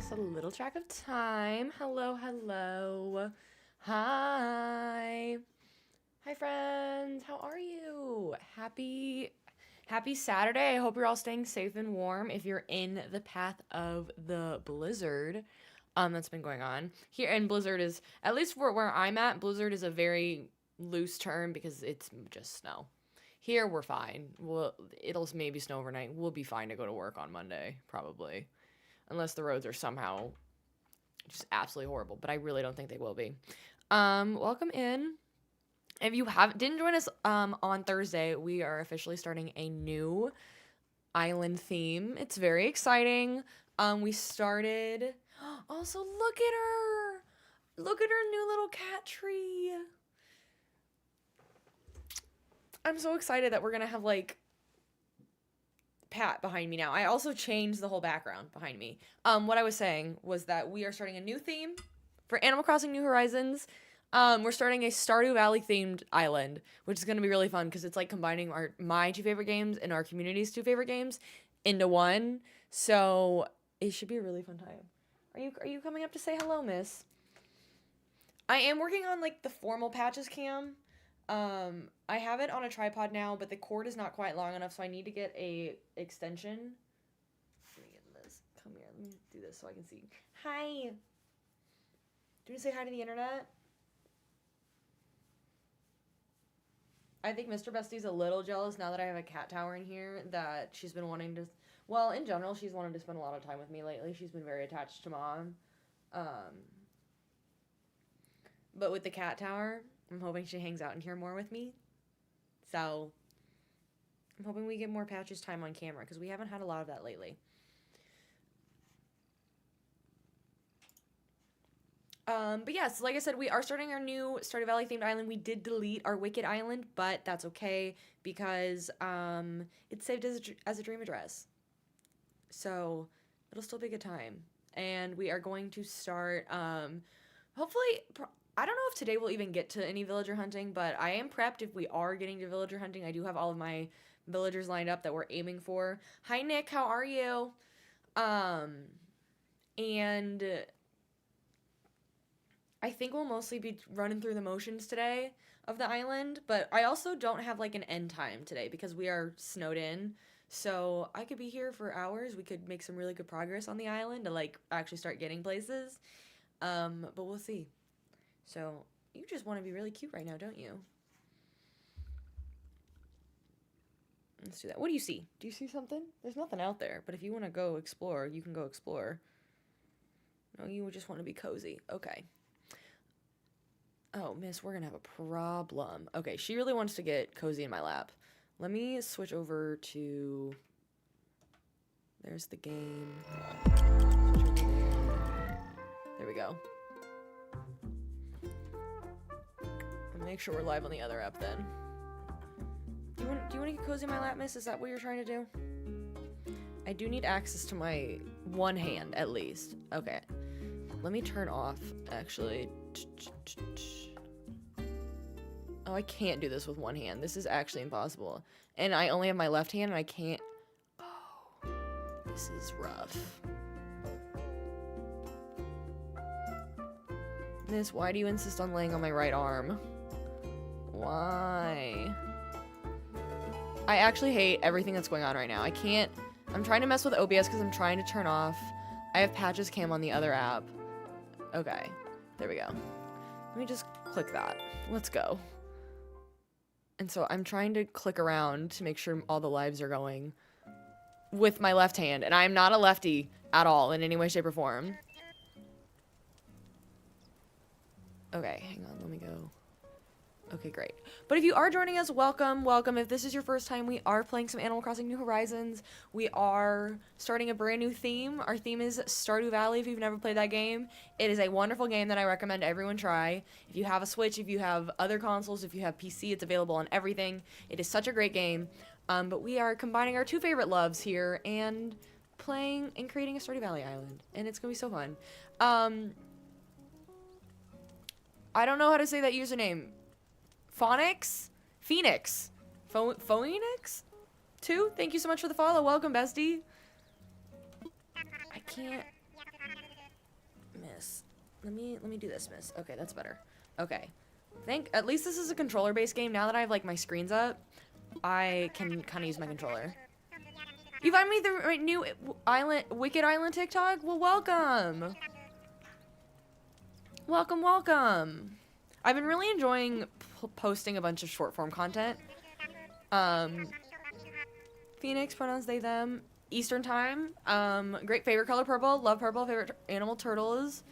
lost a little track of time. Hello, hello. Hi. Hi, friends. How are you? Happy Saturday. I hope you're all staying safe and warm if you're in the path of the blizzard that's been going on. Here, and blizzard is, at least for where I'm at, blizzard is a very loose term because it's just snow. Here we're fine. It'll maybe snow overnight. We'll be fine to go to work on Monday, probably. Unless the roads are somehow just absolutely horrible, but I really don't think they will be. Welcome in. If you didn't join us on Thursday, we are officially starting a new island theme. It's very exciting. We started. Also, look at her. Look at her new little cat tree. I'm so excited that we're gonna have like Pat behind me now. I also changed the whole background behind me. What I was saying was that we are starting a new theme for Animal Crossing New Horizons. We're starting a Stardew Valley themed island, which is gonna be really fun because it's like combining my two favorite games and our community's two favorite games into one. So it should be a really fun time. Are you coming up to say hello, miss? I am working on like the formal patches cam. I have it on a tripod now, but the cord is not quite long enough, so I need to get a extension. Let me get this. Come here. Let me do this so I can see. Hi. Do you want to say hi to the internet? I think Mr. Bestie's a little jealous now that I have a cat tower in here that she's been wanting to... Well, in general, she's wanted to spend a lot of time with me lately. She's been very attached to Mom. But with the cat tower, I'm hoping she hangs out in here more with me. So, I'm hoping we get more Patches time on camera, because we haven't had a lot of that lately. But yes, like I said, we are starting our new Stardew Valley themed island. We did delete our Wicked Island, but that's okay, because it's saved as a dream address. So, it'll still be a good time. And we are going to start, hopefully... I don't know if today we'll even get to any villager hunting, but I am prepped if we are getting to villager hunting. I do have all of my villagers lined up that we're aiming for. Hi, Nick. How are you? And I think we'll mostly be running through the motions today of the island, but I also don't have, like, an end time today because we are snowed in. So I could be here for hours. We could make some really good progress on the island to, like, actually start getting places. But we'll see. So, you just want to be really cute right now, don't you? Let's do that. What do you see? Do you see something? There's nothing out there, but if you want to go explore, you can go explore. No, you just want to be cozy. Okay. Oh, miss, we're going to have a problem. Okay, she really wants to get cozy in my lap. Let me switch over to... There's the game. There we go. Make sure we're live on the other app then. Do you want to get cozy in my lap, miss? Is that what you're trying to do? I do need access to my one hand, at least. Okay. Let me turn off, actually. Oh, I can't do this with one hand. This is actually impossible. And I only have my left hand, and I can't... Oh, this is rough. Miss, why do you insist on laying on my right arm? Why? I actually hate everything that's going on right now. I'm trying to mess with OBS because I'm trying to turn off. I have Patches Cam on the other app. Okay, there we go. Let me just click that. Let's go. And so I'm trying to click around to make sure all the lives are going with my left hand. And I'm not a lefty at all in any way, shape, or form. Okay, hang on, let me go. Okay, great. But if you are joining us, welcome, welcome. If this is your first time, we are playing some Animal Crossing New Horizons. We are starting a brand new theme. Our theme is Stardew Valley, if you've never played that game. It is a wonderful game that I recommend everyone try. If you have a Switch, if you have other consoles, if you have PC, it's available on everything. It is such a great game. But we are combining our two favorite loves here and playing and creating a Stardew Valley island. And it's going to be so fun. I don't know how to say that username. Phoenix? Phoenix? 2? Thank you so much for the follow. Welcome, bestie. I can't... let me do this, miss. Okay, that's better. Okay. At least this is a controller-based game. Now that I have, like, my screens up, I can kind of use my controller. You find me the new Wicked Island TikTok? Well, welcome! Welcome, welcome! I've been really enjoying posting a bunch of short-form content. Phoenix, pronouns they, them. Eastern time. Great favorite color, purple. Love purple. Favorite animal, turtles.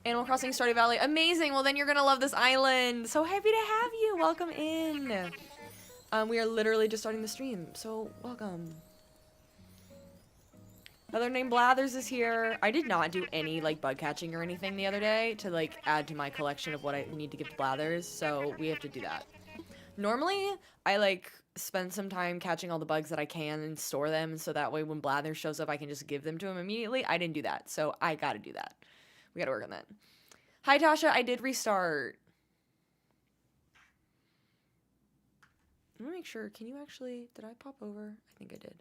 Animal Crossing, Stardew Valley. Amazing! Well, then you're gonna love this island. So happy to have you! Welcome in! We are literally just starting the stream, so welcome. Another name Blathers is here. I did not do any, like, bug catching or anything the other day to, like, add to my collection of what I need to give to Blathers, so we have to do that. Normally, I, like, spend some time catching all the bugs that I can and store them, so that way when Blathers shows up, I can just give them to him immediately. I didn't do that, so I gotta do that. We gotta work on that. Hi, Tasha. I did restart. Let me make sure. Can you actually... Did I pop over? I think I did.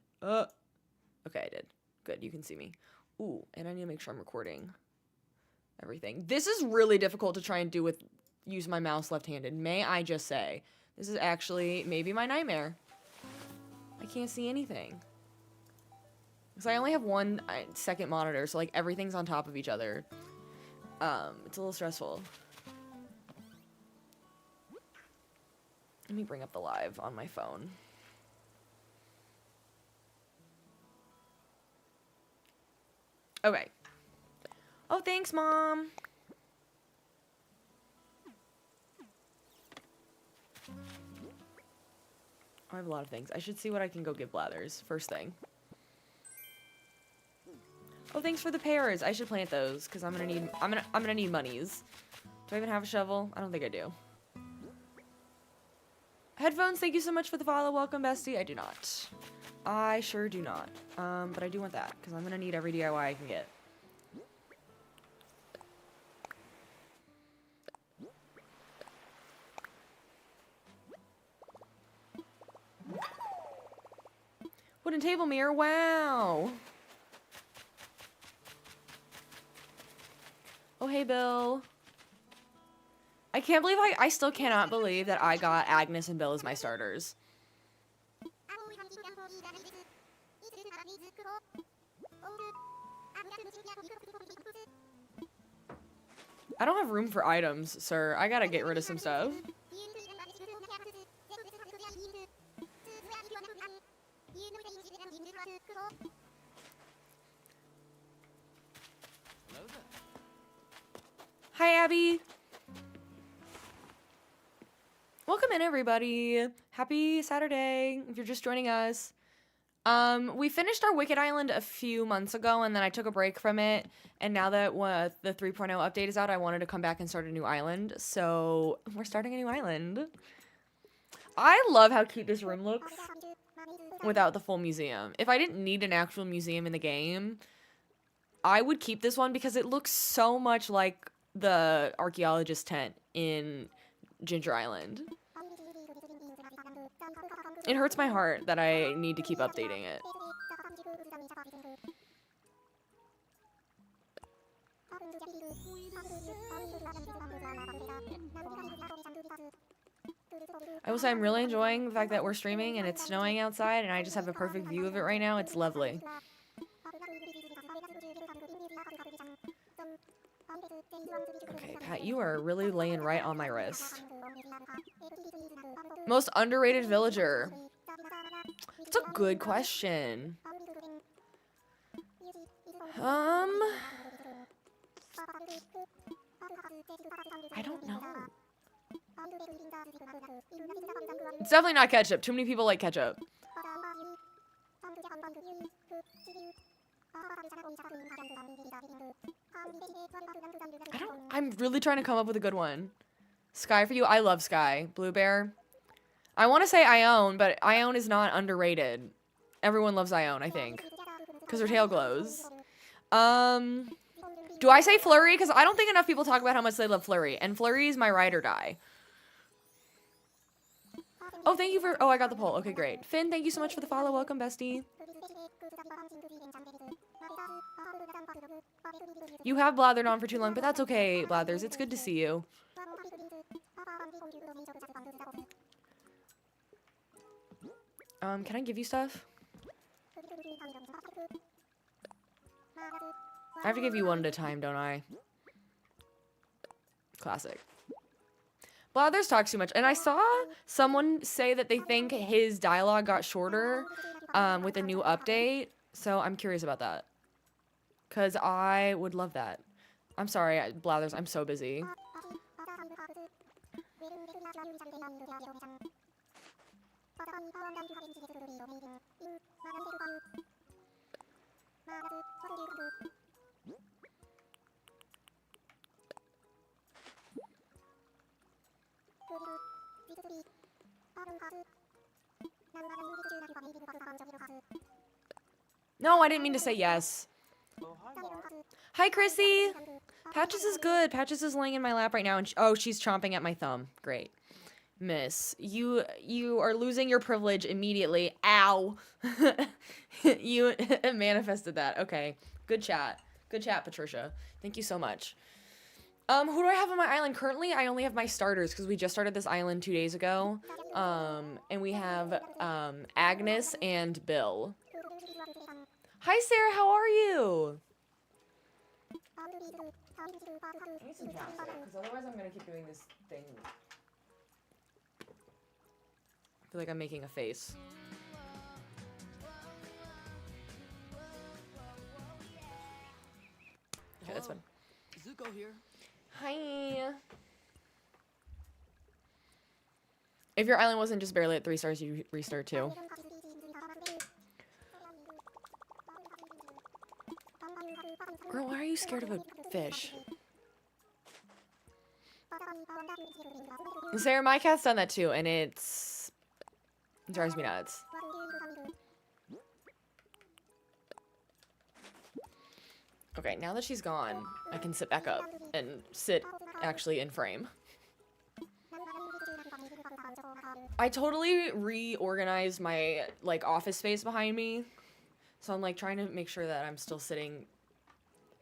Okay, I did. Good, you can see me. Ooh, and I need to make sure I'm recording everything. This is really difficult to try and do with... Use my mouse left-handed. May I just say. This is actually maybe my nightmare. I can't see anything. Because I only have one second monitor, so, like, everything's on top of each other. It's a little stressful. Let me bring up the live on my phone. Okay. Oh, thanks, Mom. I have a lot of things. I should see what I can go give Blathers first thing. Oh, thanks for the pears. I should plant those because I'm gonna need monies. Do I even have a shovel? I don't think I do. Headphones, thank you so much for the follow. Welcome, bestie. I do not. I sure do not. But I do want that because I'm gonna need every DIY I can get. Wooden table mirror. Wow. Oh, hey, Bill. I can't believe I still cannot believe that I got Agnes and Bill as my starters. I don't have room for items, sir. I gotta get rid of some stuff. Hi, Abby. Welcome in, everybody. Happy Saturday, if you're just joining us. We finished our Wicked Island a few months ago, and then I took a break from it. And now that the 3.0 update is out, I wanted to come back and start a new island. So we're starting a new island. I love how cute this room looks without the full museum. If I didn't need an actual museum in the game, I would keep this one because it looks so much like the archaeologist tent in Ginger Island. It hurts my heart that I need to keep updating it. I will say I'm really enjoying the fact that we're streaming and it's snowing outside and I just have a perfect view of it right now. It's lovely. Okay, Pat, you are really laying right on my wrist. Most underrated villager. It's a good question. I don't know. It's definitely not ketchup. Too many people like ketchup. I'm really trying to come up with a good one. Sky for you. I love Sky. Blue Bear. I want to say Ione, but Ione is not underrated. Everyone loves Ione, I think. Because her tail glows. Do I say Flurry? Because I don't think enough people talk about how much they love Flurry. And Flurry is my ride or die. Oh, thank you for... Oh, I got the poll. Okay, great. Finn, thank you so much for the follow. Welcome, bestie. You have blathered on for too long, but that's okay, Blathers. It's good to see you. Can I give you stuff? I have to give you one at a time, don't I? Classic. Blathers talks too much. And I saw someone say that they think his dialogue got shorter with a new update. So I'm curious about that. Because I would love that. I'm sorry, Blathers. I'm so busy. No, I didn't mean to say yes. Hi, Chrissy. Patches is good. Patches is laying in my lap right now, and oh, she's chomping at my thumb. Great. Miss, you are losing your privilege immediately. Ow. You manifested that. Okay. Good chat. Good chat, Patricia. Thank you so much. Who do I have on my island? Currently, I only have my starters because we just started this island 2 days ago. And we have, Agnes and Bill. Hi, Sarah. How are you? I need some chapstick, because otherwise I'm going to keep doing this thing. I feel like I'm making a face. Okay, that's fine. Zuko here. Hi. If your island wasn't just barely at 3 stars, you restart too. Girl, why are you scared of a fish? Sarah, my cat's done that too, and it drives me nuts. Okay, now that she's gone, I can sit back up and sit actually in frame. I totally reorganized my, like, office space behind me. So I'm, like, trying to make sure that I'm still sitting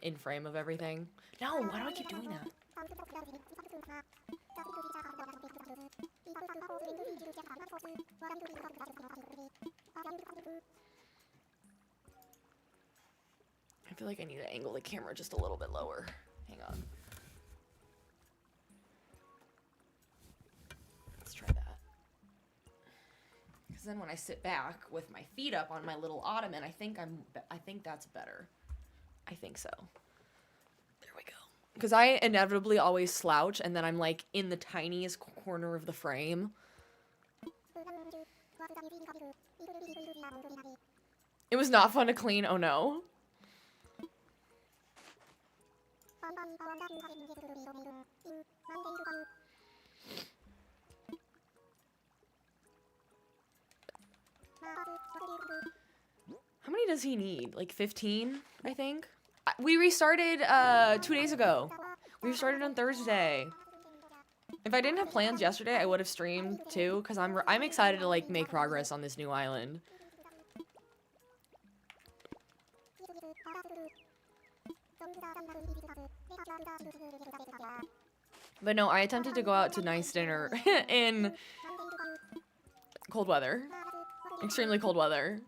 in frame of everything. No, why do I keep doing that? I feel like I need to angle the camera just a little bit lower. Hang on. Let's try that. Because then when I sit back with my feet up on my little ottoman, I think that's better. I think so. There we go. Because I inevitably always slouch, and then I'm like in the tiniest corner of the frame. It was not fun to clean. Oh no. How many does he need? Like 15, I think? We restarted 2 days ago. We restarted on Thursday. If I didn't have plans yesterday, I would have streamed too, because I'm excited to like make progress on this new island. But no, I attempted to go out to nice dinner in cold weather. Extremely cold weather.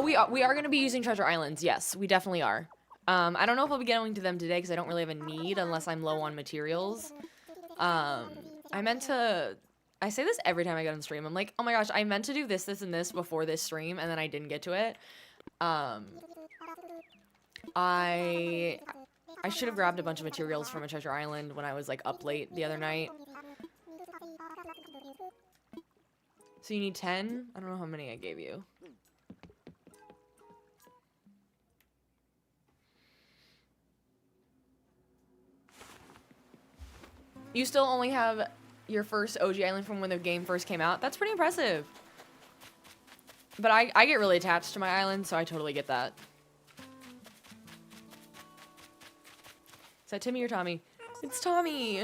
We are going to be using treasure islands. Yes, we definitely are. I don't know if I'll be going to them today because I don't really have a need unless I'm low on materials. I say this every time I get on stream. I'm like, oh my gosh, I meant to do this, this, and this before this stream, and then I didn't get to it. I should have grabbed a bunch of materials from a treasure island when I was like up late the other night. So you need 10? I don't know how many I gave you. You still only have your first OG island from when the game first came out? That's pretty impressive. But I get really attached to my island, so I totally get that. Is that Timmy or Tommy? It's Tommy.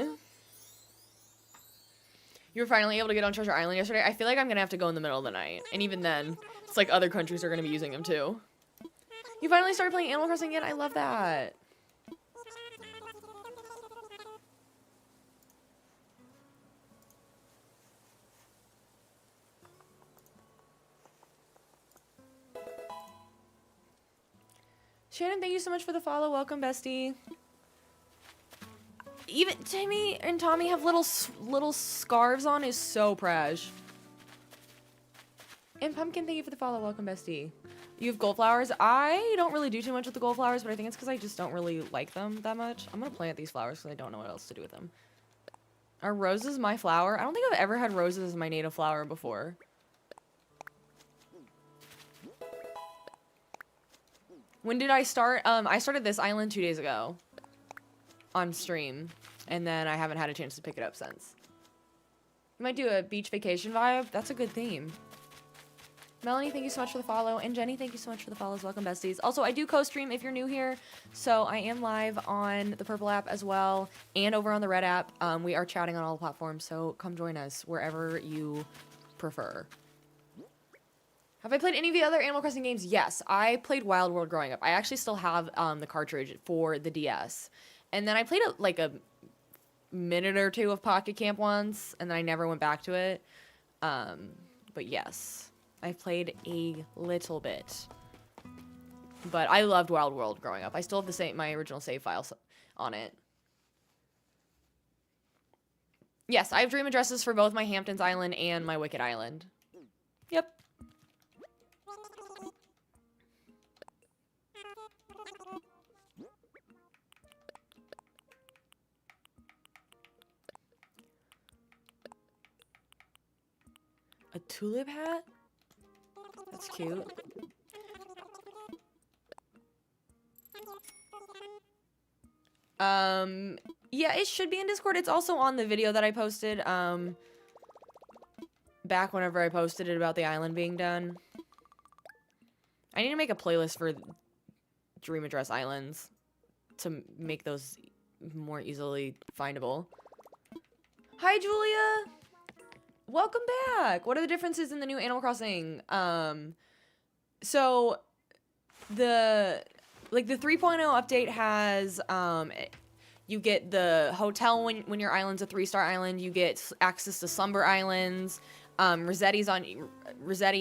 You were finally able to get on Treasure Island yesterday. I feel like I'm gonna have to go in the middle of the night. And even then, it's like other countries are gonna be using them too. You finally started playing Animal Crossing again? I love that. Shannon, thank you so much for the follow. Welcome, bestie. Even Timmy and Tommy have little scarves on is so prash. And Pumpkin, thank you for the follow. Welcome, bestie. You have gold flowers. I don't really do too much with the gold flowers, but I think it's because I just don't really like them that much. I'm going to plant these flowers because I don't know what else to do with them. Are roses my flower? I don't think I've ever had roses as my native flower before. When did I start? I started this island 2 days ago on stream, and then I haven't had a chance to pick it up since. You might do a beach vacation vibe. That's a good theme. Melanie, thank you so much for the follow. And Jenny, thank you so much for the follows. Welcome, besties. Also, I do co-stream if you're new here. So I am live on the Purple app as well and over on the Red app. We are chatting on all the platforms, so come join us wherever you prefer. Have I played any of the other Animal Crossing games? Yes, I played Wild World growing up. I actually still have the cartridge for the DS. And then I played like a minute or two of Pocket Camp once, and then I never went back to it. But yes. I've played a little bit, but I loved Wild World growing up. I still have my original save files on it. Yes, I have dream addresses for both my Hamptons Island and my Wicked Island. Yep. A tulip hat? That's cute. Yeah, it should be in Discord. It's also on the video that I posted, back whenever I posted it about the island being done. I need to make a playlist for Dream Address Islands to make those more easily findable. Hi, Julia! Welcome back! What are the differences in the new Animal Crossing? So, the 3.0 update has, you get the hotel when your island's a 3-star island. You get access to Slumber Islands. Rossetti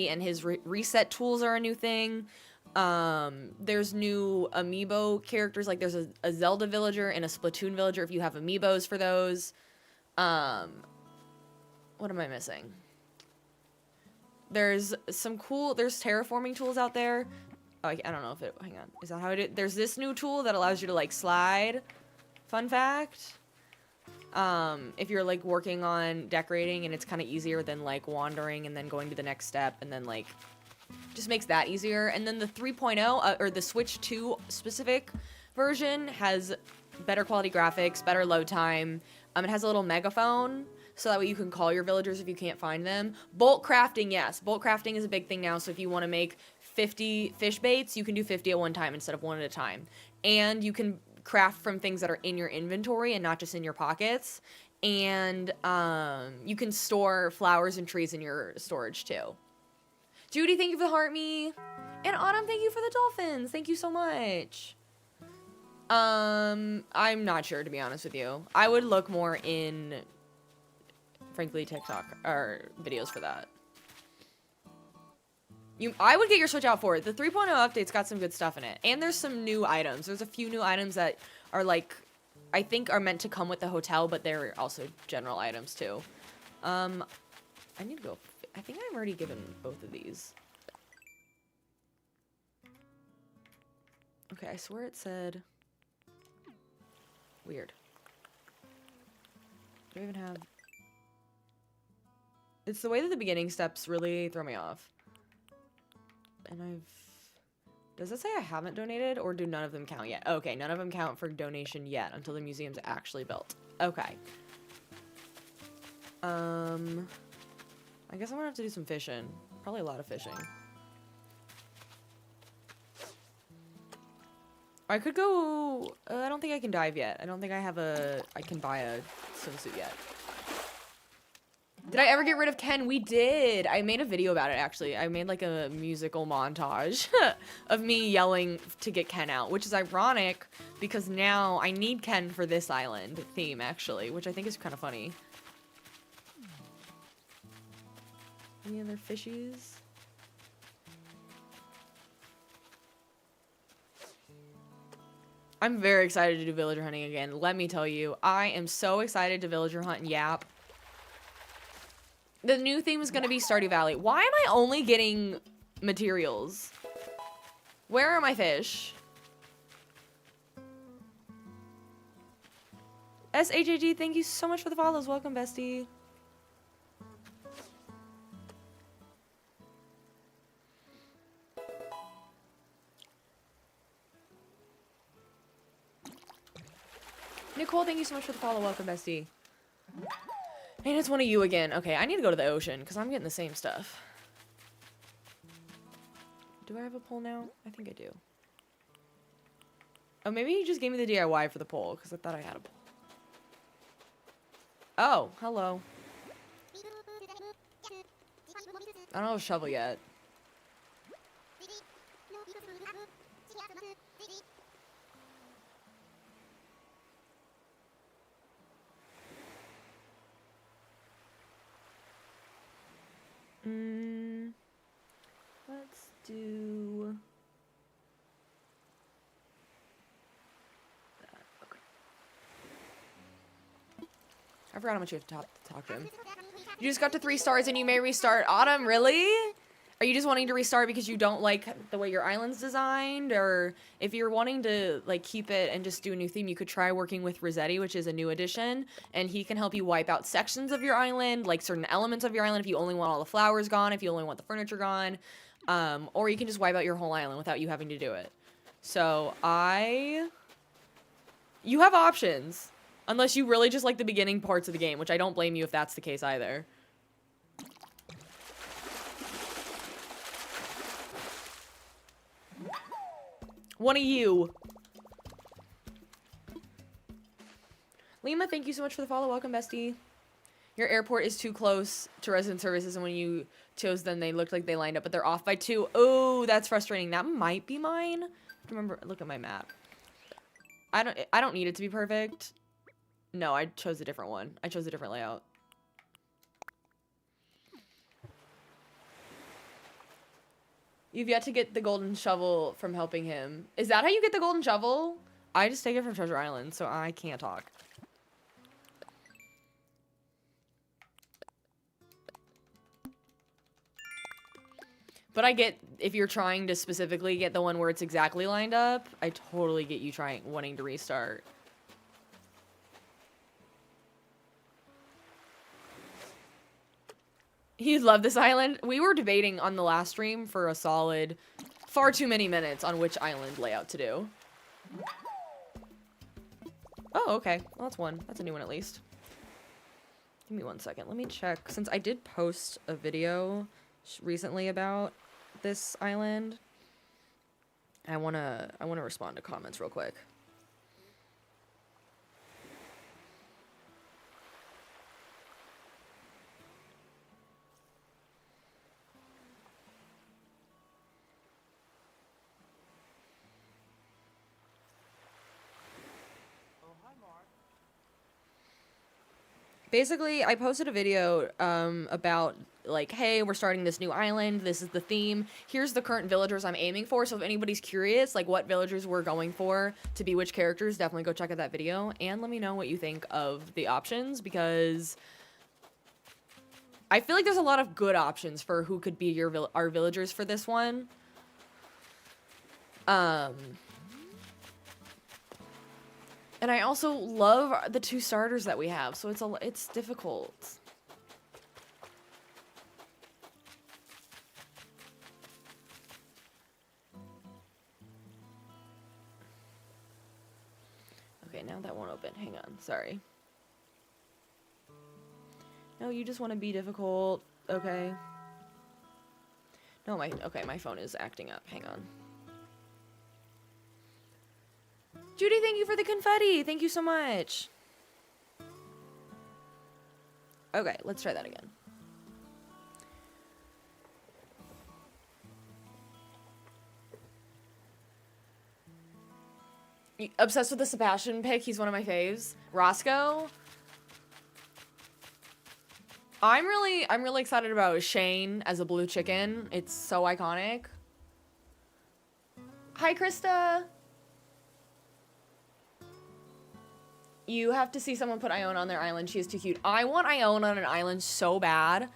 and his reset tools are a new thing. There's new amiibo characters. Like, there's a Zelda villager and a Splatoon villager if you have amiibos for those. What am I missing? There's terraforming tools out there. Oh, I don't know if it, hang on. Is that how it is? There's this new tool that allows you to, like, slide. Fun fact. If you're, like, working on decorating and it's kind of easier than, like, wandering and then going to the next step and then, like, just makes that easier. And then the 3.0, or the Switch 2 specific version has better quality graphics, better load time. It has a little megaphone. So that way you can call your villagers if you can't find them. Bolt crafting, yes. Bolt crafting is a big thing now. So if you want to make 50 fish baits, you can do 50 at one time instead of one at a time. And you can craft from things that are in your inventory and not just in your pockets. And you can store flowers and trees in your storage too. Judy, thank you for the heart me. And Autumn, thank you for the dolphins. Thank you so much. I'm not sure, to be honest with you. I would look more in, frankly, TikTok or videos for that. I would get your Switch out for it. The 3.0 update's got some good stuff in it. And there's some new items. There's a few new items that are, like, I think are meant to come with the hotel, but they're also general items too. I need to go. I think I've already given both of these. Okay, I swear it said. Weird. Do I even have? It's the way that the beginning steps really throw me off. And does it say I haven't donated, or do none of them count yet? Okay, none of them count for donation yet until the museum's actually built. Okay. I guess I'm gonna have to do some fishing. Probably a lot of fishing. I could go, I don't think I can dive yet. I don't think I can buy a swimsuit yet. Did I ever get rid of Ken? We did. I made a video about it, actually. I made like a musical montage of me yelling to get Ken out, which is ironic because now I need Ken for this island theme, actually, which I think is kind of funny. Any other fishies? I'm very excited to do villager hunting again. Let me tell you, I am so excited to villager hunt and yap. The new theme is going to be Stardew Valley. Why am I only getting materials? Where are my fish? SHAG, thank you so much for the follows. Welcome, bestie. Nicole, thank you so much for the follow. Welcome, bestie. And it's one of you again. Okay, I need to go to the ocean because I'm getting the same stuff. Do I have a pole now? I think I do. Oh, maybe he just gave me the DIY for the pole because I thought I had a pole. Oh, hello. I don't have a shovel yet. Let's do that. Okay. I forgot how much you have to talk to him. You just got to 3 stars and you may restart. Autumn, really? Are you just wanting to restart because you don't like the way your island's designed? Or if you're wanting to like keep it and just do a new theme, you could try working with Rossetti, which is a new addition, and he can help you wipe out sections of your island, like certain elements of your island if you only want all the flowers gone, if you only want the furniture gone. Or you can just wipe out your whole island without you having to do it. So you have options. Unless you really just like the beginning parts of the game, which I don't blame you if that's the case either. One of you. Lima, thank you so much for the follow. Welcome, bestie. Your airport is too close to resident services, and when you chose them, they looked like they lined up, but they're off by 2. Oh, that's frustrating. That might be mine. Remember, look at my map. I don't need it to be perfect. No, I chose a different one. I chose a different layout. You've yet to get the golden shovel from helping him. Is that how you get the golden shovel? I just take it from Treasure Island, so I can't talk. But I get, if you're trying to specifically get the one where it's exactly lined up, I totally get you wanting to restart. You'd love this island. We were debating on the last stream for a solid far too many minutes on which island layout to do. Oh, okay. Well, that's one. That's a new one at least. Give me 1 second. Let me check. Since I did post a video recently about this island, I wanna respond to comments real quick. Basically, I posted a video about, like, hey, we're starting this new island. This is the theme. Here's the current villagers I'm aiming for. So if anybody's curious, like, what villagers we're going for to be which characters, definitely go check out that video. And let me know what you think of the options, because I feel like there's a lot of good options for who could be our villagers for this one. And I also love the 2 starters that we have, so it's difficult. Okay, now that won't open. Hang on, sorry. No, you just want to be difficult. Okay. No, okay, my phone is acting up. Hang on. Judy, thank you for the confetti. Thank you so much. Okay, let's try that again. Obsessed with the Sebastian pick. He's one of my faves. Roscoe. I'm really excited about Shane as a blue chicken. It's so iconic. Hi, Krista. You have to see someone put Ione on their island. She is too cute. I want Ione on an island so bad.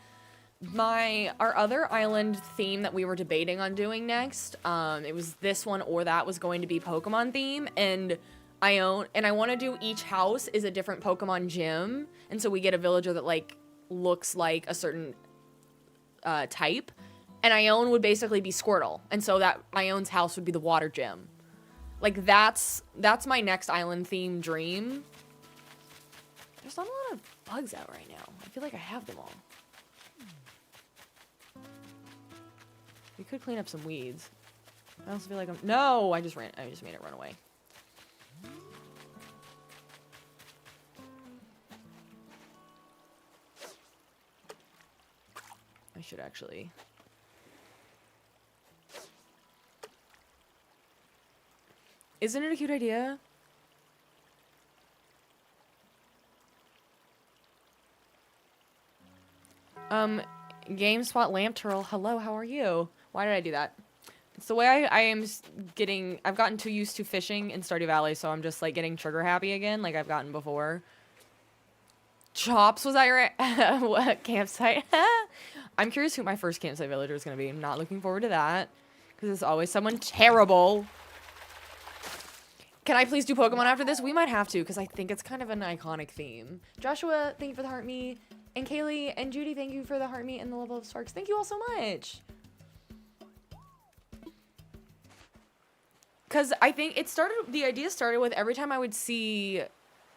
Our other island theme that we were debating on doing next, it was this one or that was going to be Pokemon theme, and I want to do each house is a different Pokemon gym, and so we get a villager that like looks like a certain type, and Ione would basically be Squirtle, and so that Ione's house would be the water gym. Like that's my next island theme dream. There's not a lot of bugs out right now. I feel like I have them all. We could clean up some weeds. I also feel like no, I just made it run away. I should actually. Isn't it a cute idea? GameSpot Lamp Turtle, hello, how are you? Why did I do that? It's the way I've gotten too used to fishing in Stardew Valley, so I'm just like getting trigger happy again, like I've gotten before. Chops was at your what campsite? I'm curious who my first campsite villager is gonna be. I'm not looking forward to that because it's always someone terrible. Can I please do Pokemon after this? We might have to because I think it's kind of an iconic theme. Joshua, thank you for the heart me. And Kaylee and Judy, thank you for the heart me and the level of sparks. Thank you all so much. Because I think the idea started with every time I would see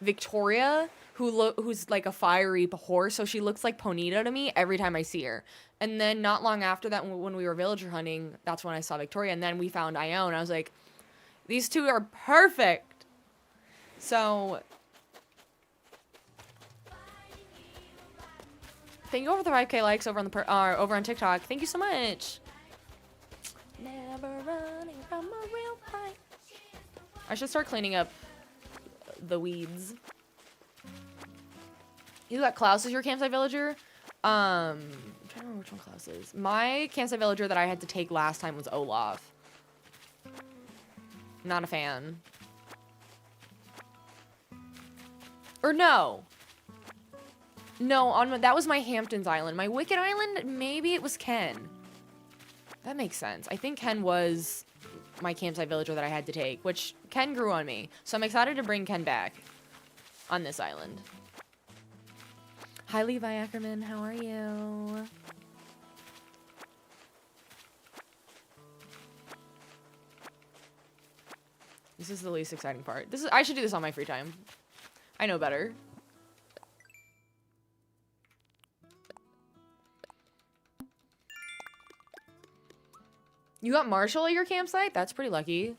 Victoria, who's like a fiery horse, so she looks like Ponyta to me every time I see her. And then not long after that, when we were villager hunting, that's when I saw Victoria, and then we found Ione. I was like, these two are perfect. So thank you over the 5K likes over on TikTok. Thank you so much. Never running from a real fight. I should start cleaning up the weeds. You got Klaus as your campsite villager? I'm trying to remember which one Klaus is. My campsite villager that I had to take last time was Olaf. Not a fan. Or no. No, that was my Hamptons Island. My Wicked Island, maybe it was Ken. That makes sense. I think Ken was my campsite villager that I had to take, which Ken grew on me. So I'm excited to bring Ken back on this island. Hi, Levi Ackerman. How are you? This is the least exciting part. I should do this on my free time. I know better. You got Marshall at your campsite? That's pretty lucky.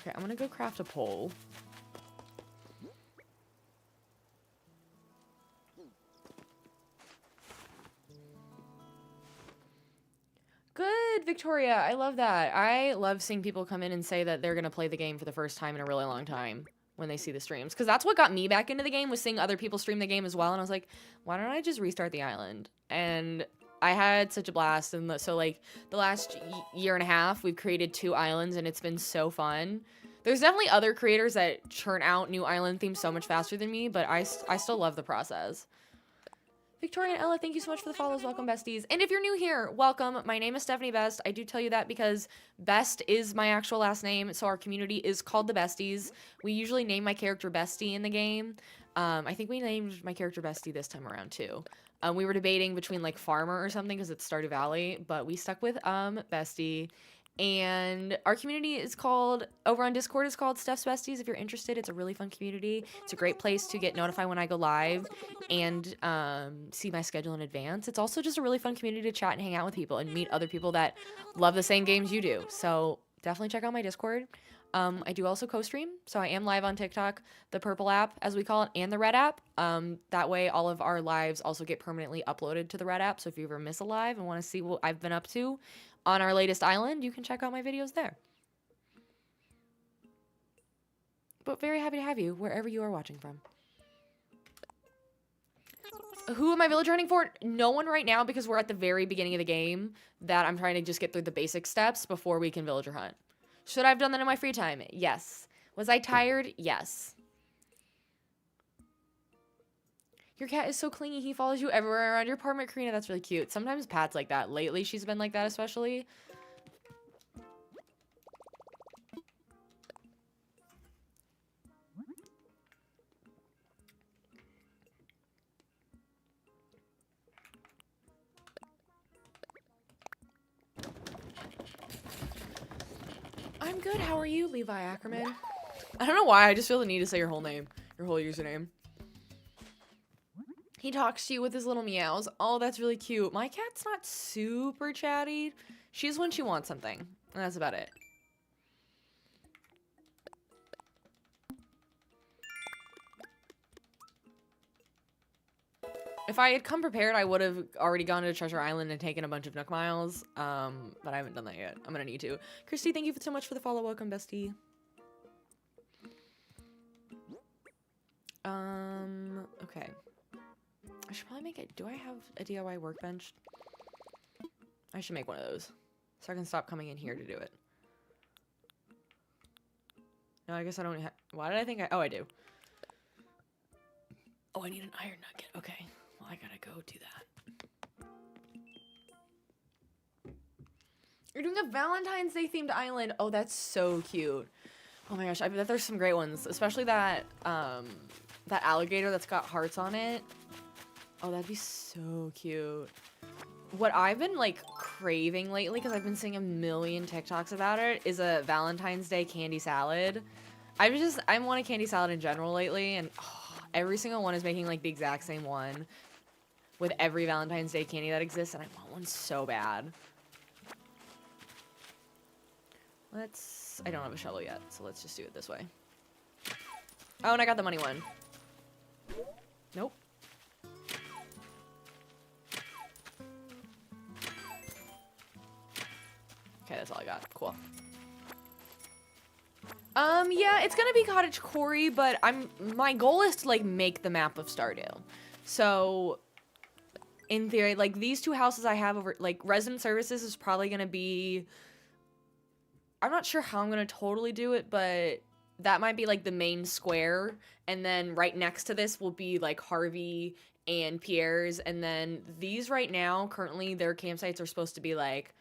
Okay, I'm gonna go craft a pole. Good, Victoria. I love that. I love seeing people come in and say that they're gonna play the game for the first time in a really long time when they see the streams. Because that's what got me back into the game, was seeing other people stream the game as well. And I was like, why don't I just restart the island? And I had such a blast. And so, like, the last year and a half, we've created 2 islands, and it's been so fun. There's definitely other creators that churn out new island themes so much faster than me, but I still love the process. Victoria and Ella, thank you so much for the follows. Welcome, besties. And if you're new here, welcome. My name is Stephanie Best. I do tell you that because Best is my actual last name, so our community is called the Besties. We usually name my character Bestie in the game. I think we named my character Bestie this time around, too. We were debating between, like, Farmer or something because it's Stardew Valley, but we stuck with Bestie. And our community is called, over on Discord, is called Steph's Besties. If you're interested, it's a really fun community. It's a great place to get notified when I go live and see my schedule in advance. It's also just a really fun community to chat and hang out with people and meet other people that love the same games you do. So definitely check out my Discord. I do also co-stream, so I am live on TikTok, the purple app, as we call it, and the red app. That way all of our lives also get permanently uploaded to the red app, so if you ever miss a live and want to see what I've been up to on our latest island, you can check out my videos there. But very happy to have you wherever you are watching from. Who am I village hunting for? No one right now, because we're at the very beginning of the game that I'm trying to just get through the basic steps before we can villager hunt. Should I have done that in my free time? Yes. Was I tired? Yes. Your cat is so clingy. He follows you everywhere around your apartment, Karina. That's really cute. Sometimes Pat's like that. Lately, she's been like that especially. I'm good. How are you, Levi Ackerman? I don't know why. I just feel the need to say your whole name. Your whole username. He talks to you with his little meows. Oh, that's really cute. My cat's not super chatty. She's when she wants something. And that's about it. If I had come prepared, I would have already gone to Treasure Island and taken a bunch of Nook Miles. But I haven't done that yet. I'm gonna need to. Christy, thank you so much for the follow. Welcome, bestie. Okay. I should probably make it. Do I have a DIY workbench? I should make one of those. So I can stop coming in here to do it. No, I guess I don't have... Why did I think I... Oh, I do. Oh, I need an iron nugget. Okay. Well, I gotta go do that. You're doing a Valentine's Day themed island. Oh, that's so cute. Oh my gosh, I bet there's some great ones. Especially that, that alligator that's got hearts on it. Oh, that'd be so cute. What I've been, like, craving lately, because I've been seeing a million TikToks about it, is a Valentine's Day candy salad. I want a candy salad in general lately, and oh, every single one is making, like, the exact same one with every Valentine's Day candy that exists, and I want one so bad. I don't have a shovel yet, so let's just do it this way. Oh, and I got the money one. Nope. Okay, that's all I got. Cool. Yeah, it's gonna be Cottage Quarry, but my goal is to, like, make the map of Stardew. So, in theory, like, these two houses I have over, like, resident services is probably gonna be... I'm not sure how I'm gonna totally do it, but that might be, like, the main square, and then right next to this will be, like, Harvey and Pierre's, and then these right now, currently, their campsites are supposed to be, like,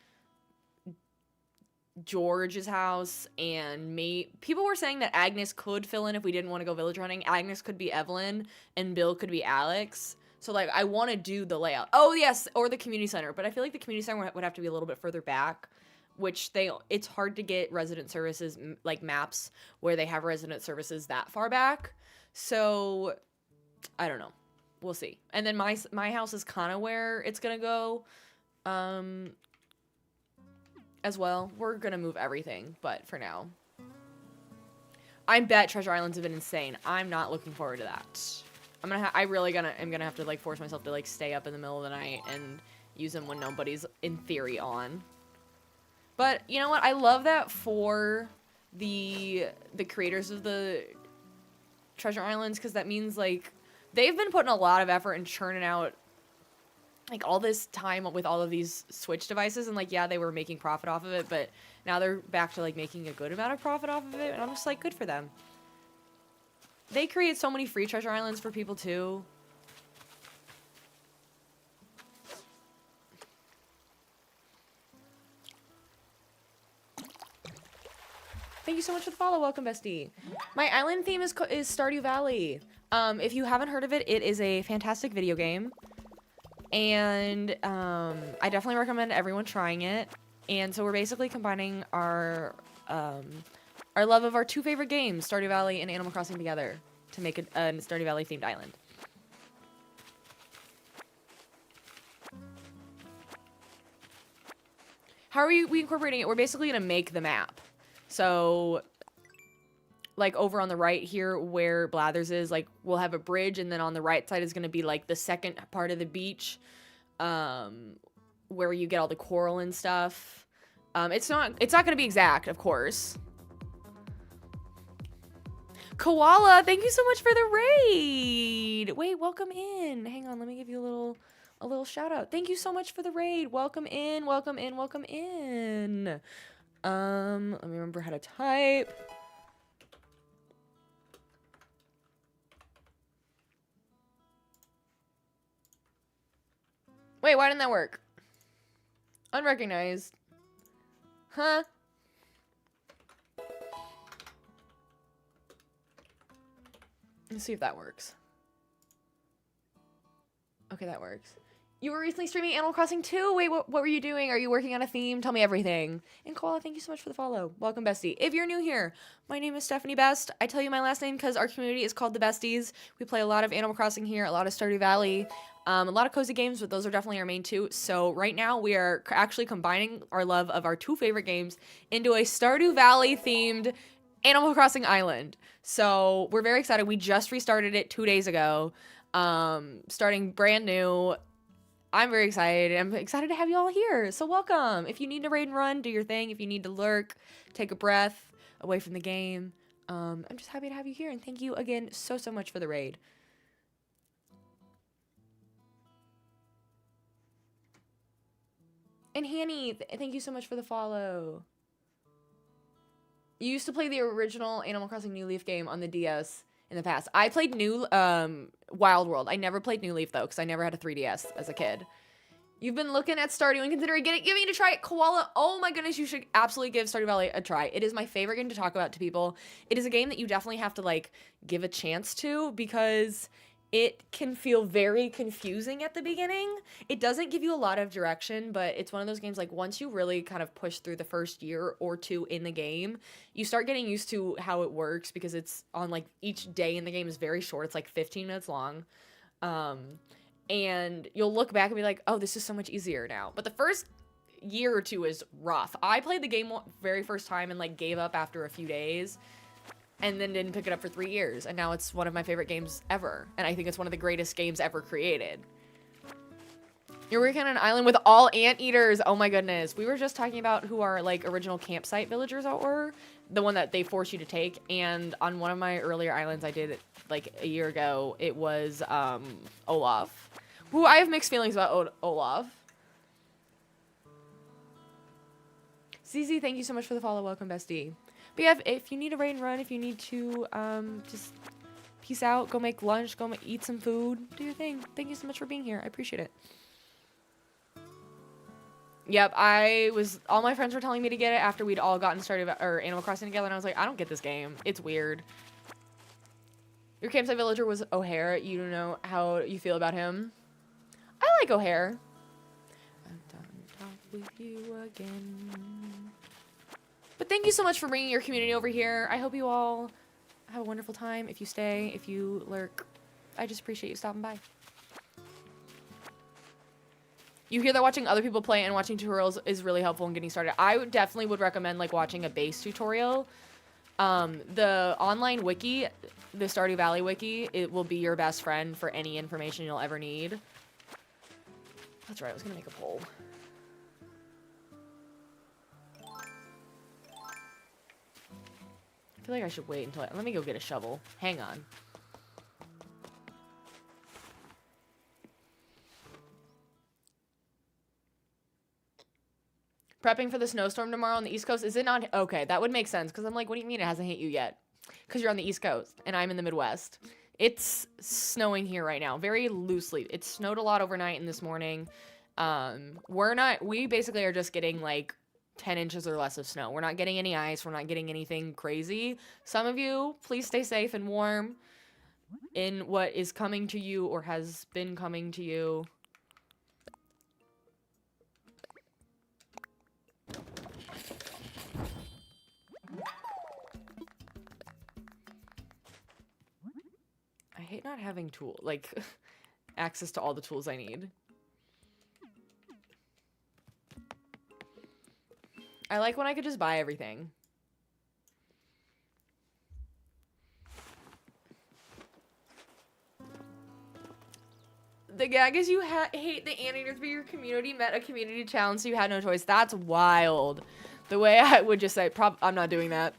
George's house and me. People were saying that Agnes could fill in if we didn't want to go village running. Agnes could be Evelyn and Bill could be Alex. So, like, I want to do the layout. Oh, yes, or the community center. But I feel like the community center would have to be a little bit further back, which it's hard to get resident services, like, maps where they have resident services that far back. So, I don't know. We'll see. And then my house is kind of where it's going to go. As well. We're gonna move everything, but for now. I bet Treasure Islands have been insane. I'm not looking forward to that. I'm gonna have to, like, force myself to, like, stay up in the middle of the night and use them when nobody's, in theory, on. But, you know what? I love that for the creators of the Treasure Islands, because that means, like, they've been putting a lot of effort in churning out, like, all this time with all of these Switch devices, and, like, yeah, they were making profit off of it, but now they're back to, like, making a good amount of profit off of it, and I'm just like, good for them. They create so many free Treasure Islands for people, too. Thank you so much for the follow. Welcome, bestie. My island theme is Stardew Valley. If you haven't heard of it, it is a fantastic video game. And I definitely recommend everyone trying it. And so we're basically combining our love of our two favorite games, Stardew Valley and Animal Crossing, together to make a Stardew Valley themed island. How are we incorporating it? We're basically gonna make the map. So like over on the right here where Blathers is, like we'll have a bridge, and then on the right side is going to be like the second part of the beach, where you get all the coral and stuff. It's not going to be exact, of course. Koala, thank you so much for the raid. Wait, welcome in. Hang on, let me give you a little shout out. Thank you so much for the raid. Welcome in, welcome in, welcome in. Let me remember how to type. Wait, why didn't that work? Unrecognized. Huh? Let's see if that works. Okay, that works. You were recently streaming Animal Crossing 2? Wait, what were you doing? Are you working on a theme? Tell me everything. And Koala, thank you so much for the follow. Welcome, Bestie. If you're new here, my name is Stephanie Best. I tell you my last name because our community is called the Besties. We play a lot of Animal Crossing here, a lot of Stardew Valley, a lot of cozy games, but those are definitely our main two. So right now we are actually combining our love of our two favorite games into a Stardew Valley themed Animal Crossing Island. So we're very excited. We just restarted it 2 days ago, starting brand new. I'm very excited. I'm excited to have you all here. So welcome. If you need to raid and run, do your thing. If you need to lurk, take a breath away from the game. I'm just happy to have you here. And thank you again so much for the raid. And Hanny, thank you so much for the follow. You used to play the original Animal Crossing New Leaf game on the DS in the past. I played Wild World. I never played New Leaf, though, because I never had a 3DS as a kid. You've been looking at Stardew and considering giving it a try. Koala, oh my goodness, you should absolutely give Stardew Valley a try. It is my favorite game to talk about to people. It is a game that you definitely have to, like, give a chance to, because it can feel very confusing at the beginning. It doesn't give you a lot of direction, but it's one of those games, like, once you really kind of push through the first year or two in the game, you start getting used to how it works, because it's on, like, each day in the game is very short. It's like 15 minutes long. And you'll look back and be like, oh, this is so much easier now. But the first year or two is rough. I played the game very first time and, like, gave up after a few days, and then didn't pick it up for 3 years. And now it's one of my favorite games ever. And I think it's one of the greatest games ever created. You're working on an island with all anteaters. Oh my goodness. We were just talking about who our, like, original campsite villagers were. The one that they force you to take. And on one of my earlier islands I did, like, a year ago, it was Olaf. Who I have mixed feelings about Olaf. ZZ, thank you so much for the follow. Welcome, bestie. But yeah, if you need a raid and run, if you need to just peace out, go make lunch, go eat some food, do your thing. Thank you so much for being here. I appreciate it. Yep, all my friends were telling me to get it after we'd all gotten started, or Animal Crossing together, and I was like, I don't get this game. It's weird. Your campsite villager was O'Hare. You don't know how you feel about him. I like O'Hare. I'm done talk with you again. But thank you so much for bringing your community over here. I hope you all have a wonderful time. If you stay, if you lurk, I just appreciate you stopping by. You hear that watching other people play and watching tutorials is really helpful in getting started. I definitely would recommend, like, watching a base tutorial. The online wiki, the Stardew Valley wiki, it will be your best friend for any information you'll ever need. That's right, I was gonna make a poll. I feel like I should wait until let me go get a shovel. Hang on. Prepping for the snowstorm tomorrow on the East Coast. Is it not? Okay, that would make sense, because I'm like, what do you mean it hasn't hit you yet? Because you're on the East Coast, and I'm in the Midwest. It's snowing here right now, very loosely. It snowed a lot overnight and this morning. We basically are just getting, like, 10 inches or less of snow. We're not getting any ice. We're not getting anything crazy. Some of you, please stay safe and warm in what is coming to you or has been coming to you. I hate not having access to all the tools I need. I like when I could just buy everything. The gag is you hate the animators, but your community met a community challenge, so you had no choice. That's wild. The way I would just say, I'm not doing that.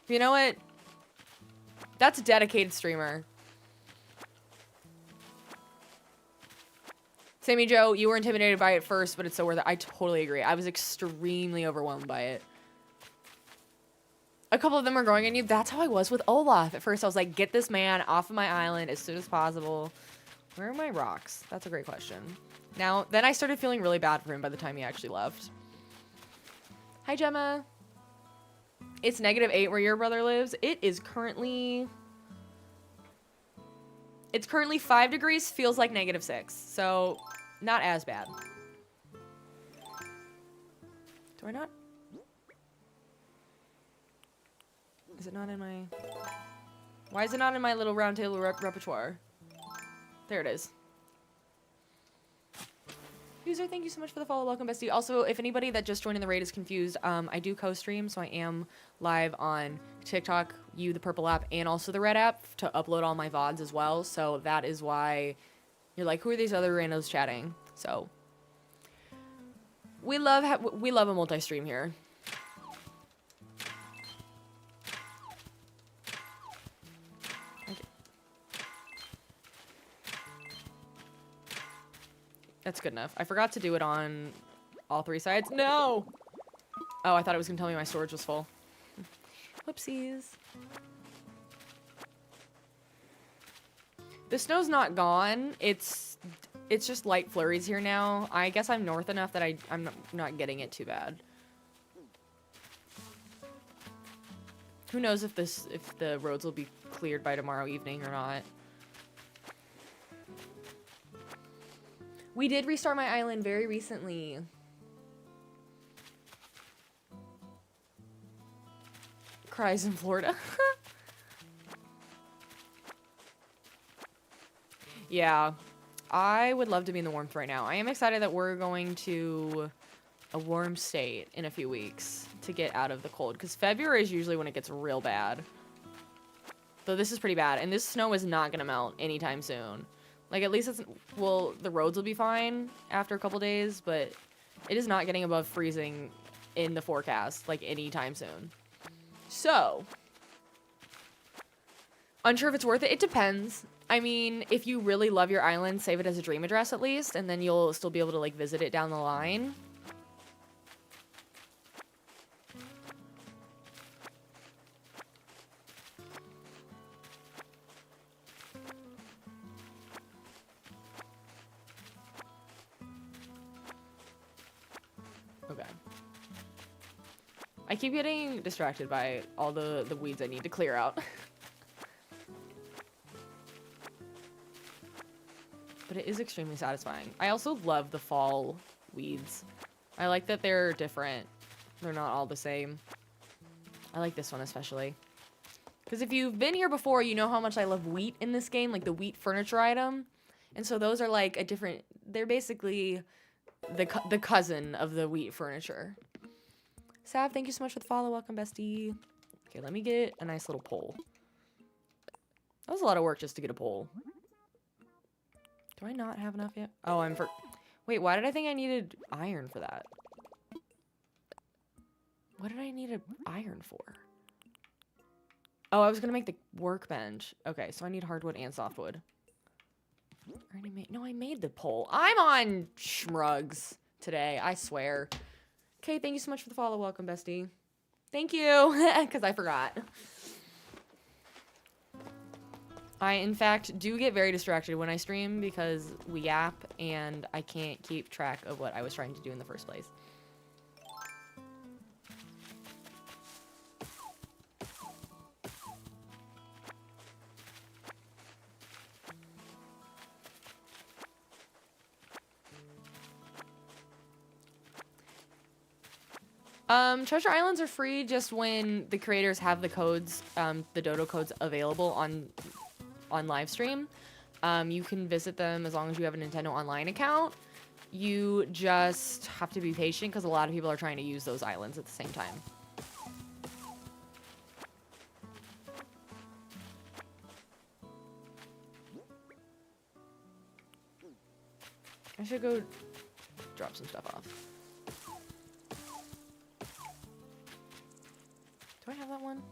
You know what? That's a dedicated streamer. Sammy Joe, you were intimidated by it first, but it's so worth it. I totally agree. I was extremely overwhelmed by it. A couple of them are going on you. That's how I was with Olaf. At first, I was like, get this man off of my island as soon as possible. Where are my rocks? That's a great question. Now, then I started feeling really bad for him by the time he actually left. Hi, Gemma. It's -8 where your brother lives. It is currently... It's currently 5 degrees, feels like -6. So, not as bad. Do I not... Is it not in my... Why is it not in my little round table repertoire? There it is. User, thank you so much for the follow. Welcome, bestie. Also, if anybody that just joined in the raid is confused, I do co-stream, so I am live on TikTok, the purple app, and also the red app to upload all my VODs as well. So that is why you're like, who are these other randos chatting? So we love a multi-stream here. That's good enough. I forgot to do it on all 3 sides. No! Oh, I thought it was gonna tell me my storage was full. Whoopsies. The snow's not gone. It's just light flurries here now. I guess I'm north enough that I'm not getting it too bad. Who knows if the roads will be cleared by tomorrow evening or not. We did restart my island very recently. Cries in Florida. Yeah, I would love to be in the warmth right now. I am excited that we're going to a warm state in a few weeks to get out of the cold, because February is usually when it gets real bad. Though this is pretty bad, and this snow is not going to melt anytime soon. Like, at least well, the roads will be fine after a couple days, but it is not getting above freezing in the forecast, like, anytime soon. So, unsure if it's worth it. It depends. I mean, if you really love your island, save it as a dream address at least, and then you'll still be able to, like, visit it down the line. Okay. I keep getting distracted by all the weeds I need to clear out. But it is extremely satisfying. I also love the fall weeds. I like that they're different. They're not all the same. I like this one especially. Because if you've been here before, you know how much I love wheat in this game, like the wheat furniture item. And so those are like a different... They're basically the cousin of the wheat furniture. Sav, thank you so much for the follow. Welcome, bestie. Okay, let me get a nice little pole. That was a lot of work just to get a pole. Do I not have enough yet? Oh, Wait, why did I think I needed iron for that? What did I need an iron for? Oh, I was gonna make the workbench. Okay, so I need hardwood and softwood. I made the pole. I'm on shrugs today, I swear. Okay, thank you so much for the follow. Welcome, bestie. Thank you, because I forgot. I, in fact, do get very distracted when I stream because we yap and I can't keep track of what I was trying to do in the first place. Treasure Islands are free just when the creators have the codes, the dodo codes available on live stream. You can visit them as long as you have a Nintendo Online account. You just have to be patient because a lot of people are trying to use those islands at the same time. I should go drop some stuff off. Do I have that one?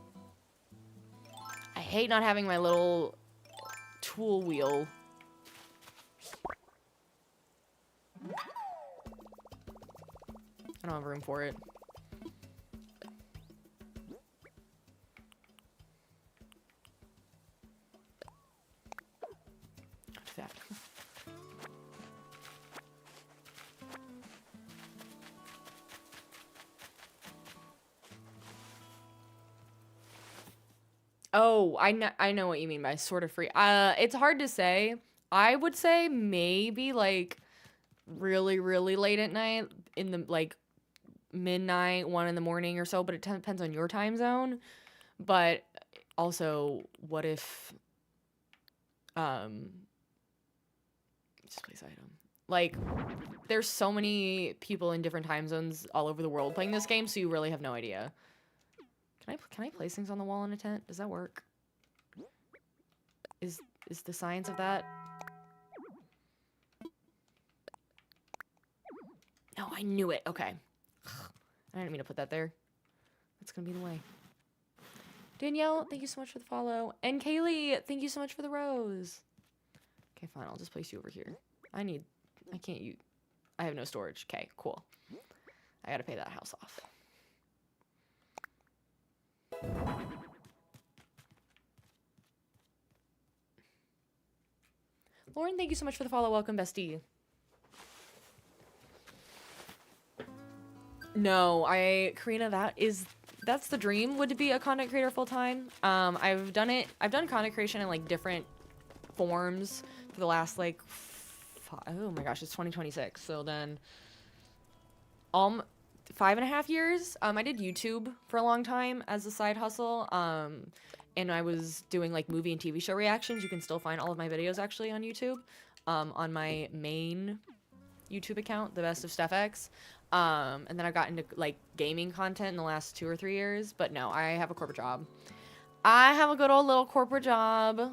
I hate not having my little tool wheel. I don't have room for it. What's that? Oh, I know what you mean by sort of free. It's hard to say. I would say maybe like really, really late at night in the like midnight, 1 in the morning or so, but it depends on your time zone. But also, what if displace item. Like, there's so many people in different time zones all over the world playing this game, so you really have no idea. Can I place things on the wall in a tent? Does that work? Is the science of that? No, I knew it. Okay. I didn't mean to put that there. That's gonna be in the way. Danielle, thank you so much for the follow. And Kaylee, thank you so much for the rose. Okay, fine. I'll just place you over here. I have no storage. Okay, cool. I gotta pay that house off. Lauren, thank you so much for the follow. Welcome, bestie. No, Karina, that's the dream, would be a content creator full time. I've done content creation in like different forms for the last like, oh my gosh, it's 2026. So then, 5.5 years. I did YouTube for a long time as a side hustle. And I was doing like movie and TV show reactions. You can still find all of my videos actually on YouTube, on my main YouTube account, The Best of Steph X. And then I got into like gaming content in the last 2 or 3 years. But no, I have a corporate job. I have a good old little corporate job,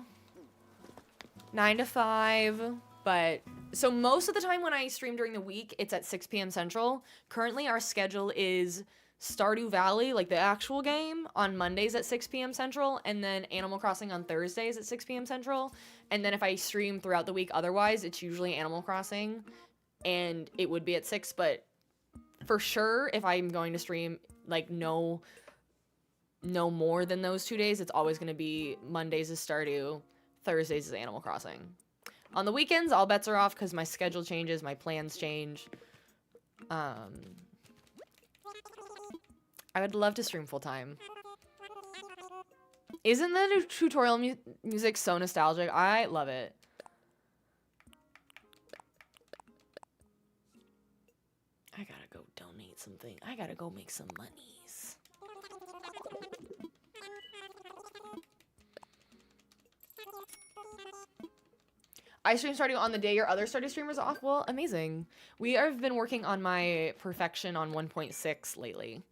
9 to 5. But so most of the time when I stream during the week, it's at 6 p.m. Central. Currently, our schedule is Stardew Valley, like the actual game, on Mondays at 6 p.m. Central, and then Animal Crossing on Thursdays at 6 p.m. Central. And then if I stream throughout the week otherwise, it's usually Animal Crossing, and it would be at 6. But for sure, if I'm going to stream, like, no more than those 2 days, it's always going to be Mondays is Stardew, Thursdays is Animal Crossing. On the weekends, all bets are off because my schedule changes, my plans change. I would love to stream full time. Isn't the tutorial music so nostalgic? I love it. I gotta go donate something. I gotta go make some monies. I stream Stardew on the day your other Stardew streamers off. Well, amazing. We have been working on my perfection on 1.6 lately,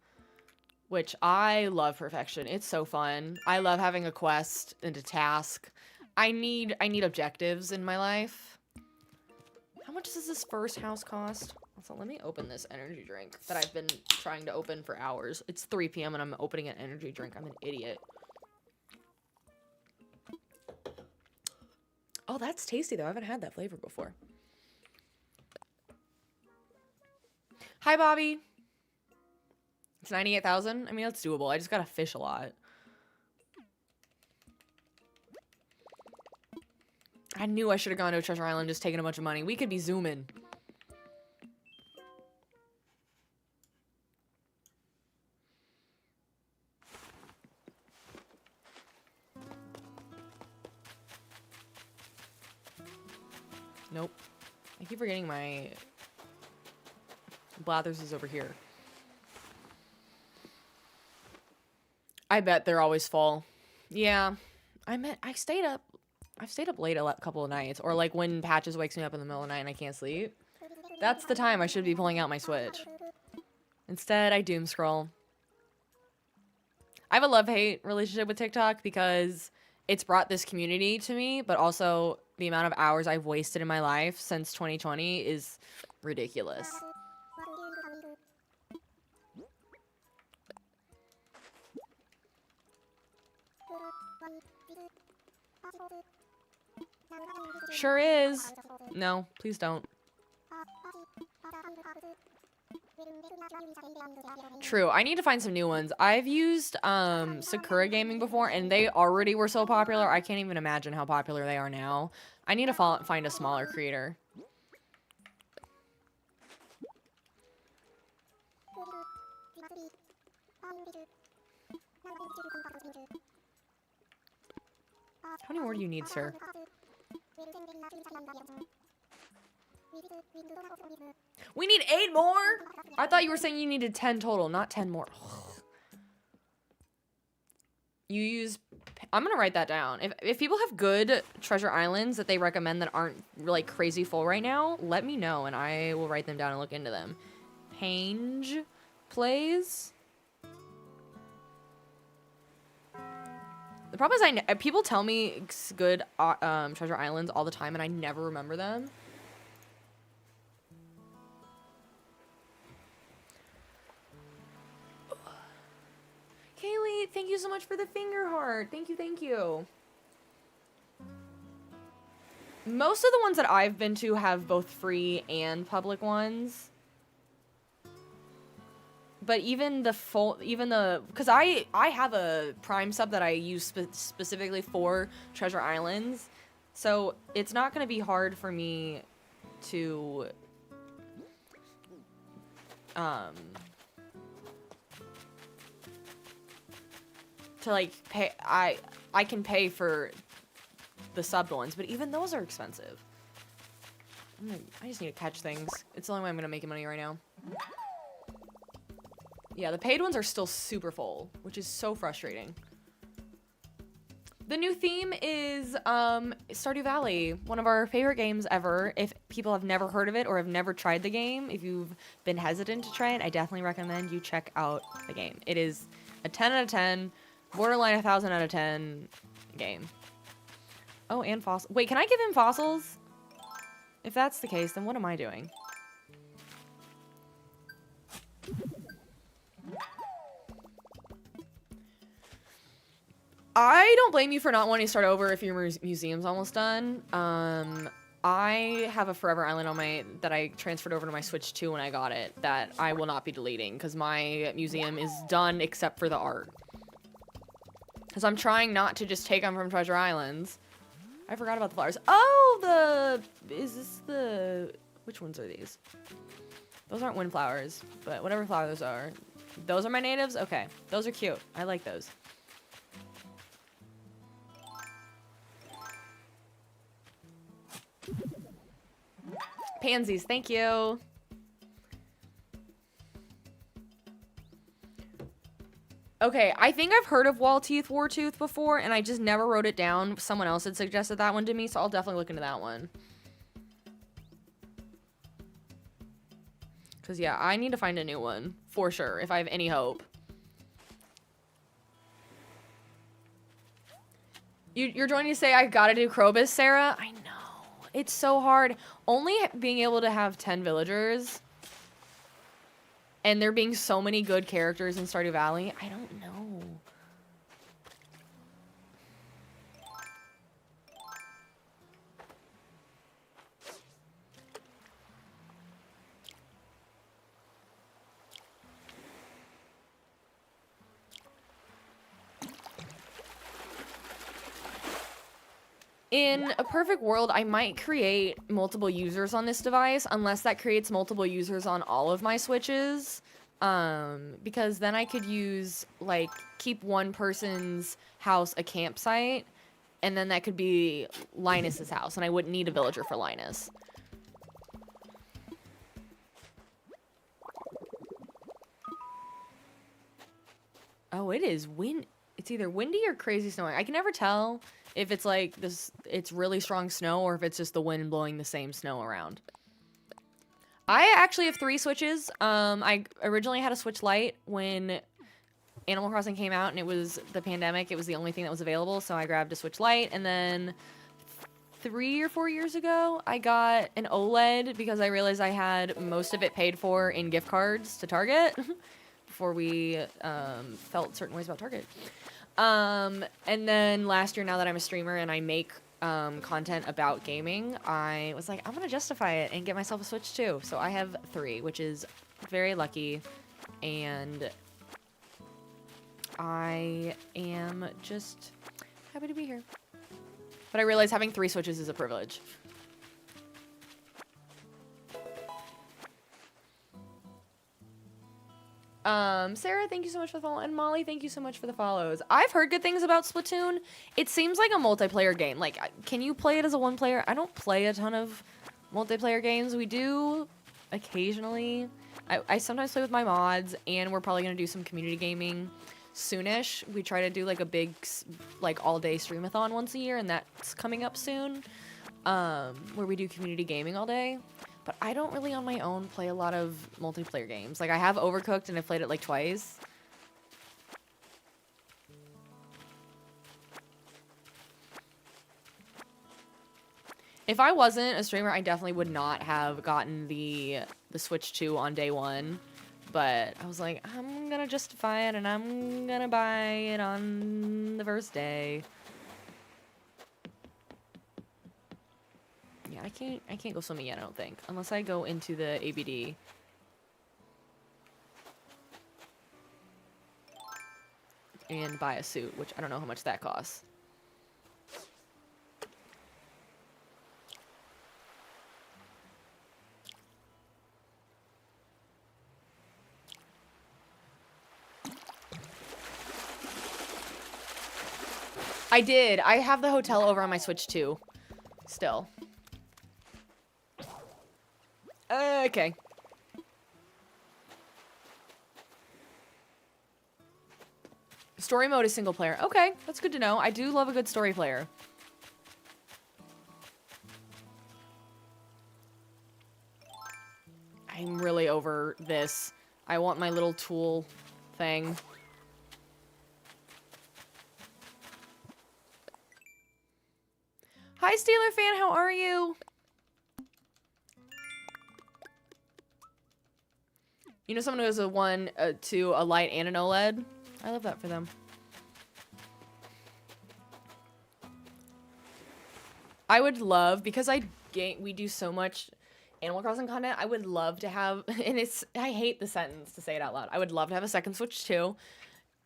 which I love perfection. It's so fun. I love having a quest and a task. I need objectives in my life. How much does this first house cost? So let me open this energy drink that I've been trying to open for hours. It's 3 p.m. and I'm opening an energy drink. I'm an idiot. Oh, that's tasty, though. I haven't had that flavor before. Hi, Bobby. It's 98,000. I mean, that's doable. I just gotta fish a lot. I knew I should have gone to a treasure island just taking a bunch of money. We could be zooming. Nope. I keep forgetting my Blathers is over here. I bet they're always full. Yeah. I've stayed up late a couple of nights, or like when Patches wakes me up in the middle of the night and I can't sleep. That's the time I should be pulling out my Switch. Instead, I doom scroll. I have a love-hate relationship with TikTok because it's brought this community to me, but also the amount of hours I've wasted in my life since 2020 is ridiculous. Sure is. No, please don't. True, I need to find some new ones. I've used Sakura Gaming before, and they already were so popular. I can't even imagine how popular they are now. I need to find a smaller creator. How many more do you need, sir? We need 8 more? I thought you were saying you needed 10 total, not 10 more. You use... I'm gonna write that down. If people have good treasure islands that they recommend that aren't like crazy full right now, let me know and I will write them down and look into them. Pange plays. The problem is people tell me good treasure islands all the time and I never remember them. Kaylee, thank you so much for the finger heart. Thank you, thank you. Most of the ones that I've been to have both free and public ones. But even because I have a Prime sub that I use specifically for Treasure Islands. So it's not going to be hard for me to like pay. I can pay for the subbed ones, but even those are expensive. I just need to catch things. It's the only way I'm gonna make money right now. Yeah, the paid ones are still super full, which is so frustrating. The new theme is Stardew Valley, one of our favorite games ever. If people have never heard of it or have never tried the game, if you've been hesitant to try it, I definitely recommend you check out the game. It is a 10 out of 10, borderline 1,000 out of 10 game. Oh, and fossils. Wait, can I give him fossils? If that's the case, then what am I doing? I don't blame you for not wanting to start over if your museum's almost done. I have a Forever Island on that I transferred over to my Switch 2 when I got it that I will not be deleting because my museum is done except for the art. Because I'm trying not to just take them from Treasure Islands. I forgot about the flowers. Oh, which ones are these? Those aren't windflowers, but whatever flowers are. Those are my natives? Okay, those are cute. I like those. Pansies, thank you. Okay, I think I've heard of Wall-Teeth Wartooth before, and I just never wrote it down. Someone else had suggested that one to me, so I'll definitely look into that one. Because, yeah, I need to find a new one, for sure, if I have any hope. You're joining to say I gotta do Krobus, Sarah? I know. It's so hard. Only being able to have 10 villagers... and there being so many good characters in Stardew Valley, I don't know. In a perfect world, I might create multiple users on this device, unless that creates multiple users on all of my Switches. Because then I could use, like, keep one person's house a campsite, and then that could be Linus's house, and I wouldn't need a villager for Linus. Oh, it is it's either windy or crazy snowing. I can never tell if it's like it's really strong snow or if it's just the wind blowing the same snow around. I actually have 3 Switches. I originally had a Switch Lite when Animal Crossing came out and it was the pandemic. It was the only thing that was available, so I grabbed a Switch Lite, and then 3 or 4 years ago, I got an OLED because I realized I had most of it paid for in gift cards to Target before we felt certain ways about Target. And then last year, now that I'm a streamer and I make content about gaming, I was like, I'm gonna justify it and get myself a Switch too. So I have 3, which is very lucky, and I am just happy to be here. But I realize having 3 Switches is a privilege. Sarah, thank you so much for the follow, and Molly, thank you so much for the follows. I've heard good things about Splatoon. It seems like a multiplayer game. Like, can you play it as a one player? I don't play a ton of multiplayer games. We do occasionally. I sometimes play with my mods, and we're probably gonna do some community gaming soonish. We try to do like a big, like, all-day streamathon once a year, and that's coming up soon, where we do community gaming all day. But I don't really on my own play a lot of multiplayer games. Like, I have Overcooked and I've played it like twice. If I wasn't a streamer, I definitely would not have gotten the Switch 2 on day one. But I was like, I'm gonna justify it and I'm gonna buy it on the first day. Yeah, I can't go swimming yet, I don't think. Unless I go into the ABD. And buy a suit, which I don't know how much that costs. I did. I have the hotel over on my Switch too. Still. Okay. Story mode is single player. Okay, that's good to know. I do love a good story player. I'm really over this. I want my little tool thing. Hi, Steeler fan. How are you? You know someone who has a 1, 2, a light, and an OLED? I love that for them. I would love, because we do so much Animal Crossing content, I would love to have, and I hate the sentence to say it out loud, I would love to have a second Switch too,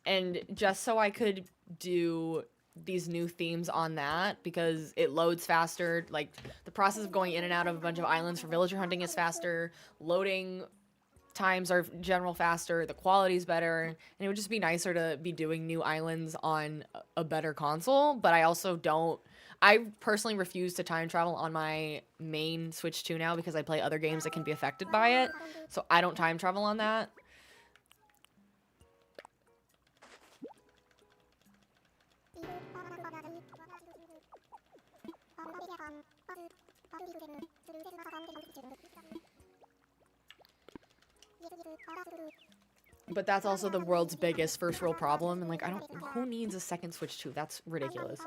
and just so I could do these new themes on that, because it loads faster, like, the process of going in and out of a bunch of islands for villager hunting is faster, loading times are general faster, the quality's better, and it would just be nicer to be doing new islands on a better console. But I personally refuse to time travel on my main Switch 2 now because I play other games that can be affected by it, so I don't time travel on that. But that's also the world's biggest first world problem, and like, who needs a second Switch 2? That's ridiculous.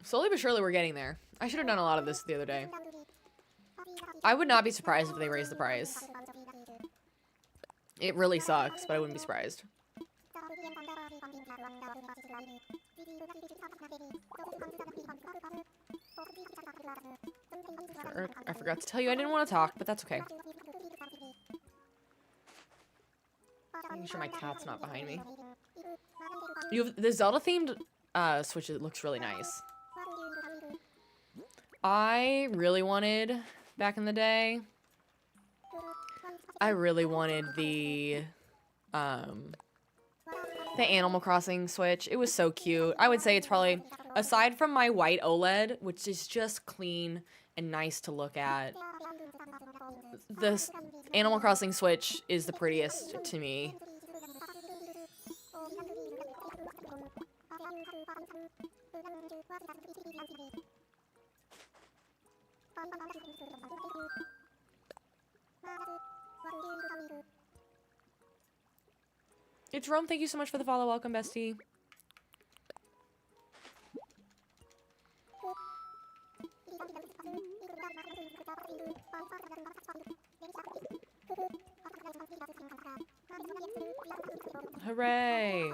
Slowly but surely we're getting there. I should have done a lot of this the other day. I would not be surprised if they raised the price. It really sucks, but I wouldn't be surprised. I forgot to tell you I didn't want to talk, but that's okay. Making sure my cat's not behind me. You have the Zelda themed Switch. It looks really nice. I really wanted, back in the day, I really wanted the Animal Crossing Switch. It was so cute. I would say it's probably, aside from my white OLED, which is just clean and nice to look at, this Animal Crossing Switch is the prettiest to me. Jerome, thank you so much for the follow. Welcome, bestie. Hooray.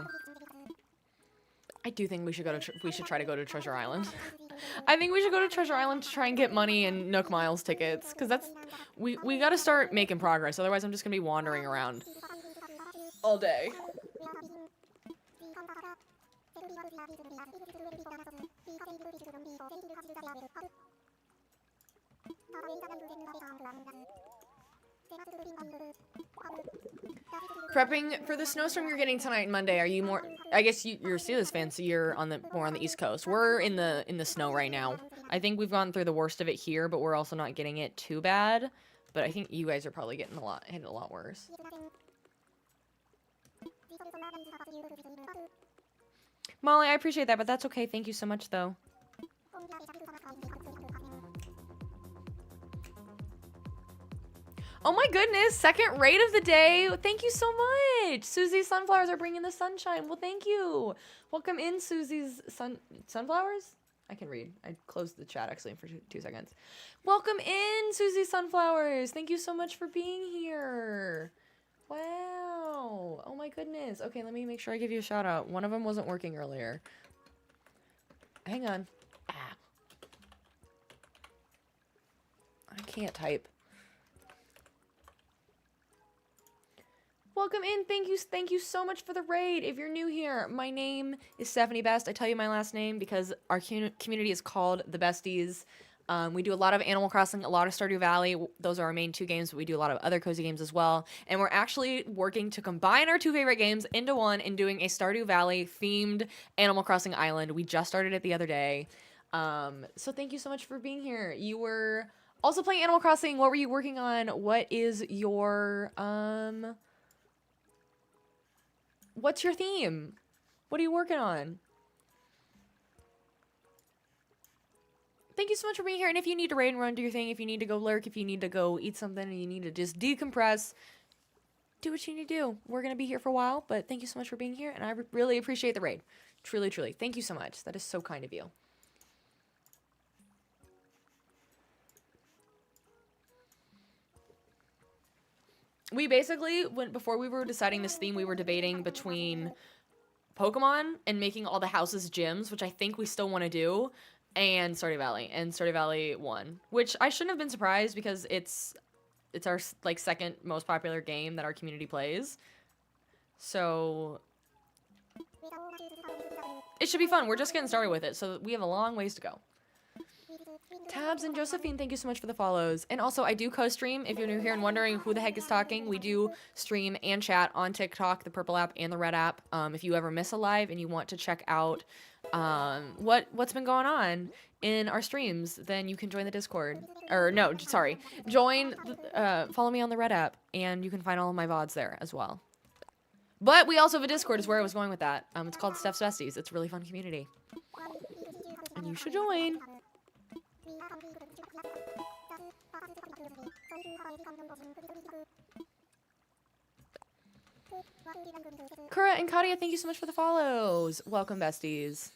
I do think we should try to go to Treasure Island. I think we should go to Treasure Island to try and get money and Nook Miles tickets, because that's we got to start making progress. Otherwise, I'm just gonna be wandering around all day. Prepping for the snowstorm you're getting tonight and Monday. Are you more? I guess you're a Steelers fan, so you're more on the East Coast. We're in the snow right now. I think we've gone through the worst of it here, but we're also not getting it too bad. But I think you guys are probably getting hit a lot worse. Molly, I appreciate that, but that's okay. Thank you so much, though. Oh my goodness, second raid of the day. Thank you so much. Susie's sunflowers are bringing the sunshine. Well, thank you. Welcome in, Susie's sunflowers? I can read. I closed the chat actually for 2 seconds. Welcome in, Susie's sunflowers. Thank you so much for being here. Wow. Oh my goodness. Okay, let me make sure I give you a shout out. One of them wasn't working earlier. Hang on. Ah. I can't type. Welcome in. Thank you so much for the raid. If you're new here, my name is Stephanie Best. I tell you my last name because our community is called The Besties. We do a lot of Animal Crossing, a lot of Stardew Valley. Those are our main 2 games, but we do a lot of other cozy games as well. And we're actually working to combine our 2 favorite games into one and doing a Stardew Valley themed Animal Crossing Island. We just started it the other day. So thank you so much for being here. You were also playing Animal Crossing. What were you working on? What is your, what's your theme? What are you working on? Thank you so much for being here. And if you need to raid and run, do your thing. If you need to go lurk, if you need to go eat something, and you need to just decompress, do what you need to do. We're going to be here for a while, but thank you so much for being here. And I really appreciate the raid. Truly, truly. Thank you so much. That is so kind of you. We basically, before we were deciding this theme, we were debating between Pokemon and making all the houses gyms, which I think we still want to do, and Stardew Valley. And Stardew Valley won, which I shouldn't have been surprised because it's our like second most popular game that our community plays. So it should be fun. We're just getting started with it, so we have a long ways to go. Tabs and Josephine, thank you so much for the follows. And also, I do co-stream. If you're new here and wondering who the heck is talking, we do stream and chat on TikTok, the purple app and the red app. If you ever miss a live and you want to check out what's been going on in our streams, then you can join the Discord. Or no, sorry. Follow me on the red app, and you can find all of my VODs there as well. But we also have a Discord is where I was going with that. It's called Steph's Besties. It's a really fun community. And you should join. Kura and Kadia, thank you so much for the follows. Welcome, besties.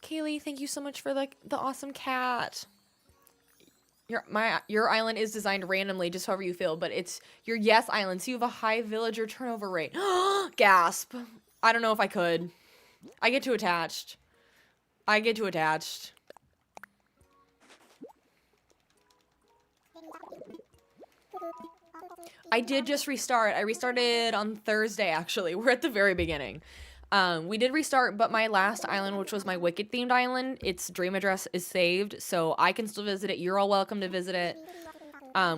Kaylee, thank you so much for the awesome cat. Your island is designed randomly, just however you feel, but it's your yes island, so you have a high villager turnover rate. Gasp. I don't know if I could. I get too attached. I did just restart. I restarted on Thursday, actually. We're at the very beginning. We did restart, but my last island, which was my Wicked themed island, its dream address is saved, so I can still visit it. You're all welcome to visit it.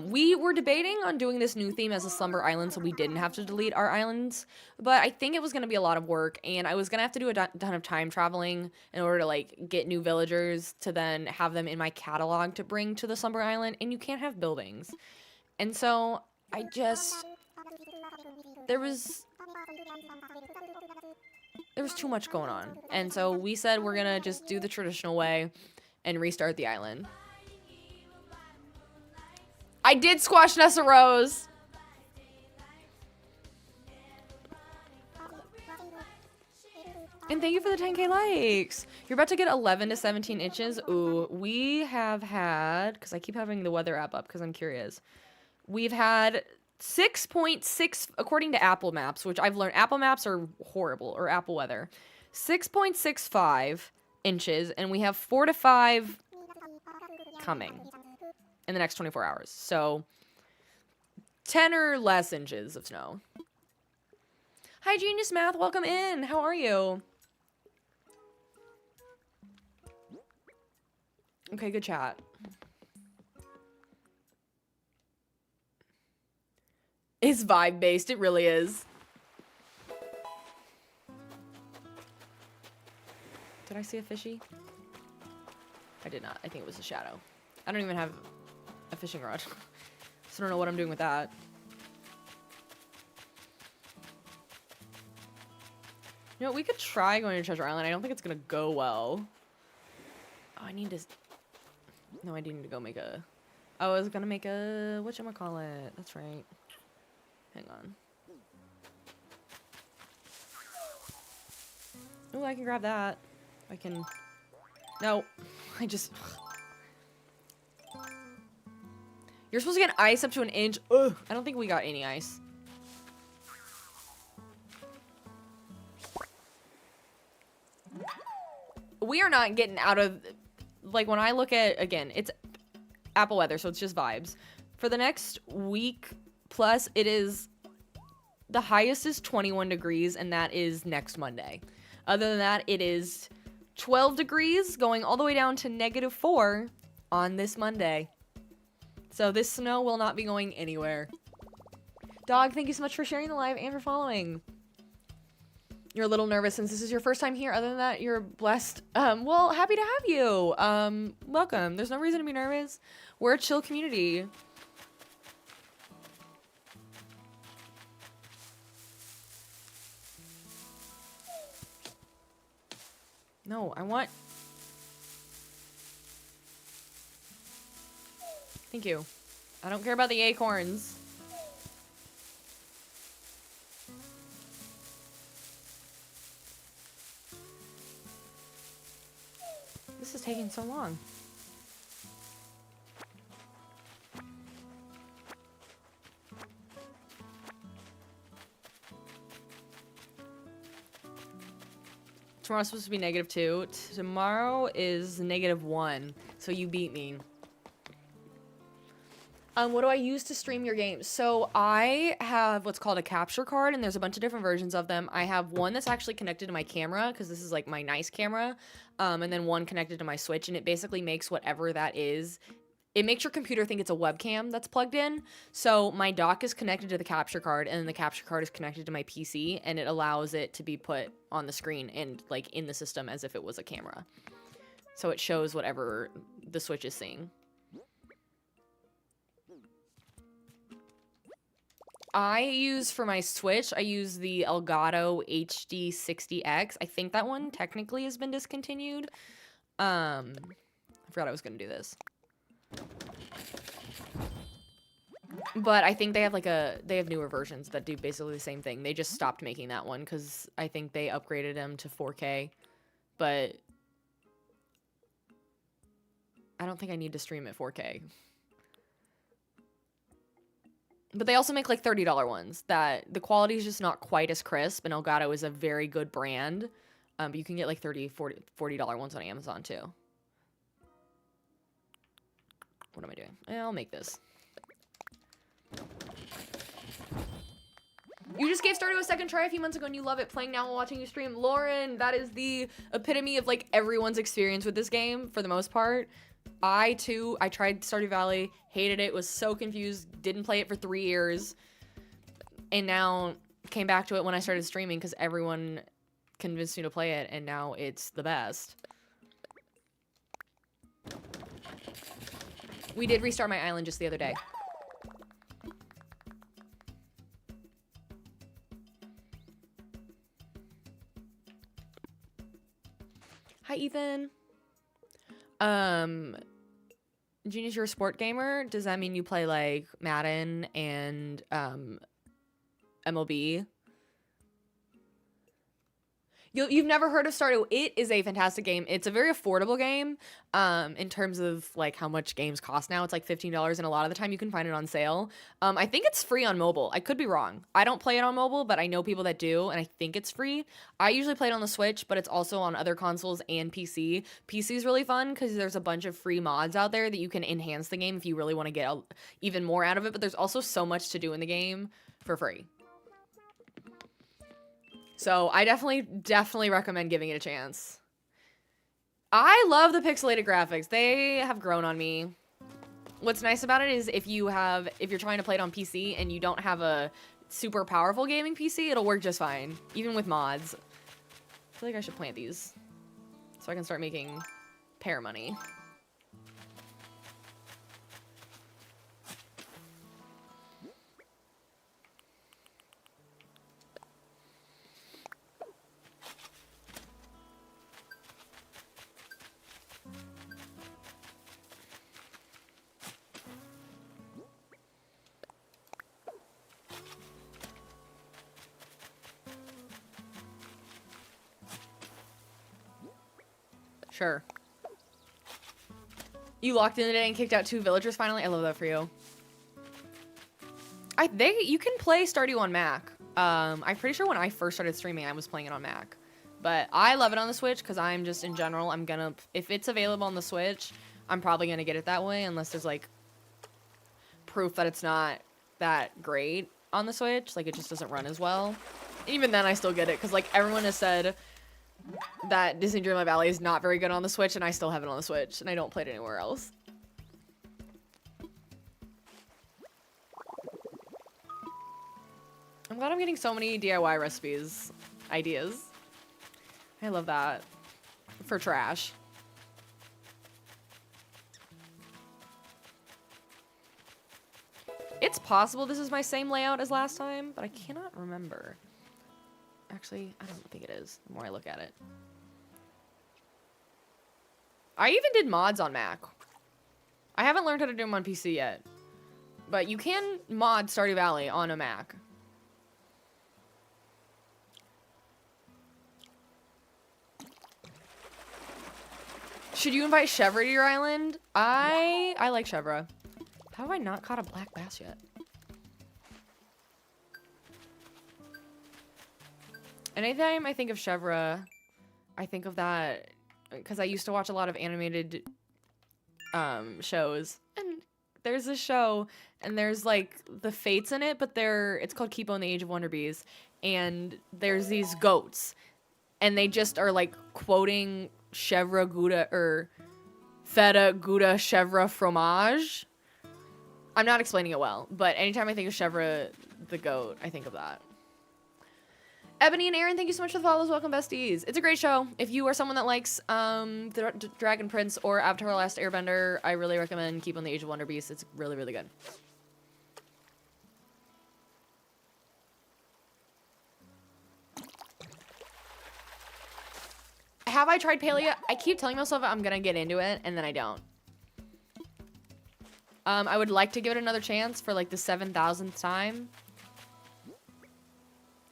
We were debating on doing this new theme as a Slumber Island, so we didn't have to delete our islands, but I think it was going to be a lot of work, and I was going to have to do a ton of time traveling in order to, like, get new villagers to then have them in my catalog to bring to the Slumber Island, and you can't have buildings. And so, there was too much going on, and so we said we're going to just do the traditional way and restart the island. I did squash Nessa Rose. And thank you for the 10K likes. You're about to get 11 to 17 inches. Ooh, we have had, because I keep having the weather app up because I'm curious. We've had 6.6, according to Apple Maps, which I've learned Apple Maps are horrible, or Apple weather. 6.65 inches, and we have 4 to 5 coming in the next 24 hours. So 10 or less inches of snow. Hi, Genius Math. Welcome in. How are you? Okay, good chat. It's vibe-based. It really is. Did I see a fishy? I did not. I think it was a shadow. I don't even have a fishing rod. So I don't know what I'm doing with that. You know, we could try going to Treasure Island. I don't think it's gonna go well. Oh, I need to... No, I need to go make a... I was gonna make a... whatchamacallit? That's right. Hang on. Oh, I can grab that. I can... No. I just... You're supposed to get ice up to an inch. Ugh. I don't think we got any ice. We are not getting out of... Like, when I look at... Again, it's Apple weather, so it's just vibes. For the next week plus, it is... The highest is 21 degrees, and that is next Monday. Other than that, it is 12 degrees, going all the way down to -4 on this Monday. So this snow will not be going anywhere. Dog, thank you so much for sharing the live and for following. You're a little nervous since this is your first time here. Other than that, you're blessed. Well, happy to have you. Welcome. There's no reason to be nervous. We're a chill community. No, I want... Thank you. I don't care about the acorns. This is taking so long. Tomorrow's supposed to be -2. Tomorrow is -1. So you beat me. What do I use to stream your games? So I have what's called a capture card, and there's a bunch of different versions of them. I have one that's actually connected to my camera, because this is like my nice camera, and then one connected to my Switch, and it basically makes whatever that is. It makes your computer think it's a webcam that's plugged in. So my dock is connected to the capture card, and then the capture card is connected to my PC, and it allows it to be put on the screen and like in the system as if it was a camera. So it shows whatever the Switch is seeing. I use, for my Switch, I use the Elgato HD60X. I think that one technically has been discontinued. I forgot I was going to do this. But I think they have they have newer versions that do basically the same thing. They just stopped making that one because I think they upgraded them to 4K. But I don't think I need to stream at 4K. But they also make like $30 ones that the quality is just not quite as crisp, and Elgato is a very good brand. But you can get like $30, $40 ones on Amazon too. What am I doing? I'll make this. You just gave Stardew a second try a few months ago and you love it. Playing now while watching you stream. Lauren, that is the epitome of like everyone's experience with this game for the most part. I tried Stardew Valley, hated it, was so confused, didn't play it for 3 years, and now came back to it when I started streaming because everyone convinced me to play it, and now it's the best. We did restart my island just the other day. Hi, Ethan. Genius, you're a sport gamer? Does that mean you play like Madden and MLB? You've never heard of Stardew? It is a fantastic game. It's a very affordable game in terms of like how much games cost now. It's like $15, and a lot of the time you can find it on sale. I think it's free on mobile. I could be wrong. I don't play it on mobile, but I know people that do, and I think it's free. I usually play it on the Switch, but it's also on other consoles and PC. PC is really fun because there's a bunch of free mods out there that you can enhance the game if you really want to get even more out of it, but there's also so much to do in the game for free. So I definitely recommend giving it a chance. I love the pixelated graphics. They have grown on me. What's nice about it is if you're trying to play it on PC and you don't have a super powerful gaming PC, it'll work just fine, even with mods. I feel like I should plant these so I can start making pear money. Sure. You locked in today and kicked out 2 villagers finally? I love that for you. You can play Stardew on Mac. I'm pretty sure when I first started streaming, I was playing it on Mac. But I love it on the Switch because I'm just, in general, if it's available on the Switch, I'm probably going to get it that way unless there's, like, proof that it's not that great on the Switch. Like, it just doesn't run as well. Even then, I still get it because, like, everyone has said that Disney Dreamlight Valley is not very good on the Switch, and I still have it on the Switch, and I don't play it anywhere else. I'm glad I'm getting so many DIY recipes, ideas. I love that. For trash. It's possible this is my same layout as last time, but I cannot remember. Actually, I don't think it is, the more I look at it. I even did mods on Mac. I haven't learned how to do them on PC yet. But you can mod Stardew Valley on a Mac. Should you invite Chevra to your island? I like Chevra. How have I not caught a black bass yet? Anytime I think of Chevra, I think of that because I used to watch a lot of animated shows. And there's this show, and there's like the fates in it, but it's called Kipo and the Age of Wonder Bees. And there's these goats, and they just are like quoting Chèvre Gouda or Feta Gouda Chèvre Fromage. I'm not explaining it well, but anytime I think of Chèvre the goat, I think of that. Ebony and Aaron, thank you so much for the follows. Welcome, besties. It's a great show. If you are someone that likes the Dragon Prince or Avatar: The Last Airbender, I really recommend Keep on the Age of Wonder Beasts. It's really, really good. Have I tried Paleo? I keep telling myself I'm gonna get into it, and then I don't. I would like to give it another chance for like the 7,000th time.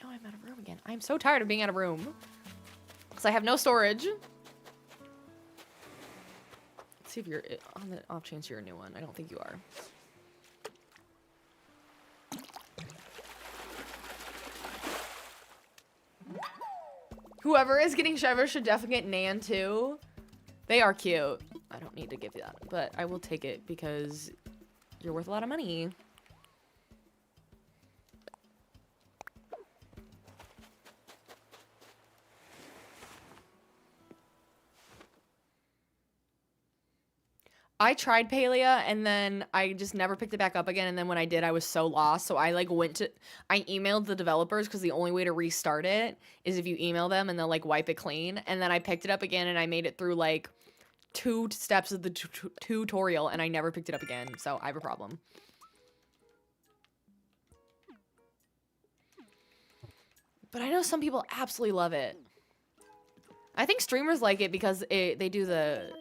Oh, I'm out of room again. I'm so tired of being out of room. Because I have no storage. Let's see if you're, on the off chance you're a new one. I don't think you are. Whoever is getting Chèvre should definitely get Nan too. They are cute. I don't need to give you that, but I will take it because you're worth a lot of money. I tried Paleo and then I just never picked it back up again. And then when I did, I was so lost. So I I emailed the developers because the only way to restart it is if you email them and they'll like wipe it clean. And then I picked it up again and I made it through like 2 steps of the tutorial and I never picked it up again. So I have a problem. But I know some people absolutely love it. I think streamers like it because they do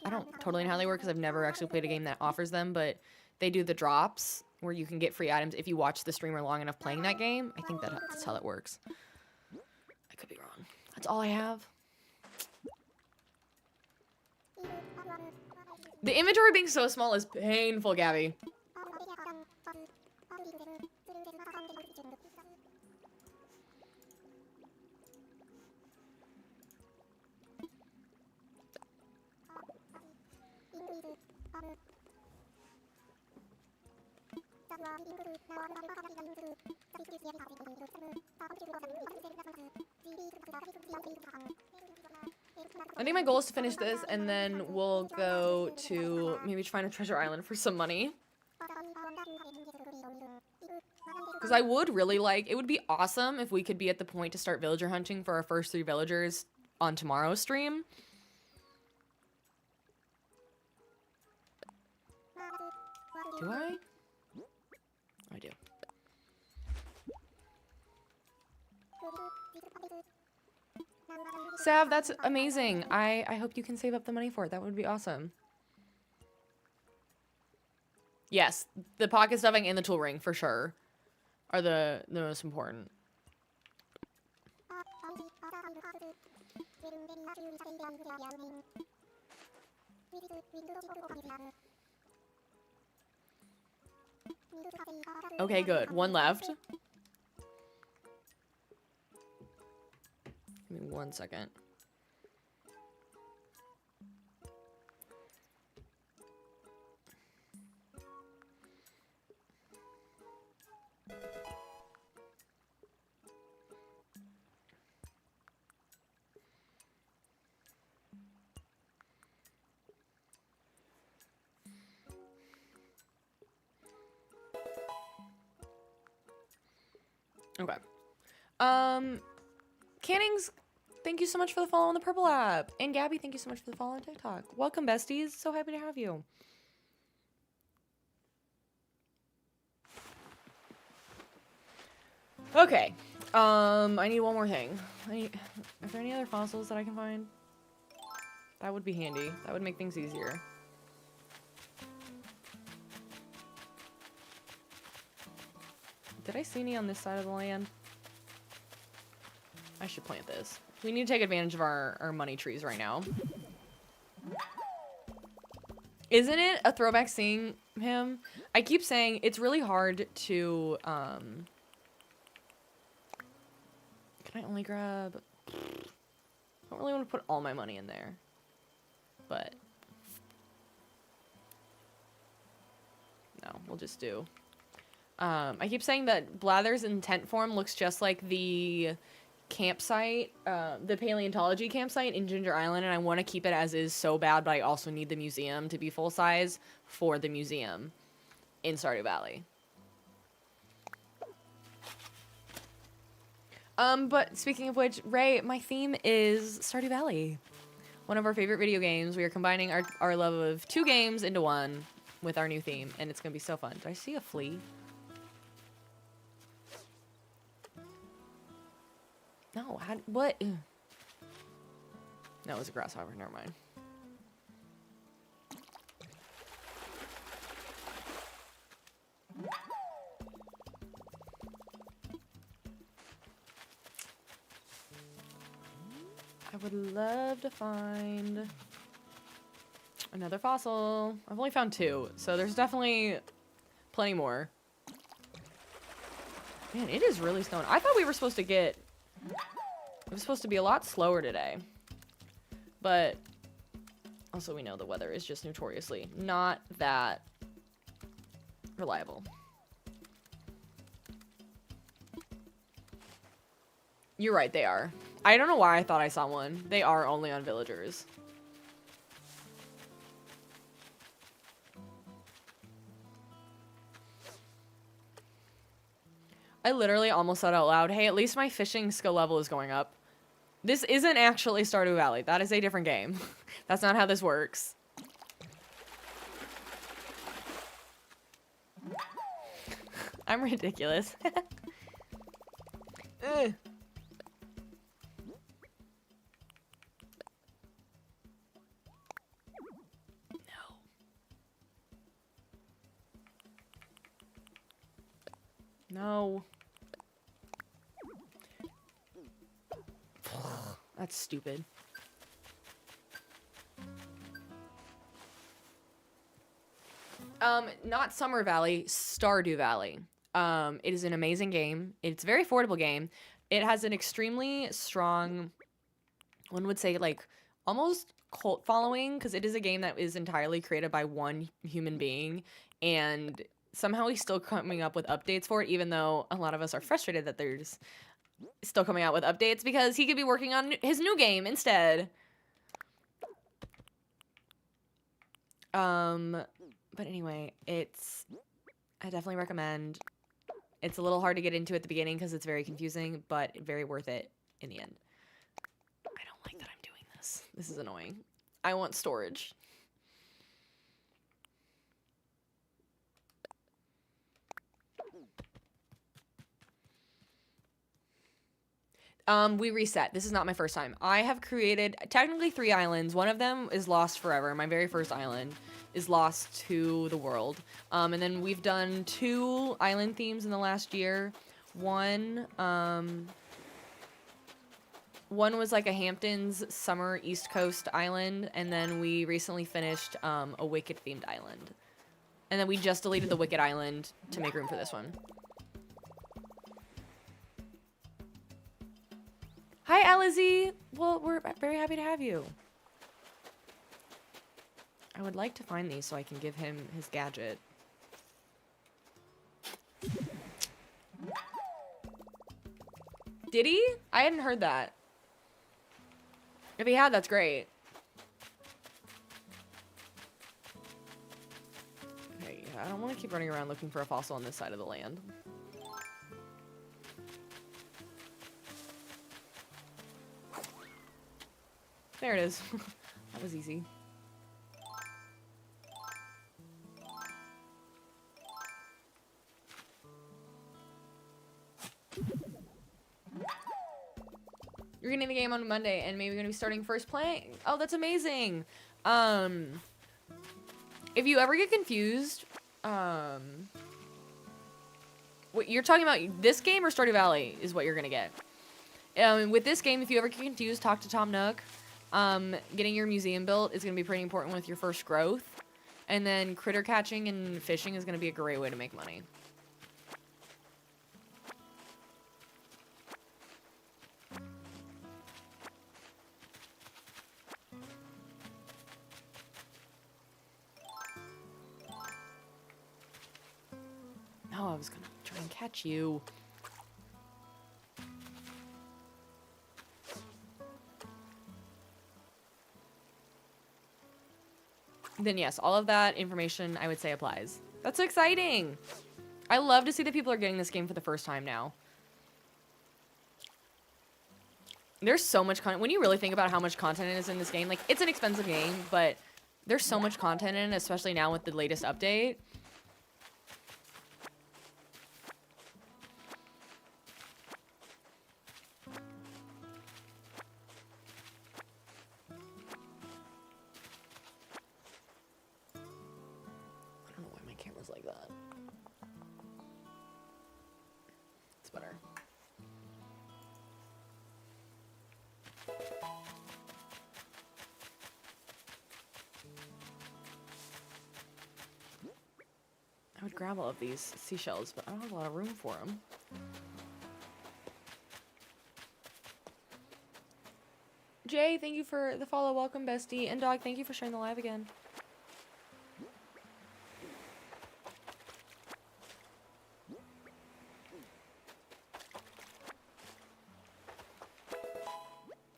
I don't totally know how they work because I've never actually played a game that offers them, but they do the drops where you can get free items if you watch the streamer long enough playing that game. I think that's how that works. I could be wrong. That's all I have. The inventory being so small is painful, Gabby. I think my goal is to finish this, and then we'll go to maybe find a treasure island for some money. Because I would really like, it would be awesome if we could be at the point to start villager hunting for our first 3 villagers on tomorrow's stream. Do I? I do. Sav, that's amazing. I hope you can save up the money for it. That would be awesome. Yes, the pocket stuffing and the tool ring, for sure, are the most important. Okay, good. 1 left. Give me 1 second. Okay. Cannings, thank you so much for the follow on the Purple app. And Gabby, thank you so much for the follow on TikTok. Welcome, besties. So happy to have you. Okay. I need one more thing. Are there any other fossils that I can find? That would be handy. That would make things easier. Did I see any on this side of the land? I should plant this. We need to take advantage of our money trees right now. Isn't it a throwback seeing him? I keep saying it's really hard to, can I only grab... I don't really want to put all my money in there. But... no, we'll just do... I keep saying that Blather's in tent form looks just like the campsite, the paleontology campsite in Ginger Island, and I want to keep it as is so bad, but I also need the museum to be full size for the museum in Stardew Valley. But speaking of which, Ray, my theme is Stardew Valley. One of our favorite video games. We are combining our love of 2 games into one with our new theme, and it's going to be so fun. Did I see a flea? No, what? No, it was a grasshopper. Never mind. I would love to find another fossil. I've only found 2, so there's definitely plenty more. Man, it is really snowing. I thought we were supposed to get... it was supposed to be a lot slower today. But also we know the weather is just notoriously not that reliable. You're right, they are. I don't know why I thought I saw one. They are only on villagers. I literally almost said out loud, hey, at least my fishing skill level is going up. This isn't actually Stardew Valley. That is a different game. That's not how this works. I'm ridiculous. Ugh. No. That's stupid. Not Summer Valley, Stardew Valley. It is an amazing game. It's a very affordable game. It has an extremely strong, one would say, like, almost cult following, because it is a game that is entirely created by one human being, and somehow he's still coming up with updates for it, even though a lot of us are frustrated that there's still coming out with updates, because he could be working on his new game instead. But anyway, I definitely recommend. It's a little hard to get into at the beginning because it's very confusing, but very worth it in the end. I don't like that I'm doing this. This is annoying. I want storage. We reset. This is not my first time. I have created technically 3 islands. One of them is lost forever. My very first island is lost to the world. And then we've done 2 island themes in the last year. One was like a Hamptons summer East Coast island, and then we recently finished a Wicked themed island. And then we just deleted the Wicked island to make room for this one. Hi, Alizzy. Well, we're very happy to have you. I would like to find these so I can give him his gadget. Did he? I hadn't heard that. If he had, that's great. Okay, yeah, I don't want to keep running around looking for a fossil on this side of the land. There it is. That was easy. You're getting the game on Monday, and maybe you're gonna be starting first playing. Oh, that's amazing. If you ever get confused, what you're talking about, this game or Stardew Valley is what you're gonna get. With this game, if you ever get confused, talk to Tom Nook. Getting your museum built is gonna be pretty important with your first growth, and then critter catching and fishing is gonna be a great way to make money. Oh, I was gonna try and catch you. Then yes, all of that information I would say applies. That's exciting. I love to see that people are getting this game for the first time now. There's so much content. When you really think about how much content is in this game, like, it's an expensive game, but there's so much content in it, especially now with the latest update. Like that. It's better. I would grab all of these seashells, but I don't have a lot of room for them. Jay, thank you for the follow. Welcome, bestie. And Dog, thank you for sharing the live again.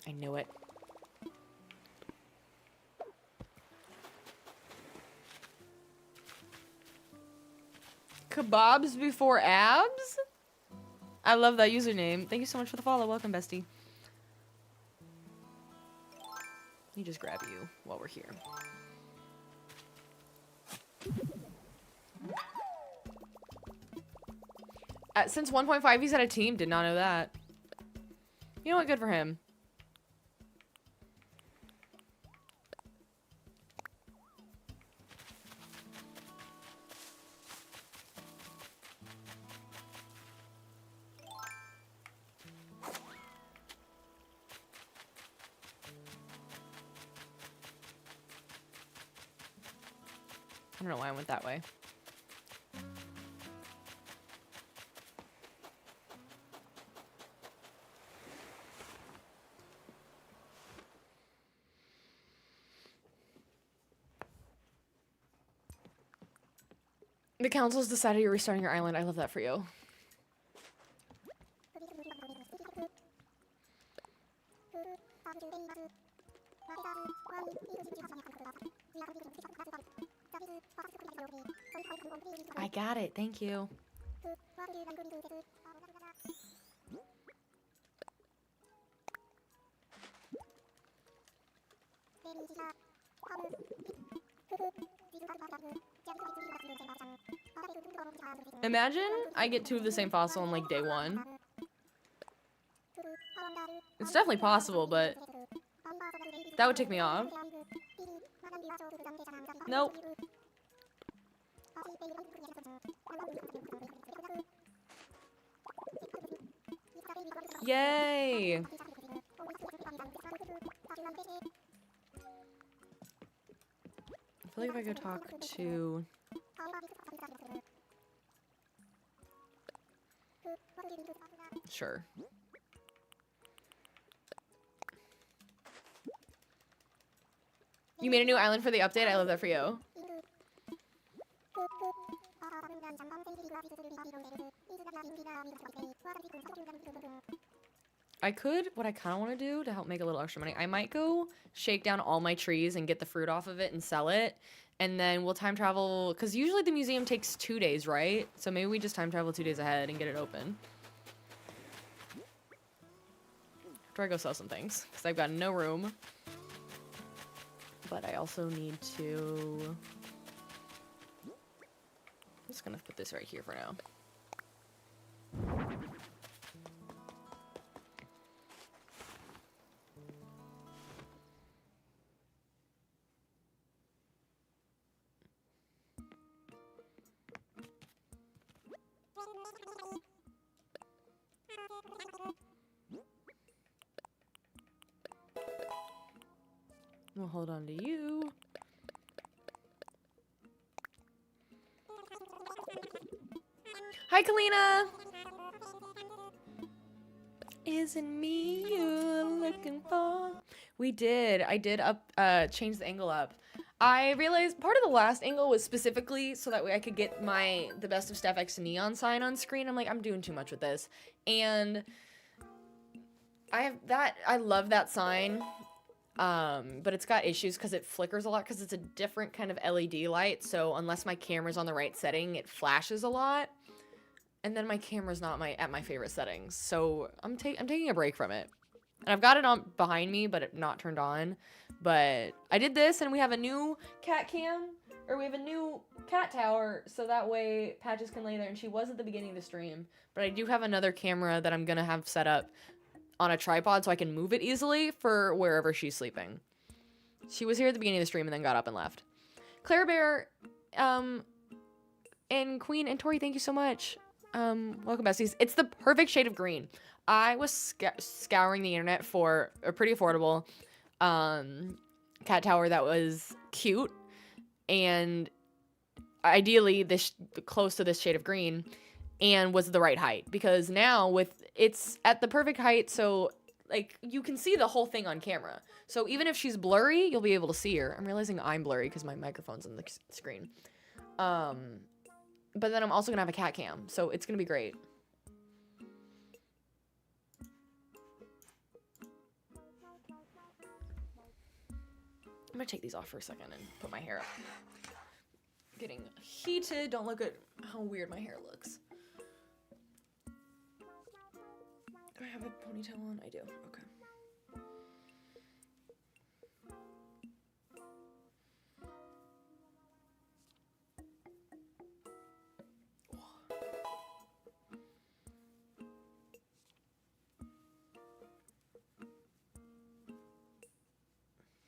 I knew it. Kebabs before abs? I love that username. Thank you so much for the follow. Welcome, bestie. Let me just grab you while we're here. Since 1.5, he's at a team. Did not know that. You know what? Good for him. I don't know why I went that way. The council's decided you're restarting your island. I love that for you. I got it. Thank you. Imagine I get 2 of the same fossil on like day 1. It's definitely possible, but that would tick me off. Nope. Yay! I feel like if I go talk to... Sure. You made a new island for the update? I love that for you. I could, what I kind of want to do to help make a little extra money, I might go shake down all my trees and get the fruit off of it and sell it. And then we'll time travel, because usually the museum takes 2 days, right? So maybe we just time travel 2 days ahead and get it open. After I go sell some things, because I've got no room. But I also need to... I'm just going to put this right here for now. We'll hold on to you. Hi, Kalina! Isn't me you're looking for? We did. I did change the angle up. I realized part of the last angle was specifically so that way I could get the Best of Steph X neon sign on screen. I'm like, I'm doing too much with this. And I love that sign. But it's got issues because it flickers a lot because it's a different kind of LED light. So unless my camera's on the right setting, it flashes a lot. And then my camera's not at my favorite settings. So I'm taking a break from it. And I've got it on behind me, but not turned on. But I did this and we have a new cat cam, or we have a new cat tower. So that way Patches can lay there, and she was at the beginning of the stream. But I do have another camera that I'm going to have set up on a tripod so I can move it easily for wherever she's sleeping. She was here at the beginning of the stream and then got up and left. Claire Bear, and Queen and Tori, thank you so much. Welcome, besties. It's the perfect shade of green. I was scouring the internet for a pretty affordable cat tower that was cute and ideally close to this shade of green and was the right height, because now it's at the perfect height, so like you can see the whole thing on camera. So even if she's blurry, you'll be able to see her. I'm realizing I'm blurry because my microphone's on the screen. But then I'm also gonna have a cat cam, so it's gonna be great. I'm gonna take these off for a second and put my hair up. Getting heated. Don't look at how weird my hair looks. Do I have a ponytail on? I do. Okay.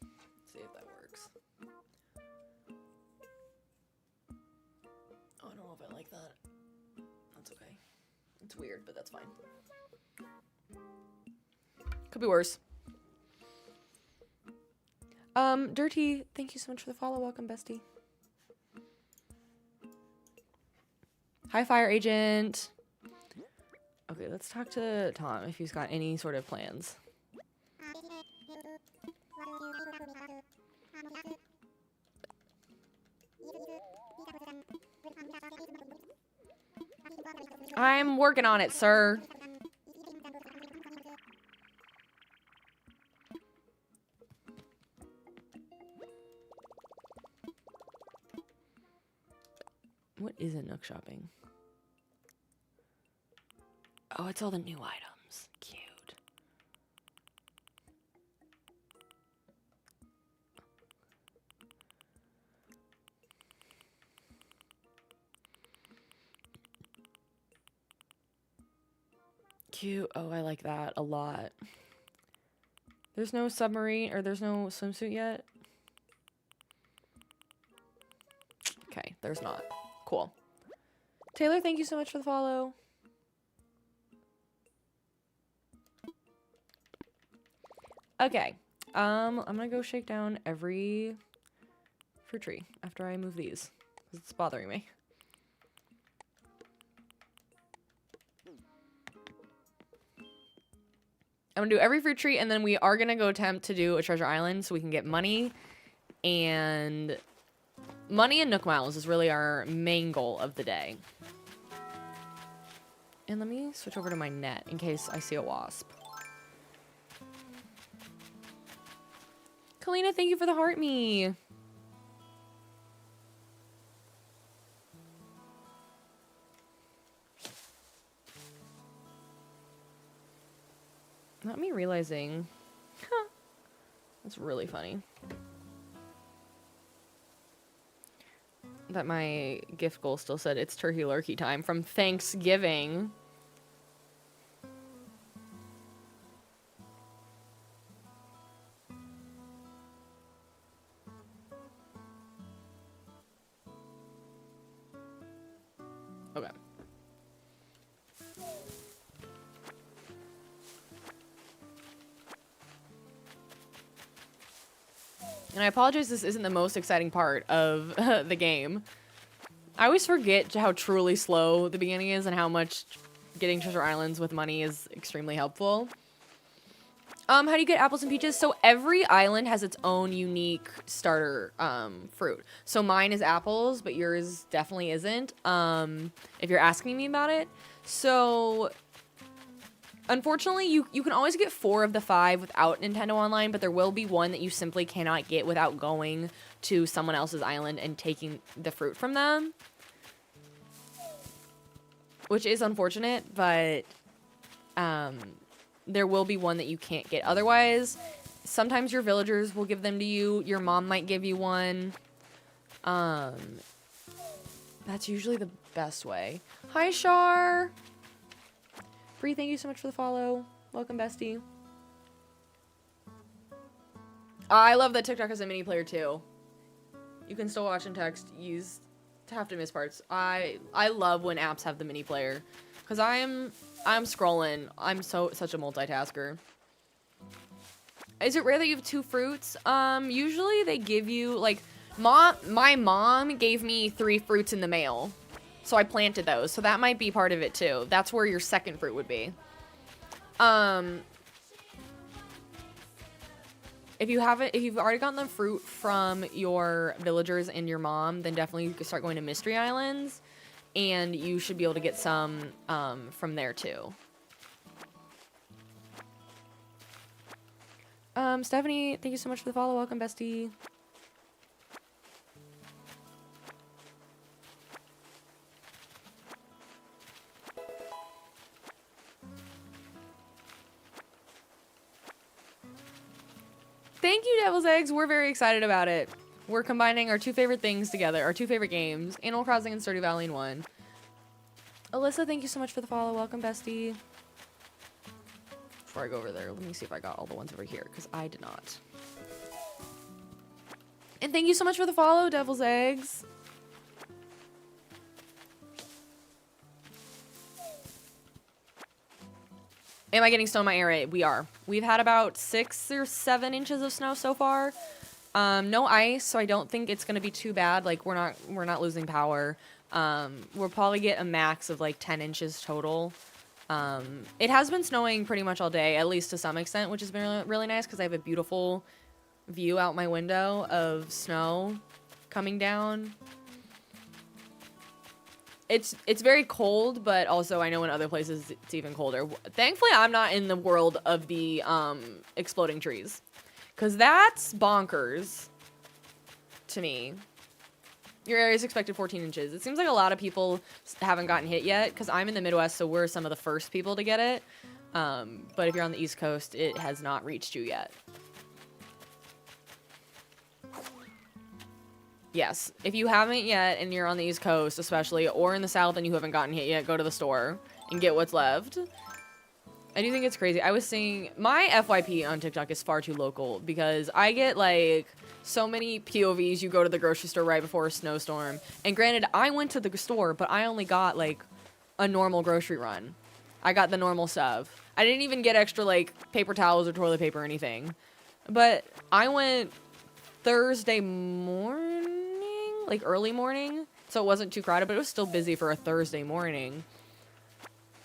Let's see if that works. Oh, I don't know if I like that. That's okay. It's weird, but that's fine. Could be worse. Dirty, thank you so much for the follow. Welcome, bestie. Hi, fire agent. Okay, let's talk to Tom if he's got any sort of plans. I'm working on it, sir. What is a Nook shopping? Oh, it's all the new items. Cute. Cute. Oh, I like that a lot. There's no submarine, or there's no swimsuit yet? Okay, there's not. Cool. Taylor, thank you so much for the follow. Okay. I'm gonna go shake down every fruit tree after I move these, because it's bothering me. I'm gonna do every fruit tree, and then we are gonna go attempt to do a treasure island so we can get money. And money and Nook Miles is really our main goal of the day. And let me switch over to my net in case I see a wasp. Kalina, thank you for the heart me. Not me realizing. Huh. That's really funny. That my gift goal still said it's turkey lurkey time from Thanksgiving. Okay. And I apologize, this isn't the most exciting part of the game. I always forget how truly slow the beginning is and how much getting treasure islands with money is extremely helpful. How do you get apples and peaches? So every island has its own unique starter fruit. So mine is apples, but yours definitely isn't, if you're asking me about it. So unfortunately, you can always get 4 of the 5 without Nintendo Online, but there will be one that you simply cannot get without going to someone else's island and taking the fruit from them. Which is unfortunate, but there will be one that you can't get. Otherwise, sometimes your villagers will give them to you. Your mom might give you one. That's usually the best way. Hi, Shar. Bree, thank you so much for the follow. Welcome, bestie. I love that TikTok has a mini player too. You can still watch and text. Use to have to miss parts. I love when apps have the mini player, because I'm scrolling. I'm such a multitasker. Is it rare that you have 2 fruits? Usually they give you, like, my mom gave me 3 fruits in the mail. So I planted those. So that might be part of it too. That's where your second fruit would be. If you've already gotten the fruit from your villagers and your mom, then definitely you can start going to Mystery Islands, and you should be able to get some from there too. Stephanie, thank you so much for the follow. Welcome, bestie. Thank you, Devil's Eggs. We're very excited about it. We're combining our 2 favorite things together, our 2 favorite games, Animal Crossing and Stardew Valley in one. Alyssa, thank you so much for the follow. Welcome, bestie. Before I go over there, let me see if I got all the ones over here, because I did not. And thank you so much for the follow, Devil's Eggs. Am I getting snow in my area? We are. We've had about 6 or 7 inches of snow so far. No ice, so I don't think it's gonna be too bad. Like we're not losing power, We'll probably get a max of like 10 inches total. It has been snowing pretty much all day, at least to some extent, which has been really, really nice because I have a beautiful view out my window of snow coming down. It's very cold, but also I know in other places it's even colder. Thankfully, I'm not in the world of the exploding trees, because that's bonkers to me. Your area is expected 14 inches. It seems like a lot of people haven't gotten hit yet, because I'm in the Midwest, so we're some of the first people to get it. But if you're on the East Coast, it has not reached you yet. Yes, if you haven't yet and you're on the East Coast especially, or in the South and you haven't gotten hit yet, go to the store and get what's left. I do think it's crazy. I was seeing my FYP on TikTok is far too local because I get like so many POVs. You go to the grocery store right before a snowstorm. And granted, I went to the store, but I only got like a normal grocery run. I got the normal stuff. I didn't even get extra like paper towels or toilet paper or anything. But I went Thursday morning, like early morning, so it wasn't too crowded, but it was still busy for a Thursday morning.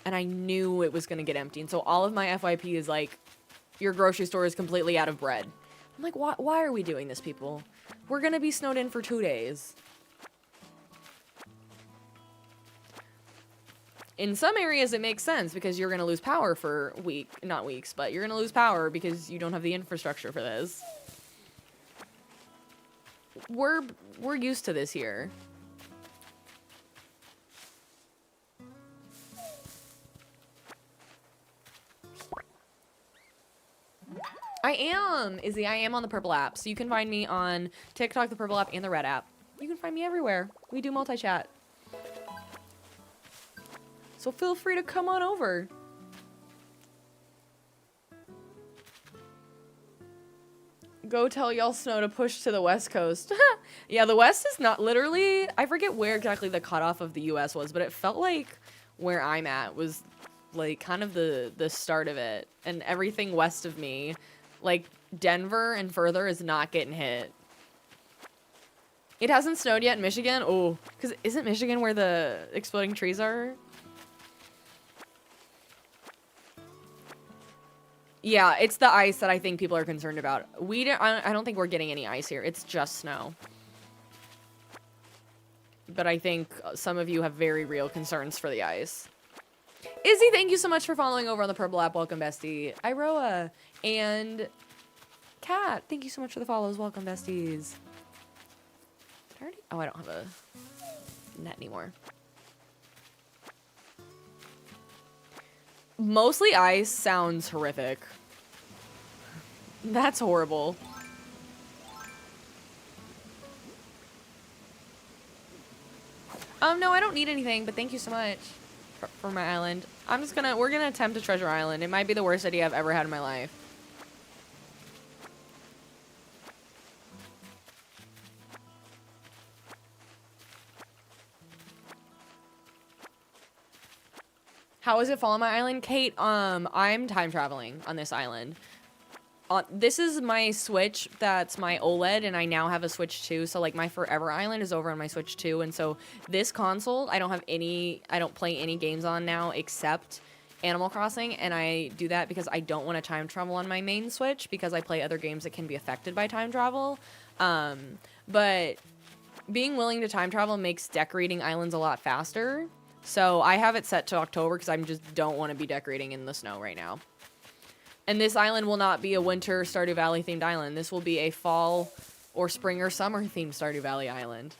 And I knew it was going to get empty. And so all of my FYP is like, your grocery store is completely out of bread. I'm like, why are we doing this, people? We're going to be snowed in for 2 days. In some areas, it makes sense because you're going to lose power for not weeks, but you're going to lose power because you don't have the infrastructure for this. We're used to this here. I am, Izzy. I am on the Purple app. So you can find me on TikTok, the Purple app, and the Red app. You can find me everywhere. We do multi-chat. So feel free to come on over. Go tell y'all Snow to push to the West Coast. Yeah, the West is not literally... I forget where exactly the cutoff of the U.S. was, but it felt like where I'm at was like kind of the start of it. And everything west of me, like Denver and further, is not getting hit. It hasn't snowed yet in Michigan? Oh, because isn't Michigan where the exploding trees are? Yeah, it's the ice that I think people are concerned about. I don't think we're getting any ice here. It's just snow. But I think some of you have very real concerns for the ice. Izzy, thank you so much for following over on the Purple app. Welcome, bestie. Iroa and Kat, thank you so much for the follows. Welcome, besties. Oh, I don't have a net anymore. Mostly ice sounds horrific. That's horrible. No, I don't need anything, but thank you so much for my island. We're gonna attempt a treasure island. It might be the worst idea I've ever had in my life. How is it fall on my island? Kate, I'm time traveling on this island. This is my Switch that's my OLED, and I now have a Switch 2, so like my Forever Island is over on my Switch 2, and so this console, I don't play any games on now except Animal Crossing, and I do that because I don't want to time travel on my main Switch because I play other games that can be affected by time travel. But being willing to time travel makes decorating islands a lot faster. So I have it set to October because I just don't want to be decorating in the snow right now. And this island will not be a winter Stardew Valley themed island. This will be a fall or spring or summer themed Stardew Valley island.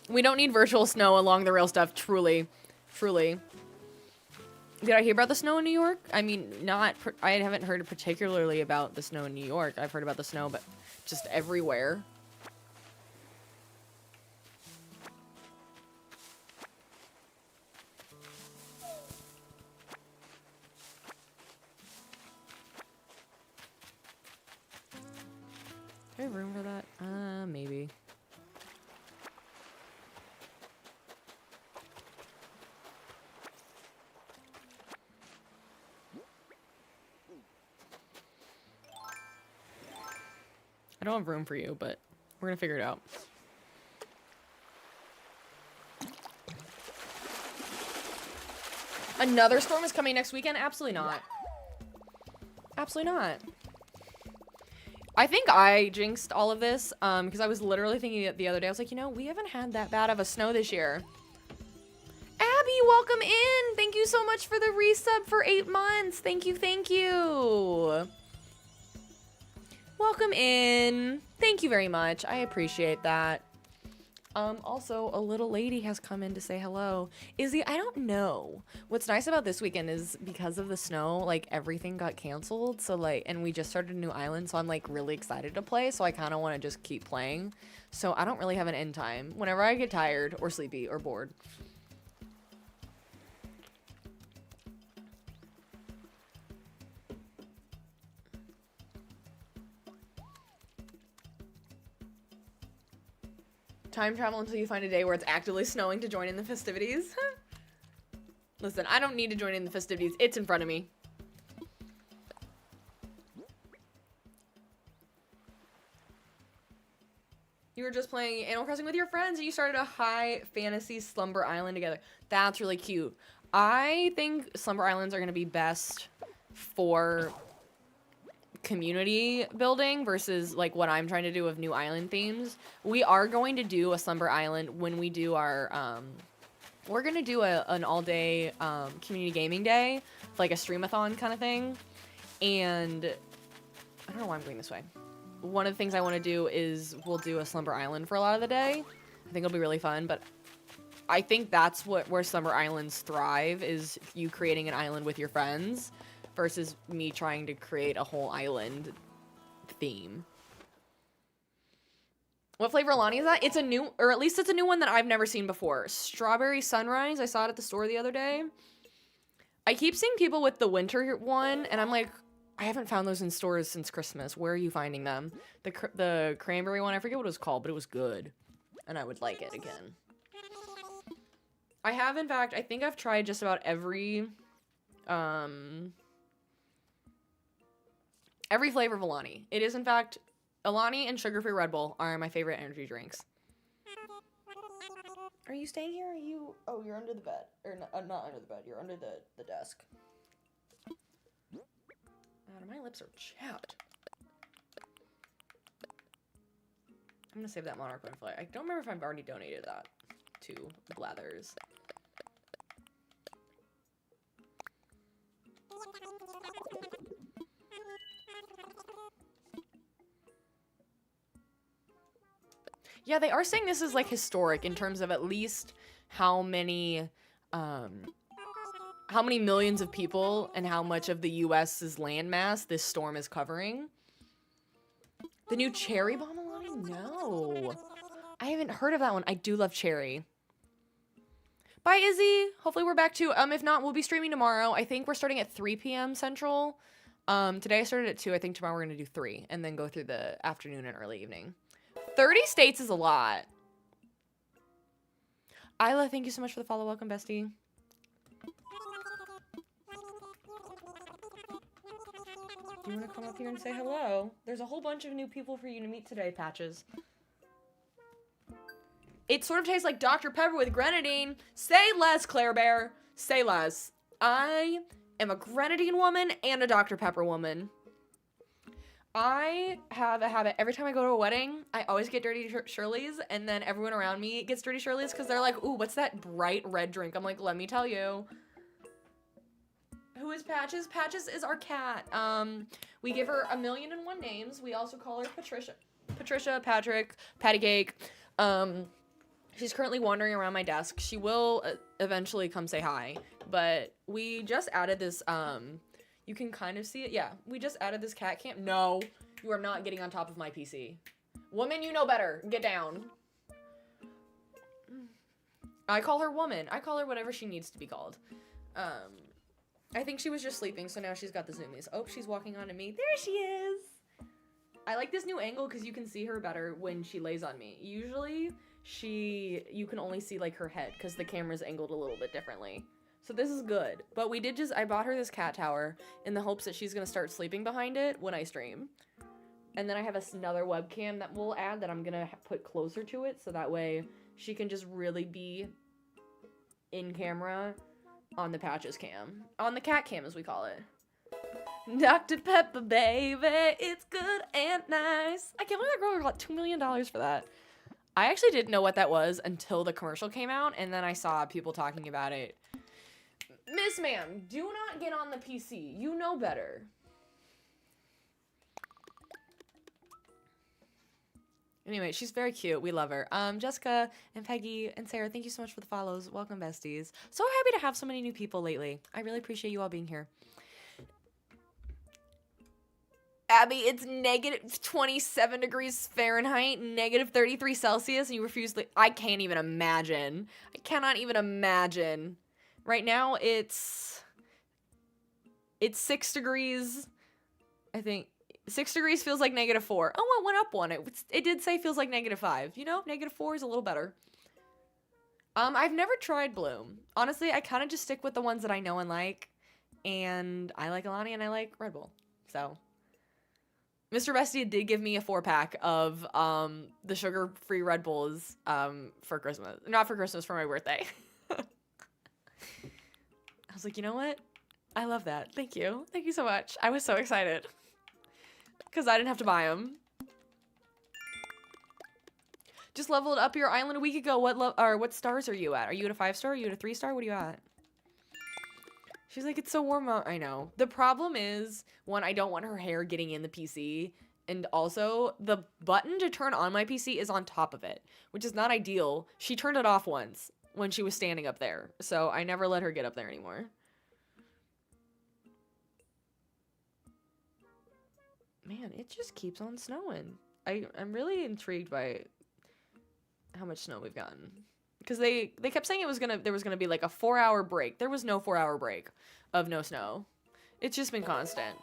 We don't need virtual snow along the rail stuff, truly. Truly. Did I hear about the snow in New York? I mean, I haven't heard particularly about the snow in New York. I've heard about the snow, but just everywhere. Do I have room for that? Maybe. don't have room for you, but we're gonna figure it out. Another storm is coming next weekend? Absolutely not. Absolutely not. I think I jinxed all of this because I was literally thinking it the other day. I was like, you know, we haven't had that bad of a snow this year. Abby, welcome in. Thank you so much for the resub for 8 months. Thank you, thank you. Welcome in. Thank you very much. I appreciate that. Also, a little lady has come in to say hello. Izzy, I don't know. What's nice about this weekend is because of the snow, like, everything got canceled. So, like, and we just started a new island, so I'm, like, really excited to play. So I kind of want to just keep playing. So I don't really have an end time. Whenever I get tired or sleepy or bored. Time travel until you find a day where it's actively snowing to join in the festivities. Listen, I don't need to join in the festivities. It's in front of me. You were just playing Animal Crossing with your friends and you started a high fantasy slumber island together. That's really cute. I think slumber islands are going to be best for community building versus like what I'm trying to do with new island themes. We are going to do a slumber island when we do our we're gonna do an all-day community gaming day, like a streamathon kind of thing. And I don't know why I'm going this way. One of the things I want to do is we'll do a slumber island for a lot of the day. I think it'll be really fun, but I think that's where slumber islands thrive, is you creating an island with your friends versus me trying to create a whole island theme. What flavor Alani is that? It's a new, or at least it's a new one that I've never seen before. Strawberry Sunrise. I saw it at the store the other day. I keep seeing people with the winter one, and I'm like, I haven't found those in stores since Christmas. Where are you finding them? The cranberry one, I forget what it was called, but it was good. And I would like it again. I have, in fact, I think I've tried just about every flavor of Alani. It is, in fact, Alani and sugar-free Red Bull are my favorite energy drinks. Are you staying here? Or are you... Oh, you're under the bed. Or not under the bed. You're under the desk. God, my lips are chapped. I'm gonna save that Monarch Butterfly. I don't remember if I've already donated that to Blathers. Yeah, they are saying this is, like, historic in terms of at least how many millions of people and how much of the U.S.'s landmass this storm is covering. The new Cherry Bomb Alani? No. I haven't heard of that one. I do love cherry. Bye, Izzy. Hopefully we're back to, if not, we'll be streaming tomorrow. I think we're starting at 3 p.m. Central. Today I started at 2. I think tomorrow we're going to do 3 and then go through the afternoon and early evening. 30 states is a lot. Isla, thank you so much for the follow. Welcome, bestie. Do you want to come up here and say hello? There's a whole bunch of new people for you to meet today, Patches. It sort of tastes like Dr. Pepper with grenadine. Say less, Claire Bear. Say less. I am a grenadine woman and a Dr. Pepper woman. I have a habit. Every time I go to a wedding, I always get Dirty Shirley's, and then everyone around me gets Dirty Shirley's because they're like, ooh, what's that bright red drink? I'm like, let me tell you. Who is Patches? Patches is our cat. We give her 1,000,001 names. We also call her Patricia. Patricia, Patrick, Patty Cake. She's currently wandering around my desk. She will eventually come say hi, but we just added this, you can kind of see it. Yeah, we just added this cat cam. No, you are not getting on top of my PC. Woman, you know better. Get down. I call her woman. I call her whatever she needs to be called. I think she was just sleeping, so now she's got the zoomies. Oh, she's walking onto me. There she is. I like this new angle because you can see her better when she lays on me. Usually, you can only see, like, her head because the camera's angled a little bit differently. So this is good. But I bought her this cat tower in the hopes that she's going to start sleeping behind it when I stream. And then I have another webcam that we'll add that I'm gonna put closer to it, so that way she can just really be in camera on the Patches cam. On the cat cam, as we call it. Dr. Pepper, baby, it's good and nice. I can't believe that girl got $2 million for that. I actually didn't know what that was until the commercial came out, and then I saw people talking about it. Miss Ma'am, do not get on the PC. You know better. Anyway, she's very cute. We love her. Jessica and Peggy and Sarah, thank you so much for the follows. Welcome, besties. So happy to have so many new people lately. I really appreciate you all being here. Abby, it's negative 27 degrees Fahrenheit, negative 33 Celsius, and you refuse to... I can't even imagine. I cannot even imagine. Right now, it's 6 degrees. I think 6 degrees feels like negative 4. Oh, it went up one. It did say feels like negative 5. You know, negative 4 is a little better. I've never tried Bloom. Honestly, I kind of just stick with the ones that I know and like. And I like Alani and I like Red Bull. So... Mr. Bestie did give me a 4-pack of the sugar-free Red Bulls for Christmas. Not for Christmas, for my birthday. I was like, you know what? I love that. Thank you. Thank you so much. I was so excited. Because I didn't have to buy them. Just leveled up your island a week ago. What stars are you at? Are you at a 5-star? Are you at a 3-star? What are you at? She's like, it's so warm out. I know. The problem is, one, I don't want her hair getting in the PC. And also, the button to turn on my PC is on top of it, which is not ideal. She turned it off once when she was standing up there. So I never let her get up there anymore. Man, it just keeps on snowing. I'm really intrigued by how much snow we've gotten. Because they kept saying there was gonna be like a 4-hour break. There was no 4-hour break of no snow. It's just been constant.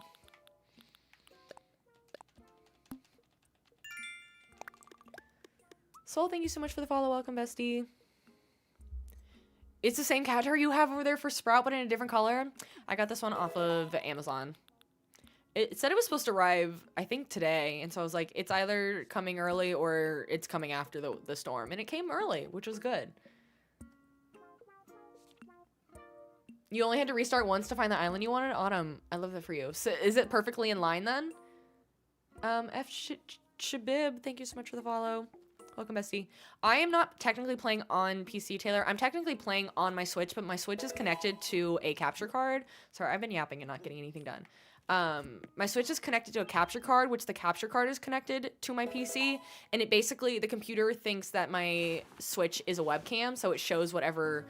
Soul, thank you so much for the follow. Welcome, bestie. It's the same cat hair you have over there for Sprout, but in a different color. I got this one off of Amazon. It said it was supposed to arrive, I think, today. And so I was like, it's either coming early or it's coming after the storm. And it came early, which was good. You only had to restart once to find the island you wanted? Autumn, I love that for you. So is it perfectly in line then? Shabib, thank you so much for the follow. Welcome, bestie. I am not technically playing on PC, Taylor. I'm technically playing on my Switch, but my Switch is connected to a capture card. Sorry, I've been yapping and not getting anything done. My Switch is connected to a capture card, which the capture card is connected to my PC, and it basically, the computer thinks that my Switch is a webcam, so it shows whatever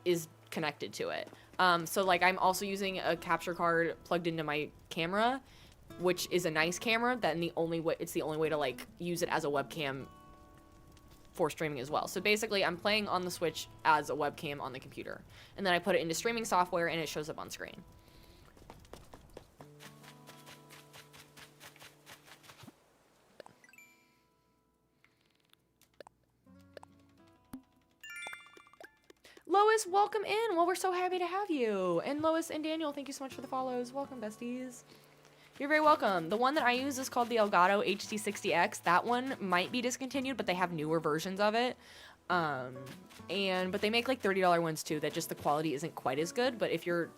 is connected to it. So like I'm also using a capture card plugged into my camera, which is a nice camera, then it's the only way to like use it as a webcam for streaming as well. So basically I'm playing on the Switch as a webcam on the computer, and then I put it into streaming software and it shows up on screen. Lois, welcome in. Well, we're so happy to have you. And Lois and Daniel, thank you so much for the follows. Welcome, besties. You're very welcome. The one that I use is called the Elgato HD60X. That one might be discontinued, but they have newer versions of it. But they make like $30 ones too, that just the quality isn't quite as good. But if you're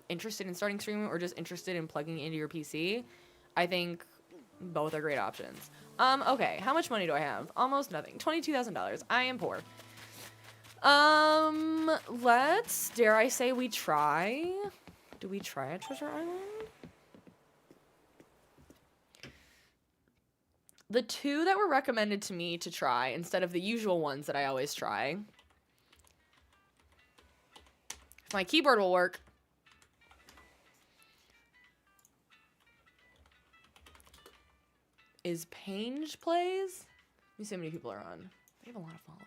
interested in starting streaming or just interested in plugging into your PC, I think both are great options. Okay, how much money do I have? Almost nothing. $22,000. I am poor. Dare I say we try? Do we try a treasure island? The two that were recommended to me to try, instead of the usual ones that I always try. If my keyboard will work. Is Pange Plays? Let me see how many people are on. They have a lot of followers.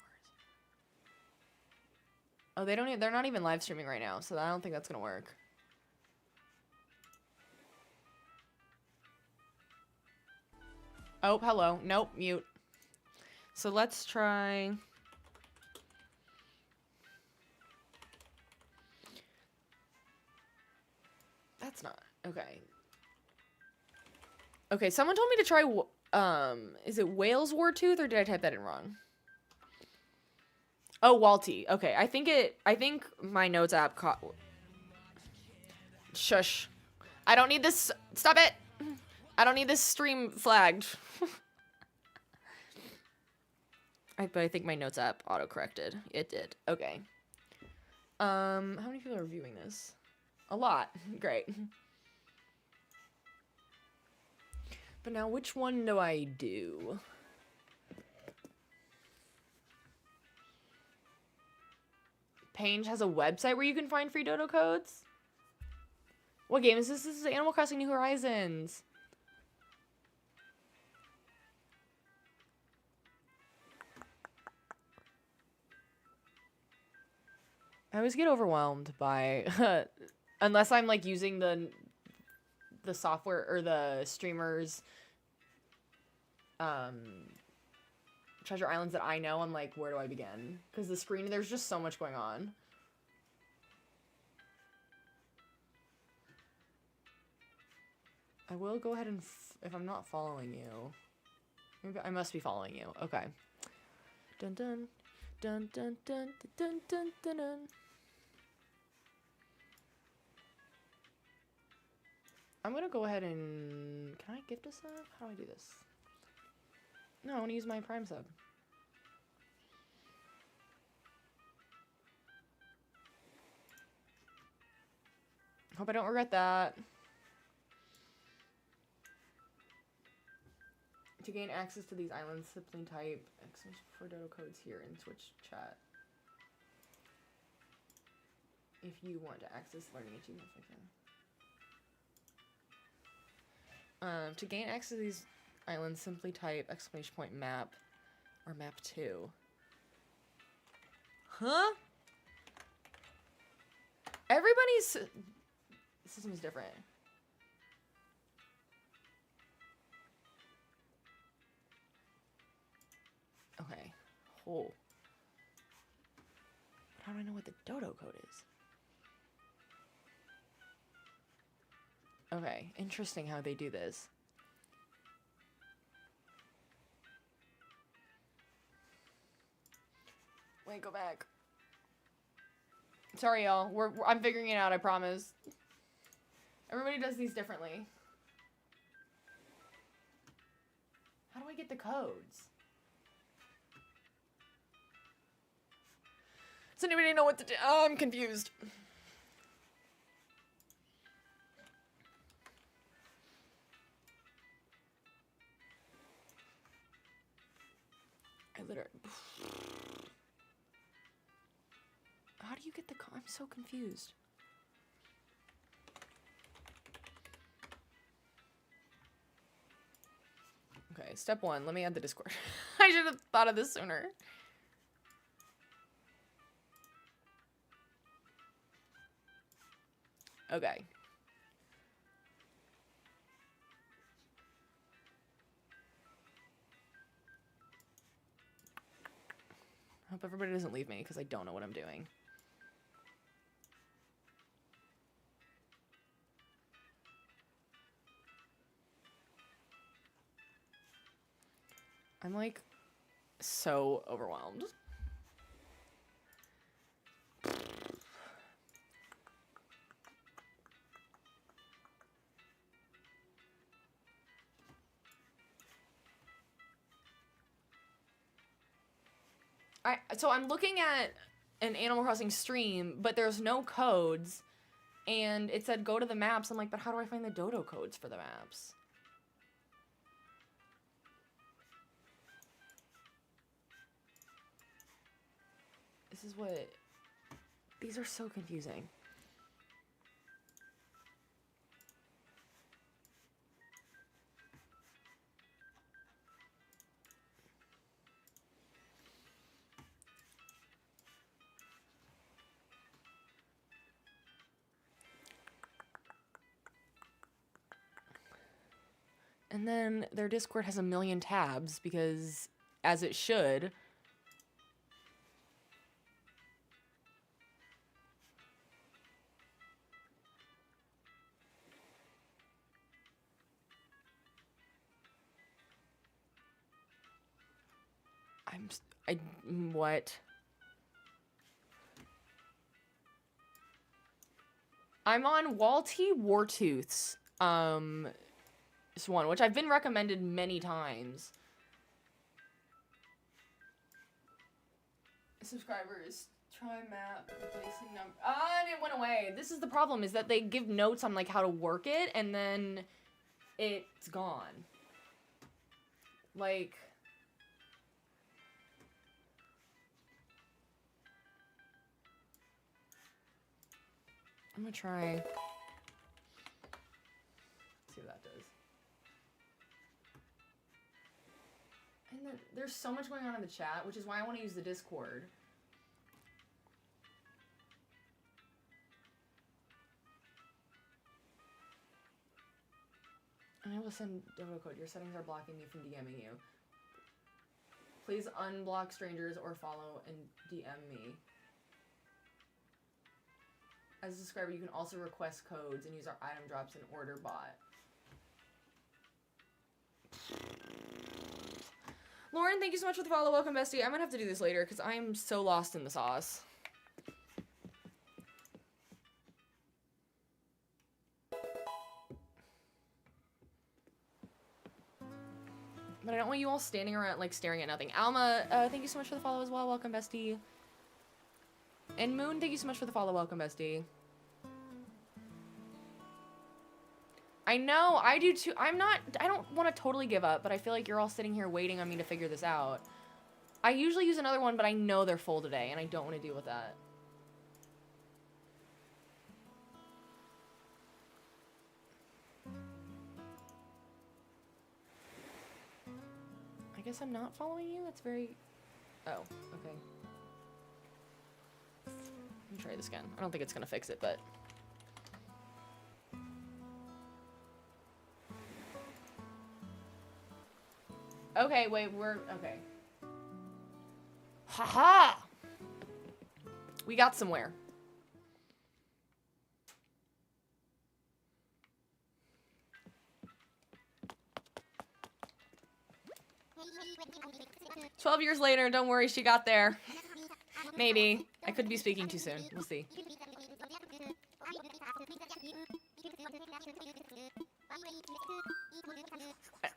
Oh, they're not even live streaming right now, so I don't think that's gonna work. Oh, hello. Nope, mute. So let's try... That's not... Okay. Okay, someone told me to try, is it Whale's War Tooth, or did I type that in wrong? Oh, Walty. Okay, I think my notes app caught... Shush. I don't need this. Stop it. I don't need this stream flagged. But I think my notes app auto-corrected. It did. Okay. How many people are viewing this? A lot. Great. But now, which one do I do? Pange has a website where you can find free dodo codes? What game is this? This is Animal Crossing New Horizons. I always get overwhelmed by... unless I'm, like, using the software or the streamers... Treasure Islands that I know, I'm like, where do I begin? Because the screen, there's just so much going on. I will go ahead and, if I'm not following you, maybe I must be following you. Okay. Dun dun dun dun dun dun dun dun dun. I'm gonna go ahead and, can I gift a sub? How do I do this? No, I want to use my Prime sub. Hope I don't regret that. To gain access to these islands, simply type for dodo codes here in Twitch chat. If you want to access learning achievements like that. To gain access to these islands, simply type !map or map 2. Huh? Everybody's system is different. Okay. Oh. How do I know what the dodo code is? Okay. Interesting how they do this. Wait, go back. Sorry, y'all. I'm figuring it out, I promise. Everybody does these differently. How do I get the codes? Does anybody know what to do? Oh, I'm confused. I literally... How do you get the code? I'm so confused. Okay, step 1. Let me add the Discord. I should have thought of this sooner. Okay. I hope everybody doesn't leave me because I don't know what I'm doing. I'm like so overwhelmed. So I'm looking at an Animal Crossing stream, but there's no codes, and it said go to the maps. I'm like, but how do I find the dodo codes for the maps? This is what... These are so confusing. And then their Discord has a million tabs because, as it should... What? I'm on Walty Wartooth's, this one, which I've been recommended many times. Subscribers, try map, replacing number. Ah, and it went away. This is the problem, is that they give notes on, like, how to work it, and then it's gone. Like... I'm gonna try. See what that does. And then there's so much going on in the chat, which is why I want to use the Discord. And I will send Dovo code. Your settings are blocking me from DMing you. Please unblock strangers or follow and DM me. As a subscriber, you can also request codes and use our item drops and order bot. Lauren, thank you so much for the follow. Welcome, bestie. I'm gonna have to do this later because I am so lost in the sauce. But I don't want you all standing around, like, staring at nothing. Alma, thank you so much for the follow as well. Welcome, bestie. And Moon, thank you so much for the follow. Welcome, bestie. I know, I do too. I don't want to totally give up, but I feel like you're all sitting here waiting on me to figure this out. I usually use another one, but I know they're full today, and I don't want to deal with that. I guess I'm not following you? That's very... Oh, okay. Let me try this again. I don't think it's gonna fix it, but... Okay, wait, we're... Okay. Haha! We got somewhere. "12 years later, don't worry, she got there." Maybe. I could be speaking too soon. We'll see.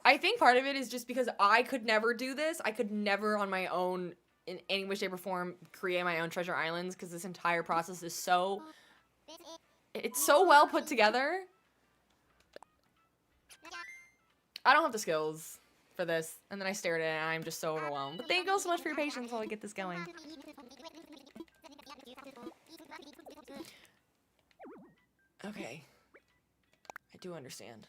I think part of it is just because I could never do this. I could never on my own, in any way, shape, or form, create my own treasure islands, because this entire process is so... It's so well put together. I don't have the skills for this, and then I stared at it, and I'm just so overwhelmed. But thank you all so much for your patience while we get this going. Okay. I do understand.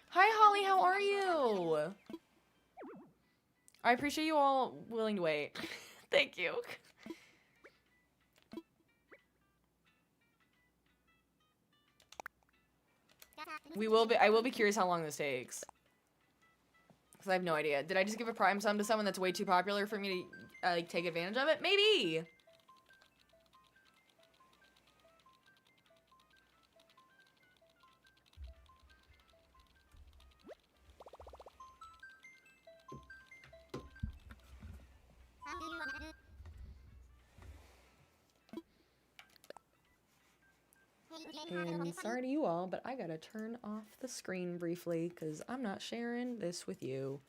Hi, Holly, how are you? I appreciate you all willing to wait. Thank you. I will be curious how long this takes. Because I have no idea. Did I just give a prime sum to someone that's way too popular for me to, like, take advantage of it? Maybe! And sorry to you all, but I gotta turn off the screen briefly because I'm not sharing this with you.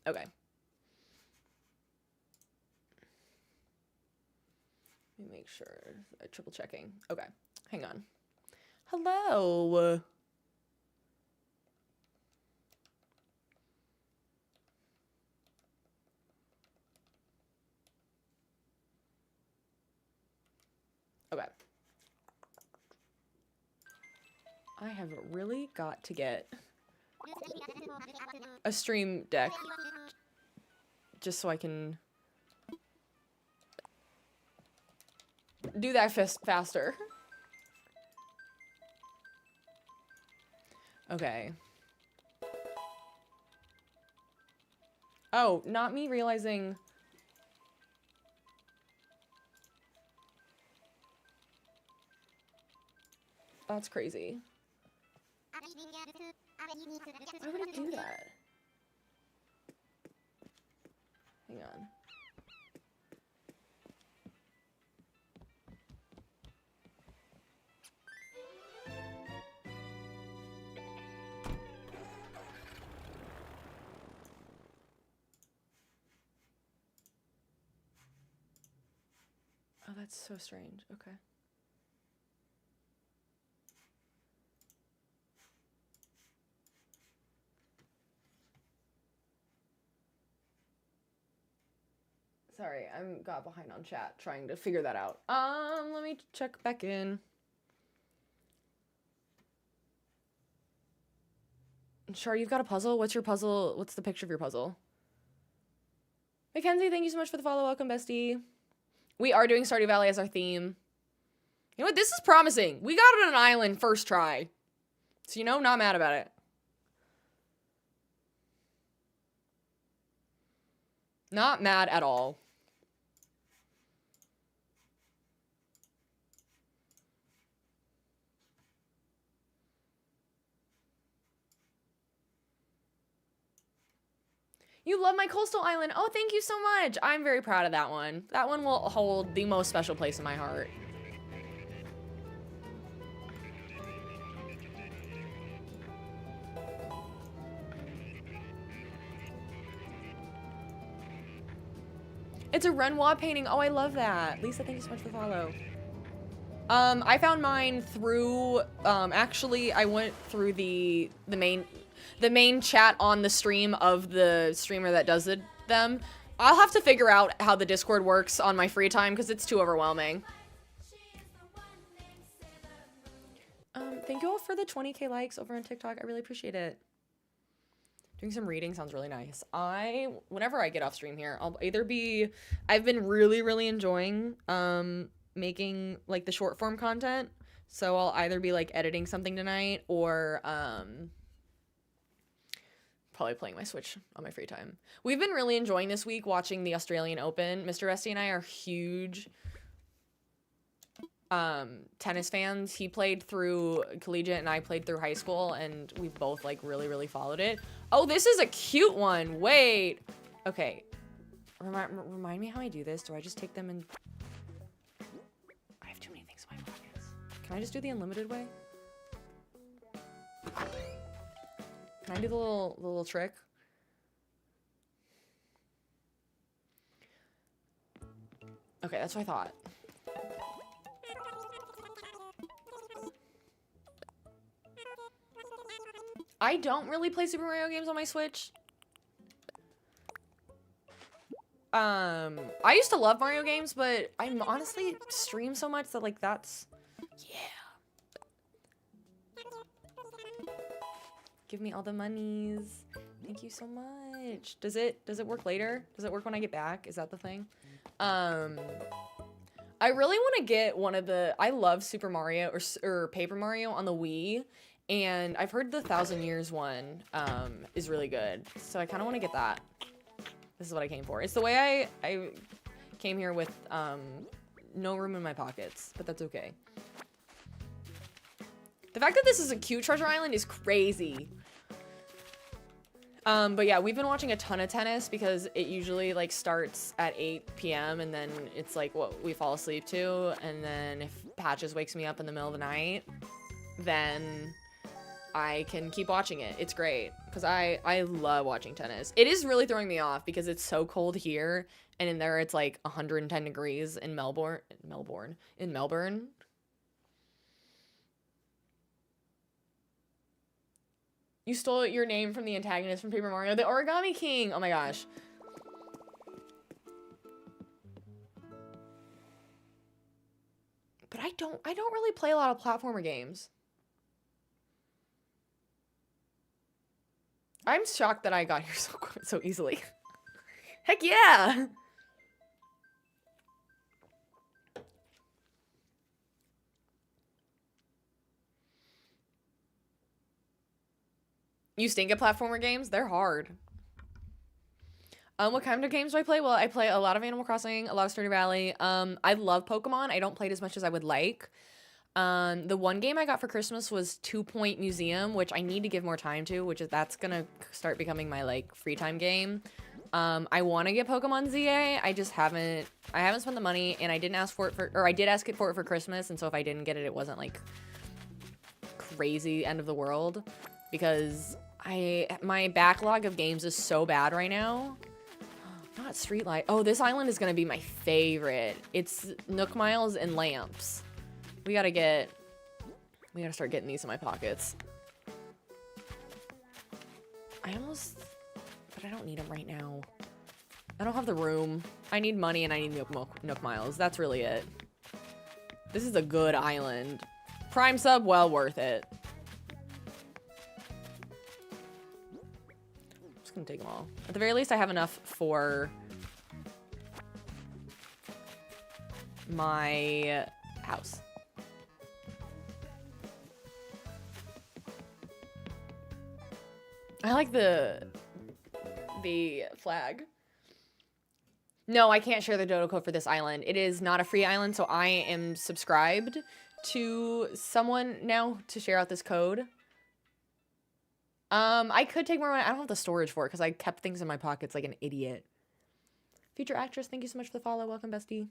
Okay. Let me make sure. Triple checking. Okay. Hang on. Hello. Okay. I have really got to get a stream deck just so I can do that faster. Okay. Oh, not me realizing... That's crazy. Why would it do that? Hang on. Oh, that's so strange. Okay. Sorry, I got behind on chat trying to figure that out. Let me check back in. Char, you've got a puzzle? What's your puzzle? What's the picture of your puzzle? Mackenzie, thank you so much for the follow. Welcome, bestie. We are doing Stardew Valley as our theme. You know what? This is promising. We got it on an island first try. So, you know, not mad about it. Not mad at all. You love my coastal island. Oh, thank you so much. I'm very proud of that one. That one will hold the most special place in my heart. It's a Renoir painting. Oh, I love that. Lisa, thank you so much for the follow. I found mine through, actually, I went through the main chat on the stream of the streamer that does them. I'll have to figure out how the Discord works on my free time because it's too overwhelming. Thank you all for the 20k likes over on TikTok. I really appreciate it. Doing some reading sounds really nice. Whenever I get off stream here, I've been really enjoying, making like the short form content. So I'll either be like editing something tonight or, probably playing my Switch on my free time. We've been really enjoying this week watching the Australian Open. Mr. Rusty and I are huge tennis fans. He played through collegiate and I played through high school, and we've both like really followed it. Oh, this is a cute one. Wait. Okay. Remind me how I do this. Do I just take them and... I have too many things in my pockets. Can I just do the unlimited way? Can I do the little trick? Okay, that's what I thought. I don't really play Super Mario games on my Switch. I used to love Mario games, but I'm honestly stream so much that like that's... Yeah. Give me all the monies. Thank you so much. Does it work later? Does it work when I get back? Is that the thing? I really want to get one of the... I love Super Mario or Paper Mario on the Wii. And I've heard the 1,000 Years one is really good. So I kind of want to get that. This is what I came for. It's the way I came here with no room in my pockets. But that's okay. The fact that this is a cute treasure island is crazy. But yeah, we've been watching a ton of tennis because it usually like starts at 8 p.m. and then it's like what we fall asleep to. And then if Patches wakes me up in the middle of the night, then I can keep watching it. It's great because I love watching tennis. It is really throwing me off because it's so cold here, and in there it's like 110 degrees in Melbourne. You stole your name from the antagonist from Paper Mario, the Origami King. Oh my gosh. But I don't really play a lot of platformer games. I'm shocked that I got here so easily. Heck yeah! You stink at platformer games? They're hard. What kind of games do I play? Well, I play a lot of Animal Crossing, a lot of Stardew Valley. I love Pokemon. I don't play it as much as I would like. The one game I got for Christmas was 2 Point Museum, which I need to give more time to, that's gonna start becoming my like free time game. I want to get Pokemon ZA. I haven't spent the money, and I didn't ask for it or I did ask it for it for Christmas, and so if I didn't get it, it wasn't like crazy end of the world, because my backlog of games is so bad right now. Not Streetlight. Oh, this island is gonna be my favorite. It's Nook Miles and Lamps. We gotta start getting these in my pockets. But I don't need them right now. I don't have the room. I need money and I need Nook Miles. That's really it. This is a good island. Prime sub, well worth it. I'm just gonna take them all. At the very least, I have enough for my house. I like the flag. No, I can't share the dodo code for this island. It is not a free island, so I am subscribed to someone now to share out this code. I could take more money. I don't have the storage for it because I kept things in my pockets like an idiot. Future actress, thank you so much for the follow. Welcome, bestie.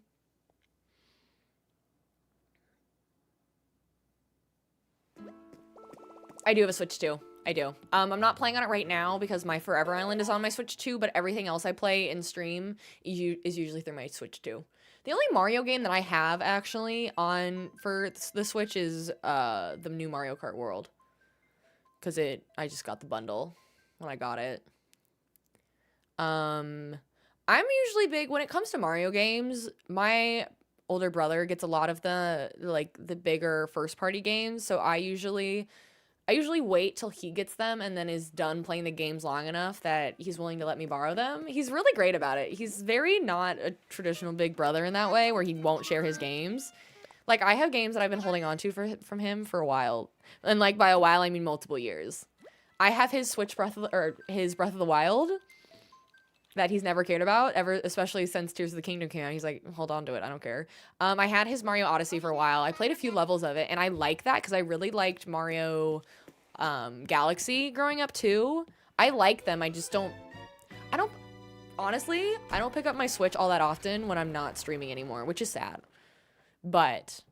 I do have a Switch too. I do. I'm not playing on it right now because my Forever Island is on my Switch 2, but everything else I play in stream is usually through my Switch 2. The only Mario game that I have actually on for the Switch is the new Mario Kart World. Because I just got the bundle when I got it. I'm usually big when it comes to Mario games. My older brother gets a lot of the bigger first party games, so I usually wait till he gets them and then is done playing the games long enough that he's willing to let me borrow them. He's really great about it. He's very not a traditional big brother in that way where he won't share his games. Like, I have games that I've been holding on to from him for a while. And, like, by a while, I mean multiple years. I have his Breath of the Wild that he's never cared about, especially since Tears of the Kingdom came out. He's like, hold on to it, I don't care. I had his Mario Odyssey for a while. I played a few levels of it, and I like that because I really liked Mario Galaxy growing up too. I like them, honestly, I don't pick up my Switch all that often when I'm not streaming anymore, which is sad. But,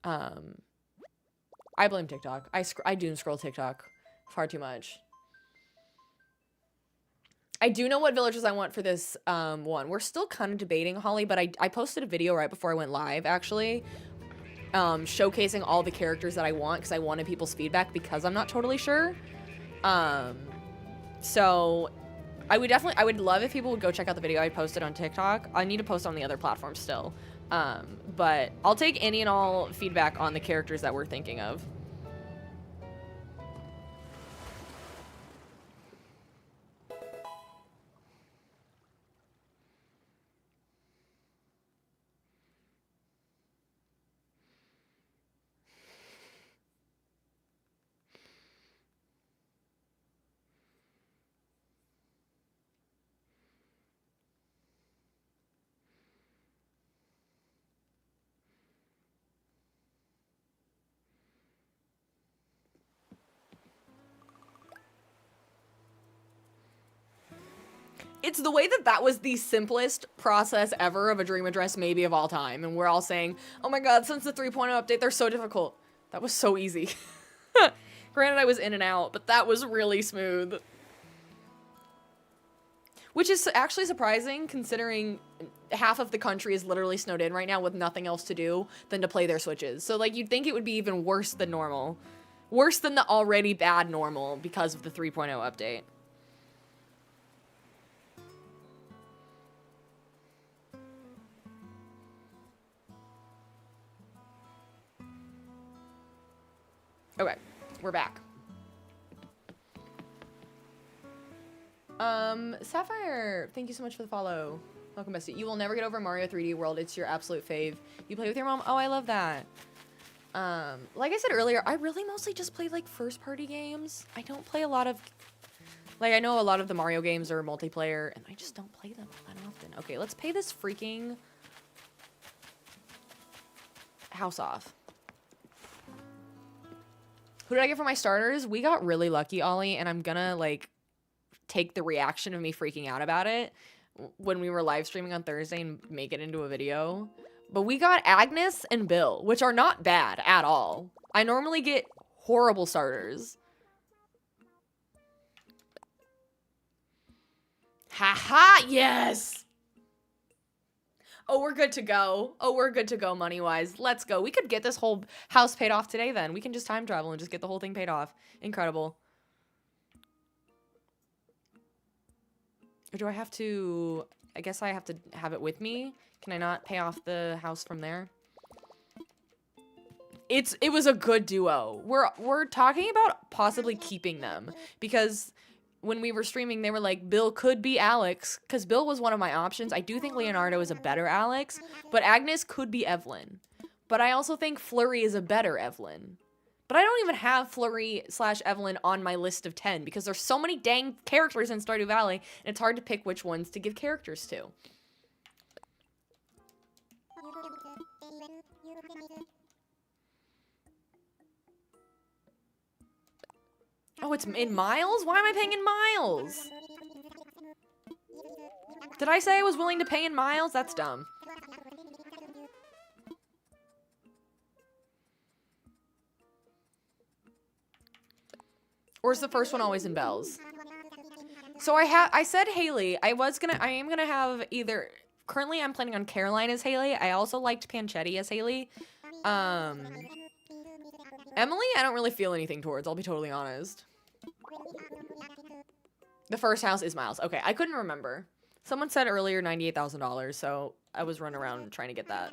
I blame TikTok. I doom scroll TikTok far too much. I do know what villagers I want for this one. We're still kind of debating, Holly, but I posted a video right before I went live, actually, showcasing all the characters that I want because I wanted people's feedback because I'm not totally sure. So I would love if people would go check out the video I posted on TikTok. I need to post on the other platforms still. But I'll take any and all feedback on the characters that we're thinking of. It's the way that was the simplest process ever of a dream address maybe of all time. And we're all saying, oh my god, since the 3.0 update, they're so difficult. That was so easy. Granted, I was in and out, but that was really smooth. Which is actually surprising considering half of the country is literally snowed in right now with nothing else to do than to play their Switches. So, like, you'd think it would be even worse than normal. Worse than the already bad normal because of the 3.0 update. Okay, we're back. Sapphire, thank you so much for the follow. Welcome, bestie. You will never get over Mario 3D World. It's your absolute fave. You play with your mom? Oh, I love that. Like I said earlier, I really mostly just play, like, first-party games. I don't play a lot of... Like, I know a lot of the Mario games are multiplayer, and I just don't play them that often. Okay, let's pay this freaking house off. Who did I get for my starters? We got really lucky, Ollie, and I'm gonna, like, take the reaction of me freaking out about it when we were live streaming on Thursday and make it into a video. But we got Agnes and Bill, which are not bad at all. I normally get horrible starters. Haha, yes! Oh, we're good to go. Oh, we're good to go money-wise. Let's go. We could get this whole house paid off today then. We can just time travel and just get the whole thing paid off. Incredible. Or do I have to... I guess I have to have it with me. Can I not pay off the house from there? It was a good duo. We're talking about possibly keeping them. Because... when we were streaming, they were like, Bill could be Alex, because Bill was one of my options. I do think Leonardo is a better Alex, but Agnes could be Evelyn. But I also think Flurry is a better Evelyn. But I don't even have Flurry/Evelyn on my list of 10, because there's so many dang characters in Stardew Valley, and it's hard to pick which ones to give characters to. Oh, it's in miles? Why am I paying in miles? Did I say I was willing to pay in miles? That's dumb. Or is the first one always in bells? So I said Haley. I am gonna have either, currently I'm planning on Caroline as Haley. I also liked Panchetti as Haley. Emily, I don't really feel anything towards, I'll be totally honest. The first house is Miles. Okay, I couldn't remember. Someone said earlier $98,000, so I was running around trying to get that.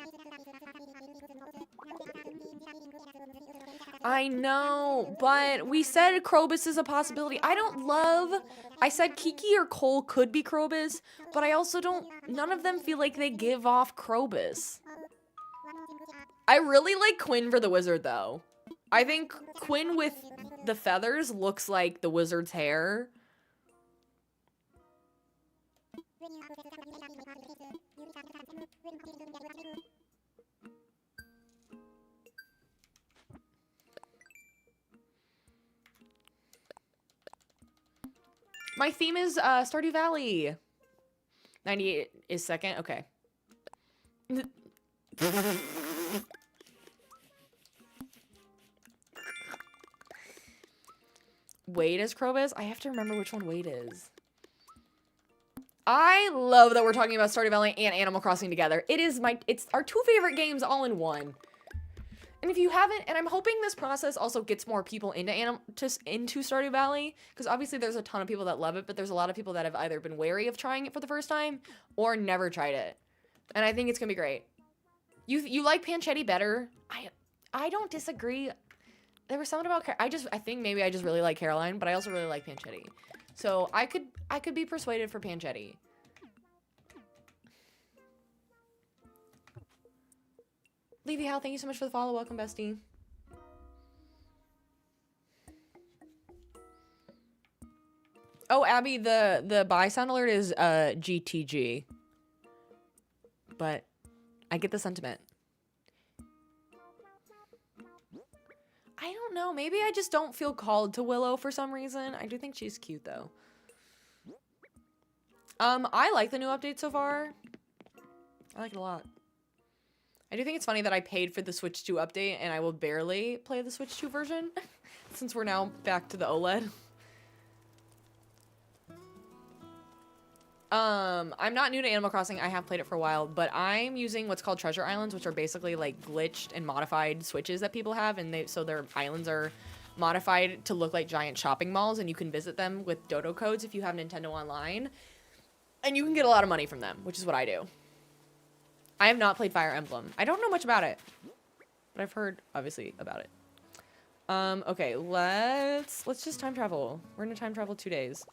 I know, but we said Krobus is a possibility. I said Kiki or Cole could be Krobus, but I also none of them feel like they give off Krobus. I really like Quinn for the wizard, though. I think Quinn with the feathers looks like the wizard's hair. My theme is Stardew Valley. 98 is second? Okay. Wade is Krobus? I have to remember which one Wade is. I love that we're talking about Stardew Valley and Animal Crossing together. It's our two favorite games all in one. And if you haven't, and I'm hoping this process also gets more people into Stardew Valley, because obviously there's a ton of people that love it, but there's a lot of people that have either been wary of trying it for the first time or never tried it. And I think it's gonna be great. You like Panchetti better? I don't disagree. There was something about I think maybe I just really like Caroline, but I also really like Panchetti. So I could be persuaded for Panchetti. Levy Hal, thank you so much for the follow. Welcome, bestie. Oh, Abby, the buy sound alert is GTG. But I get the sentiment. I don't know. Maybe I just don't feel called to Willow for some reason. I do think she's cute, though. I like the new update so far. I like it a lot. I do think it's funny that I paid for the Switch 2 update and I will barely play the Switch 2 version since we're now back to the OLED. I'm not new to Animal Crossing. I have played it for a while, but I'm using what's called Treasure Islands, which are basically like glitched and modified Switches that people have, and so their islands are modified to look like giant shopping malls, and you can visit them with dodo codes if you have Nintendo Online, and you can get a lot of money from them, which is what I do. I have not played Fire Emblem. I don't know much about it, but I've heard obviously about it. Okay, let's just time travel. We're gonna time travel 2 days.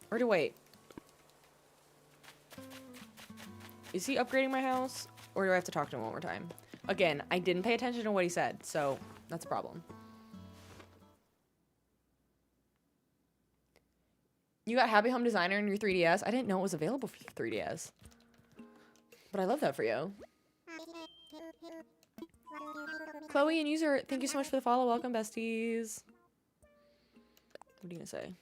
Or to wait. Is he upgrading my house? Or do I have to talk to him one more time? Again, I didn't pay attention to what he said, so that's a problem. You got Happy Home Designer in your 3DS? I didn't know it was available for your 3DS. But I love that for you. Chloe and user, thank you so much for the follow. Welcome, besties. What are you gonna say?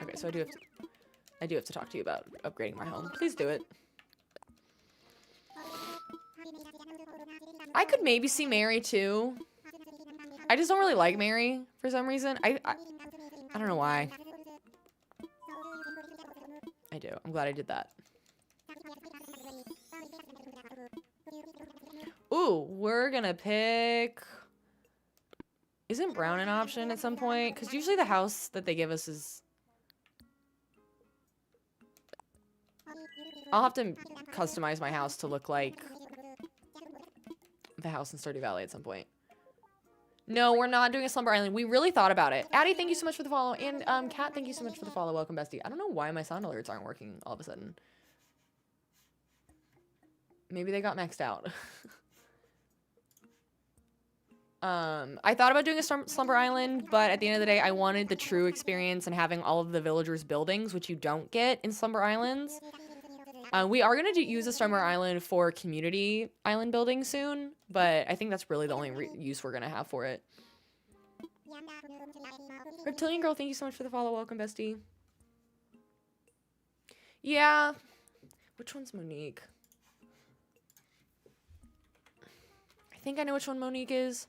Okay, so I do have to talk to you about upgrading my home. Please do it. I could maybe see Mary too. I just don't really like Mary for some reason. I don't know why. I do. I'm glad I did that. Ooh, we're gonna pick... Isn't brown an option at some point? Because usually the house that they give us is... I'll have to customize my house to look like the house in Stardew Valley at some point. No, we're not doing a Slumber Island. We really thought about it. Addie, thank you so much for the follow. And Kat, thank you so much for the follow. Welcome, bestie. I don't know why my sound alerts aren't working all of a sudden. Maybe they got maxed out. I thought about doing a Slumber Island, but at the end of the day, I wanted the true experience and having all of the villagers' buildings, which you don't get in Slumber Islands. We are going to use a Slumber Island for community island building soon, but I think that's really the only use we're going to have for it. Reptilian Girl, thank you so much for the follow. Welcome, bestie. Yeah. Which one's Monique? I think I know which one Monique is.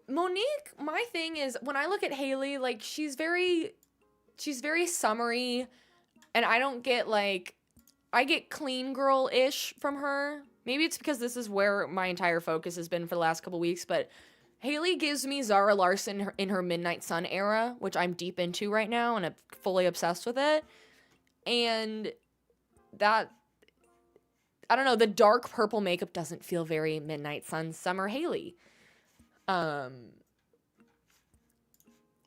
Monique, my thing is, when I look at Haley, like, she's very summery, and I don't get, like, I get clean girl-ish from her. Maybe it's because this is where my entire focus has been for the last couple weeks, but Haley gives me Zara Larson in her Midnight Sun era, which I'm deep into right now, and I'm fully obsessed with it. And that, I don't know, the dark purple makeup doesn't feel very Midnight Sun summer Haley.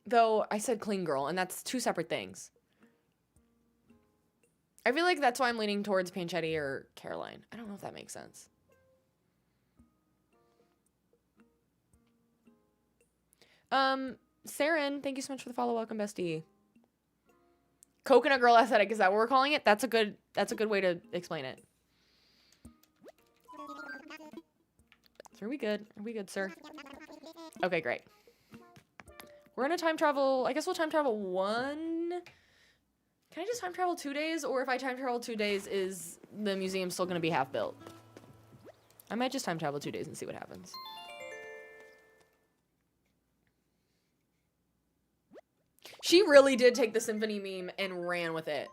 Though I said clean girl, and that's two separate things. I feel like that's why I'm leaning towards Panchetti or Caroline. I don't know if that makes sense. Saren, thank you so much for the follow. Welcome, bestie. Coconut girl aesthetic, is that what we're calling it? That's a good way to explain it. So are we good? Are we good, sir? Okay, great. We're gonna time travel. I guess we'll time travel 1. Can I just time travel 2 days? Or if I time travel 2 days, is the museum still gonna be half built? I might just time travel 2 days and see what happens. She really did take the symphony meme and ran with it.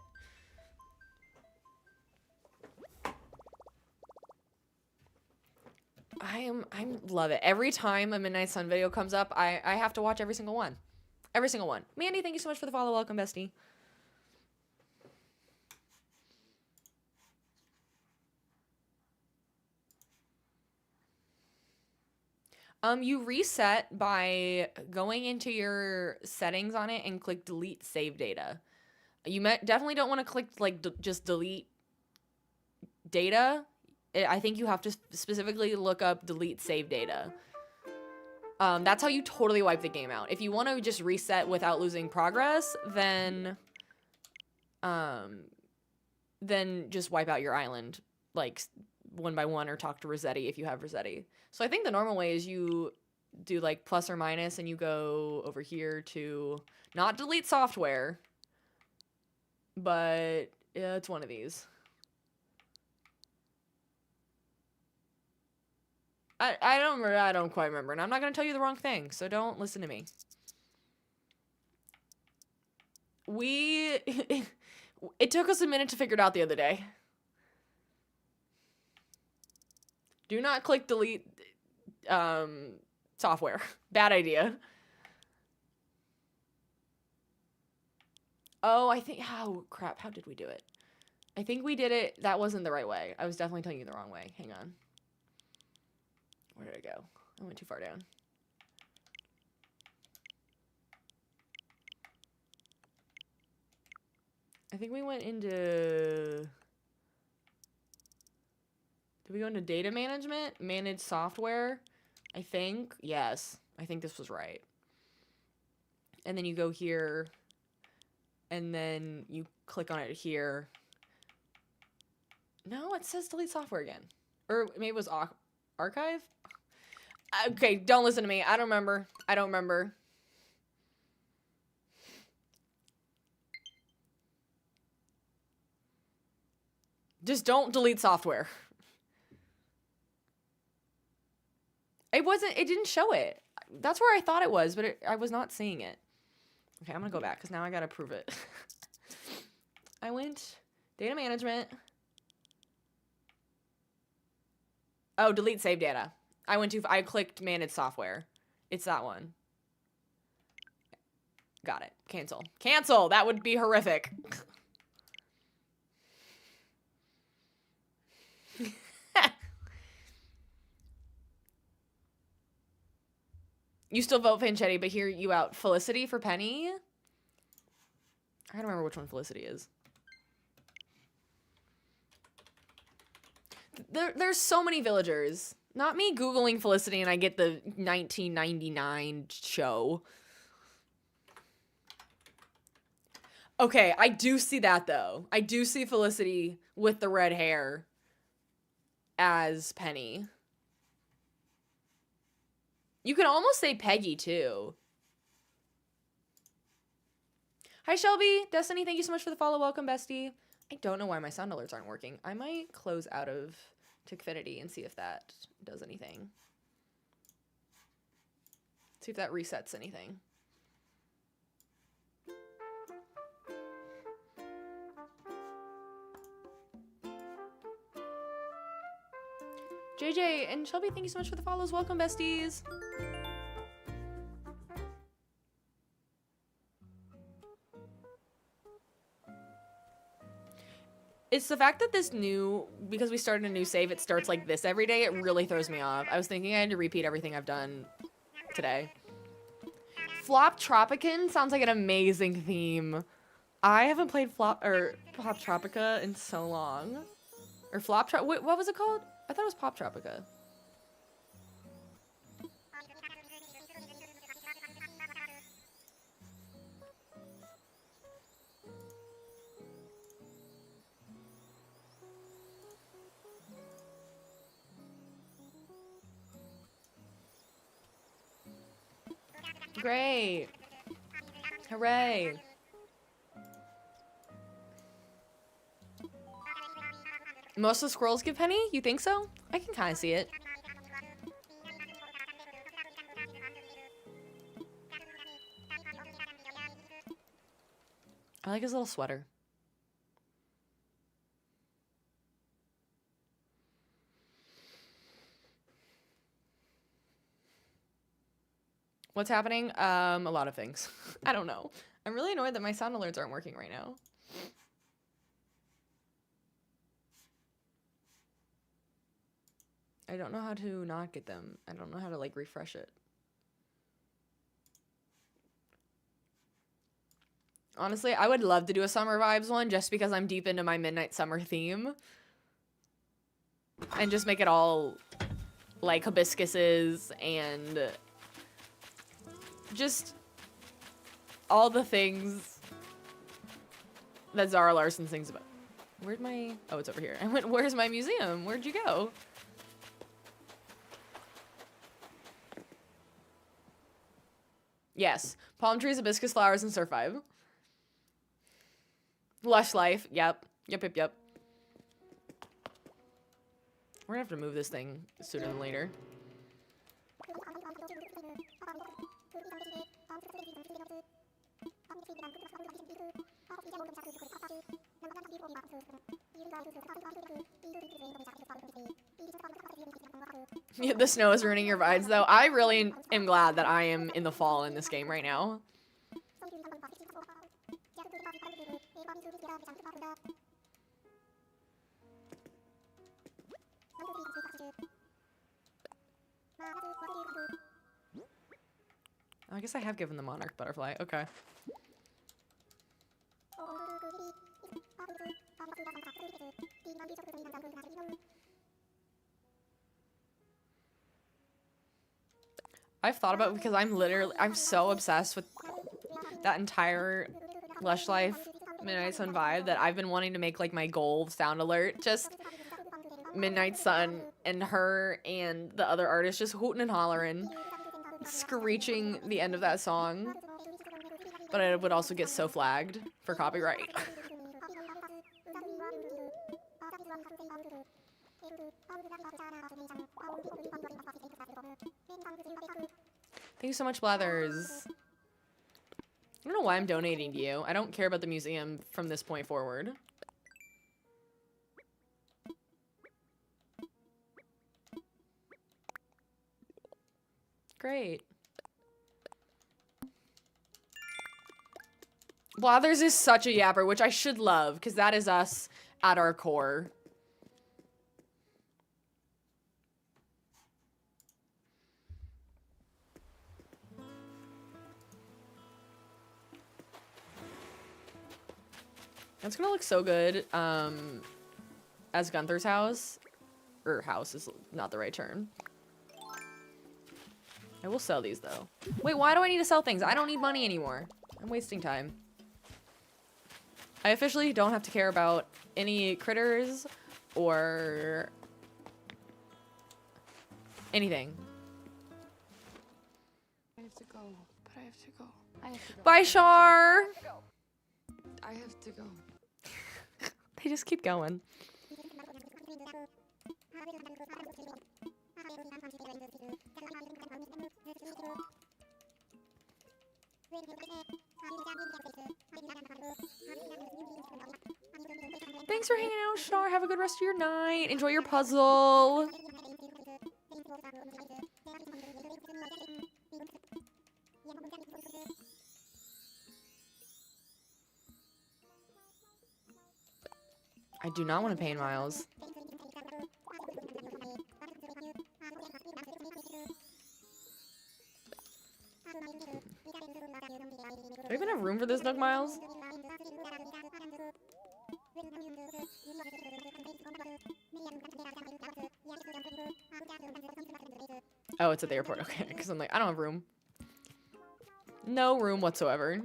I love it. Every time a Midnight Sun video comes up, I have to watch every single one. Every single one. Mandy, thank you so much for the follow. Welcome, bestie. You reset by going into your settings on it and click delete save data. You definitely don't want to click like just delete data. I think you have to specifically look up delete save data. That's how you totally wipe the game out. If you want to just reset without losing progress, then just wipe out your island like one by one, or talk to Rossetti if you have Rossetti. So I think the normal way is you do like plus or minus and you go over here to not delete software, but yeah, it's one of these. I don't quite remember, and I'm not going to tell you the wrong thing, so don't listen to me. It took us a minute to figure it out the other day. Do not click delete software. Bad idea. Oh, oh, crap. How did we do it? I think we did it. That wasn't the right way. I was definitely telling you the wrong way. Hang on. Where did I go? I went too far down. I think we went into... Did we go into data management? Manage software? I think. Yes. I think this was right. And then you go here. and then you click on it here. No, it says delete software again. Or maybe it was archive? Okay, don't listen to me. I don't remember. I don't remember. Just don't delete software. It didn't show it. That's where I thought it was, but I was not seeing it. Okay, I'm gonna go back because now I gotta prove it. I went data management. Oh, delete save data. I clicked manage software. It's that one. Got it. Cancel. Cancel! That would be horrific. You still vote Fanchetti, but hear you out. Felicity for Penny? I don't remember which one Felicity is. There's so many villagers. Not me Googling Felicity and I get the 1999 show. Okay, I do see that, though. I do see Felicity with the red hair as Penny. You can almost say Peggy, too. Hi, Shelby. Destiny, thank you so much for the follow. Welcome, bestie. I don't know why my sound alerts aren't working. I might close out of Tickfinity and see if that does anything. See if that resets anything. JJ and Shelby, thank you so much for the follows. Welcome, besties. It's the fact that because we started a new save, it starts like this every day. It really throws me off. I was thinking I had to repeat everything I've done today. Flop Tropican sounds like an amazing theme. I haven't played Flop Tropica in so long. Or what was it called? I thought it was Pop Tropica. Great. Hooray. Most of the squirrels give Penny? You think so? I can kind of see it. I like his little sweater. What's happening? A lot of things. I don't know. I'm really annoyed that my sound alerts aren't working right now. I don't know how to not get them. I don't know how to, like, refresh it. Honestly, I would love to do a summer vibes one just because I'm deep into my midnight summer theme. And just make it all, like, hibiscuses and just all the things that Zara Larson sings about. Where'd my... Oh, it's over here. I went, where's my museum? Where'd you go? Yes. Palm trees, hibiscus flowers, and surf vibe. Lush life. Yep. Yep. We're gonna have to move this thing sooner than later. Yeah, the snow is ruining your vibes, though. I really am glad that I am in the fall in this game right now. I guess I have given the monarch butterfly. Okay. I've thought about it because I'm so obsessed with that entire Lush Life, Midnight Sun vibe that I've been wanting to make like my goal sound alert. Just Midnight Sun and her and the other artist just hooting and hollering, screeching the end of that song. But I would also get so flagged for copyright. Thank you so much, Blathers. I don't know why I'm donating to you. I don't care about the museum from this point forward. Great. Blathers is such a yapper, which I should love, because that is us at our core. That's gonna look so good as Gunther's house. Or house is not the right term. I will sell these though. Wait, why do I need to sell things? I don't need money anymore. I'm wasting time. I officially don't have to care about any critters or anything. I have to go, but I have to go. I have to go. Bye, Shar! I have to go. They just keep going. Thanks for hanging out, Shar. Have a good rest of your night. Enjoy your puzzle. I do not want to pay in miles. Do I even have room for this Nook Miles? Oh, it's at the airport. Okay, because I'm like, I don't have room. No room whatsoever.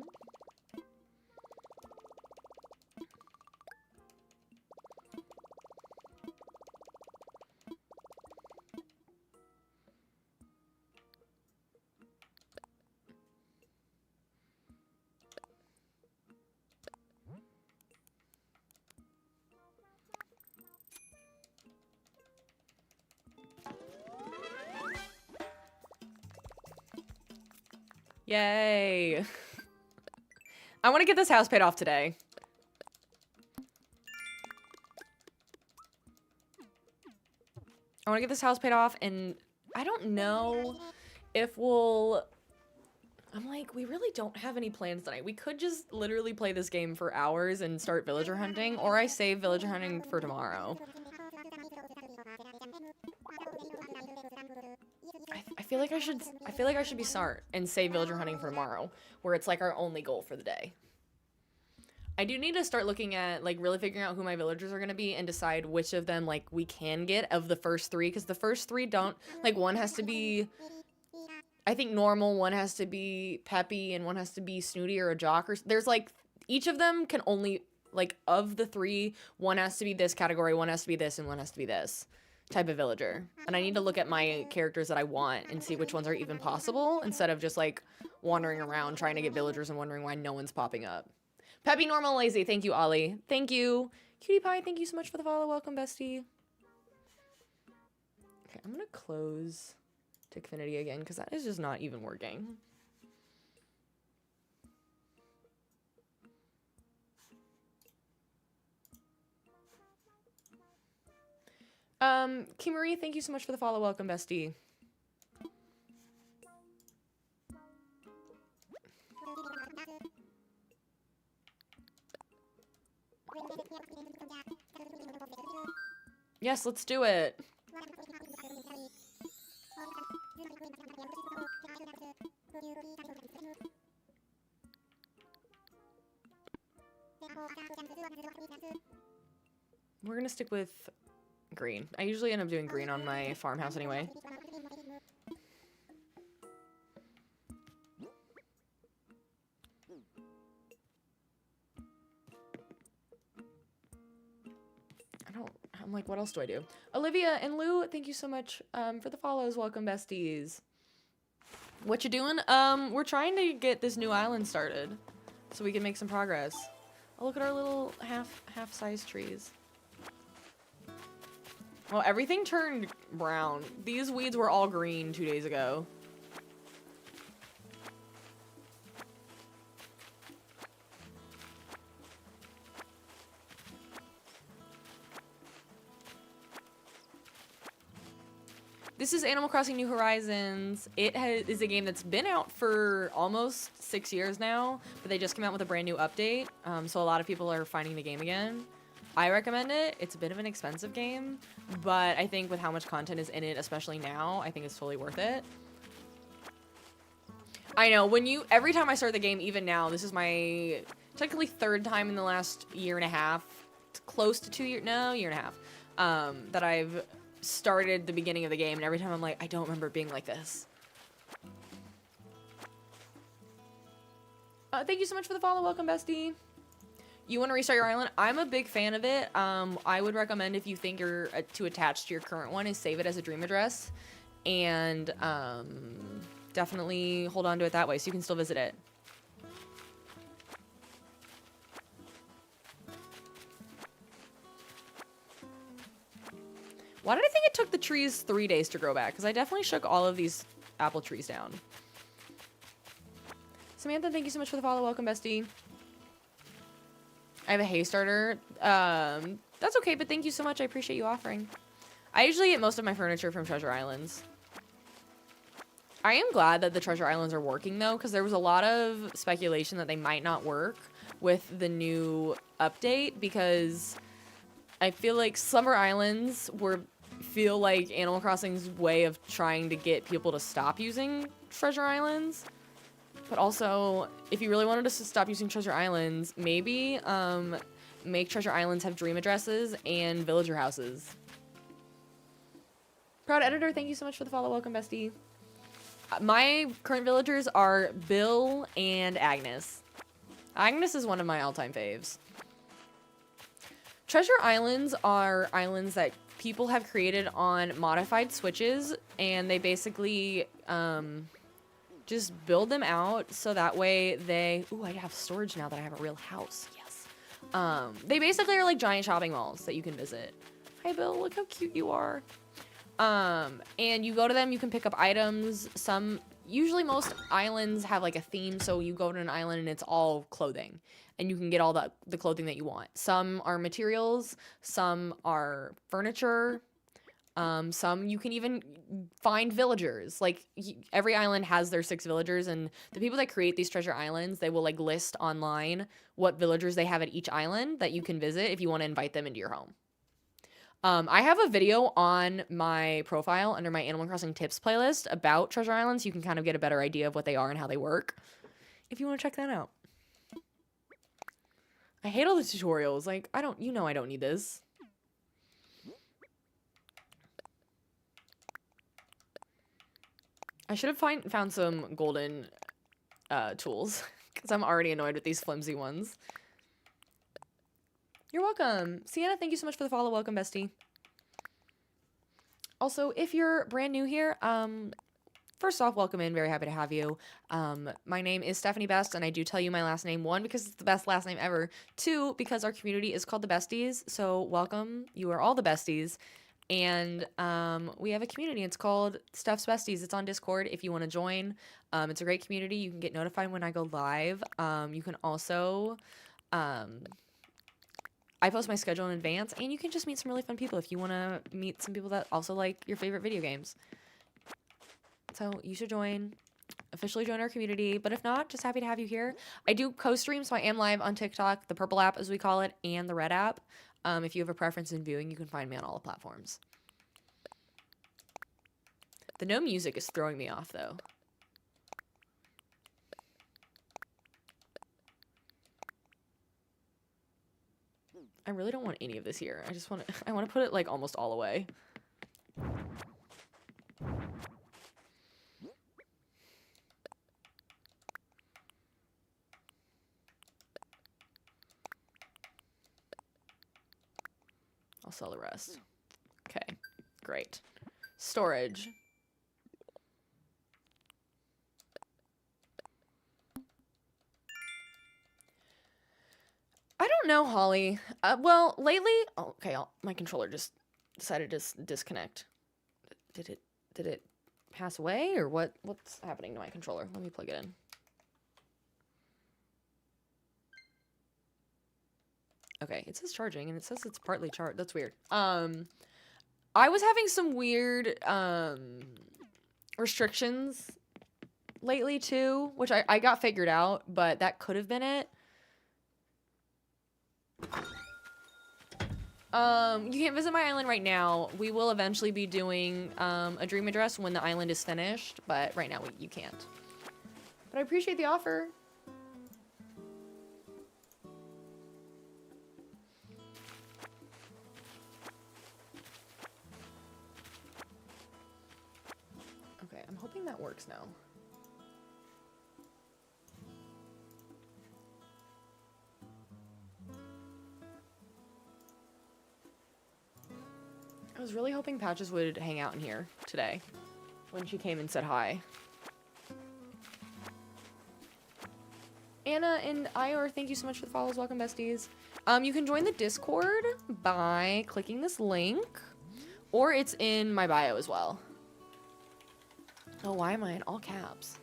Yay. I want to get this house paid off today. I want to get this house paid off, and I don't know if we'll... I'm like, we really don't have any plans tonight. We could just literally play this game for hours and start villager hunting, or I save villager hunting for tomorrow. I feel like I should be smart and save villager hunting for tomorrow, where it's like our only goal for the day. I do need to start looking at, like, really figuring out who my villagers are going to be and decide which of them, like, we can get of the first three, because the first three don't, like, one has to be, I think, normal, one has to be peppy, and one has to be snooty or a jock, or there's, like, each of them can only, like, of the three, one has to be this category, one has to be this, and one has to be this type of villager. And I need to look at my characters that I want and see which ones are even possible, instead of just, like, wandering around trying to get villagers and wondering why no one's popping up. Peppy, normal, lazy. Thank you, Ollie. Thank you. Cutie Pie, thank you so much for the follow. Welcome, bestie. Okay, I'm going to close Tickfinity again, because that is just not even working. Kimmery, thank you so much for the follow. Welcome, bestie. Yes, let's do it. We're gonna stick with green. I usually end up doing green on my farmhouse anyway. What else do I do? Olivia and Lou, thank you so much for the follows. Welcome, besties. What you doing? We're trying to get this new island started so we can make some progress. Oh, look at our little half-size trees. Well, everything turned brown. These weeds were all green 2 days ago. This is Animal Crossing New Horizons. It is a game that's been out for almost 6 years now, but they just came out with a brand new update, so a lot of people are finding the game again. I recommend it. It's a bit of an expensive game, but I think with how much content is in it, especially now, I think it's totally worth it. I know, every time I start the game, even now, this is my technically 3rd time in the last year and a half, close to 2 years, no, year and a half, that I've started the beginning of the game, and every time I'm like, I don't remember it being like this. Thank you so much for the follow. Welcome, bestie. You want to restart your island? I'm a big fan of it. I would recommend, if you think you're too attached to your current one, is save it as a dream address, and definitely hold on to it that way so you can still visit it. Why did I think it took the trees 3 days to grow back? Because I definitely shook all of these apple trees down. Samantha, thank you so much for the follow. Welcome, bestie. I have a hay starter. That's okay, but thank you so much. I appreciate you offering. I usually get most of my furniture from Treasure Islands. I am glad that the Treasure Islands are working, though, because there was a lot of speculation that they might not work with the new update, because I feel like Summer Islands feel like Animal Crossing's way of trying to get people to stop using Treasure Islands. But also, if you really wanted us to stop using Treasure Islands, maybe make Treasure Islands have dream addresses and villager houses. Proud editor, thank you so much for the follow. Welcome, bestie. My current villagers are Bill and Agnes. Agnes is one of my all-time faves. Treasure Islands are islands that people have created on modified Switches, and they basically just build them out so that way they... Ooh, I have storage now that I have a real house. Yes. They basically are like giant shopping malls that you can visit. Hi, Bill. Look how cute you are. And you go to them, you can pick up items. Usually most islands have like a theme, so you go to an island and it's all clothing. And you can get all the clothing that you want. Some are materials, some are furniture, some you can even find villagers. Like, every island has their 6 villagers, and the people that create these treasure islands, they will like list online what villagers they have at each island that you can visit if you want to invite them into your home. I have a video on my profile under my Animal Crossing tips playlist about treasure islands. You can kind of get a better idea of what they are and how they work, if you want to check that out. I hate all the tutorials. Like, I don't need this. I should have found some golden tools, because I'm already annoyed with these flimsy ones. You're welcome. Sienna, thank you so much for the follow. Welcome, bestie. Also, if you're brand new here, first off, welcome in. Very happy to have you. My name is Stephanie Best, and I do tell you my last name, 1, because it's the best last name ever, 2, because our community is called the Besties, so welcome. You are all the besties, and we have a community. It's called Steph's Besties. It's on Discord if you want to join. It's a great community. You can get notified when I go live. You can also... I post my schedule in advance, and you can just meet some really fun people if you want to meet some people that also like your favorite video games. So you should officially join our community, but if not, just happy to have you here. I do co-stream, so I am live on TikTok, the purple app as we call it, and the red app. If you have a preference in viewing, you can find me on all the platforms. The no music is throwing me off, though. I really don't want any of this here. I want to put it like almost all away. I'll sell the rest. Great. Storage. I don't know, Holly. Well, lately... Oh, okay, my controller just decided to disconnect. Did it pass away, or what's happening to my controller? Let me plug it in. Okay, it says charging, and it says it's partly charged. That's weird. I was having some weird, restrictions lately, too, which I got figured out, but that could have been it. You can't visit my island right now. We will eventually be doing, a dream address when the island is finished, but right now you can't. But I appreciate the offer. Okay, I'm hoping that works now. I was really hoping Patches would hang out in here today when she came and said hi. Anna and Ior, thank you so much for the follows. Welcome, besties. You can join the Discord by clicking this link, or it's in my bio as well. Oh, why am I in all caps?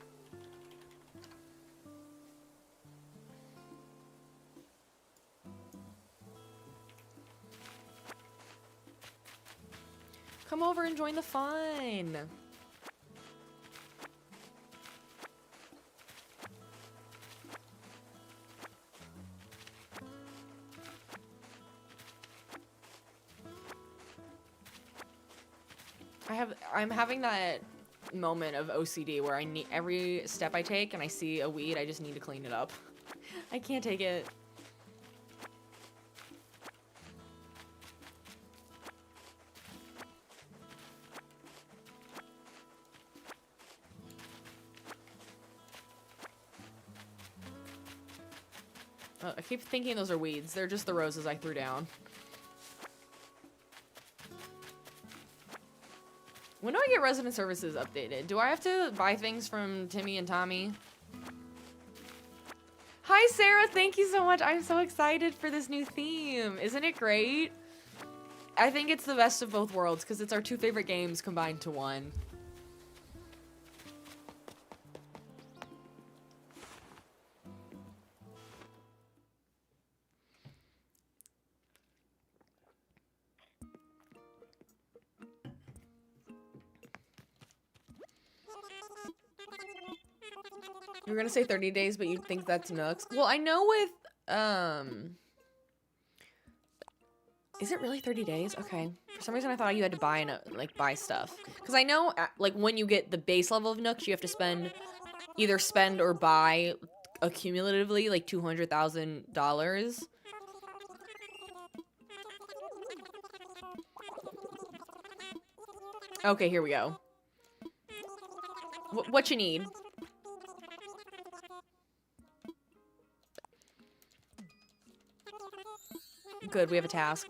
Come over and join the fun. I'm having that moment of OCD where I need every step I take and I see a weed, I just need to clean it up. I can't take it. I keep thinking those are weeds. They're just the roses I threw down. When do I get resident services updated? Do I have to buy things from Timmy and Tommy? Hi, Sarah. Thank you so much. I'm so excited for this new theme. Isn't it great? I think it's the best of both worlds because it's our two favorite games combined to one. You were gonna say 30 days, but you think that's Nooks. Well, I know with, is it really 30 days? Okay. For some reason, I thought you had to buy, buy stuff. Because I know, like, when you get the base level of Nooks, you have to either spend or buy accumulatively, like, $200,000. Okay, here we go. What you need? Good, we have a task.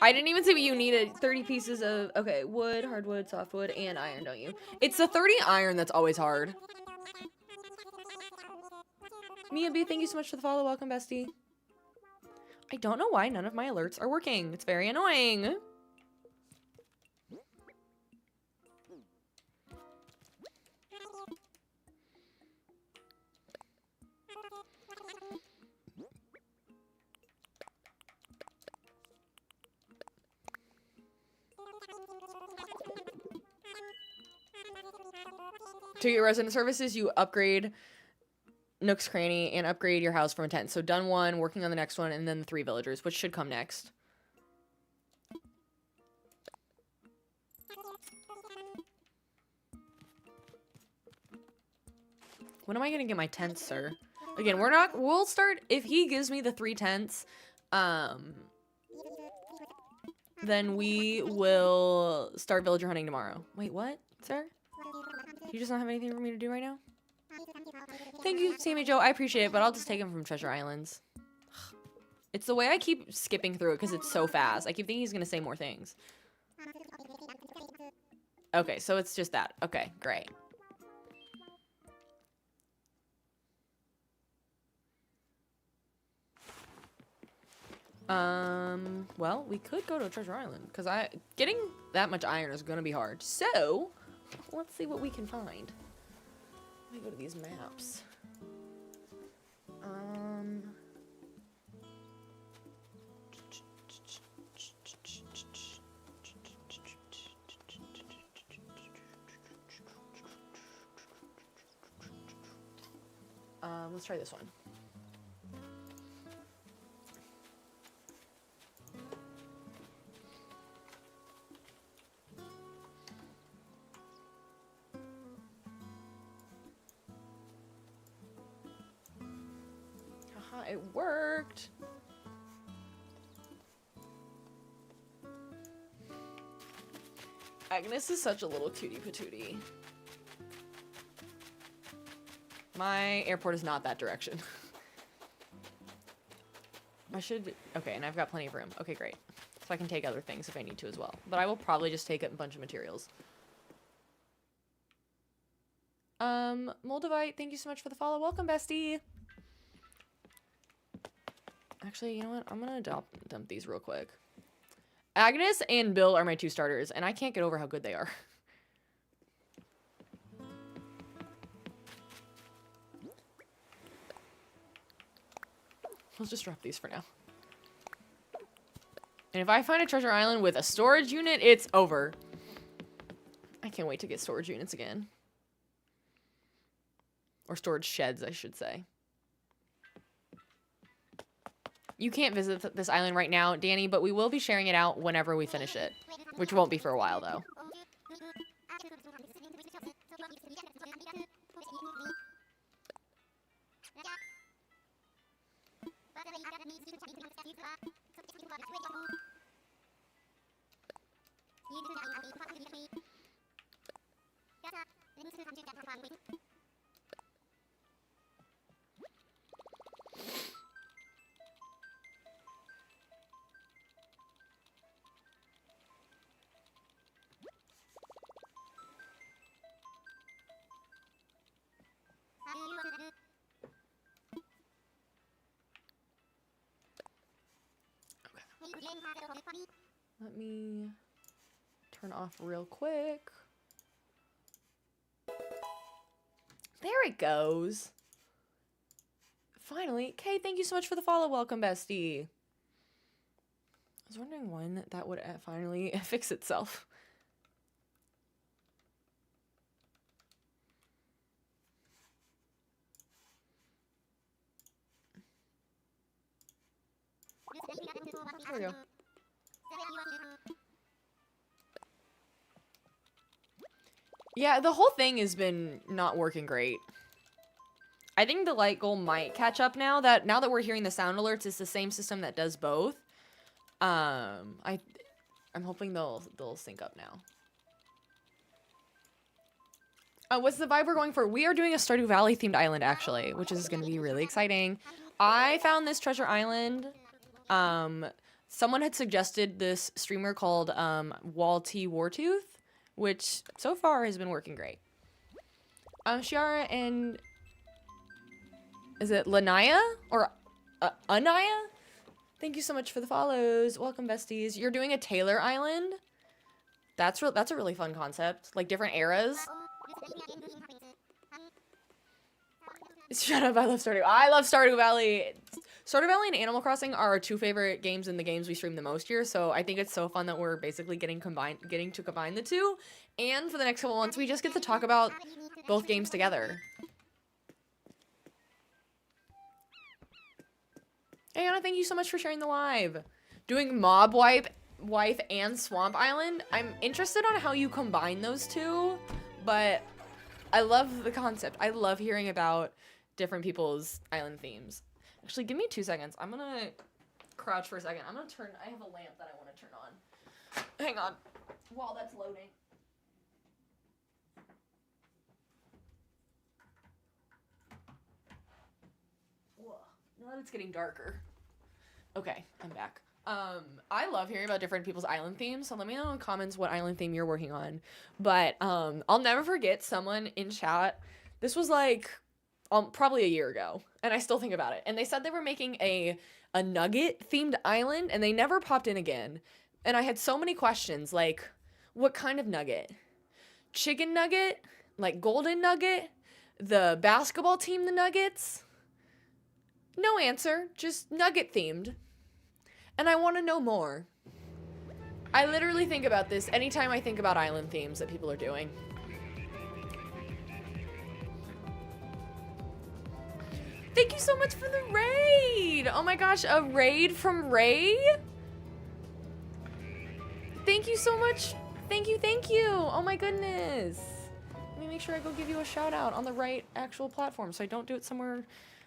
I didn't even see what you needed. 30 pieces of, okay, wood, hardwood, softwood, and iron, don't you? It's the 30 iron that's always hard. Mia B, thank you so much for the follow. Welcome, bestie. I don't know why none of my alerts are working. It's very annoying. To your resident services, you upgrade Nook's Cranny and upgrade your house from a tent. So done one, working on the next one, and then the 3 villagers, which should come next. When am I gonna get my tents, sir? Again, we'll start, if he gives me the 3 tents, then we will start villager hunting tomorrow. Wait, what, sir? You just don't have anything for me to do right now? Thank you, Sammy Joe. I appreciate it, but I'll just take him from Treasure Islands. It's the way I keep skipping through it because it's so fast. I keep thinking he's going to say more things. Okay, so it's just that. Okay, great. Well, we could go to Treasure Island, because getting that much iron is going to be hard. So, let's see what we can find. Let me go to these maps. Let's try this one. Haha, it worked. Agnes is such a little cutie patootie. My airport is not that direction. I should... Okay, and I've got plenty of room. Okay, great. So I can take other things if I need to as well. But I will probably just take a bunch of materials. Moldavite, thank you so much for the follow. Welcome, bestie! Actually, you know what? I'm gonna dump these real quick. Agnes and Bill are my 2 starters, and I can't get over how good they are. We'll just drop these for now. And if I find a treasure island with a storage unit, it's over. I can't wait to get storage units again. Or storage sheds, I should say. You can't visit this island right now, Danny, but we will be sharing it out whenever we finish it. Which won't be for a while, though. Let me turn off real quick. There it goes. Finally. Kay, thank you so much for the follow. Welcome, bestie. I was wondering when that would finally fix itself. There we go. Yeah, the whole thing has been not working great. I think the light goal might catch up now that we're hearing the sound alerts. It's the same system that does both. I'm hoping they'll sync up now. What's the vibe we're going for? We are doing a Stardew Valley themed island, actually, which is going to be really exciting. I found this treasure island. Someone had suggested this streamer called Wall T Wartooth, which so far has been working great. Shiara and... Is it Lanaya? Or Anaya? Thank you so much for the follows. Welcome, besties. You're doing a Taylor Island? That's a really fun concept. Like, different eras. Shut up, I love Stardew. I love Stardew Valley. Stardew Valley and Animal Crossing are our 2 favorite games in the games we stream the most here, so I think it's so fun that we're basically getting to combine the 2. And for the next couple months, we just get to talk about both games together. Hey, Anna, thank you so much for sharing the live. Doing Mob Wife and Swamp Island. I'm interested on how you combine those 2, but I love the concept. I love hearing about different people's island themes. Actually, give me 2 seconds. I'm gonna crouch for a second. I have a lamp that I want to turn on. Hang on. While that's loading. Whoa. Now that it's getting darker. Okay, I'm back. I love hearing about different people's island themes, so let me know in the comments what island theme you're working on. But I'll never forget someone in chat. This was like probably a year ago, and I still think about it. And they said they were making a nugget themed island, and they never popped in again. And I had so many questions, like, what kind of nugget? Chicken nugget? Like golden nugget? The basketball team, the Nuggets? No answer, just nugget themed. And I want to know more. I literally think about this anytime I think about island themes that people are doing. Thank you so much for the raid! Oh my gosh, a raid from Ray? Thank you so much. Thank you, thank you. Oh my goodness. Let me make sure I go give you a shout out on the right actual platform so I don't do it somewhere.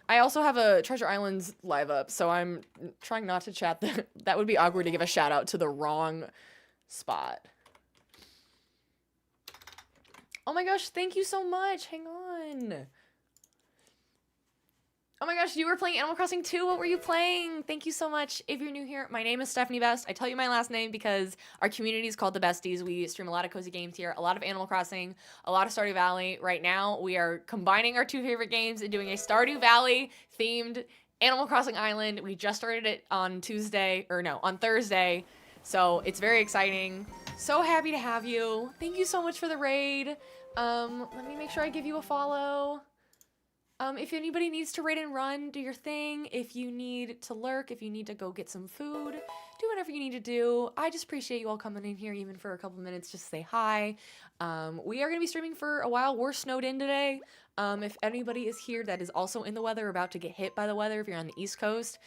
I also have a Treasure Islands live up, so I'm trying not to chat. That would be awkward to give a shout out to the wrong spot. Oh my gosh, thank you so much. Hang on. Oh my gosh, you were playing Animal Crossing 2. What were you playing? Thank you so much. If you're new here, my name is Stephanie Best. I tell you my last name because our community is called The Besties. We stream a lot of cozy games here, a lot of Animal Crossing, a lot of Stardew Valley. Right now, we are combining our two favorite games and doing a Stardew Valley themed Animal Crossing Island. We just started it on Thursday. So it's very exciting. So happy to have you. Thank you so much for the raid. Let me make sure I give you a follow. If anybody needs to raid and run, do your thing. If you need to lurk, if you need to go get some food, do whatever you need to do. I just appreciate you all coming in here even for a couple minutes just to say hi. We are going to be streaming for a while. We're snowed in today. If anybody is here that is also in the weather, about to get hit by the weather, if you're on the East Coast,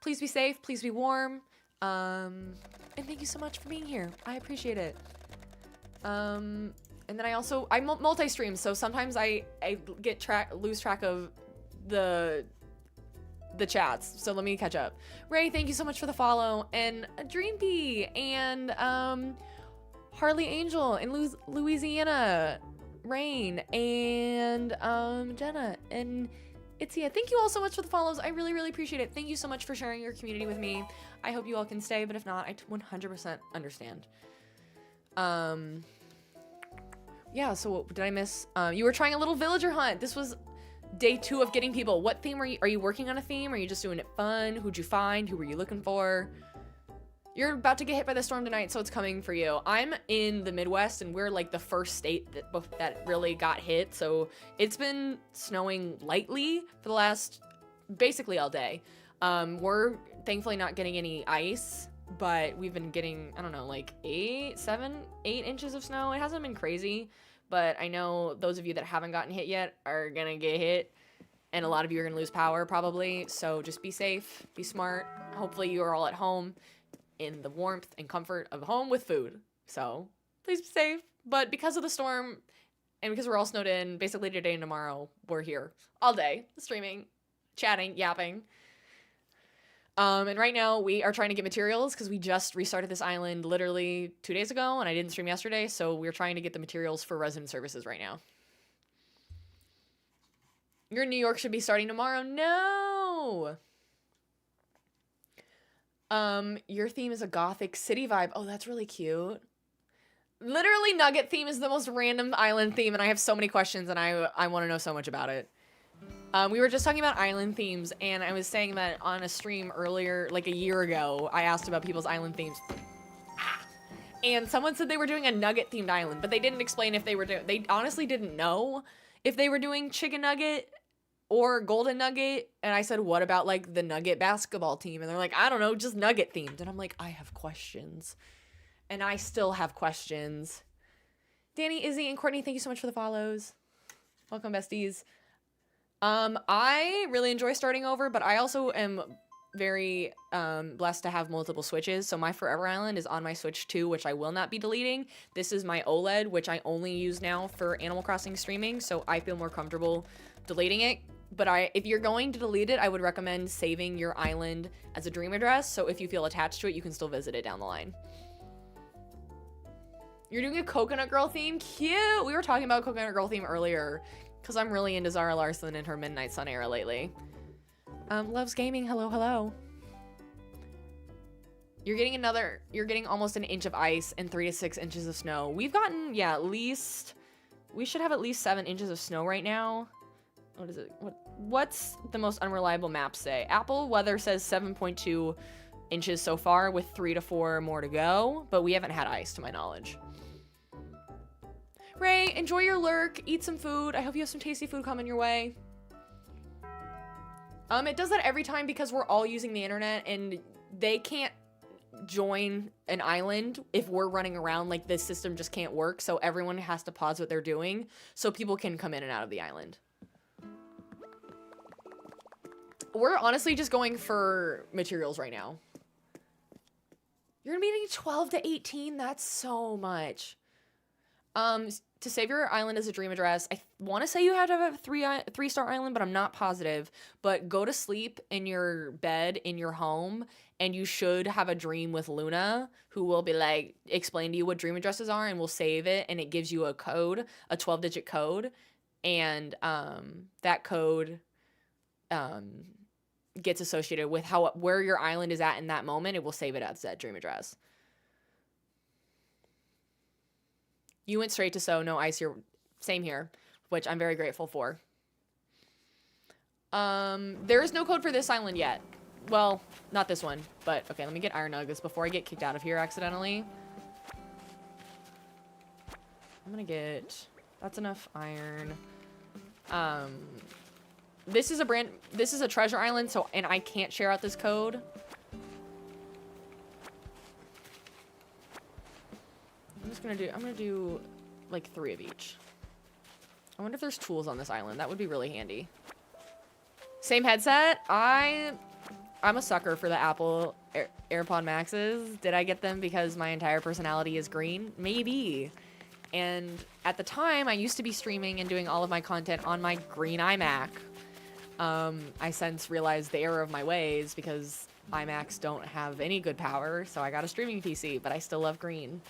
please be safe, please be warm. And thank you so much for being here. I appreciate it. And then I multi-stream, so sometimes I lose track of the chats. So let me catch up. Ray, thank you so much for the follow, and Dreampy, and Harley Angel in Louisiana, Rain, and Jenna, and Itzia. Thank you all so much for the follows. I really, really appreciate it. Thank you so much for sharing your community with me. I hope you all can stay, but if not, I 100% understand. Yeah, so what did I miss? You were trying a little villager hunt. This was day 2 of getting people. What theme are you working on a theme? Are you just doing it fun? Who'd you find? Who were you looking for? You're about to get hit by the storm tonight, so it's coming for you. I'm in the Midwest, and we're like the first state that really got hit. So it's been snowing lightly for the last, basically all day. We're thankfully not getting any ice, but we've been getting, I don't know, like 8 inches of snow. It hasn't been crazy, but I know those of you that haven't gotten hit yet are gonna get hit, and a lot of you are gonna lose power probably, so just be safe, be smart. Hopefully you are all at home in the warmth and comfort of home with food, so please be safe. But because of the storm, and because we're all snowed in, basically today and tomorrow, we're here all day, streaming, chatting, yapping. And right now we are trying to get materials because we just restarted this island literally 2 days ago, and I didn't stream yesterday, so we're trying to get the materials for resident services right now. Your New York should be starting tomorrow. No! Your theme is a gothic city vibe. Oh, that's really cute. Literally, Nugget theme is the most random island theme, and I have so many questions, and I want to know so much about it. We were just talking about island themes, and I was saying that on a stream earlier, like a year ago, I asked about people's island themes. And someone said they were doing a nugget themed island, but they didn't explain if they were doing, they honestly didn't know if they were doing chicken nugget or golden nugget. And I said, what about like the nugget basketball team? And they're like, I don't know, just nugget themed. And I'm like, I have questions. And I still have questions. Danny, Izzy, and Courtney, thank you so much for the follows. Welcome, besties. I really enjoy starting over, but I also am very blessed to have multiple Switches. So my Forever Island is on my Switch 2, which I will not be deleting. This is my OLED, which I only use now for Animal Crossing streaming, so I feel more comfortable deleting it. But if you're going to delete it, I would recommend saving your island as a dream address, so if you feel attached to it, you can still visit it down the line. You're doing a Coconut Girl theme? Cute! We were talking about Coconut Girl theme earlier, because I'm really into Zara Larson and her Midnight Sun era lately. Loves Gaming, hello, hello. You're getting almost an inch of ice and 3 to 6 inches of snow. We've gotten, yeah, we should have at least 7 inches of snow right now. What is it? What's the most unreliable map say? Apple weather says 7.2 inches so far with 3 to 4 more to go, but we haven't had ice to my knowledge. Ray, enjoy your lurk, eat some food. I hope you have some tasty food coming your way. It does that every time because we're all using the internet and they can't join an island if we're running around. Like, the system just can't work, so everyone has to pause what they're doing so people can come in and out of the island. We're honestly just going for materials right now. You're gonna be needing 12 to 18? That's so much. To save your island as a dream address, I want to say you have to have a 3-star island, but I'm not positive. But go to sleep in your bed in your home, and you should have a dream with Luna, who will be like, explain to you what dream addresses are, and we'll save it, and it gives you a code, a 12-digit code, and that code gets associated with where your island is at in that moment. It will save it as that dream address. You went straight to so no ice here. Same here, which I'm very grateful for. There is no code for this island yet. Well, not this one, but okay, let me get iron nuggets before I get kicked out of here accidentally. I'm gonna get, that's enough iron. This is a treasure island, so, and I can't share out this code. I'm gonna do like 3 of each. I wonder if there's tools on this island. That would be really handy. Same headset. I'm a sucker for the Apple AirPod Maxes. Did I get them because my entire personality is green? Maybe. And at the time, I used to be streaming and doing all of my content on my green iMac. I since realized the error of my ways because iMacs don't have any good power, so I got a streaming PC, but I still love green.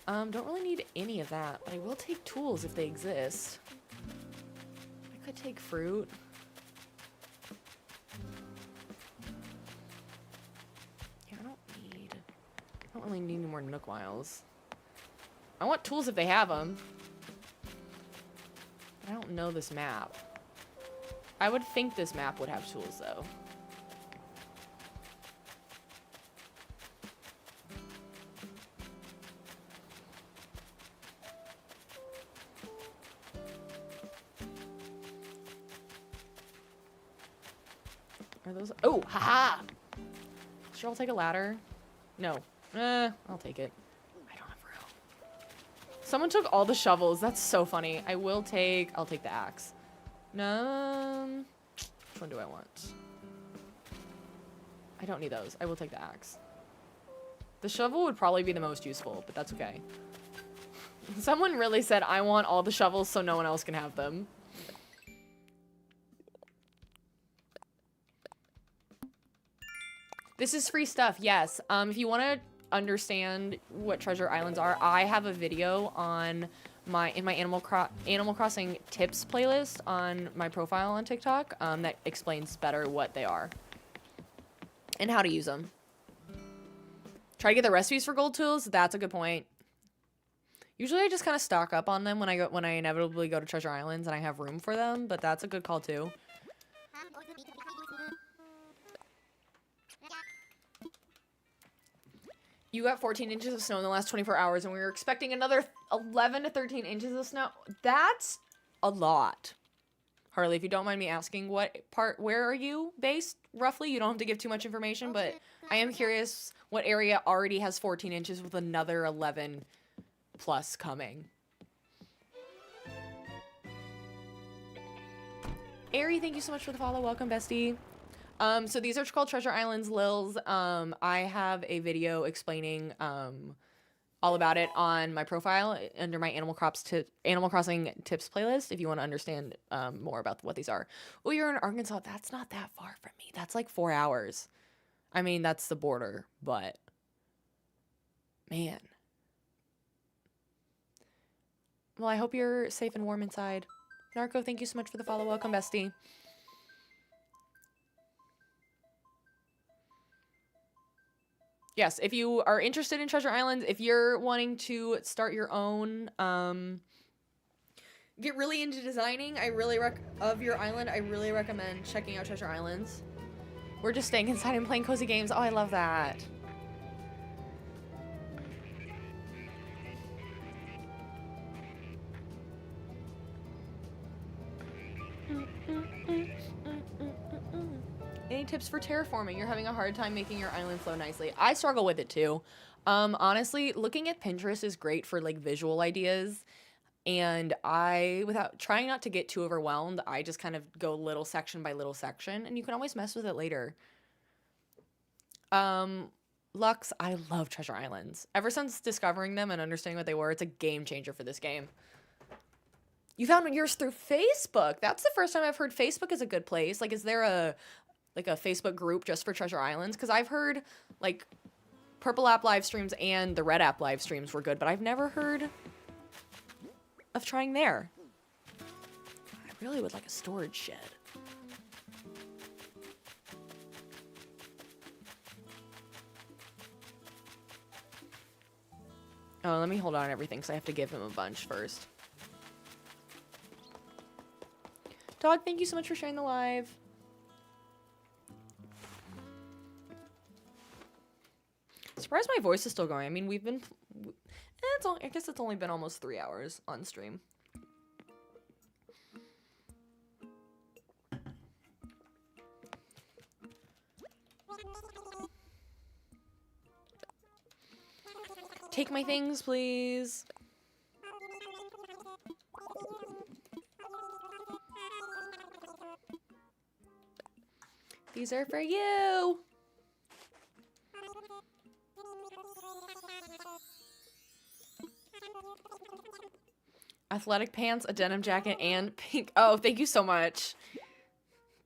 Don't really need any of that, but I will take tools if they exist. I could take fruit. Yeah, I don't really need any more Nook Miles. I want tools if they have them. But I don't know this map. I would think this map would have tools, though. Are those? Oh, haha! Sure, I'll take a ladder. No. I'll take it. I don't have room. Someone took all the shovels. That's so funny. I'll take the axe. No. Which one do I want? I don't need those. I will take the axe. The shovel would probably be the most useful, but that's okay. Someone really said, I want all the shovels so no one else can have them. This is free stuff, yes. If you want to understand what treasure islands are, I have a video on my Animal Crossing tips playlist on my profile on TikTok that explains better what they are and how to use them. Try to get the recipes for gold tools. That's a good point. Usually I just kind of stock up on them when I inevitably go to treasure islands and I have room for them, but that's a good call too. You got 14 inches of snow in the last 24 hours, and we were expecting another 11 to 13 inches of snow. That's a lot. Harley, if you don't mind me asking, where are you based, roughly? You don't have to give too much information, but I am curious what area already has 14 inches with another 11 plus coming. Ari, thank you so much for the follow. Welcome, bestie. So these are called Treasure Islands Lils. I have a video explaining all about it on my profile under my Animal Crossing tips playlist if you want to understand more about what these are. Oh, you're in Arkansas. That's not that far from me. That's like 4 hours. I mean, that's the border, but man. Well, I hope you're safe and warm inside. Narco, thank you so much for the follow. Welcome, bestie. yes, if you are interested in Treasure Island, if you're wanting to start your own, get really into designing, of your island, I really recommend checking out Treasure Islands. We're just staying inside and playing cozy games. Oh, I love that. Any tips for terraforming? You're having a hard time making your island flow nicely. I struggle with it too. Honestly, looking at Pinterest is great for like visual ideas. And without trying not to get too overwhelmed, I just kind of go little section by little section, and you can always mess with it later. Lux, I love Treasure Islands. Ever since discovering them and understanding what they were, it's a game changer for this game. You found yours through Facebook. That's the first time I've heard Facebook is a good place. Like, is there a Facebook group just for Treasure Islands? Because I've heard, like, Purple App live streams and the Red App live streams were good, but I've never heard of trying there. I really would like a storage shed. Oh, let me hold on to everything because I have to give him a bunch first. Dog, thank you so much for sharing the live. Surprised my voice is still going. I mean, we've been... I guess it's only been almost 3 hours on stream. Take my things, please. These are for you. Athletic pants, a denim jacket, and pink. Oh, thank you so much.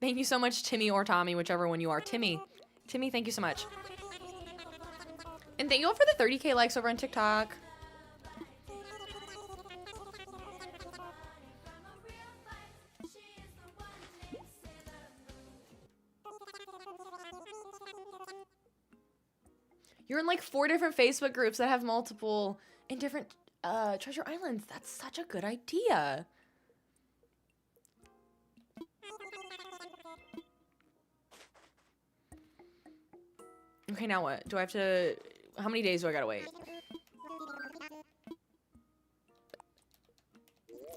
Thank you so much, Timmy or Tommy, whichever one you are. Timmy, thank you so much. And thank you all for the 30K likes over on TikTok. You're in like 4 different Facebook groups that have multiple in different Treasure Islands. That's such a good idea. Okay, now what? Do I have to... How many days do I gotta wait?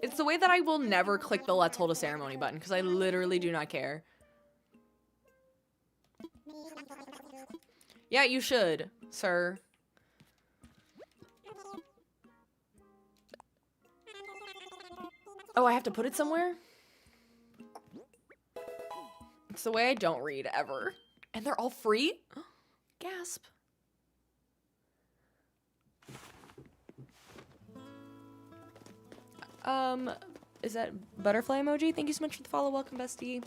It's the way that I will never click the Let's Hold a Ceremony button because I literally do not care. Yeah, you should, sir. Oh, I have to put it somewhere? It's the way I don't read ever. And they're all free? Gasp. Is that butterfly emoji? Thank you so much for the follow. Welcome, bestie.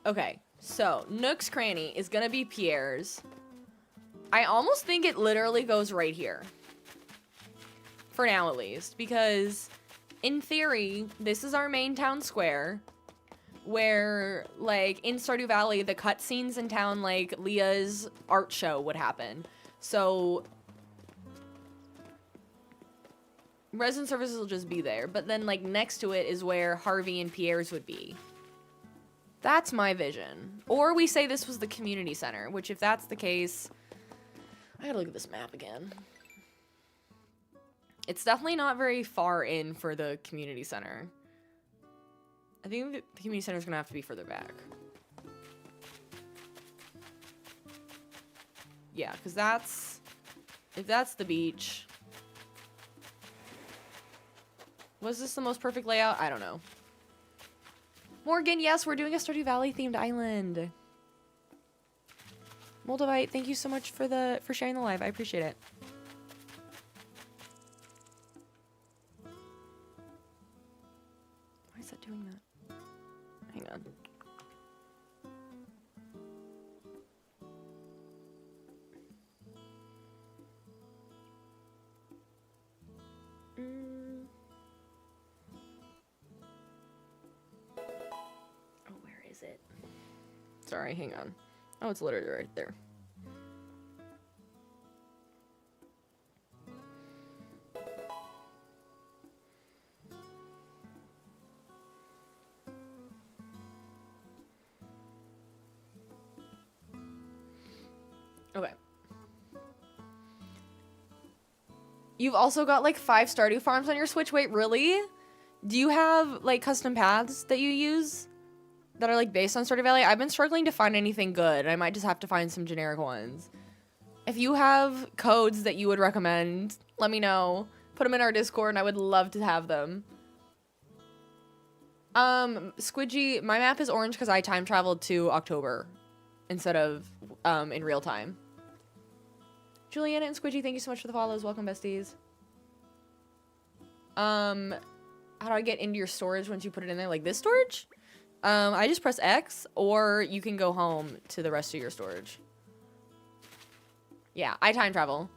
Okay, so Nook's Cranny is gonna be Pierre's. I almost think it literally goes right here. For now, at least. Because, in theory, this is our main town square. Where, like, in Stardew Valley, the cutscenes in town, like, Leah's art show would happen. So... resident services will just be there, but then like next to it is where Harvey and Pierre's would be. That's my vision. Or we say this was the community center, which if that's the case, I gotta look at this map again. It's definitely not very far in for the community center. I think the community center is gonna have to be further back. Yeah, because if that's the beach. Was this the most perfect layout? I don't know. Morgan, yes, we're doing a Stardew Valley themed island. Moldavite, thank you so much for sharing the live. I appreciate it. Why is that doing that? Hang on. It. Sorry, hang on. Oh, it's literally right there. Okay. You've also got like 5 Stardew farms on your Switch. Wait, really? Do you have like custom paths that you use that are like based on Stardew Valley? I've been struggling to find anything good. I might just have to find some generic ones. If you have codes that you would recommend, let me know. Put them in our Discord and I would love to have them. Squidgy, my map is orange because I time traveled to October instead of in real time. Juliana and Squidgy, thank you so much for the follows. Welcome, besties. How do I get into your storage once you put it in there? Like this storage? I just press X, or you can go home to the rest of your storage. Yeah, I time travel.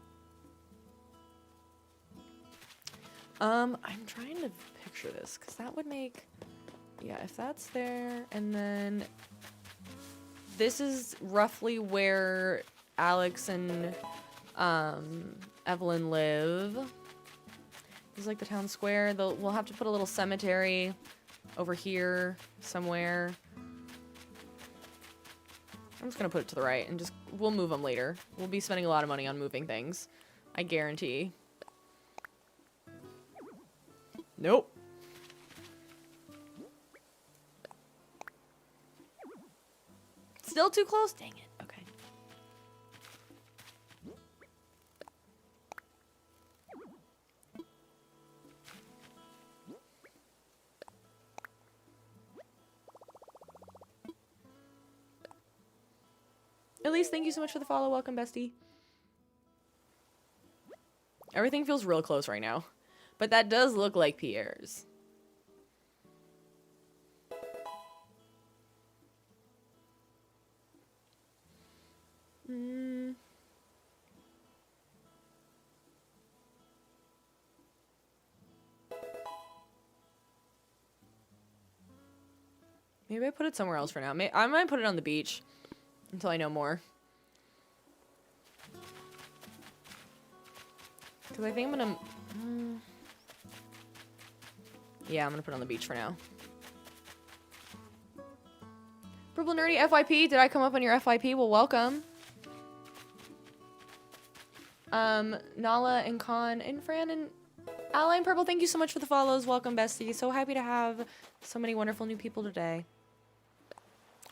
I'm trying to picture this, because that would make... Yeah, if that's there, and then... This is roughly where Alex and Evelyn live. This is like the town square. We'll have to put a little cemetery over here somewhere. I'm just gonna put it to the right and just we'll move them later. We'll be spending a lot of money on moving things. I guarantee. Nope. Still too close? Dang it. Okay. Elise, thank you so much for the follow. Welcome, bestie. Everything feels real close right now. But that does look like Pierre's. Maybe I put it somewhere else for now. I might put it on the beach until I know more. Because I think I'm gonna... Yeah, I'm gonna put it on the beach for now. Purple Nerdy FYP, did I come up on your FYP? Well, welcome. Nala and Khan and Fran and Ally and Purple, thank you so much for the follows. Welcome, bestie. So happy to have so many wonderful new people today.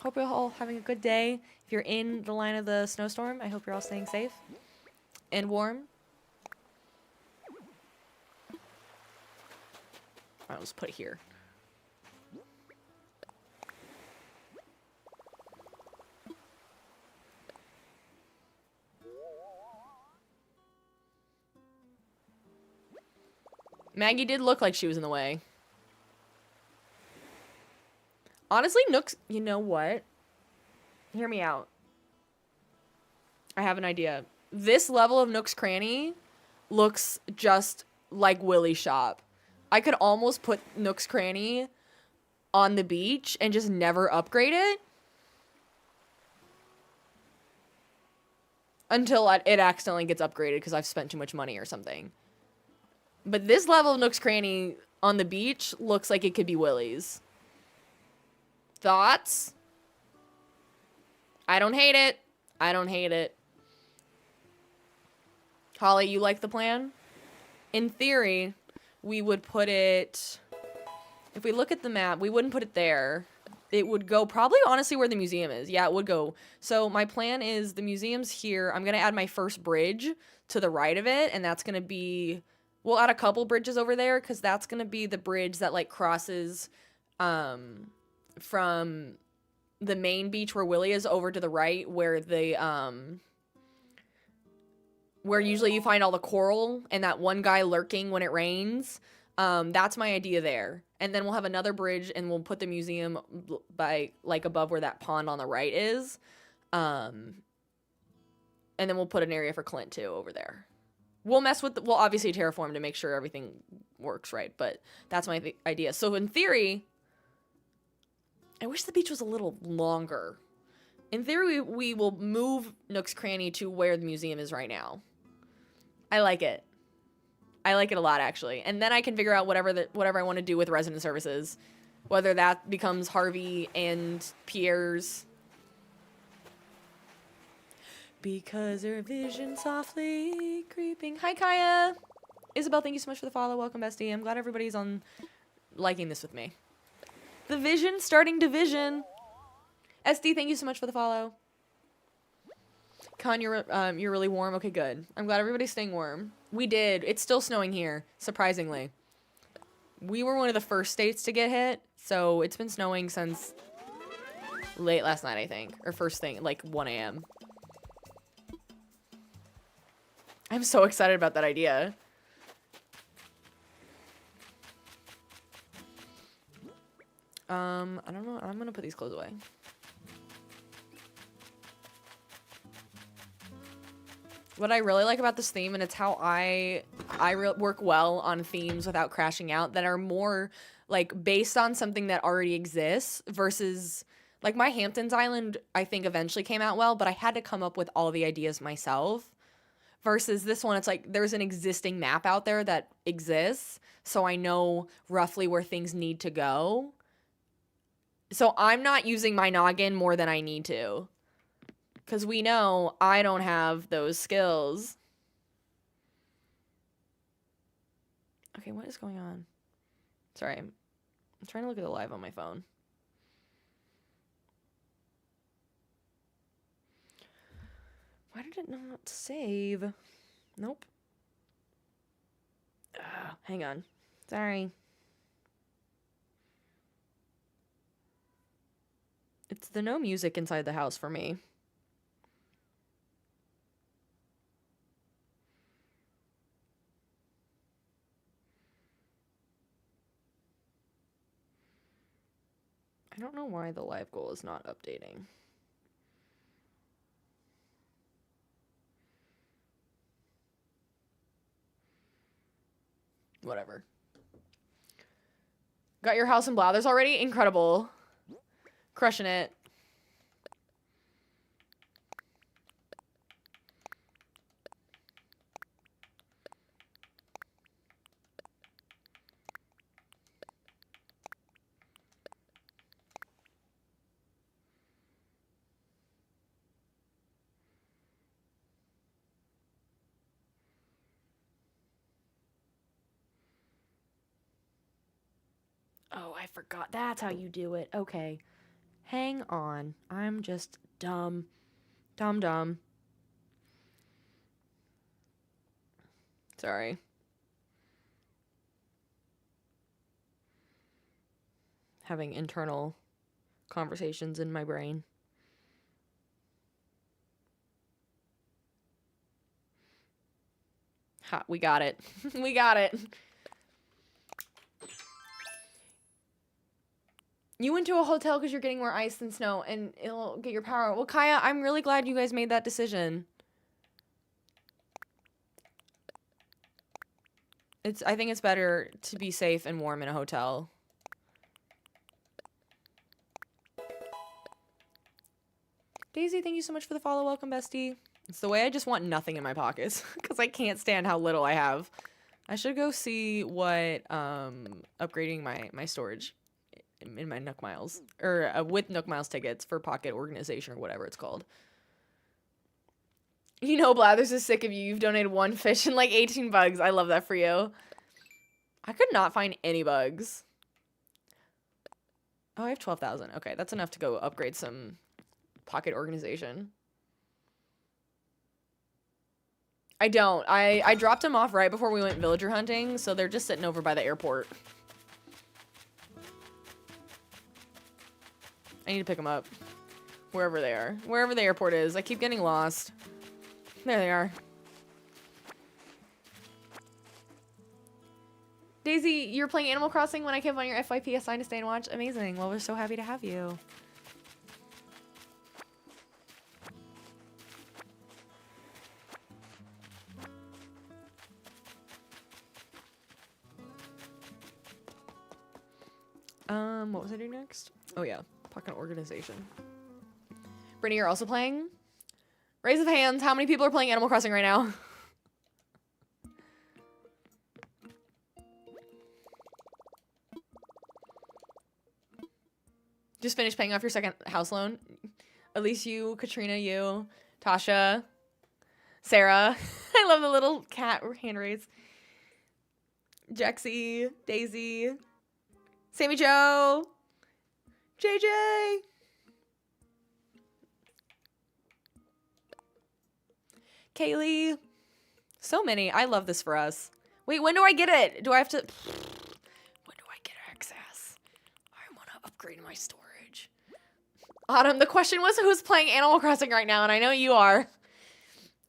Hope you're all having a good day. If you're in the line of the snowstorm, I hope you're all staying safe and warm. I'll just put it here. Maggie did look like she was in the way. Honestly, Nook's... You know what? Hear me out. I have an idea. This level of Nook's Cranny looks just like Willie's shop. I could almost put Nook's Cranny on the beach and just never upgrade it. Until it accidentally gets upgraded because I've spent too much money or something. But this level of Nook's Cranny on the beach looks like it could be Willie's. Thoughts? I don't hate it. I don't hate it. Holly, you like the plan? In theory, we would put it... If we look at the map, we wouldn't put it there. It would go probably, honestly, where the museum is. Yeah, it would go. So my plan is the museum's here. I'm going to add my first bridge to the right of it, and that's going to be... We'll add a couple bridges over there, because that's going to be the bridge that, like, crosses from the main beach where Willie is over to the right, where the, where usually you find all the coral and that one guy lurking when it rains. That's my idea there. And then we'll have another bridge, and we'll put the museum by, like, above where that pond on the right is. And then we'll put an area for Clint, too, over there. We'll mess with we'll obviously terraform to make sure everything works right, but that's my idea. So in theory, I wish the beach was a little longer. In theory, we will move Nook's Cranny to where the museum is right now. I like it. I like it a lot, actually. And then I can figure out whatever I want to do with resident services. Whether that becomes Harvey and Pierre's. Because her vision softly creeping. Hi, Kaya. Isabel, thank you so much for the follow. Welcome, bestie. I'm glad everybody's on liking this with me. The vision starting division. SD, thank you so much for the follow. Con, you're really warm. Okay, good. I'm glad everybody's staying warm. We did. It's still snowing here, surprisingly. We were one of the first states to get hit, so it's been snowing since late last night, I think. Or first thing, like 1 a.m. I'm so excited about that idea. I don't know. I'm gonna put these clothes away. What I really like about this theme, and it's how I work well on themes without crashing out, that are more like based on something that already exists versus like my Hamptons Island, I think eventually came out well, but I had to come up with all the ideas myself. Versus this one, it's like there's an existing map out there that exists, so I know roughly where things need to go. So I'm not using my noggin more than I need to. Because we know I don't have those skills. Okay, what is going on? Sorry, I'm trying to look at the live on my phone. Why did it not save? Nope. Hang on. Sorry. It's the no music inside the house for me. I don't know why the live goal is not updating. Whatever. Got your house in Blathers already? Incredible. Crushing it. Oh, I forgot. That's how you do it. Okay. Hang on. I'm just dumb. Dumb. Sorry. Having internal conversations in my brain. Ha, we got it. We got it. You went to a hotel because you're getting more ice than snow, and it'll get your power. Well, Kaya, I'm really glad you guys made that decision. I think it's better to be safe and warm in a hotel. Daisy, thank you so much for the follow. Welcome, bestie. It's the way I just want nothing in my pockets because I can't stand how little I have. I should go see what upgrading my storage in my Nook Miles, or with Nook Miles tickets for pocket organization or whatever it's called. You know, Blathers is sick of you. You've donated one fish and like 18 bugs. I love that for you. I could not find any bugs. Oh, I have 12,000. Okay, that's enough to go upgrade some pocket organization. I don't. I dropped them off right before we went villager hunting, so they're just sitting over by the airport. I need to pick them up. Wherever they are. Wherever the airport is. I keep getting lost. There they are. Daisy, you're playing Animal Crossing when I came on your FYP assigned to stay and watch? Amazing. Well, we're so happy to have you. What was I doing next? Oh yeah, pocket organization. Brittany, you're also playing? Raise of hands, how many people are playing Animal Crossing right now? Just finished paying off your second house loan. At least you, Katrina, you, Tasha. Sarah. I love the little cat hand raise. Jexy. Daisy. Sammy Joe. JJ. Kaylee. So many. I love this for us. Wait, when do I get it? Do I have to... When do I get access? I want to upgrade my storage. Autumn, the question was who's playing Animal Crossing right now, and I know you are.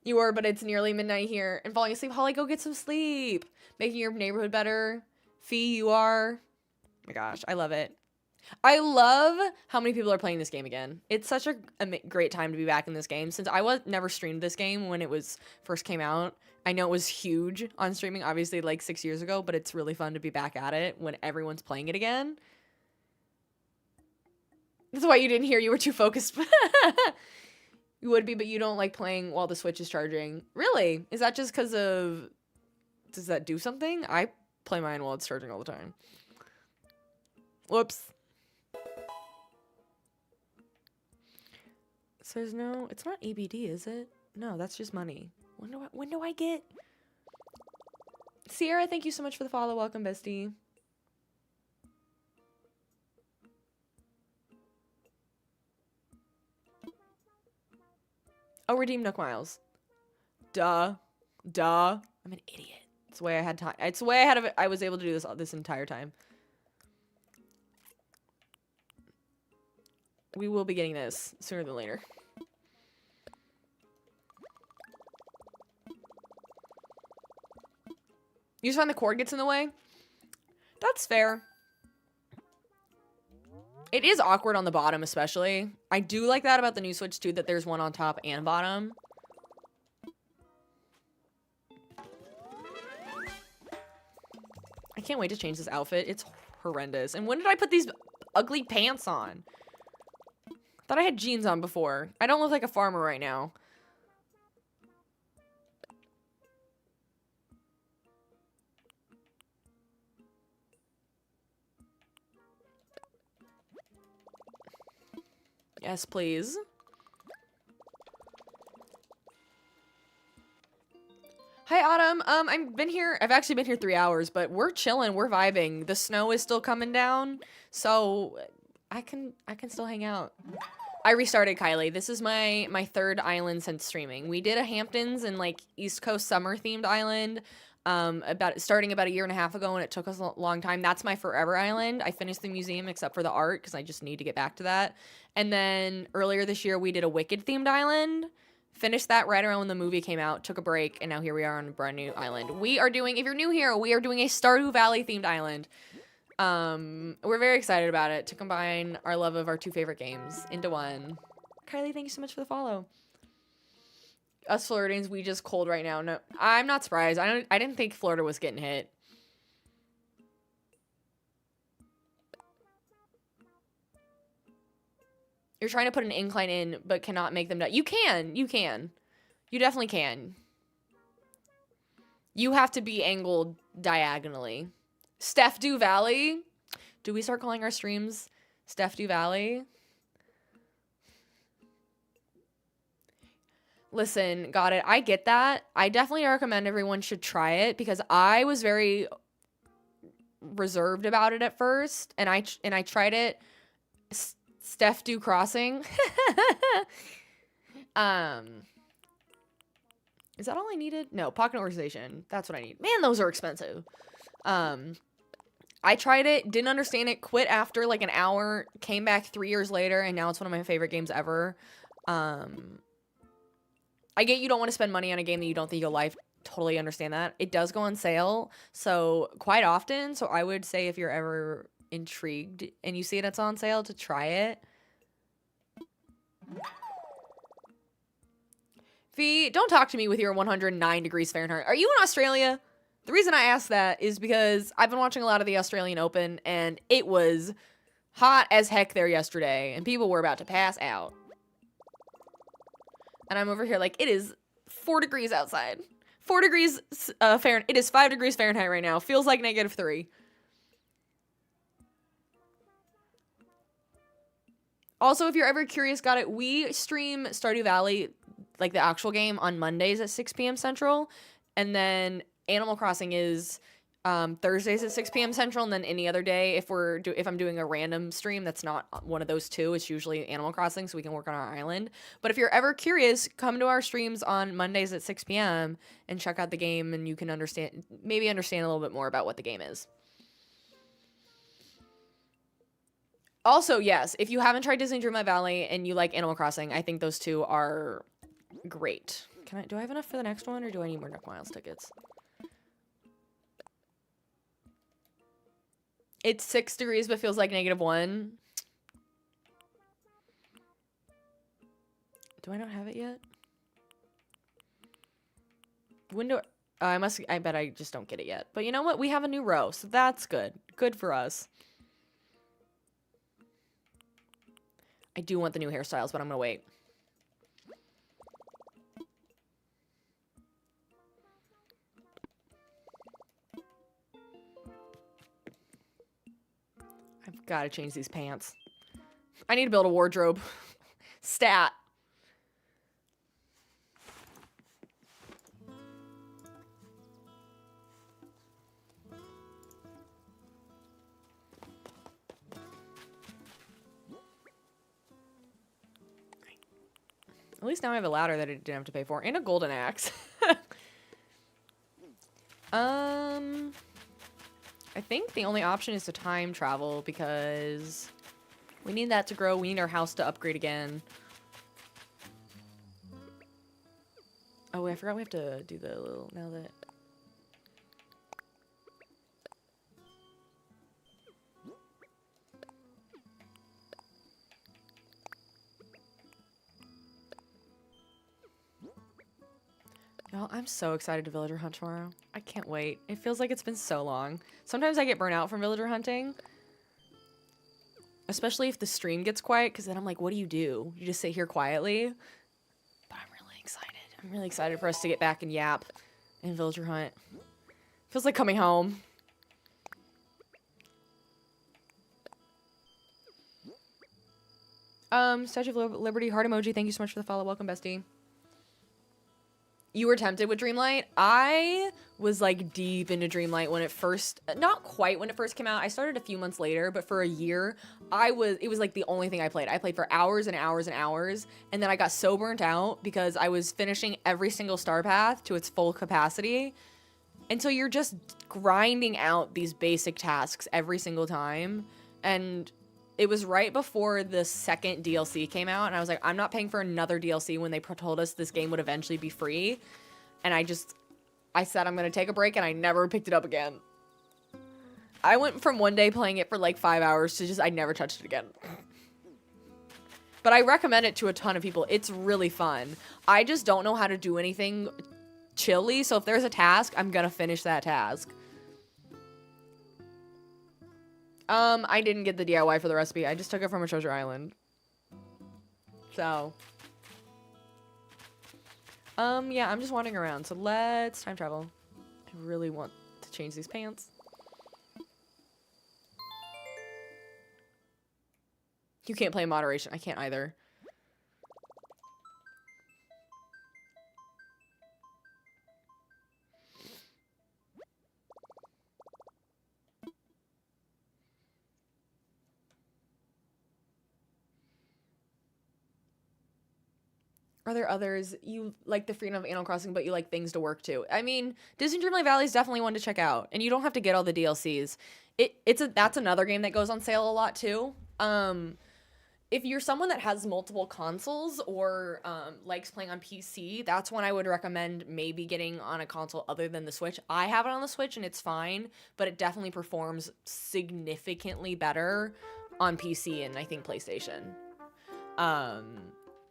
You are, but it's nearly midnight here. And falling asleep. Holly, go get some sleep. Making your neighborhood better. Fee, you are. Oh my gosh, I love it. I love how many people are playing this game again. It's such a great time to be back in this game. Since I never streamed this game when it was first came out. I know it was huge on streaming, obviously, like 6 years ago, but it's really fun to be back at it when everyone's playing it again. That's why you didn't hear. You were too focused. You would be, but you don't like playing while the Switch is charging. Really? Is that just because of... Does that do something? I play mine while it's charging all the time. Whoops. So there's no... It's not ABD, is it? No, that's just money. When do I get... Sierra, thank you so much for the follow. Welcome, bestie. Oh, redeem Nook Miles. Duh. I'm an idiot. It's the way I had time. It's the way I was able to do this entire time. We will be getting this sooner than later. You just find the cord gets in the way? That's fair. It is awkward on the bottom, especially. I do like that about the new Switch, too, that there's one on top and bottom. I can't wait to change this outfit. It's horrendous. And when did I put these ugly pants on? Thought I had jeans on before. I don't look like a farmer right now. Yes, please. Hi, Autumn. I've actually been here 3 hours, but we're chilling, we're vibing. The snow is still coming down, so I can still hang out. I restarted, Kylie. This is my third island since streaming. We did a Hamptons and like East Coast summer themed island starting about a year and a half ago, and it took us a long time. That's my forever island. I finished the museum except for the art because I just need to get back to that. And then earlier this year we did a Wicked themed island. Finished that right around when the movie came out, took a break, and now here we are on a brand new island. We are doing, if you're new here, we are doing a Stardew Valley themed island. We're very excited about it to combine our love of our two favorite games into one. Kylie, thank you so much for the follow. Us Floridians, we just cold right now. No, I'm not surprised. I didn't think Florida was getting hit. You're trying to put an incline in, but cannot make them die. You can. You definitely can. You have to be angled diagonally. Stardew Valley? Do we start calling our streams Stardew Valley? Listen, got it. I get that. I definitely recommend everyone should try it because I was very reserved about it at first, and I tried it. Stardew Crossing. Is that all I needed? No, Pocket Organization. That's what I need. Man, those are expensive. I tried it, didn't understand it, quit after like an hour, came back 3 years later, and now it's one of my favorite games ever. I get you don't want to spend money on a game that you don't think you'll like. Totally understand that. It does go on sale, so quite often. So I would say if you're ever intrigued and you see it's on sale, to try it. Fee, don't talk to me with your 109 degrees Fahrenheit. Are you in Australia? The reason I ask that is because I've been watching a lot of the Australian Open, and it was hot as heck there yesterday, and people were about to pass out. And I'm over here like, it is 4 degrees outside. 4 degrees Fahrenheit. It is 5 degrees Fahrenheit right now. Feels like -3. Also, if you're ever curious, got it, we stream Stardew Valley like the actual game on Mondays at 6 p.m. Central, and then Animal Crossing is Thursdays at 6 p.m. Central, and then any other day if I'm doing a random stream that's not one of those two, it's usually Animal Crossing, so we can work on our island. But if you're ever curious, come to our streams on Mondays at 6 p.m. and check out the game, and you can maybe understand a little bit more about what the game is. Also, yes, if you haven't tried Disney Dreamlight Valley and you like Animal Crossing, I think those two are great. Do I have enough for the next one, or do I need more Nook Miles tickets? It's 6 degrees, but feels like -1. Do I not have it yet? I bet I just don't get it yet. But you know what? We have a new row, so that's good. Good for us. I do want the new hairstyles, but I'm gonna wait. I've got to change these pants. I need to build a wardrobe. Stat. At least now I have a ladder that I didn't have to pay for, and a golden axe. I think the only option is to time travel, because we need that to grow. We need our house to upgrade again. Oh, I forgot we have to do the little, now that... Y'all, I'm so excited to villager hunt tomorrow. I can't wait. It feels like it's been so long. Sometimes I get burnt out from villager hunting. Especially if the stream gets quiet, because then I'm like, what do? You just sit here quietly? But I'm really excited. I'm really excited for us to get back and yap and villager hunt. Feels like coming home. Statue of Liberty, heart emoji, thank you so much for the follow. Welcome, bestie. You were tempted with Dreamlight? I was like deep into Dreamlight when it first, not quite when it first came out. I started a few months later, but for a year, it was like the only thing I played. I played for hours and hours and hours, and then I got so burnt out because I was finishing every single star path to its full capacity. And so you're just grinding out these basic tasks every single time. And it was right before the second DLC came out, and I was like, I'm not paying for another DLC when they told us this game would eventually be free. And I said I'm going to take a break, and I never picked it up again. I went from one day playing it for like 5 hours to I never touched it again. But I recommend it to a ton of people. It's really fun. I just don't know how to do anything chilly, so if there's a task, I'm going to finish that task. I didn't get the DIY for the recipe. I just took it from a treasure island. So. Yeah, I'm just wandering around. So let's time travel. I really want to change these pants. You can't play in moderation. I can't either. Are there others? You like the freedom of Animal Crossing, but you like things to work too. I mean, Disney Dreamlight Valley is definitely one to check out, and you don't have to get all the DLCs. That's another game that goes on sale a lot too. If you're someone that has multiple consoles or likes playing on PC, that's one I would recommend maybe getting on a console other than the Switch. I have it on the Switch and it's fine, but it definitely performs significantly better on PC and I think PlayStation.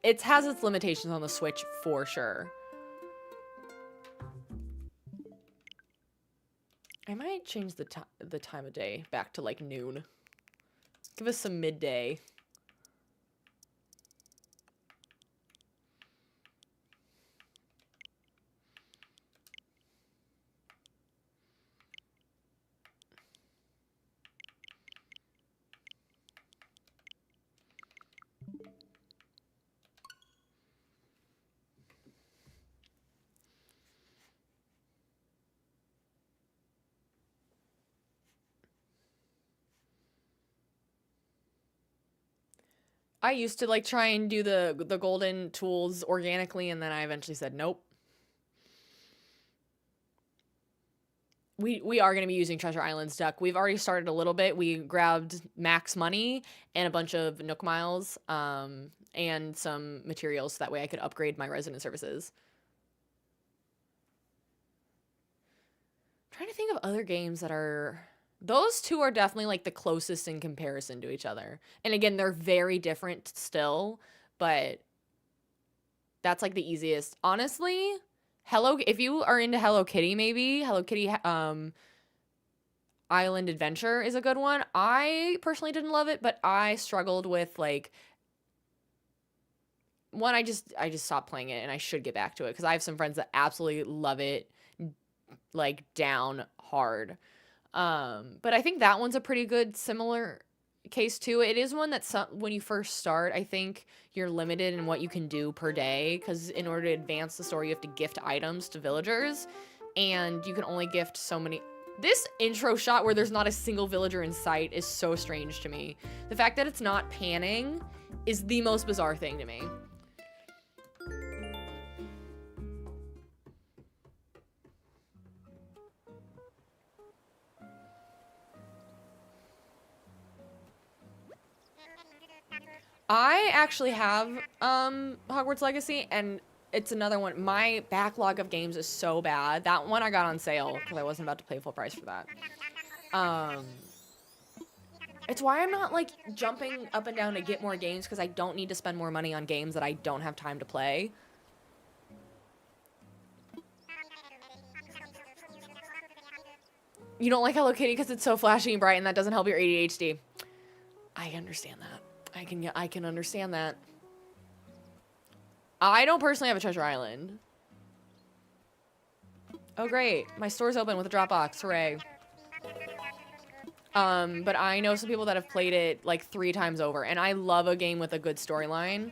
It has its limitations on the Switch for sure. I might change the time of day back to like noon. Give us some midday. I used to like try and do the golden tools organically, and then I eventually said nope. We are going to be using Treasure Island's duck. We've already started a little bit. We grabbed max money and a bunch of Nook miles, and some materials so that way I could upgrade my resident services. I'm trying to think of other games that are... Those two are definitely like the closest in comparison to each other. And again, they're very different still, but that's like the easiest. Honestly, if you are into Hello Kitty, maybe Hello Kitty Island Adventure is a good one. I personally didn't love it, but I struggled with like one. I just stopped playing it, and I should get back to it because I have some friends that absolutely love it, like down hard. But I think that one's a pretty good similar case too. It is one that when you first start, I think you're limited in what you can do per day, because in order to advance the story, you have to gift items to villagers, and you can only gift so many. This intro shot where there's not a single villager in sight is so strange to me. The fact that it's not panning is the most bizarre thing to me. I actually have Hogwarts Legacy, and it's another one. My backlog of games is so bad. That one I got on sale because I wasn't about to pay full price for that. It's why I'm not like jumping up and down to get more games, because I don't need to spend more money on games that I don't have time to play. You don't like Hello Kitty because it's so flashy and bright, and that doesn't help your ADHD. I understand that. I can understand that. I don't personally have a Treasure Island. Oh great, my store's open with a Dropbox, hooray. But I know some people that have played it like 3 times over, and I love a game with a good storyline.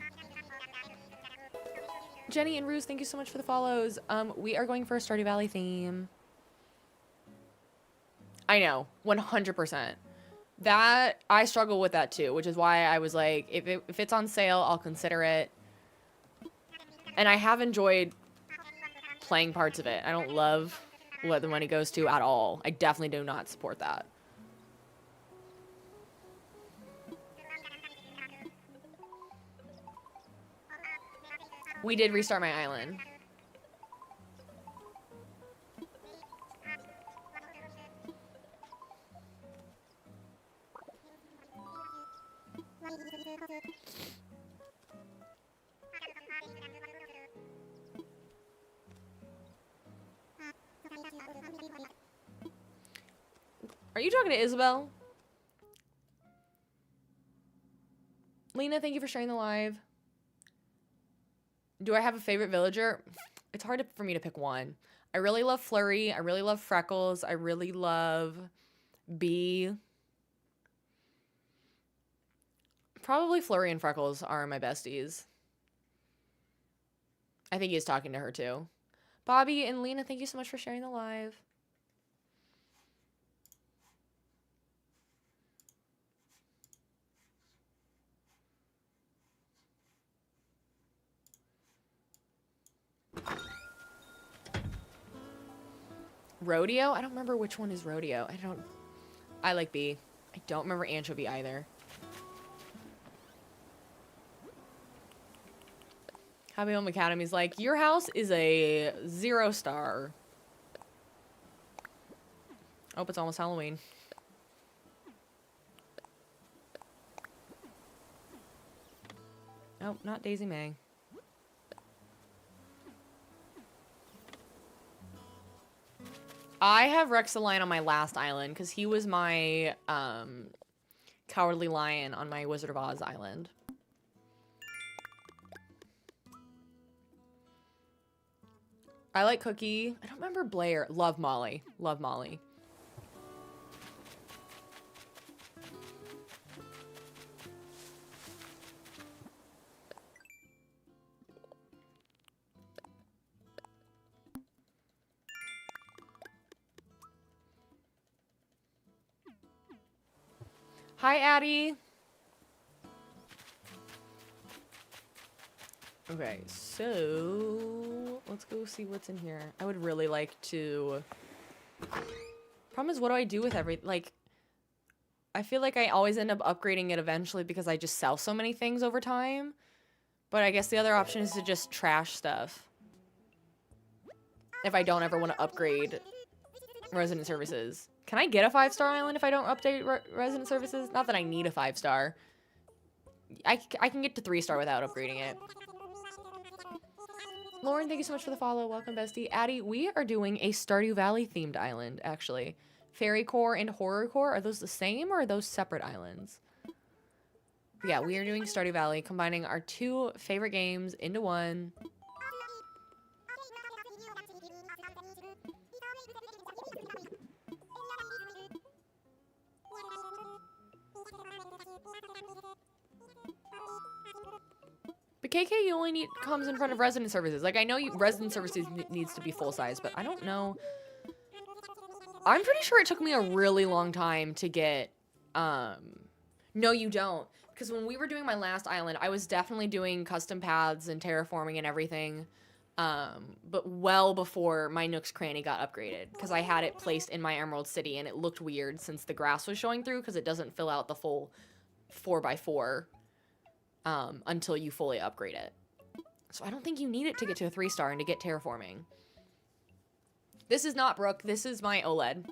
Jenny and Ruse, thank you so much for the follows. We are going for a Stardew Valley theme. I know, 100%. That, I struggle with that too, which is why I was like, if it's on sale, I'll consider it. And I have enjoyed playing parts of it. I don't love what the money goes to at all. I definitely do not support that. We did restart my island. Are you talking to Isabel? Lena, thank you for sharing the live. Do I have a favorite villager? It's hard for me to pick one. I really love Flurry. I really love Freckles. I really love Bee. Probably Flurry and Freckles are my besties. I think he's talking to her too. Bobby and Lena, thank you so much for sharing the live. Rodeo? I don't remember which one is Rodeo. I like Bee. I don't remember Anchovy either. Happy Home Academy's like, your house is a 0 star. Oh, it's almost Halloween. Nope, not Daisy May. I have Rexaline on my last island because he was my Cowardly Lion on my Wizard of Oz island. I like Cookie. I don't remember Blair. Love Molly. Love Molly. Hi, Addie. Okay, so let's go see what's in here. I would really like to... Problem is, what do I do with like, I feel like I always end up upgrading it eventually because I just sell so many things over time. But I guess the other option is to just trash stuff. If I don't ever want to upgrade resident services. Can I get a 5-star island if I don't update resident services? Not that I need a 5-star. I can get to 3-star without upgrading it. Lauren, thank you so much for the follow. Welcome, bestie. Addie, we are doing a Stardew Valley themed island, actually. Fairy Core and Horror Core, are those the same or are those separate islands? But yeah, we are doing Stardew Valley, combining our 2 favorite games into one. But KK, you only comes in front of resident services. Like, I know resident services needs to be full size, but I don't know. I'm pretty sure it took me a really long time to get, no, you don't. Because when we were doing my last island, I was definitely doing custom paths and terraforming and everything. But well before my Nook's Cranny got upgraded. Because I had it placed in my Emerald City and it looked weird since the grass was showing through because it doesn't fill out the full 4x4. Until you fully upgrade it. So I don't think you need it to get to a 3-star and to get terraforming. This is not Brooke. This is my OLED.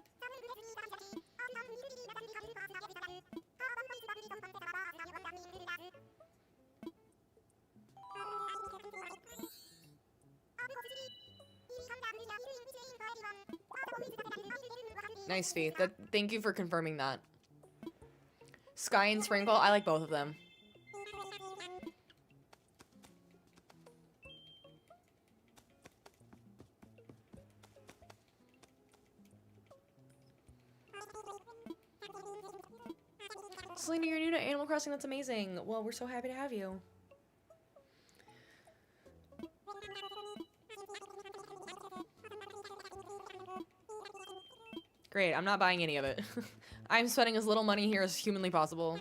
Nice, Fee. Thank you for confirming that. Sky and Sprinkle, I like both of them. Selena, you're new to Animal Crossing. That's amazing. Well, we're so happy to have you. Great, I'm not buying any of it. I'm spending as little money here as humanly possible.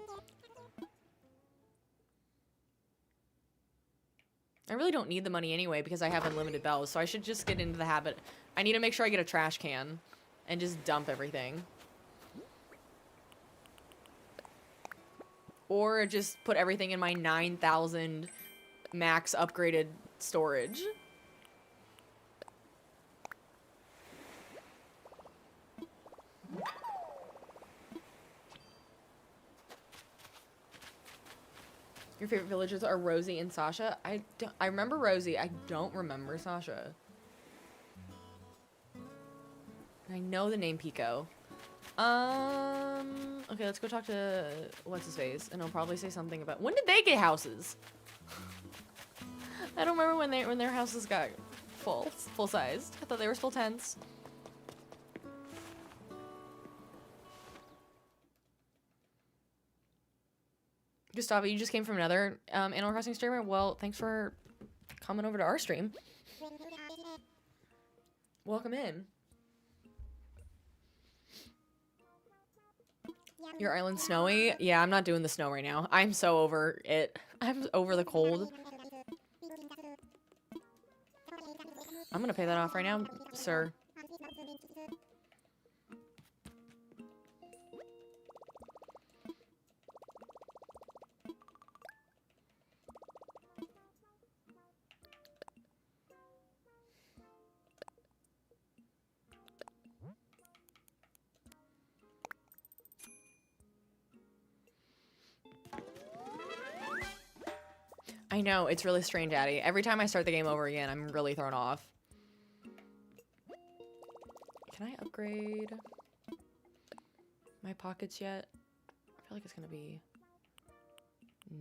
I really don't need the money anyway because I have unlimited bells, so I should just get into the habit. I need to make sure I get a trash can and just dump everything. Or just put everything in my 9,000 max upgraded storage. Your favorite villagers are Rosie and Sasha? I remember Rosie. I don't remember Sasha. I know the name Pico. Okay, let's go talk to what's-his-face, and he'll probably say something about... When did they get houses? I don't remember when their houses got full-sized. I thought they were still tents. Gustavo, you just came from another Animal Crossing streamer? Well, thanks for coming over to our stream. Welcome in. Your island snowy? Yeah, I'm not doing the snow right now. I'm so over it. I'm over the cold. I'm gonna pay that off right now, sir. I know, it's really strange, Addie. Every time I start the game over again, I'm really thrown off. Can I upgrade my pockets yet? I feel like it's gonna be...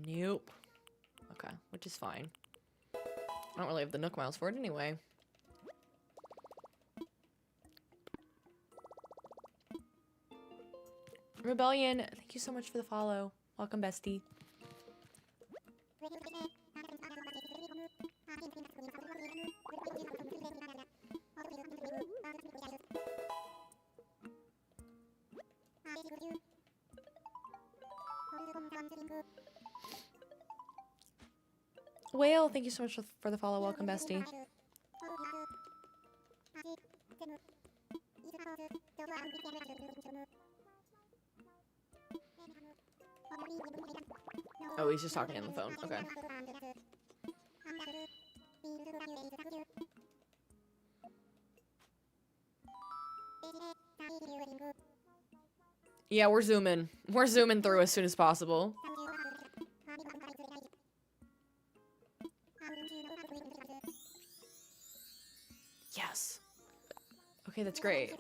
Nope. Okay, which is fine. I don't really have the Nook miles for it anyway. Rebellion, thank you so much for the follow. Welcome, bestie. Whale, thank you so much for the follow. Welcome, bestie. Oh, he's just talking on the phone. Okay. Yeah, we're zooming. We're zooming through as soon as possible. Yes. Okay, that's great.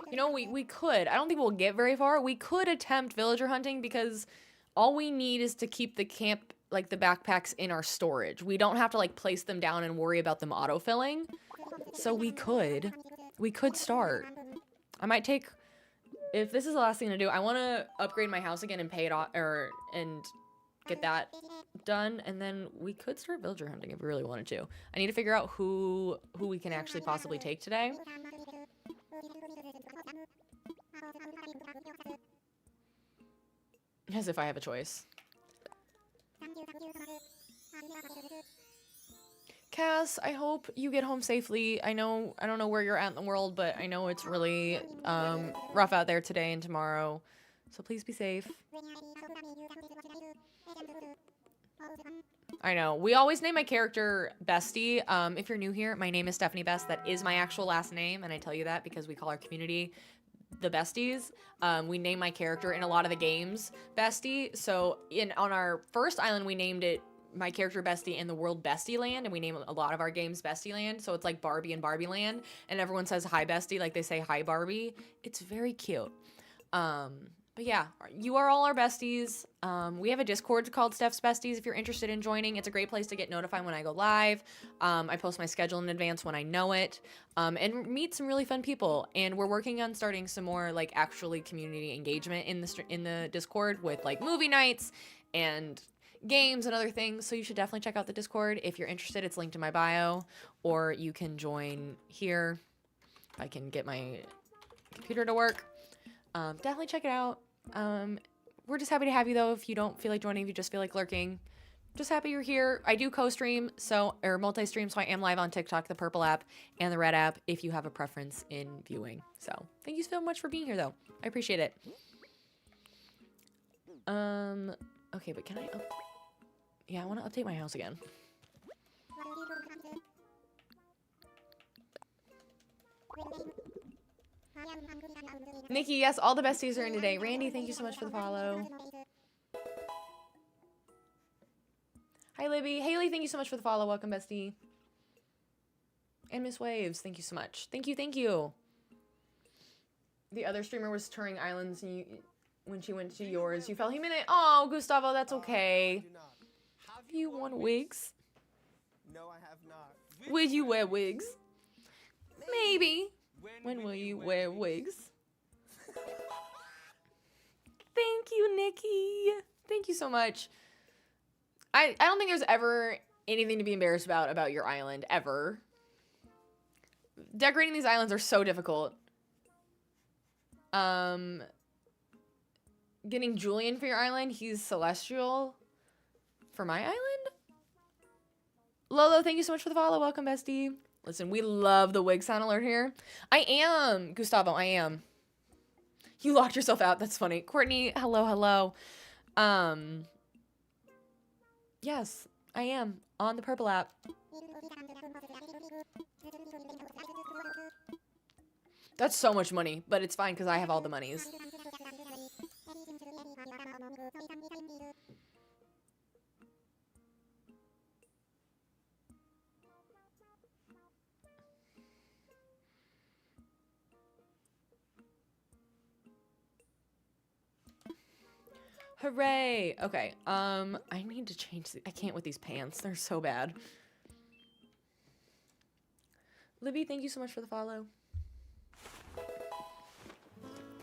You know, we could. I don't think we'll get very far. We could attempt villager hunting because all we need is to keep the camp, like the backpacks in our storage. We don't have to like place them down and worry about them autofilling. So we could start. I might take, if this is the last thing to do, I want to upgrade my house again and pay it off, and get that done, and then we could start villager hunting if we really wanted to. I need to figure out who we can actually possibly take today. As if I have a choice. Cass, I hope you get home safely. I don't know where you're at in the world, but I know it's really rough out there today and tomorrow. So please be safe. I know. We always name my character Bestie. If you're new here, my name is Stephanie Best. That is my actual last name, and I tell you that because we call our community the Besties. We name my character in a lot of the games Bestie. So on our first island, we named it my character Bestie in the world Bestie Land, and we name a lot of our games Bestie Land. So it's like Barbie and Barbie Land, and everyone says hi Bestie like they say hi Barbie. It's very cute. But yeah, you are all our besties. We have a Discord called Steph's Besties if you're interested in joining. It's a great place to get notified when I go live. I post my schedule in advance when I know it, and meet some really fun people. And we're working on starting some more like actually community engagement in the Discord with like movie nights and games and other things. So you should definitely check out the Discord if you're interested. It's linked in my bio, or you can join here if I can get my computer to work. Definitely check it out. We're just happy to have you though. If you don't feel like joining, if you just feel like lurking, just happy you're here. I do co-stream, or multi-stream, so I am live on TikTok, the purple app, and the red app if you have a preference in viewing. So thank you so much for being here though. I appreciate it. Okay, but can I yeah, I want to update my house again. Nikki, yes, all the besties are in today. Randy, thank you so much for the follow. Hi, Libby. Haley, thank you so much for the follow. Welcome, bestie. And Miss Waves, thank you so much. Thank you, thank you. The other streamer was touring islands and when she went to yours, you fell human. Oh, Gustavo, that's okay. You want wigs? No, I have not. Would you wear wigs? Maybe. When will you wear wigs? Thank you, Nikki. Thank you so much. I don't think there's ever anything to be embarrassed about your island, ever. Decorating these islands are so difficult. Getting Julian for your island, he's celestial. For my island? Lolo, thank you so much for the follow. Welcome, bestie. Listen, we love the wig sound alert here. I am, Gustavo, I am. You locked yourself out. That's funny. Courtney, hello, hello. Yes, I am on the purple app. That's so much money, but it's fine because I have all the monies. Hooray! Okay, I need to change I can't with these pants. They're so bad. Libby, thank you so much for the follow.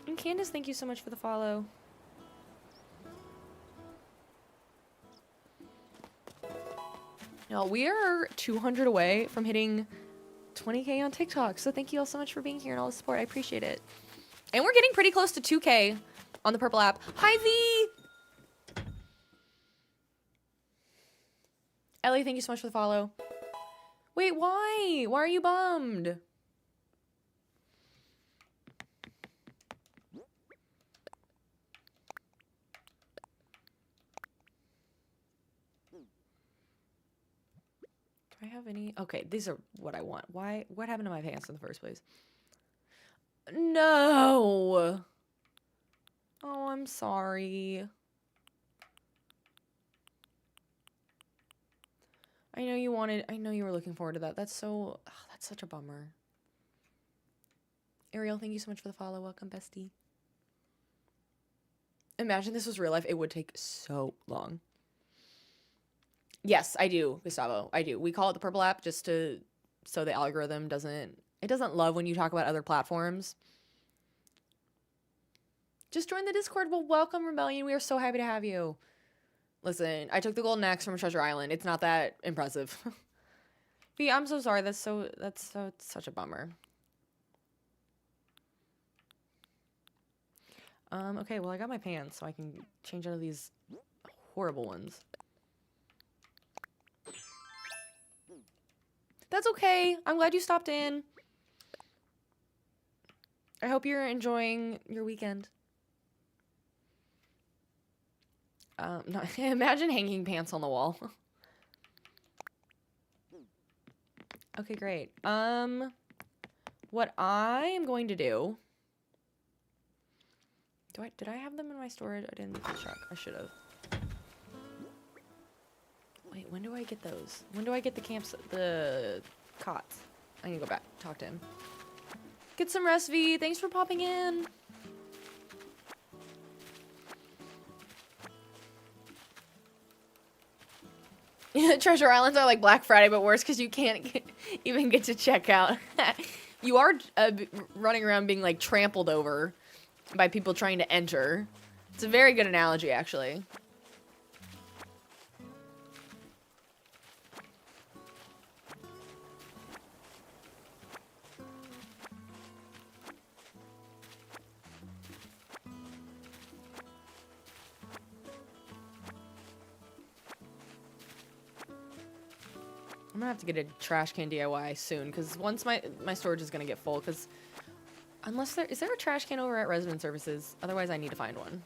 And Candace, thank you so much for the follow. Now, we are 200 away from hitting 20K on TikTok, so thank you all so much for being here and all the support. I appreciate it. And we're getting pretty close to 2K on the purple app. Hi, V! Ellie, thank you so much for the follow. Wait, why? Why are you bummed? Do I have any? Okay, these are what I want. Why? What happened to my pants in the first place? No! Oh, I'm sorry. I know you were looking forward to that. That's such a bummer. Ariel, thank you so much for the follow. Welcome, bestie. Imagine this was real life. It would take so long. Yes, I do, Gustavo. I do. We call it the purple app just so the algorithm doesn't love when you talk about other platforms. Just join the Discord. Well, welcome, Rebellion. We are so happy to have you. Listen, I took the golden axe from Treasure Island. It's not that impressive. V, I'm so sorry. That's such a bummer. Okay, well, I got my pants, so I can change out of these horrible ones. That's okay. I'm glad you stopped in. I hope you're enjoying your weekend. No, imagine hanging pants on the wall. Okay, great. What I am going to do... Did I have them in my storage? I didn't check. I should have. Wait, when do I get those? When do I get the cots? I need to go back, talk to him. Get some rest, V. Thanks for popping in. Treasure Islands are like Black Friday, but worse because you can't even get to check out. You are running around being like trampled over by people trying to enter. It's a very good analogy, actually. I'm gonna have to get a trash can DIY soon, because once my storage is gonna get full, because unless is there a trash can over at Resident Services? Otherwise, I need to find one.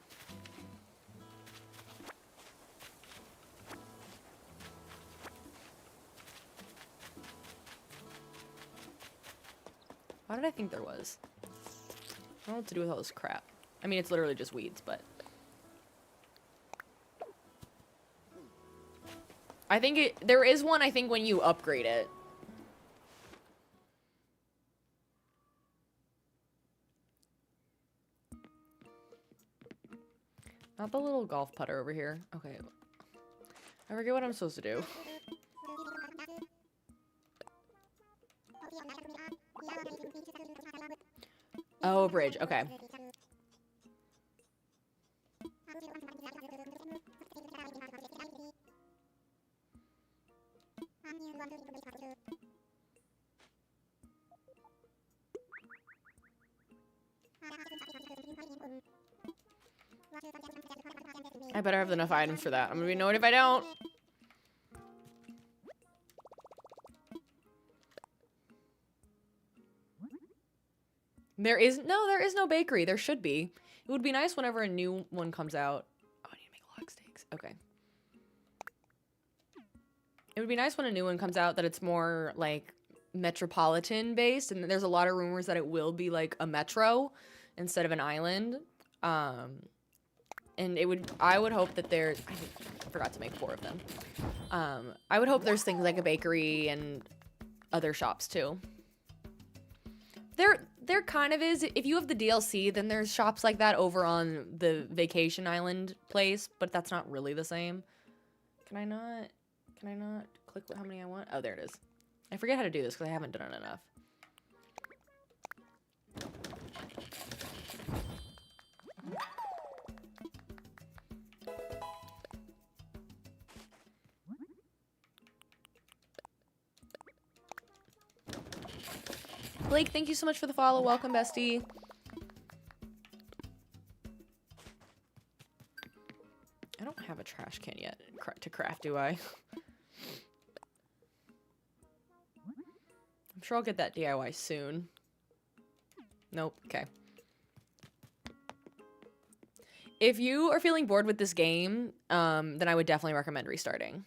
Why did I think there was? I don't know what to do with all this crap. I mean, it's literally just weeds, but... I think there is one, I think, when you upgrade it. Not the little golf putter over here. Okay. I forget what I'm supposed to do. Oh, a bridge. Okay. I better have enough items for that. I'm gonna be annoyed if I don't. There is no bakery. There should be. It would be nice whenever a new one comes out. Oh, I need to make log steaks. Okay. It would be nice when a new one comes out that it's more like metropolitan based, and there's a lot of rumors that it will be like a metro instead of an island. And I would hope that I forgot to make 4 of them. I would hope there's things like a bakery and other shops too. There kind of is. If you have the DLC, then there's shops like that over on the vacation island place, but that's not really the same. Can I not click how many I want? Oh, there it is. I forget how to do this because I haven't done it enough. Blake, thank you so much for the follow. Welcome, bestie. have a trash can yet to craft, do I? I'm sure I'll get that DIY soon. Nope. Okay. If you are feeling bored with this game, then I would definitely recommend restarting.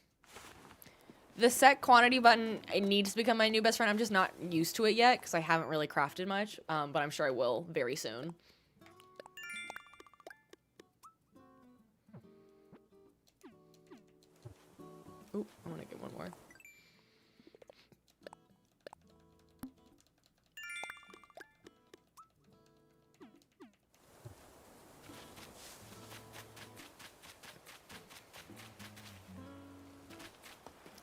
The set quantity button, it needs to become my new best friend. I'm just not used to it yet because I haven't really crafted much, but I'm sure I will very soon. Ooh, I want to get one more.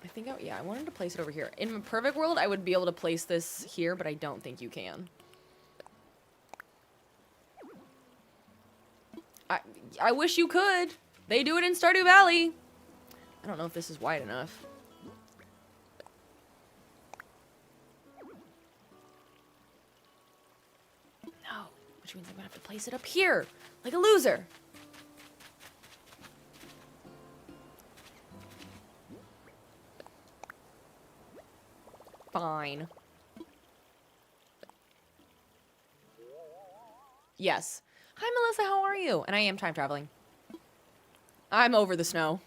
I think, yeah, I wanted to place it over here. In a perfect world, I would be able to place this here, but I don't think you can. I wish you could. They do it in Stardew Valley. I don't know if this is wide enough. No, which means I'm gonna have to place it up here, like a loser. Fine. Yes. Hi, Melissa, how are you? And I am time traveling. I'm over the snow.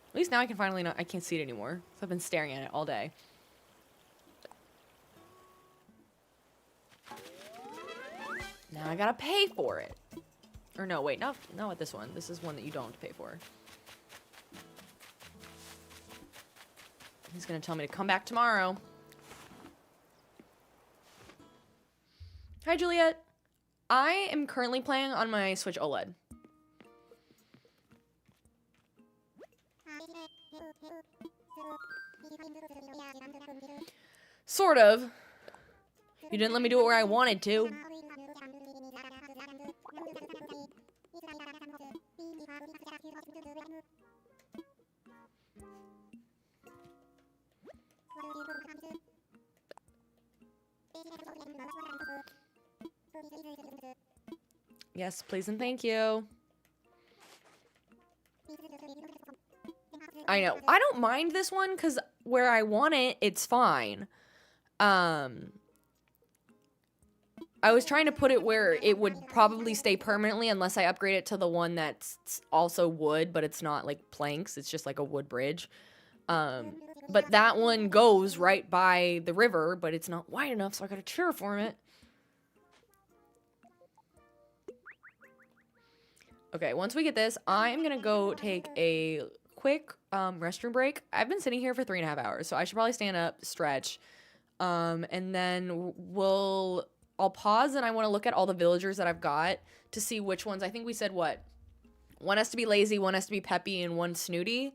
At least now I can finally not, I can't see it anymore. So I've been staring at it all day. Now I gotta pay for it. Or no, wait, not with this one. This is one that you don't have to pay for. He's gonna tell me to come back tomorrow. Hi, Juliet. I am currently playing on my Switch OLED. Sort of. You didn't let me do it where I wanted to. Yes, please and thank you. I know. I don't mind this one because where I want it, it's fine. I was trying to put it where it would probably stay permanently unless I upgrade it to the one that's also wood, but it's not like planks. It's just like a wood bridge. But that one goes right by the river, but it's not wide enough, so I gotta terraform it. Okay, once we get this, I'm gonna go take a quick restroom break. I've been sitting here for 3.5 hours, so I should probably stand up, stretch, and then I'll pause, and I want to look at all the villagers that I've got to see which ones. I think we said what? One has to be lazy, one has to be peppy, and one snooty.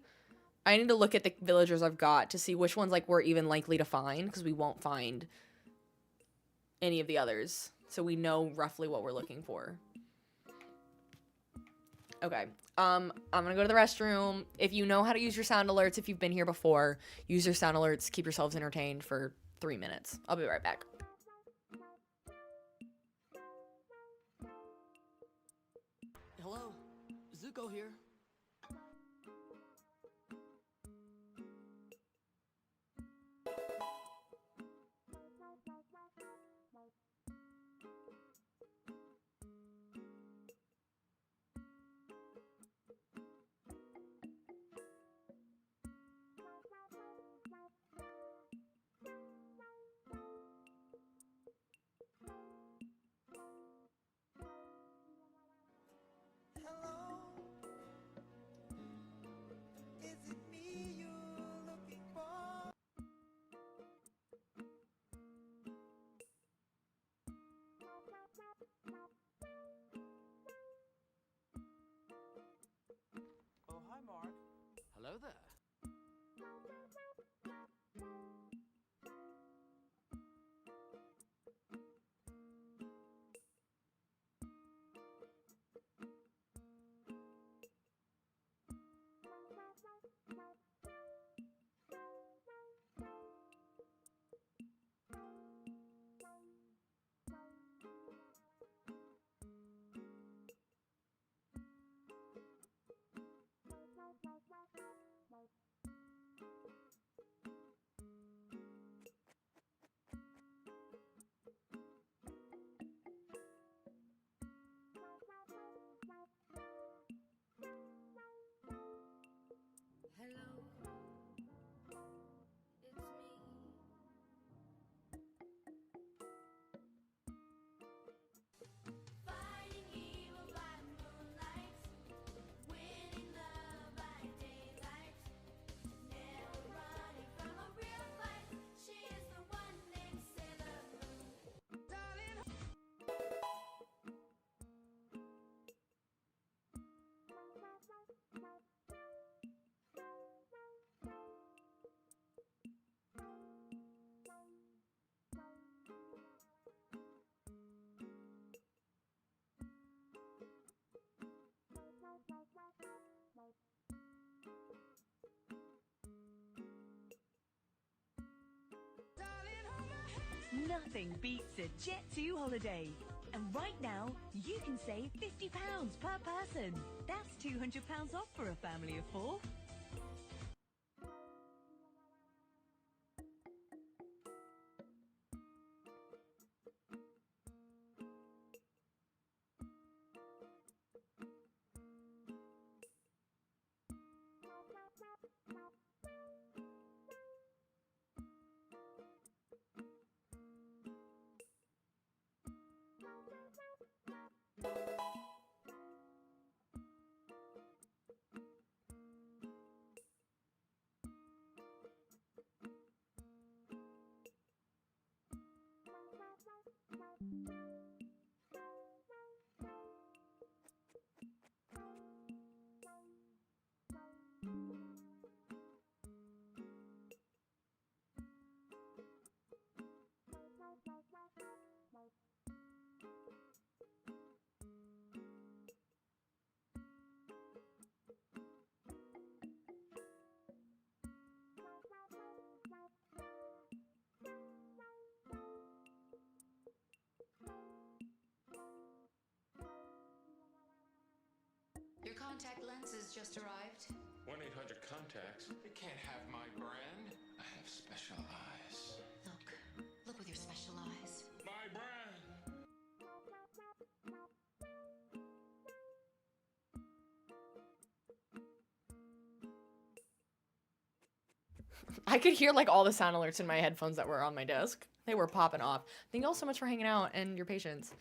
I need to look at the villagers I've got to see which ones like we're even likely to find, because we won't find any of the others, so we know roughly what we're looking for. Okay, I'm gonna go to the restroom. If you know how to use your sound alerts, if you've been here before, use your sound alerts, keep yourselves entertained for 3 minutes. I'll be right back. Hello, Zuko here. Nothing beats a Jet2 holiday. And right now, you can save £50 per person. That's £200 off for a family of 4. Your contact lenses just arrived. 1-800-CONTACTS. It can't have my brand. I have special eyes. Look with your special eyes. My brand. I could hear like all the sound alerts in my headphones that were on my desk. They were popping off. Thank you all so much for hanging out and your patience.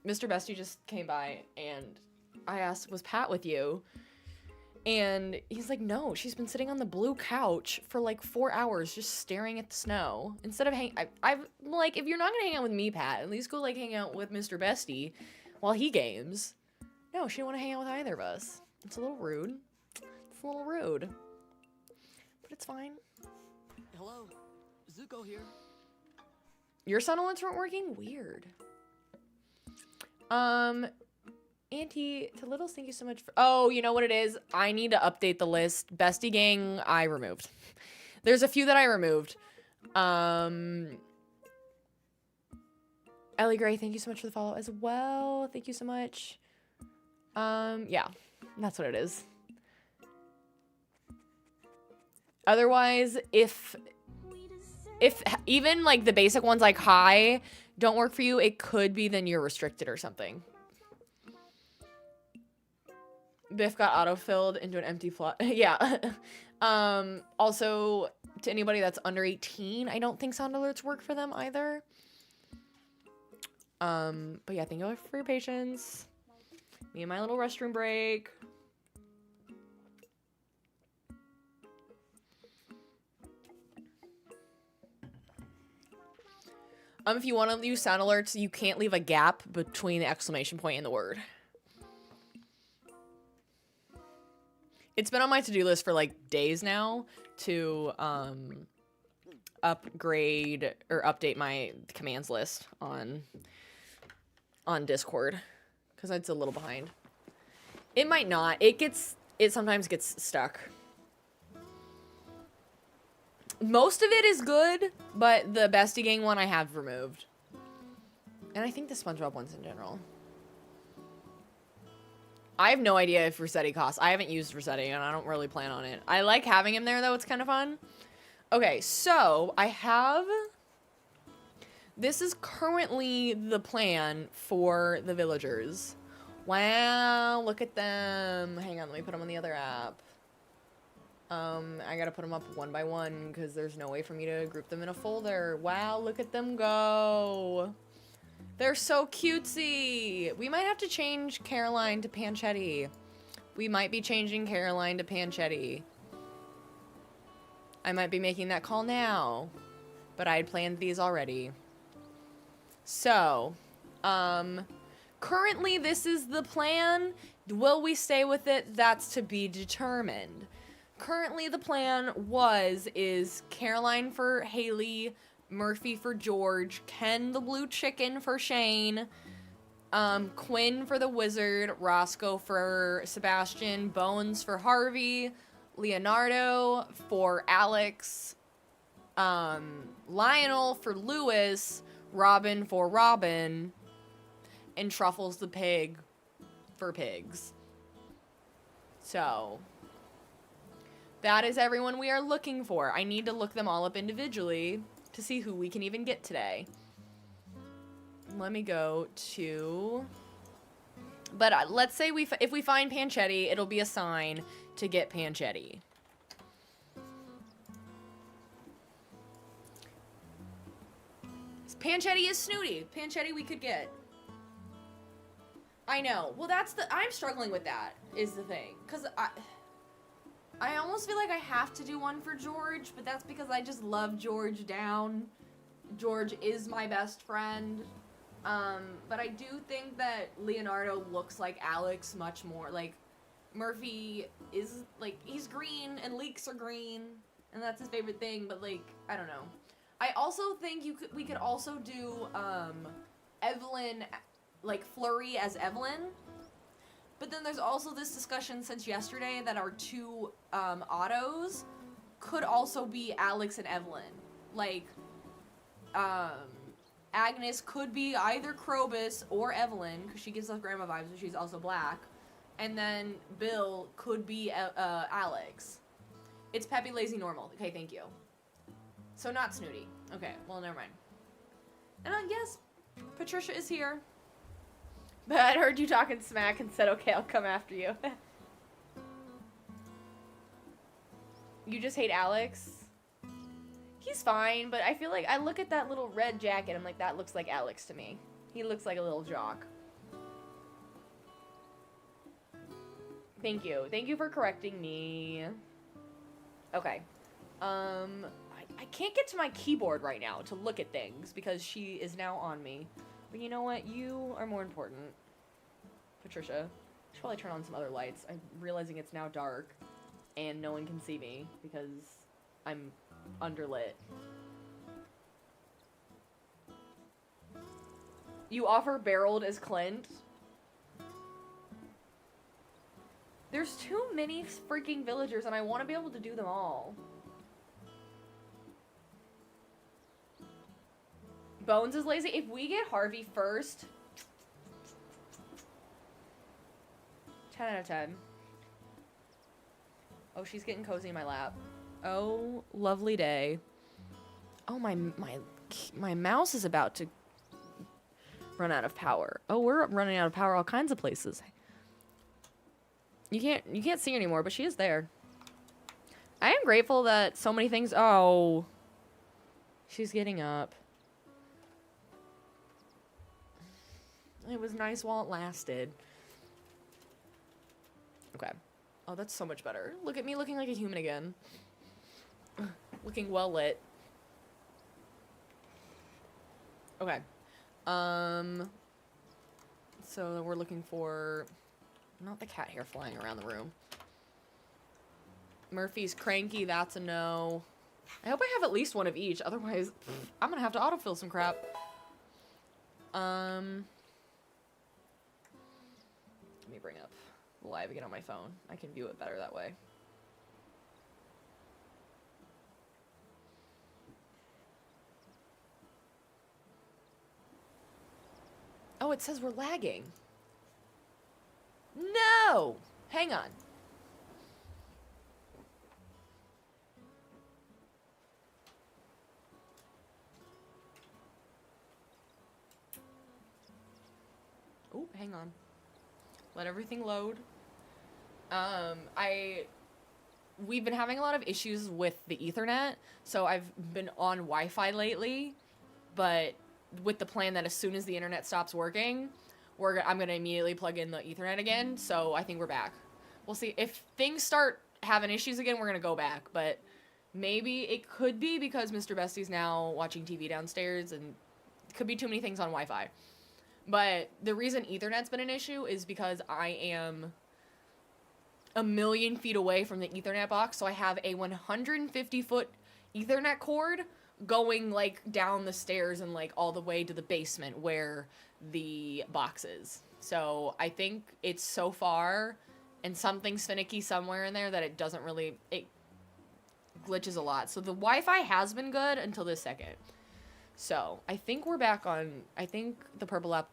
Mr. Bestie just came by and I asked, was Pat with you? And he's like, no, she's been sitting on the blue couch for like 4 hours just staring at the snow. Instead of I've like, if you're not gonna hang out with me, Pat, at least go like hang out with Mr. Bestie while he games. No, she didn't want to hang out with either of us. It's a little rude. It's a little rude. But it's fine. Hello, Zuko here. Your sound alerts weren't working? Weird. Auntie, to Littles, thank you so much for... Oh, you know what it is? I need to update the list. Bestie Gang, I removed. There's a few that I removed. Ellie Gray, thank you so much for the follow as well. Thank you so much. Yeah, that's what it is. Otherwise, if even like the basic ones like hi don't work for you, it could be then you're restricted or something. Biff got autofilled into an empty plot. Yeah. Also, to anybody that's under 18, I don't think sound alerts work for them either. But yeah, thank you for your patience. Me and my little restroom break. If you want to use sound alerts, you can't leave a gap between the exclamation point and the word. It's been on my to-do list for like days now to upgrade or update my commands list on Discord because it's a little behind. It might not. It sometimes gets stuck. Most of it is good, but the Bestie Gang one I have removed. And I think the SpongeBob ones in general. I have no idea if Rossetti costs. I haven't used Rossetti, and I don't really plan on it. I like having him there, though. It's kind of fun. Okay, so I have... This is currently the plan for the villagers. Wow, look at them. Hang on, let me put them on the other app. I gotta put them up one by one because there's no way for me to group them in a folder. Wow, look at them go. They're so cutesy. We might have to change Caroline to Panchetti. We might be changing Caroline to Panchetti. I might be making that call now, but I had planned these already. So, currently this is the plan. Will we stay with it? That's to be determined. Currently the plan is Caroline for Haley, Murphy for George, Ken the Blue Chicken for Shane, Quinn for the Wizard, Roscoe for Sebastian, Bones for Harvey, Leonardo for Alex, Lionel for Lewis, Robin for Robin, and Truffles the pig for pigs. So, that is everyone we are looking for. I need to look them all up individually to see who we can even get today. Let me go to... But let's say if we find Panchetti, it'll be a sign to get Panchetti. Panchetti is snooty. Panchetti we could get. I know. Well, I'm struggling with that, is the thing. Because I almost feel like I have to do one for George, but that's because I just love George down. George is my best friend. But I do think that Leonardo looks like Alex much more. Like, Murphy is, like, he's green, and leeks are green, and that's his favorite thing, but, like, I don't know. I also think we could also do, Evelyn, like, Flurry as Evelyn. But then there's also this discussion since yesterday that our two, autos could also be Alex and Evelyn. Like, Agnes could be either Krobus or Evelyn, because she gives off grandma vibes, and she's also black. And then Bill could be Alex. It's Peppy Lazy Normal. Okay, thank you. So not Snooty. Okay, well, never mind. And yes, Patricia is here. But I heard you talking smack and said, okay, I'll come after you. You just hate Alex? He's fine, but I feel like I look at that little red jacket, I'm like, that looks like Alex to me. He looks like a little jock. Thank you. Thank you for correcting me. Okay. I can't get to my keyboard right now to look at things because she is now on me. But you know what? You are more important. Patricia. I should probably turn on some other lights. I'm realizing it's now dark and no one can see me because I'm underlit. You offer barreled as Clint? There's too many freaking villagers and I want to be able to do them all. Bones is lazy. If we get Harvey first, 10 out of 10. Oh, she's getting cozy in my lap. Oh, lovely day. Oh, my mouse is about to run out of power. Oh, we're running out of power all kinds of places. You can't see her anymore, but she is there. I am grateful that so many things. Oh, she's getting up. It was nice while it lasted. Okay. Oh, that's so much better. Look at me looking like a human again. Looking well lit. Okay. So we're looking for not the cat hair flying around the room. Murphy's cranky, that's a no. I hope I have at least one of each, otherwise I'm gonna have to autofill some crap. Let me bring up live again on my phone. I can view it better that way. Oh, it says we're lagging. No! Hang on. Oh, hang on. Let everything load. We've been having a lot of issues with the Ethernet, so I've been on Wi-Fi lately, but with the plan that as soon as the internet stops working, I'm gonna immediately plug in the Ethernet again, so I think we're back. We'll see. If things start having issues again, we're gonna go back, but maybe it could be because Mr. Bestie's now watching TV downstairs, and it could be too many things on Wi-Fi. But the reason Ethernet's been an issue is because I am a million feet away from the Ethernet box, so I have a 150-foot Ethernet cord going, like, down the stairs and, like, all the way to the basement where the box is. So I think it's so far, and something's finicky somewhere in there that it doesn't really... glitches a lot. So the Wi-Fi has been good until this second. So I think we're back on, I think the purple app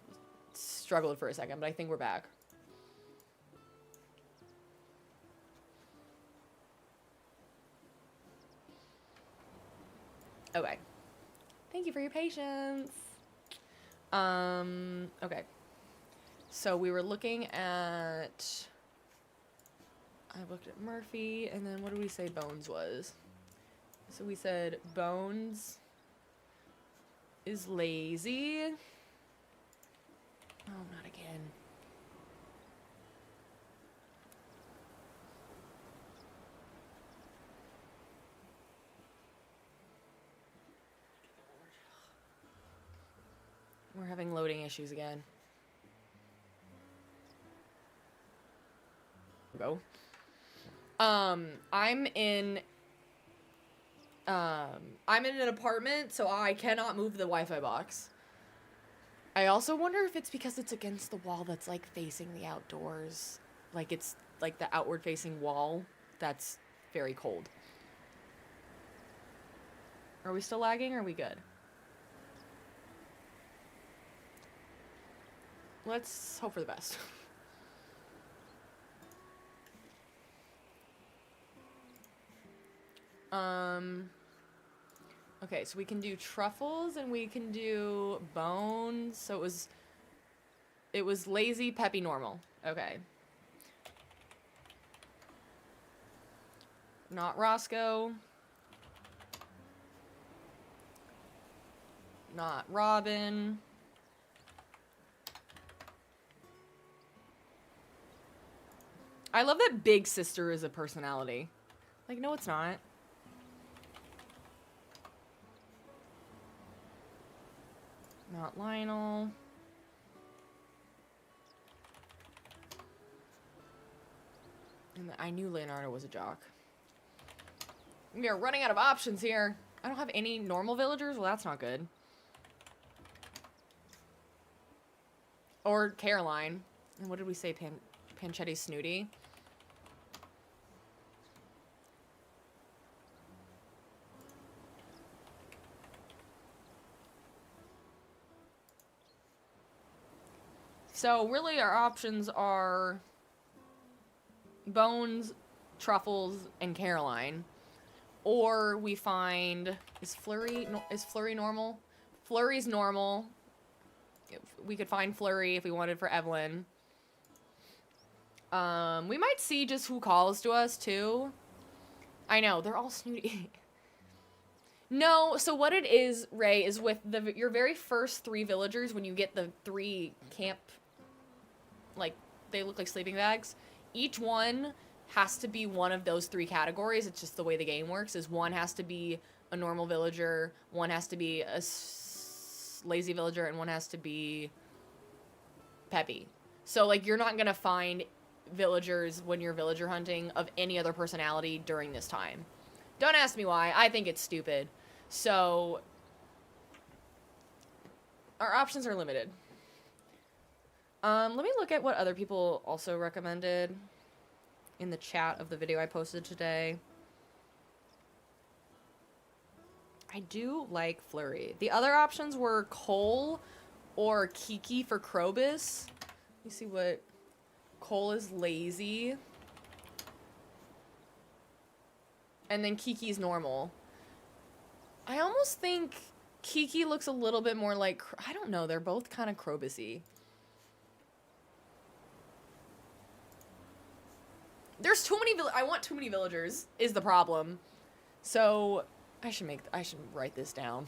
struggled for a second, but I think we're back. Okay. Thank you for your patience. Okay. So we were looking at, I looked at Murphy, and then what did we say Bones was? So we said Bones is lazy. Oh, not again. We're having loading issues again. Go. I'm in an apartment, so I cannot move the Wi-Fi box. I also wonder if it's because it's against the wall that's like facing the outdoors. Like it's like the outward facing wall that's very cold. Are we still lagging or are we good? Let's hope for the best. Okay, so we can do truffles and we can do bones. So it was lazy, peppy, normal. Okay. Not Roscoe. Not Robin. I love that Big Sister is a personality. Like, no, it's not. Not Lionel. And I knew Leonardo was a jock. We are running out of options here. I don't have any normal villagers? Well, that's not good. Or Caroline. And what did we say? Panchetti's snooty? So really our options are Bones, Truffles, and Caroline. Or we find, is Flurry normal? Flurry's normal. We could find Flurry if we wanted for Evelyn. We might see just who calls to us too. I know, they're all snooty. No, so what it is, Ray, is with your very first 3 villagers, when you get the 3 camp, like, they look like sleeping bags, each one has to be one of those 3 categories. It's just the way the game works, is one has to be a normal villager, one has to be a lazy villager, and one has to be peppy. So, like, you're not gonna find villagers when you're villager hunting of any other personality during this time. Don't ask me why. I think it's stupid. So, our options are limited. Let me look at what other people also recommended in the chat of the video I posted today. I do like Flurry. The other options were Cole or Kiki for Krobus. Let me see what... Cole is lazy. And then Kiki's normal. I almost think Kiki looks a little bit more like... I don't know, they're both kind of Krobus-y. There's too many I want too many villagers is the problem. So I should write this down.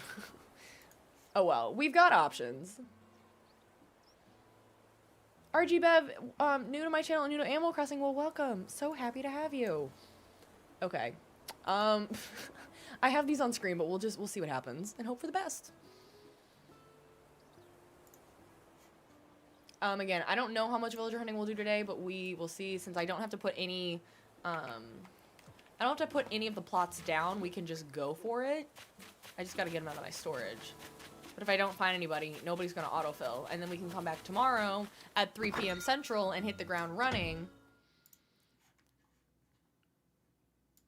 Oh well, we've got options. RG Bev, new to my channel, new to Animal Crossing. Well, welcome. So happy to have you. Okay. I have these on screen, but we'll see what happens and hope for the best. Again, I don't know how much villager hunting we'll do today, but we will see. Since I don't have to put any, I don't have to put any of the plots down. We can just go for it. I just got to get them out of my storage. But if I don't find anybody, nobody's going to autofill. And then we can come back tomorrow at 3 p.m. Central and hit the ground running.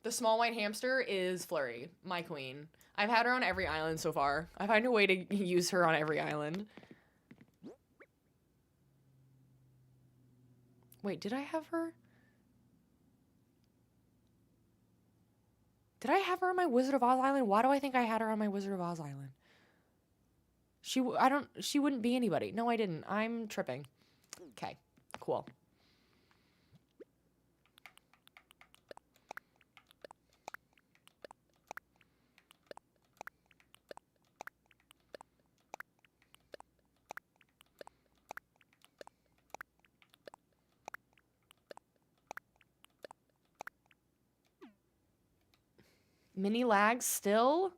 The small white hamster is Flurry, my queen. I've had her on every island so far. I find a way to use her on every island. Wait, did I have her? Did I have her on my Wizard of Oz island? Why do I think I had her on my Wizard of Oz island? She wouldn't be anybody. No, I didn't. I'm tripping. Okay, cool. Mini lags still?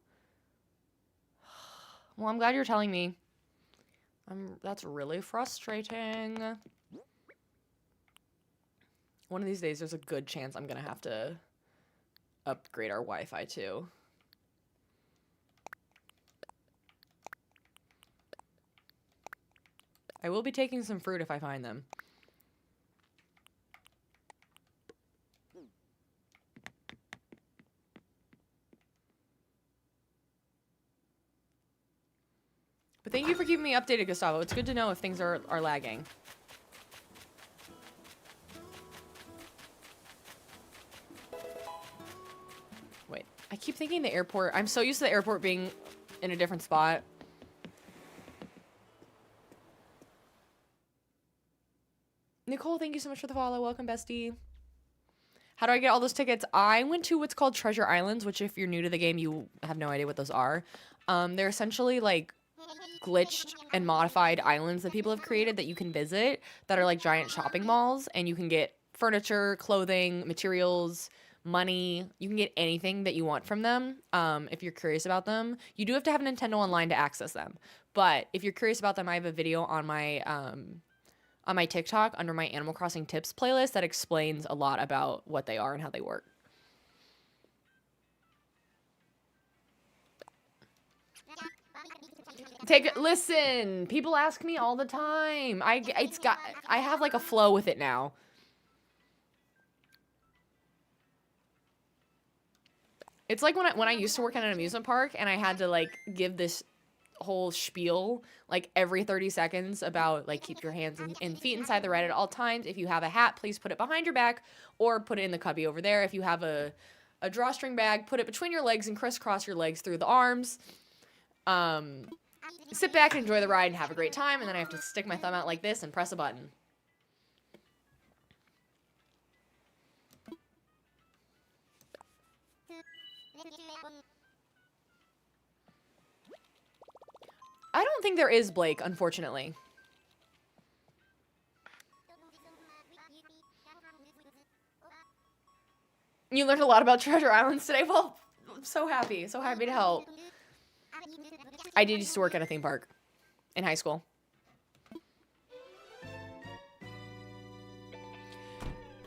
Well, I'm glad you're telling me. That's really frustrating. One of these days, there's a good chance I'm gonna have to upgrade our Wi-Fi too. I will be taking some fruit if I find them. But thank you for keeping me updated, Gustavo. It's good to know if things are lagging. Wait, I keep thinking the airport. I'm so used to the airport being in a different spot. Nicole, thank you so much for the follow. Welcome, bestie. How do I get all those tickets? I went to what's called Treasure Islands, which if you're new to the game, you have no idea what those are. They're essentially like glitched and modified islands that people have created that you can visit that are like giant shopping malls, and you can get furniture, clothing, materials, money. You can get anything that you want from them if you're curious about them. You do have to have Nintendo Online to access them, but if you're curious about them, I have a video on my TikTok under my Animal Crossing tips playlist that explains a lot about what they are and how they work. Listen, people ask me all the time. I have like a flow with it now. It's like when I used to work at an amusement park and I had to like give this whole spiel like every 30 seconds about like keep your hands and feet inside the ride at all times. If you have a hat, please put it behind your back or put it in the cubby over there. If you have a drawstring bag, put it between your legs and crisscross your legs through the arms. Sit back and enjoy the ride and have a great time, and then I have to stick my thumb out like this and press a button. I don't think there is Blake, unfortunately. You learned a lot about Treasure Islands today. Well, I'm so happy to help. I did used to work at a theme park in high school.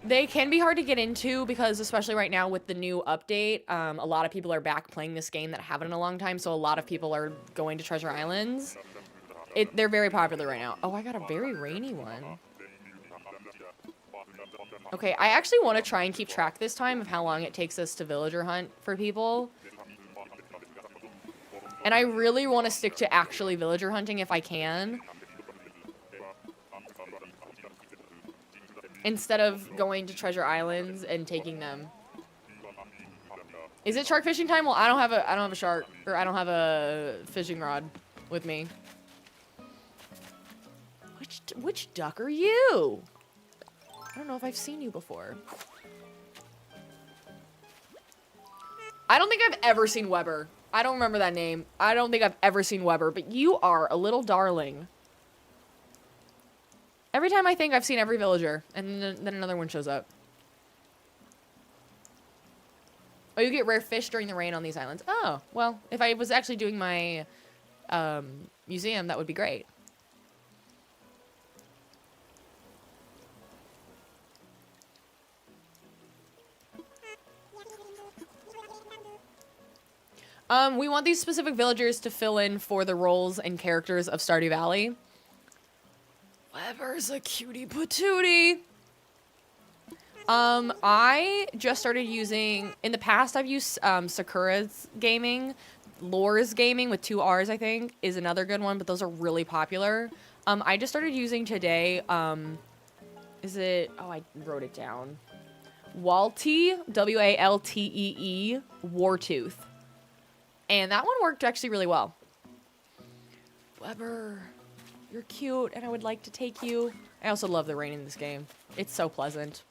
They can be hard to get into because, especially right now with the new update, a lot of people are back playing this game that haven't in a long time, so a lot of people are going to Treasure Islands. They're very popular right now. Oh, I got a very rainy one. Okay, I actually want to try and keep track this time of how long it takes us to villager hunt for people. And I really want to stick to actually villager hunting if I can. Instead of going to Treasure Islands and taking them. Is it shark fishing time? Well, I don't have a shark, or I don't have a fishing rod with me. Which duck are you? I don't know if I've seen you before. I don't think I've ever seen Weber. I don't remember that name. I don't think I've ever seen Weber, but you are a little darling. Every time I think I've seen every villager, and then another one shows up. Oh, you get rare fish during the rain on these islands. Oh, well, if I was actually doing my museum, that would be great. We want these specific villagers to fill in for the roles and characters of Stardew Valley. Weber's a cutie patootie. I just started using, in the past I've used Sakura's Gaming. Lore's Gaming with 2 R's, I think, is another good one, but those are really popular. I just started using today, is it, oh, I wrote it down. Waltee, W-A-L-T-E-E, Wartooth. And that one worked actually really well. Weber, you're cute, and I would like to take you. I also love the rain in this game. It's so pleasant.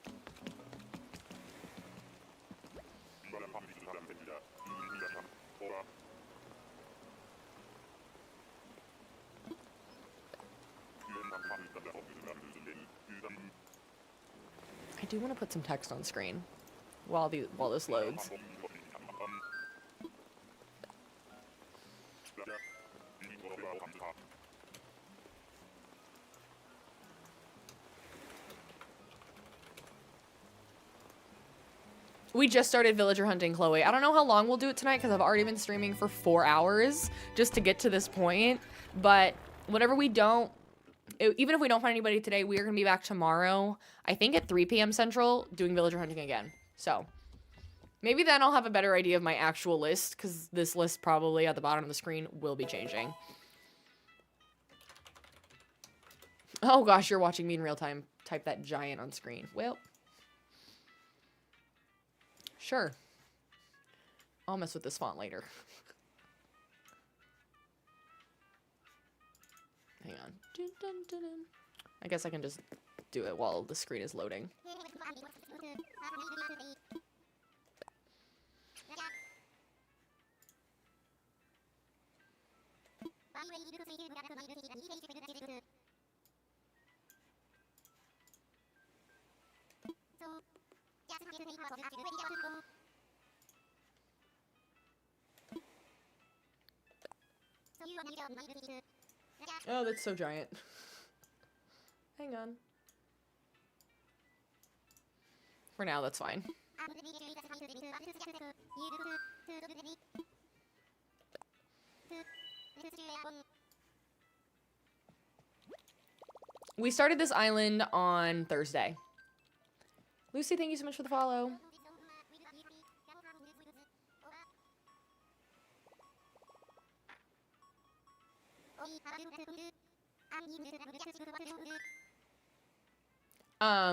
I do want to put some text on screen while this loads. We just started villager hunting, Chloe. I don't know how long we'll do it tonight because I've already been streaming for 4 hours just to get to this point. But whatever we don't, even if we don't find anybody today, we are going to be back tomorrow, I think at 3 p.m. Central, doing villager hunting again. So maybe then I'll have a better idea of my actual list, because this list probably at the bottom of the screen will be changing. Oh gosh, you're watching me in real time. Type that giant on screen. Well, sure. I'll mess with this font later. Hang on. I guess I can just do it while the screen is loading. Oh, that's so giant. Hang on. For now, that's fine. We started this island on Thursday. Lucy, thank you so much for the follow.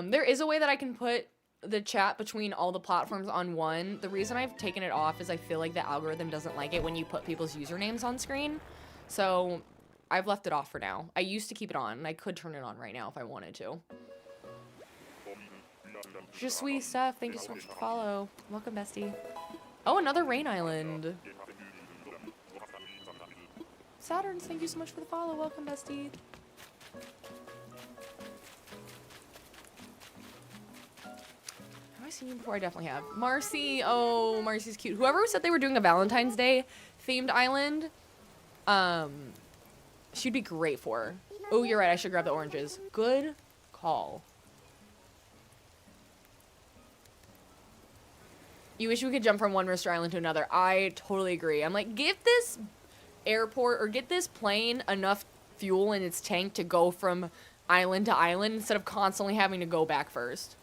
There is a way that I can put the chat between all the platforms on one. The reason I've taken it off is I feel like the algorithm doesn't like it when you put people's usernames on screen. So I've left it off for now. I used to keep it on, and I could turn it on right now if I wanted to. Just sweet stuff. Thank you so much for the follow. Welcome, bestie. Oh, another rain island. Saturns, thank you so much for the follow. Welcome, bestie. Have I seen you before? I definitely have. Marcy. Oh, Marcy's cute. Whoever said they were doing a Valentine's Day themed island, she'd be great for. Oh, you're right. I should grab the oranges. Good call. You wish we could jump from one Mr. Island to another. I totally agree. I'm like, give this airport or get this plane enough fuel in its tank to go from island to island instead of constantly having to go back first.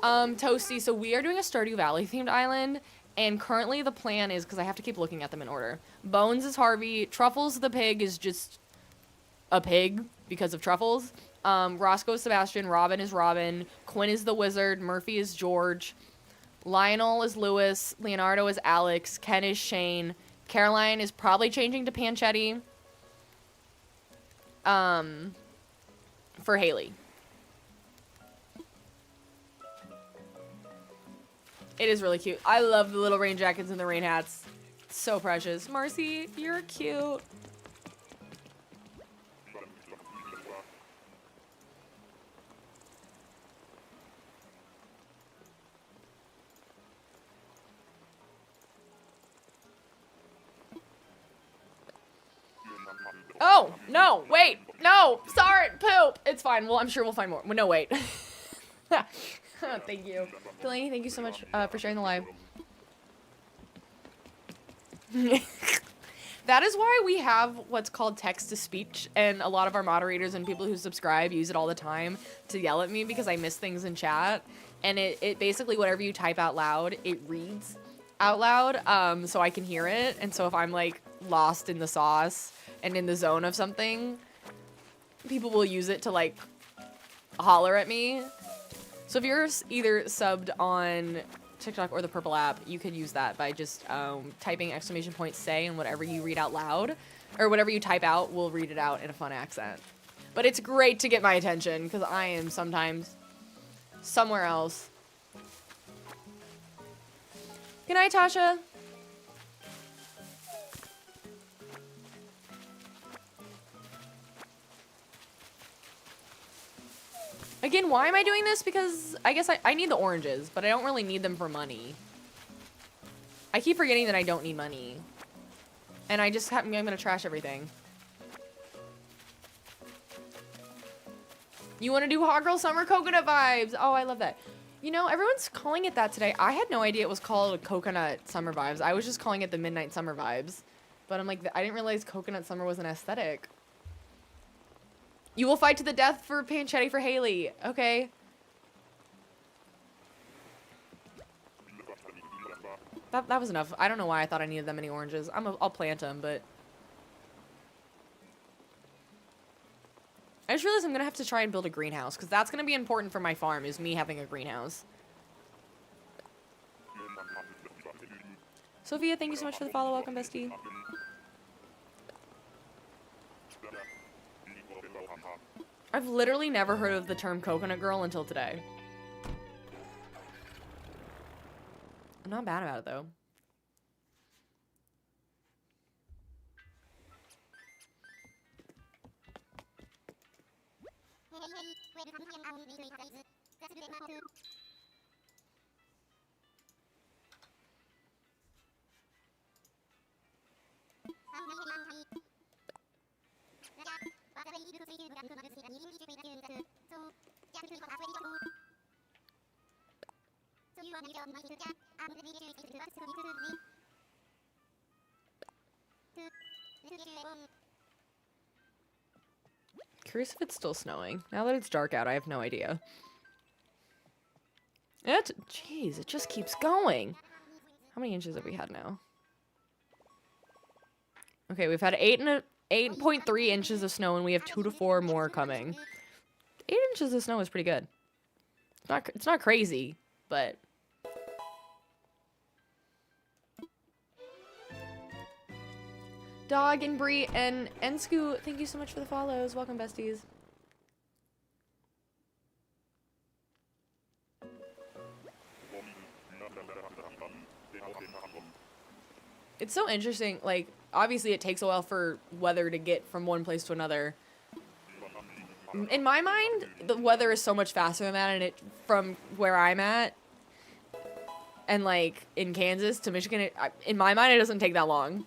Toasty, so we are doing a Stardew Valley themed island, and currently the plan is, because I have to keep looking at them in order, Bones is Harvey, Truffles the pig is just a pig because of Truffles, Roscoe is Sebastian, Robin is Robin, Quinn is the wizard, Murphy is George, Lionel is Lewis, Leonardo is Alex, Ken is Shane, Caroline is probably changing to Panchetti, for Haley. It is really cute. I love the little rain jackets and the rain hats. So precious. Marcy, you're cute. Oh, no, wait, no, sorry, poop. It's fine. Well, I'm sure we'll find more. No, wait. Thank you. Delaney, thank you so much for sharing the live. That is why we have what's called text-to-speech, and a lot of our moderators and people who subscribe use it all the time to yell at me because I miss things in chat. and it basically, whatever you type out loud, it reads out loud, so I can hear it. And so if I'm like lost in the sauce and in the zone of something, people will use it to like holler at me. So if you're either subbed on TikTok or the Purple app, you could use that by just typing ! say, and whatever you read out loud or whatever you type out will read it out in a fun accent. But it's great to get my attention because I am sometimes somewhere else. Good night, Tasha. Again, why am I doing this? Because I guess I need the oranges, but I don't really need them for money. I keep forgetting that I don't need money. And I'm gonna trash everything. You want to do Hot Girl Summer Coconut Vibes? Oh, I love that. You know, everyone's calling it that today. I had no idea it was called Coconut Summer Vibes. I was just calling it the Midnight Summer Vibes. But I'm like, I didn't realize Coconut Summer was an aesthetic. You will fight to the death for Panchetti for Haley. Okay. That was enough. I don't know why I thought I needed that many oranges. I'll plant them, but... I just realized I'm gonna have to try and build a greenhouse, because that's gonna be important for my farm, is me having a greenhouse. Sophia, thank you so much for the follow. Welcome, bestie. I've literally never heard of the term coconut girl until today. I'm not bad about it, though. Curious if it's still snowing. Now that it's dark out, I have no idea. Jeez, it just keeps going. How many inches have we had now? Okay, we've had 8.3 inches of snow, and we have 2 to 4 more coming. 8 inches of snow is pretty good. It's not crazy, but... Dog and Bree and Ensku, thank you so much for the follows. Welcome, besties. It's so interesting, like, obviously it takes a while for weather to get from one place to another. In my mind, the weather is so much faster than that, and from where I'm at, and like, in Kansas to Michigan, in my mind, it doesn't take that long.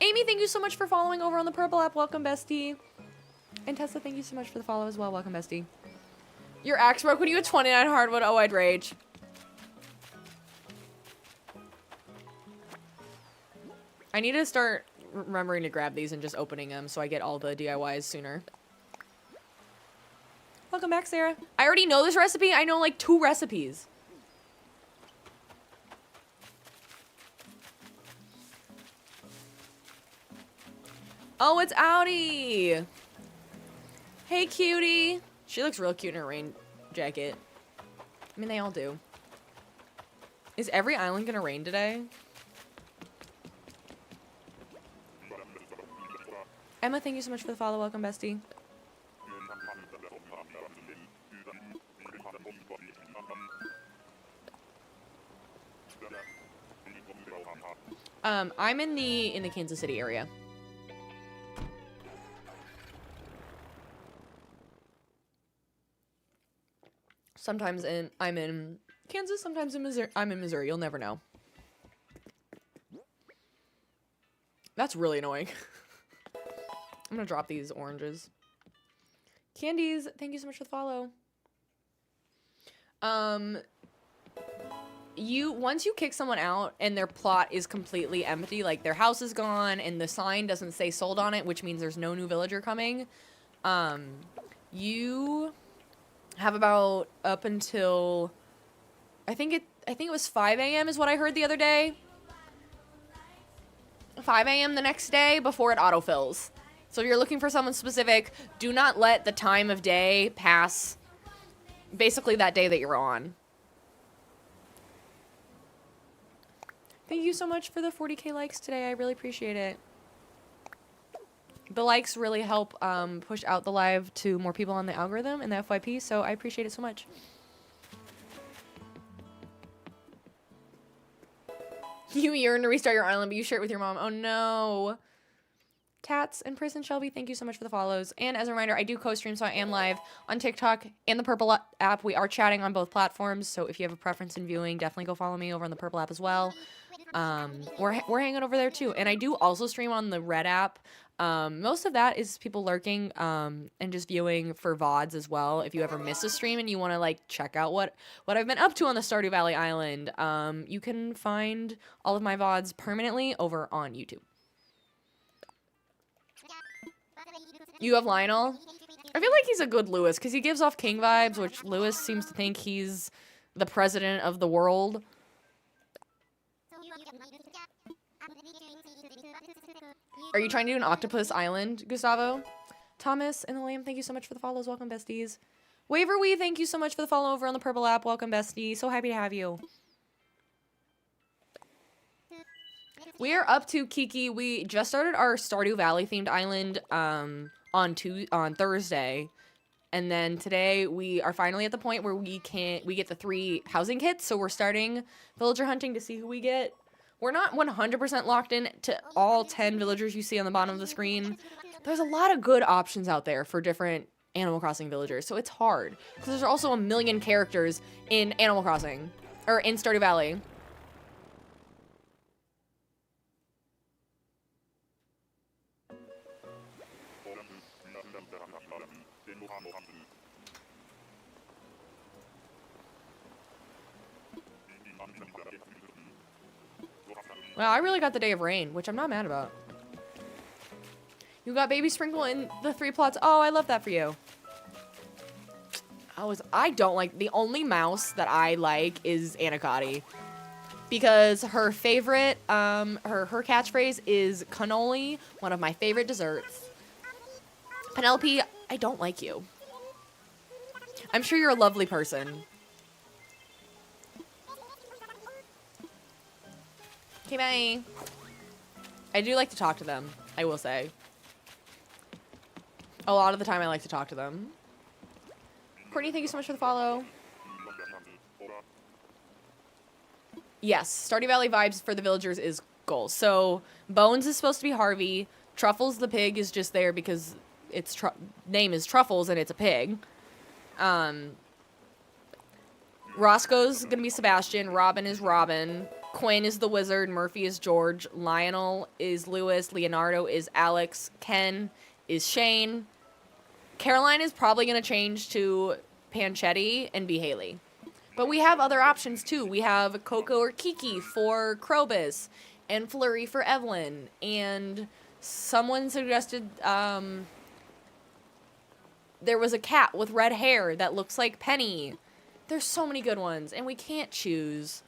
Amy, thank you so much for following over on the Purple app. Welcome, bestie. And Tessa, thank you so much for the follow as well. Welcome, bestie. Your axe broke when you had 29 hardwood. Oh, I'd rage. I need to start remembering to grab these and just opening them so I get all the DIYs sooner. Welcome back, Sarah. I already know this recipe. I know like 2 recipes. Oh, it's Audi. Hey, cutie. She looks real cute in her rain jacket. I mean, they all do. Is every island gonna rain today? Emma, thank you so much for the follow. Welcome, bestie. I'm in the Kansas City area. Sometimes I'm in Kansas, sometimes in Missouri. I'm in Missouri. You'll never know. That's really annoying. I'm gonna drop these oranges. Candies, thank you so much for the follow. Once you kick someone out and their plot is completely empty, like their house is gone and the sign doesn't say sold on it, which means there's no new villager coming, you have about up until I think it was 5 a.m. is what I heard the other day. 5 a.m. the next day before it autofills. So if you're looking for someone specific, do not let the time of day pass basically that day that you're on. Thank you so much for the 40k likes today. I really appreciate it. The likes really help push out the live to more people on the algorithm and the FYP, so I appreciate it so much. You yearn to restart your island, but you share it with your mom. Oh no. Tats and Prison Shelby, thank you so much for the follows. And as a reminder, I do co-stream, so I am live on TikTok and the Purple app. We are chatting on both platforms, so if you have a preference in viewing, definitely go follow me over on the Purple app as well. We're hanging over there too. And I do also stream on the Red app. Most of that is people lurking and just viewing for VODs as well. If you ever miss a stream and you want to like check out what I've been up to on the Stardew Valley Island, you can find all of my VODs permanently over on YouTube. You have Lionel? I feel like he's a good Lewis because he gives off king vibes, which Lewis seems to think he's the president of the world. Are you trying to do an octopus island, Gustavo? Thomas and the Lamb, thank you so much for the follows. Welcome, besties. Waverwee, thank you so much for the follow over on the Purple app. Welcome, bestie. So happy to have you. We are up to Kiki. We just started our Stardew Valley themed island on Thursday. And then today we are finally at the point where we get the 3 housing kits. So we're starting villager hunting to see who we get. We're not 100% locked in to all 10 villagers you see on the bottom of the screen. There's a lot of good options out there for different Animal Crossing villagers, so it's hard. Because there's also a million characters in Animal Crossing, or in Stardew Valley. Well, I really got the Day of Rain, which I'm not mad about. You got Baby Sprinkle in the 3 plots. Oh, I love that for you. I don't like, the only mouse that I like is Anacotti. Because her favorite, her catchphrase is cannoli, one of my favorite desserts. Penelope, I don't like you. I'm sure you're a lovely person. Okay, bye. I do like to talk to them, I will say. A lot of the time I like to talk to them. Courtney, thank you so much for the follow. Yes, Stardew Valley vibes for the villagers is goals. So, Bones is supposed to be Harvey. Truffles the pig is just there because its name is Truffles and it's a pig. Roscoe's gonna be Sebastian. Robin is Robin. Quinn is the wizard. Murphy is George. Lionel is Lewis. Leonardo is Alex. Ken is Shane. Caroline is probably going to change to Panchetti and be Haley. But we have other options too. We have Coco or Kiki for Krobus. And Flurry for Evelyn. And someone suggested there was a cat with red hair that looks like Penny. There's so many good ones. And we can't choose.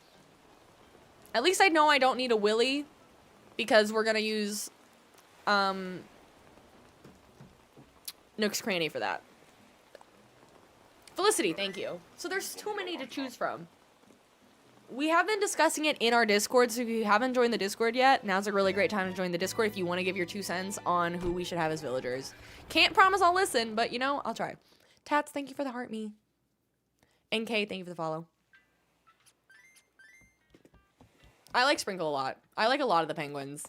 At least I know I don't need a Willy, because we're going to use Nook's Cranny for that. Felicity, thank you. So there's too many to choose from. We have been discussing it in our Discord, so if you haven't joined the Discord yet, now's a really great time to join the Discord if you want to give your 2 cents on who we should have as villagers. Can't promise I'll listen, but you know, I'll try. Tats, thank you for the heart me. NK, thank you for the follow. I like Sprinkle a lot. I like a lot of the penguins.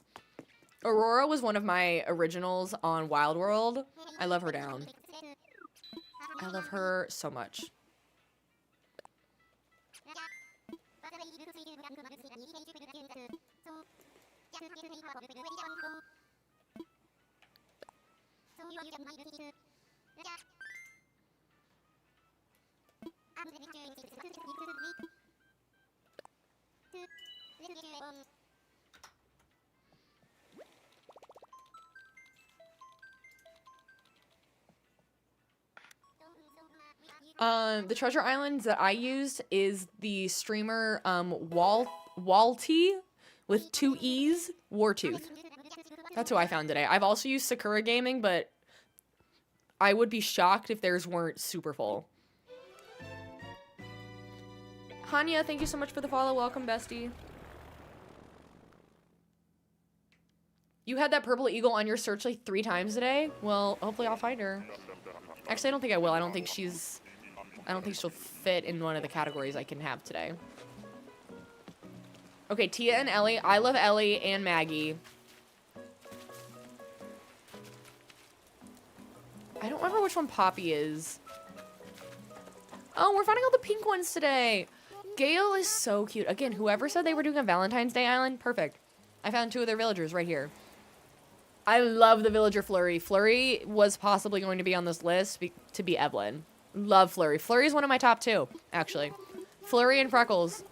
Aurora was one of my originals on Wild World. I love her down. I love her so much. The treasure islands that I used is the streamer Walty with 2 E's, Wartooth. That's who I found today. I've also used Sakura Gaming, but I would be shocked if theirs weren't super full. Hanya, thank you so much for the follow. Welcome, bestie. You had that purple eagle on your search like 3 times today? Well, hopefully I'll find her. Actually, I don't think I will. I don't think she'll fit in one of the categories I can have today. Okay, Tia and Ellie. I love Ellie and Maggie. I don't remember which one Poppy is. Oh, we're finding all the pink ones today. Gale is so cute. Again, whoever said they were doing a Valentine's Day island, perfect. I found 2 of their villagers right here. I love the villager Flurry. Flurry was possibly going to be on this list to be Evelyn. Love Flurry. Flurry is one of my top 2, actually. Flurry and Freckles.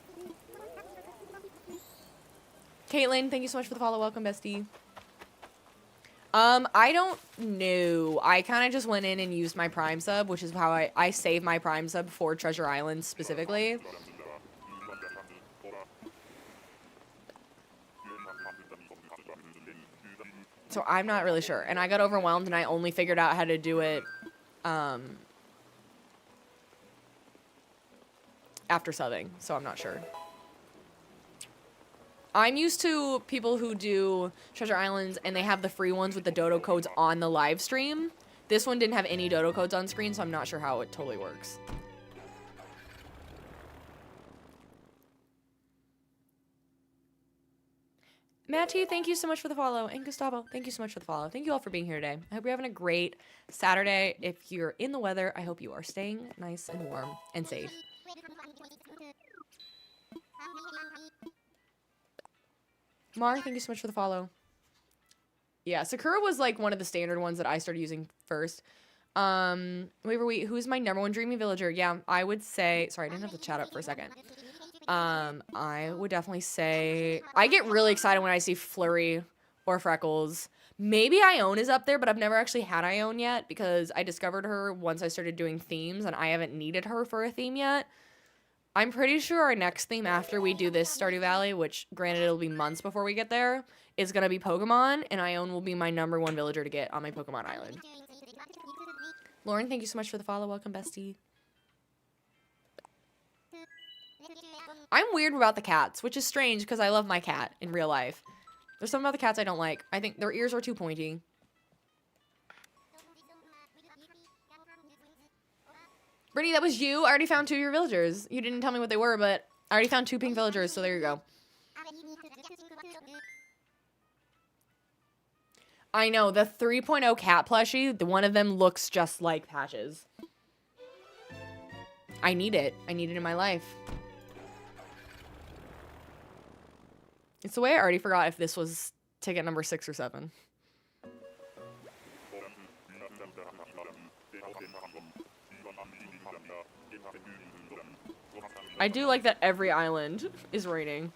Caitlin, thank you so much for the follow. Welcome, bestie. I don't know. I kind of just went in and used my Prime sub, which is how I save my Prime sub for Treasure Island specifically. So I'm not really sure. And I got overwhelmed and I only figured out how to do it, after subbing. So I'm not sure. I'm used to people who do Treasure Islands and they have the free ones with the dodo codes on the live stream. This one didn't have any dodo codes on screen, so I'm not sure how it totally works. Matty, thank you so much for the follow. And Gustavo, thank you so much for the follow. Thank you all for being here today. I hope you're having a great Saturday. If you're in the weather, I hope you are staying nice and warm and safe. Mar, thank you so much for the follow. Yeah, Sakura was like one of the standard ones that I started using first. Wait, who's my #1 dreamy villager? Yeah, I would say, sorry, I didn't have the chat up for a second. I would definitely say, I get really excited when I see Flurry or Freckles. Maybe Ione is up there, but I've never actually had Ione yet because I discovered her once I started doing themes and I haven't needed her for a theme yet. I'm pretty sure our next theme after we do this Stardew Valley, which granted it'll be months before we get there, is going to be Pokemon, and Ione will be my #1 villager to get on my Pokemon Island. Lauren, thank you so much for the follow. Welcome, bestie. I'm weird about the cats, which is strange because I love my cat in real life. There's something about the cats I don't like. I think their ears are too pointy. Brittany, that was you? I already found 2 of your villagers. You didn't tell me what they were, but I already found 2 pink villagers, so there you go. I know, the 3.0 cat plushie, one of them looks just like Patches. I need it. I need it in my life. It's the way I already forgot if this was ticket number 6 or 7. I do like that every island is raining.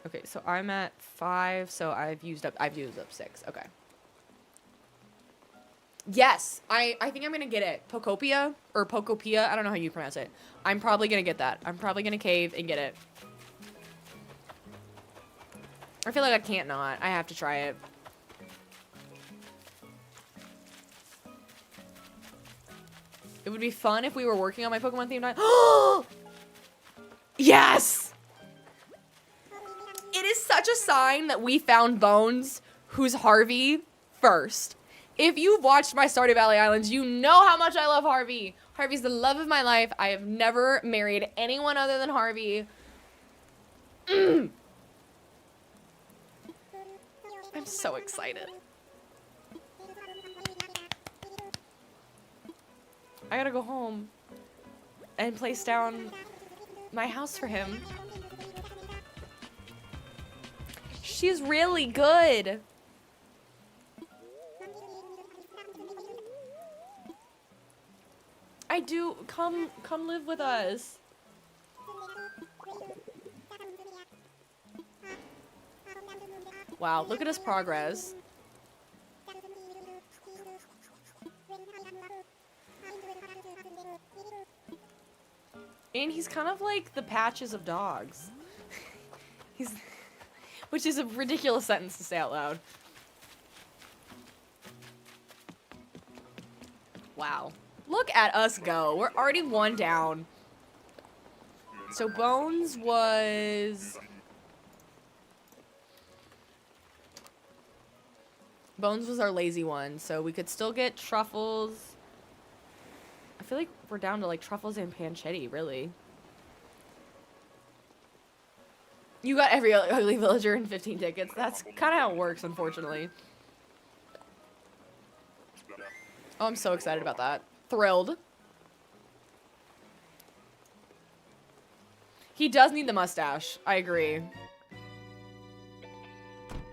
Okay, so I'm at 5, so I've used up 6. Okay. Yes, I think I'm gonna get it. Pokopia or Pokopia. I don't know how you pronounce it. I'm probably gonna get that. I'm probably gonna cave and get it. I feel like I can't not. I have to try it. It would be fun if we were working on my Pokemon themed island. Yes! It is such a sign that we found Bones, who's Harvey, first. If you've watched my Stardew Valley Islands, you know how much I love Harvey. Harvey's the love of my life. I have never married anyone other than Harvey. I'm so excited. I gotta go home and place down my house for him. She's really good. I do. Come live with us. Wow, look at his progress. And he's kind of like the Patches of dogs. He's, which is a ridiculous sentence to say out loud. Wow. Look at us go. We're already one down. So Bones was... Bones was our lazy one, so we could still get truffles. I feel like we're down to like truffles and pancetta, really. You got every ugly villager in 15 tickets. That's kind of how it works, unfortunately. Oh, I'm so excited about that. Thrilled. He does need the mustache. I agree.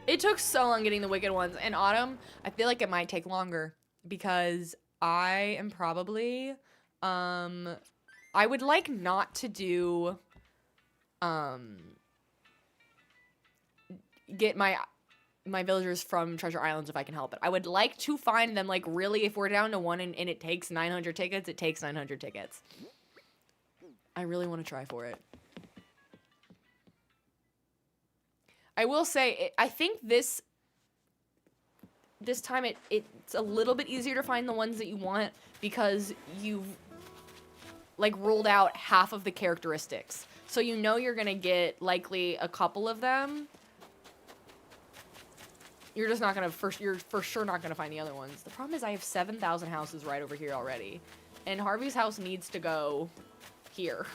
It took so long getting the wicked ones. And Autumn, I feel like it might take longer. Because I am probably... I would like not to do... get my villagers from Treasure Islands if I can help it. I would like to find them, like, really, if we're down to one and it takes 900 tickets, it takes 900 tickets. I really want to try for it. I will say, I think this time it's a little bit easier to find the ones that you want because you've, like, ruled out half of the characteristics. So you know you're going to get, likely, a couple of them. You're just not going to, you're for sure not going to find the other ones. The problem is I have 7,000 houses right over here already. And Harvey's house needs to go here.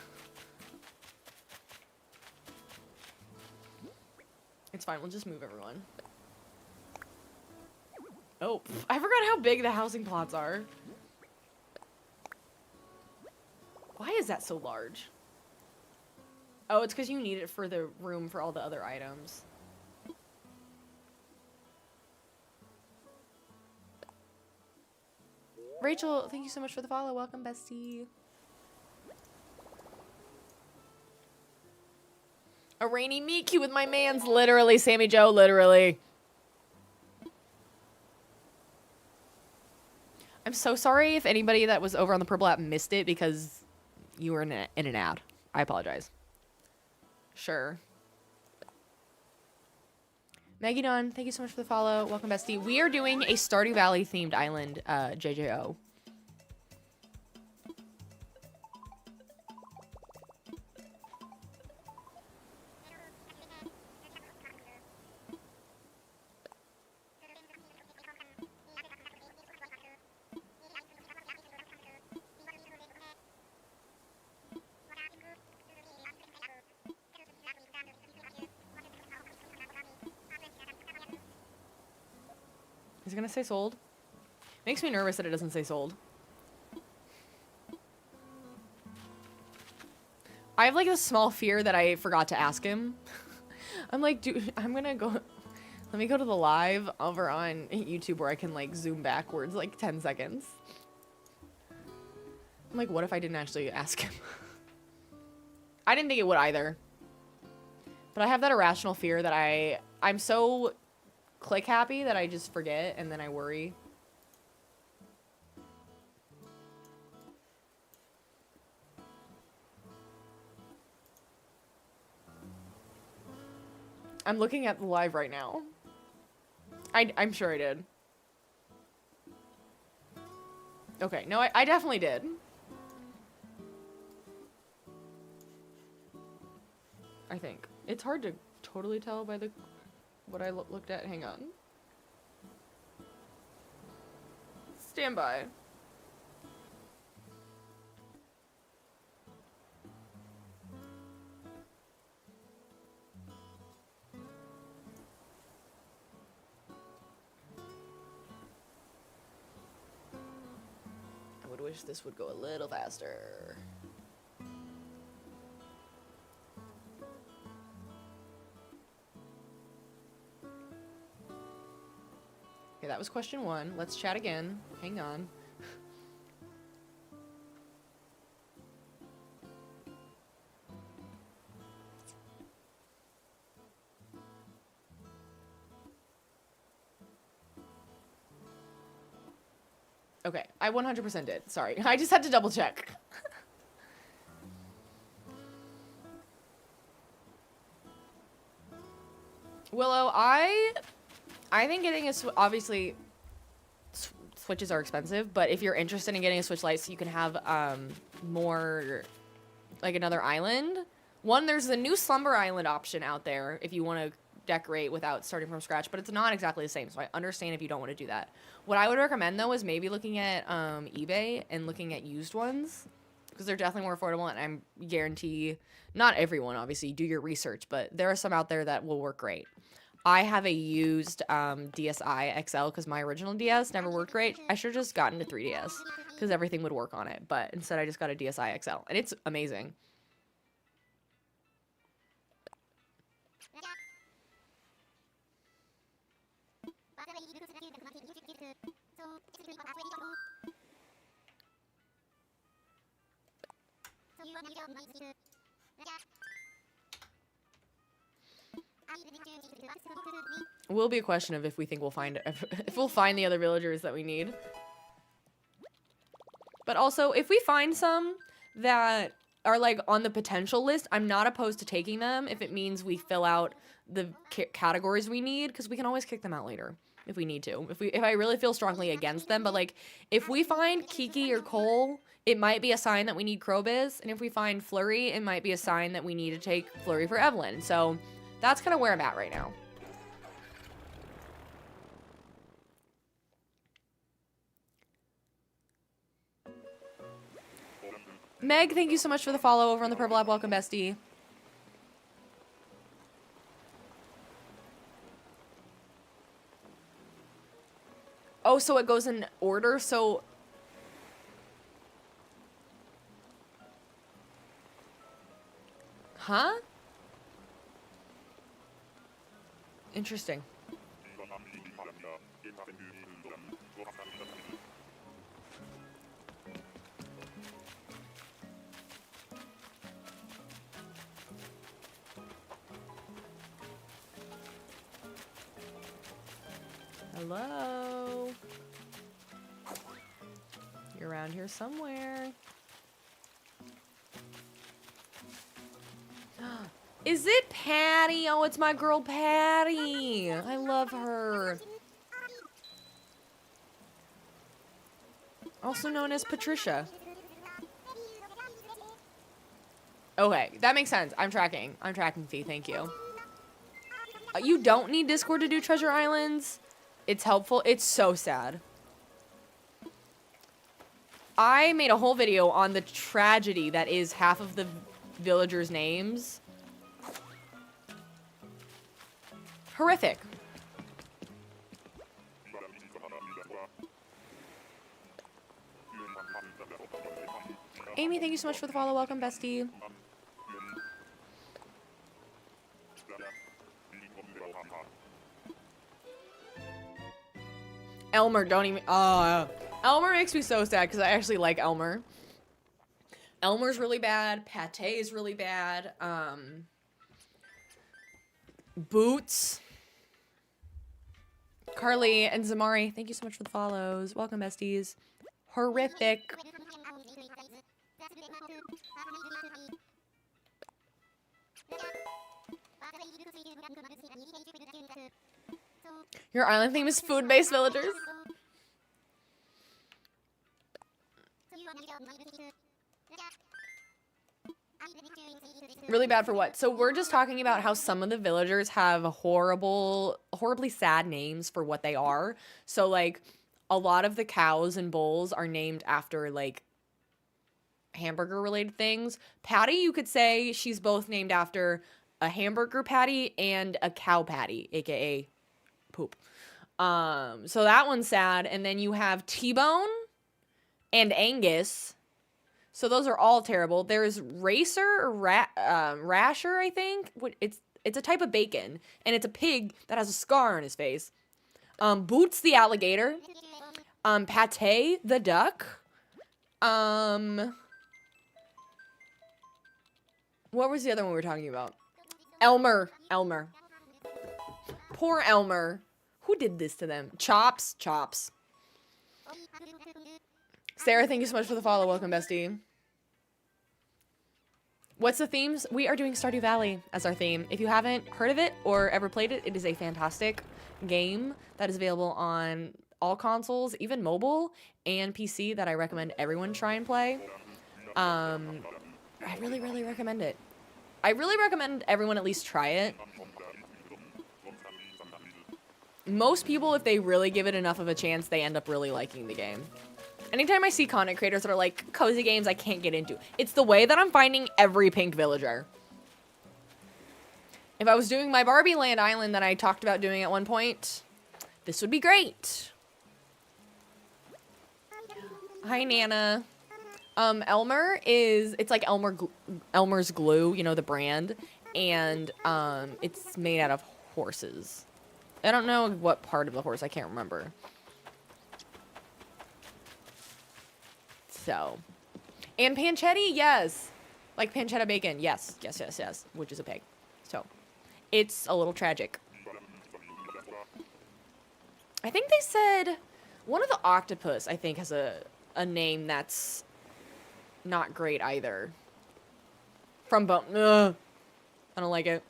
It's fine, we'll just move everyone. Oh, I forgot how big the housing plots are. Why is that so large? Oh, it's because you need it for the room for all the other items. Rachel, thank you so much for the follow. Welcome, bestie. A rainy meet cute with my mans, literally, Sammy Joe, literally. I'm so sorry if anybody that was over on the Purple app missed it because you were in an ad. I apologize. Sure. Maggie Dawn, thank you so much for the follow. Welcome, bestie. We are doing a Stardew Valley themed island, JJO. Is it gonna say sold? Makes me nervous that it doesn't say sold. I have like a small fear that I forgot to ask him. I'm like, dude, I'm gonna go. Let me go to the live over on YouTube where I can like zoom backwards like 10 seconds. I'm like, what if I didn't actually ask him? I didn't think it would either. But I have that irrational fear that I'm so click happy that I just forget and then I worry. I'm looking at the live right now. I'm sure I did. Okay, no, I definitely did. I think. It's hard to totally tell by the what I looked at. Hang on. Stand by. I would wish this would go a little faster. Okay, that was question 1. Let's chat again. Hang on. Okay, I 100% did. Sorry. I just had to double check. Willow, I think getting a obviously Switches are expensive, but if you're interested in getting a Switch Lite so you can have more like another island. One, there's the new Slumber Island option out there if you want to decorate without starting from scratch, but it's not exactly the same, so I understand if you don't want to do that. What I would recommend though is maybe looking at eBay and looking at used ones, because they're definitely more affordable, and I guarantee, not everyone obviously, do your research, but there are some out there that will work great. I have a used DSi XL because my original DS never worked great. I should have just gotten a 3DS because everything would work on it, but instead I just got a DSi XL, and it's amazing. It will be a question of if we think we'll find if we'll find the other villagers that we need. But also, if we find some that are like on the potential list, I'm not opposed to taking them if it means we fill out the categories we need, because we can always kick them out later if we need to. If I really feel strongly against them, but like if we find Kiki or Cole, it might be a sign that we need Krobus, and if we find Flurry, it might be a sign that we need to take Flurry for Evelyn. So that's kind of where I'm at right now. Meg, thank you so much for the follow over on the Purple app. Welcome, bestie. Oh, so it goes in order, so... Huh? Interesting. Hello? You're around here somewhere. Is it Patty? Oh, it's my girl Patty. I love her. Also known as Patricia. Okay, that makes sense. I'm tracking. I'm tracking, Fee. Thank you. You don't need Discord to do Treasure Islands. It's helpful. It's so sad. I made a whole video on the tragedy that is half of the villagers' names. Horrific. Amy, thank you so much for the follow. Welcome, bestie. Elmer, don't even... Elmer makes me so sad because I actually like Elmer. Elmer's really bad. Pate is really bad. Boots. Carly and Zamari, thank you so much for the follows. Welcome, besties. Horrific. Your island theme is food-based villagers? Really bad for what? So we're just talking about how some of the villagers have horribly sad names for what they are. So like a lot of the cows and bulls are named after like hamburger related things. Patty, you could say she's both named after a hamburger patty and a cow patty, aka poop. So that one's sad. And then you have T-Bone and Angus. So those are all terrible. There's Racer or Rasher, I think. It's a type of bacon, and it's a pig that has a scar on his face. Boots the alligator. Pate the duck. What was the other one we were talking about? Elmer. Poor Elmer. Who did this to them? Chops. Sarah, thank you so much for the follow. Welcome, bestie. What's the themes? We are doing Stardew Valley as our theme. If you haven't heard of it or ever played it, it is a fantastic game that is available on all consoles, even mobile and PC, that I recommend everyone try and play. I really, really recommend it. I really recommend everyone at least try it. Most people, if they really give it enough of a chance, they end up really liking the game. Anytime I see content creators that are like, cozy games I can't get into, it's the way that I'm finding every pink villager. If I was doing my Barbie Land Island that I talked about doing at one point, this would be great. Hi, Nana. Elmer is, it's like Elmer's Glue, you know, the brand, and it's made out of horses. I don't know what part of the horse, I can't remember. So, and pancetta, yes. Like pancetta bacon, yes, yes, yes, yes, which is a pig. So, it's a little tragic. I think they said, one of the octopus, I think, has a name that's not great either. From Bone. Ugh. I don't like it.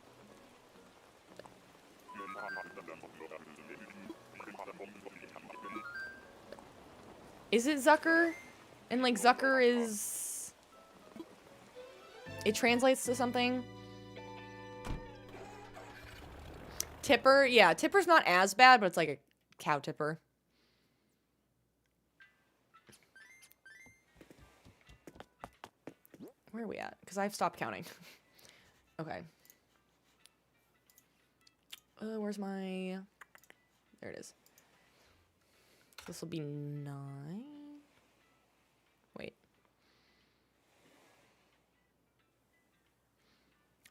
Is it Zucker? And like Zucker is... It translates to something. Tipper? Yeah, Tipper's not as bad, but it's like a cow tipper. Where are we at? Because I've stopped counting. Okay. Where's my... There it is. This will be 9. Wait.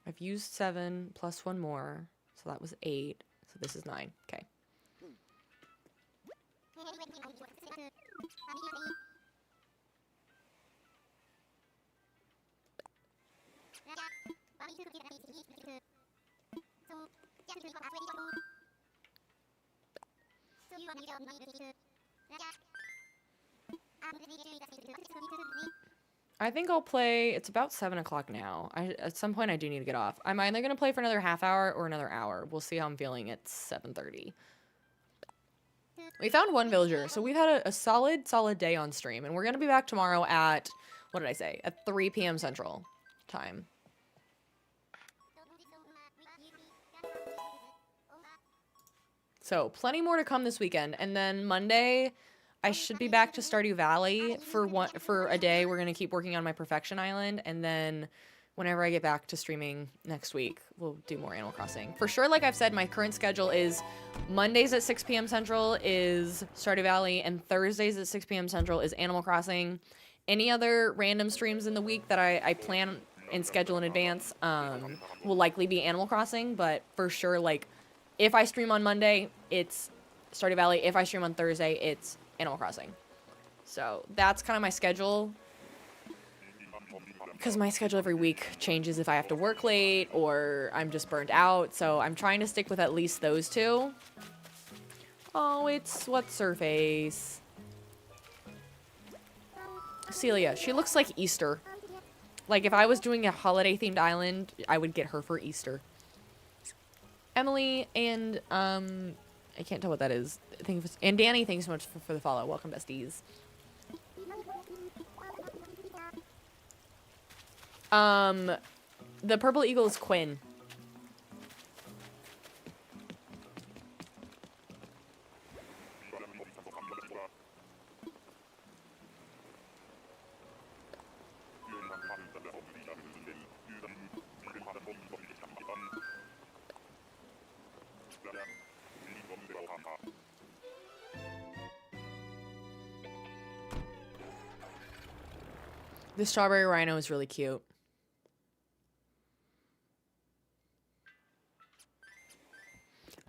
I've used 7 plus 1 more. So that was 8. So this is 9. Okay. I think I'll play, it's about 7 o'clock now. At some point I do need to get off. I'm either going to play for another half hour or another hour. We'll see how I'm feeling at 7:30. We found one villager, so we've had a solid day on stream. And we're going to be back tomorrow at, what did I say? At 3 p.m. Central Time. So, plenty more to come this weekend. And then Monday, I should be back to Stardew Valley for a day. We're going to keep working on my Perfection Island. And then whenever I get back to streaming next week, we'll do more Animal Crossing. For sure, like I've said, my current schedule is Mondays at 6 p.m. Central is Stardew Valley, and Thursdays at 6 p.m. Central is Animal Crossing. Any other random streams in the week that I plan and schedule in advance will likely be Animal Crossing, but for sure, like, if I stream on Monday, it's Stardew Valley. If I stream on Thursday, it's Animal Crossing. So that's kind of my schedule. Because my schedule every week changes if I have to work late or I'm just burnt out. So I'm trying to stick with at least those two. Oh, it's what's her face? Celia. She looks like Easter. Like if I was doing a holiday themed island, I would get her for Easter. Emily and I can't tell what that is. And Danny, thanks so much for the follow. Welcome, besties. The purple eagle is Quinn. The strawberry rhino is really cute.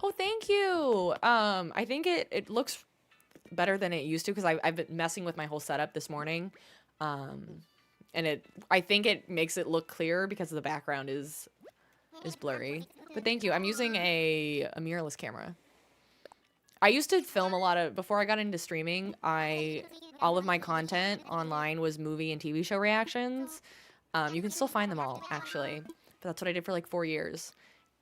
Oh, thank you. I think it looks better than it used to because I've been messing with my whole setup this morning. And I think it makes it look clearer because the background is blurry. But thank you. I'm using a mirrorless camera. I used to film a lot of, before I got into streaming, all of my content online was movie and TV show reactions. You can still find them all, actually. But that's what I did for like 4 years.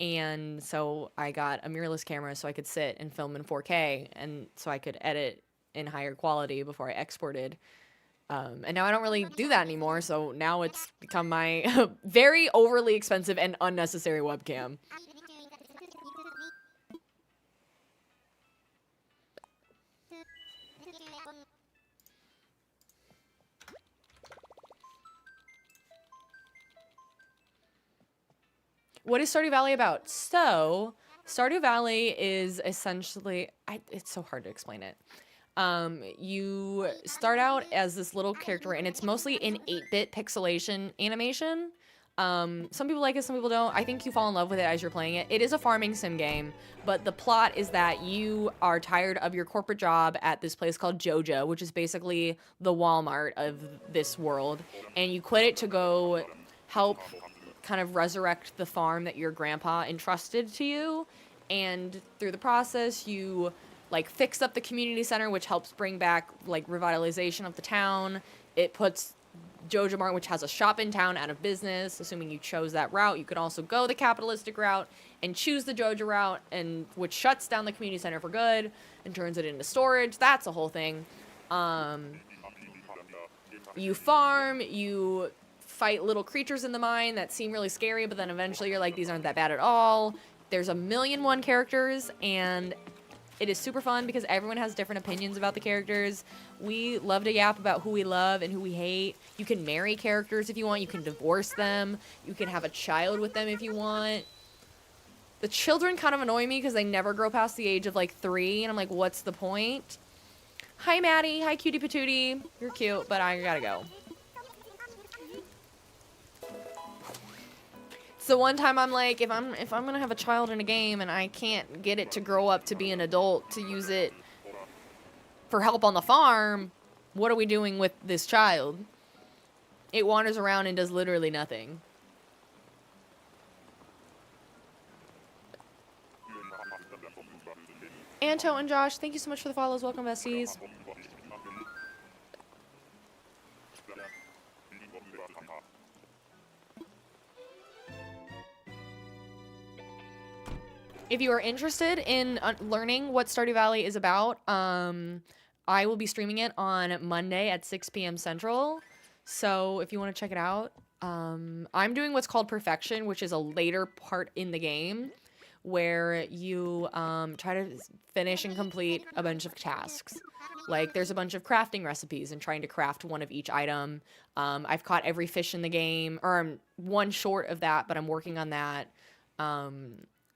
And so I got a mirrorless camera so I could sit and film in 4K, and so I could edit in higher quality before I exported. And now I don't really do that anymore, so now it's become my very overly expensive and unnecessary webcam. What is Stardew Valley about? So, Stardew Valley is essentially... it's so hard to explain it. You start out as this little character, and it's mostly in 8-bit pixelation animation. Some people like it, some people don't. I think you fall in love with it as you're playing it. It is a farming sim game, but the plot is that you are tired of your corporate job at this place called Jojo, which is basically the Walmart of this world, and you quit it to go help kind of resurrect the farm that your grandpa entrusted to you, and through the process you like fix up the community center, which helps bring back like revitalization of the town. It puts Jojo Mart, which has a shop in town, out of business. Assuming you chose that route, you could also go the capitalistic route and choose the Jojo route, and which shuts down the community center for good and turns it into storage. That's a whole thing. You farm, you fight little creatures in the mine that seem really scary, but then eventually you're like, these aren't that bad at all. There's 1,000,001 characters, and it is super fun because everyone has different opinions about the characters. We love to yap about who we love and who we hate. You can marry characters if you want. You can divorce them. You can have a child with them if you want. The children kind of annoy me because they never grow past the age of like 3, and I'm like, what's the point? Hi, Maddie. Hi, cutie patootie. You're cute, but I gotta go. So one time I'm like, if I'm gonna have a child in a game and I can't get it to grow up to be an adult to use it for help on the farm, what are we doing with this child? It wanders around and does literally nothing. Anto and Josh, thank you so much for the follows. Welcome, besties. If you are interested in learning what Stardew Valley is about, I will be streaming it on Monday at 6 p.m. Central. So if you want to check it out, I'm doing what's called Perfection, which is a later part in the game where you try to finish and complete a bunch of tasks. Like there's a bunch of crafting recipes and trying to craft one of each item. I've caught every fish in the game, or I'm one short of that, but I'm working on that.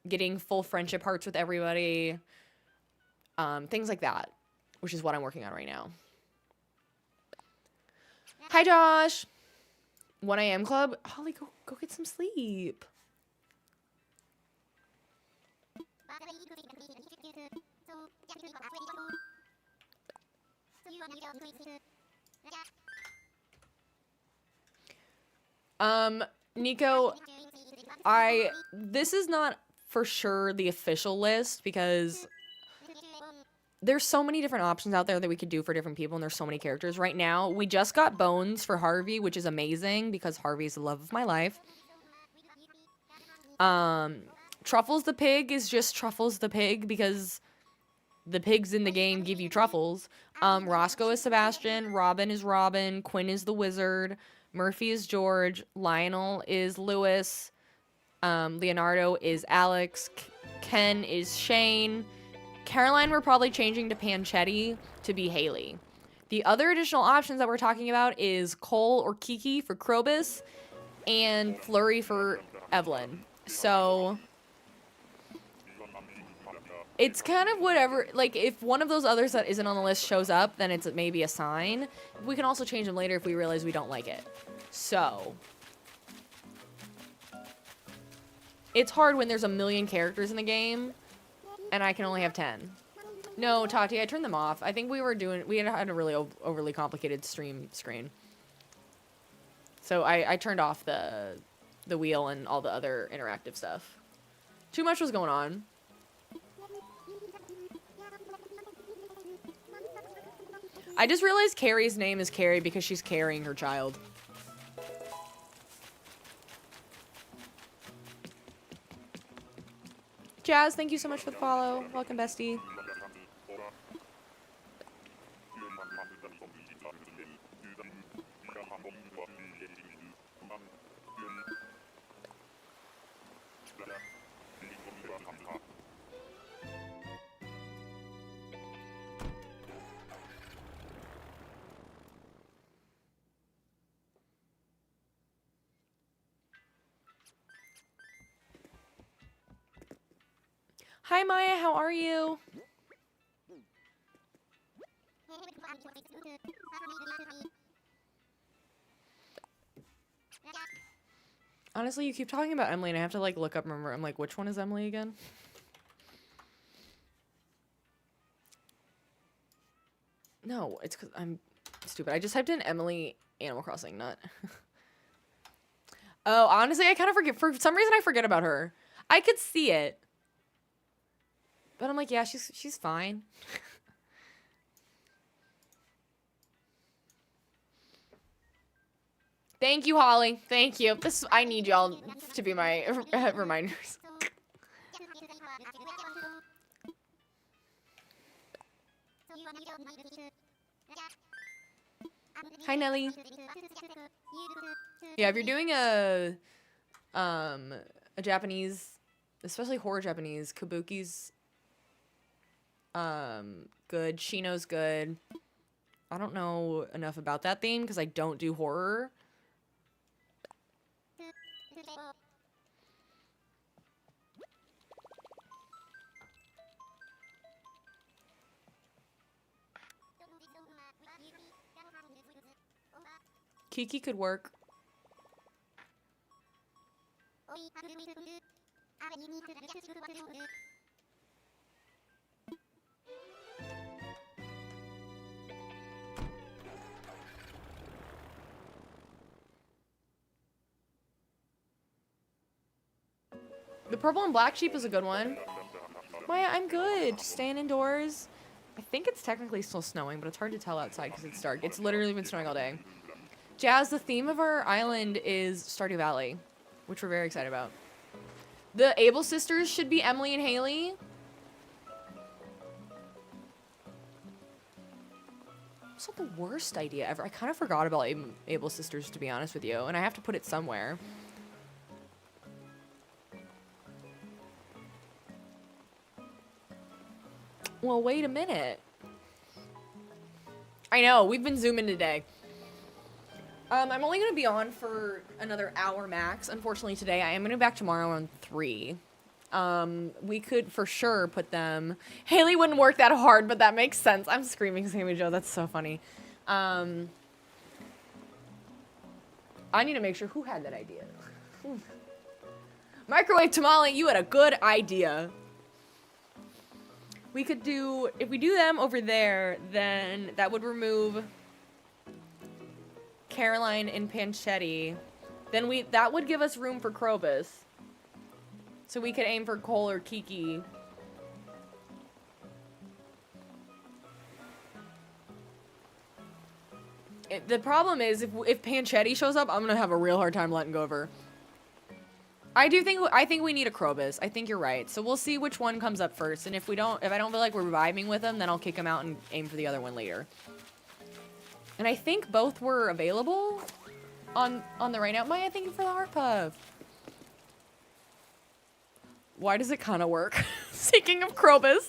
Getting full friendship hearts with everybody, things like that, which is what I'm working on right now. Hi, Josh. 1 a.m. club. Holly, go get some sleep. Nico, this is not for sure the official list because there's so many different options out there that we could do for different people, and there's so many characters. Right now, we just got Bones for Harvey, which is amazing because Harvey's the love of my life. Truffles the pig is just Truffles the pig because the pigs in the game give you truffles. Roscoe is Sebastian, Robin is Robin, Quinn is the wizard, Murphy is George, Lionel is Lewis, Leonardo is Alex, Ken is Shane, Caroline we're probably changing to Panchetti to be Haley. The other additional options that we're talking about is Cole or Kiki for Krobus and Flurry for Evelyn. So it's kind of whatever, like if one of those others that isn't on the list shows up, then it's maybe a sign. We can also change them later if we realize we don't like it. So it's hard when there's 1,000,000 characters in the game and I can only have 10. No, Tati, I turned them off. I think we had a really overly complicated stream screen. So I turned off the wheel and all the other interactive stuff. Too much was going on. I just realized Carrie's name is Carrie because she's carrying her child. Jazz, thank you so much for the follow. Welcome, bestie. Hi, Maya. How are you? Honestly, you keep talking about Emily, and I have to, like, look up and remember. I'm like, which one is Emily again? No, it's because I'm stupid. I just typed in Emily Animal Crossing, not... Oh, honestly, I kind of forget. For some reason, I forget about her. I could see it. But I'm like, yeah, she's fine. Thank you, Holly. Thank you. I need y'all to be my reminders. Hi, Nelly. Yeah, if you're doing a Japanese, especially horror Japanese, Kabuki's good. Shino's good. I don't know enough about that theme because I don't do horror. Kiki could work. The purple and black sheep is a good one. Maya, I'm good. Just staying indoors. I think it's technically still snowing, but it's hard to tell outside because it's dark. It's literally been snowing all day. Jazz, the theme of our island is Stardew Valley, which we're very excited about. The Able sisters should be Emily and Haley. It's not the worst idea ever. I kind of forgot about Able sisters, to be honest with you, and I have to put it somewhere. Well, wait a minute. I know, we've been zooming today. I'm only going to be on for another hour max. Unfortunately, today I am going to be back tomorrow on 3. We could for sure put them... Haley wouldn't work that hard, but that makes sense. I'm screaming, Sammy Joe. That's so funny. I need to make sure who had that idea. Microwave Tamale, you had a good idea. We could do... If we do them over there, then that would remove... Caroline and Panchetti, then that would give us room for Krobus. So we could aim for Cole or Kiki. The problem is if Panchetti shows up, I'm gonna have a real hard time letting go of her. I think we need a Krobus. I think you're right. So we'll see which one comes up first, and if I don't feel like we're vibing with them, then I'll kick him out and aim for the other one later. And I think both were available on the right now. Maya, thank you for the heart puff. Why does it kind of work? Speaking of Krobus.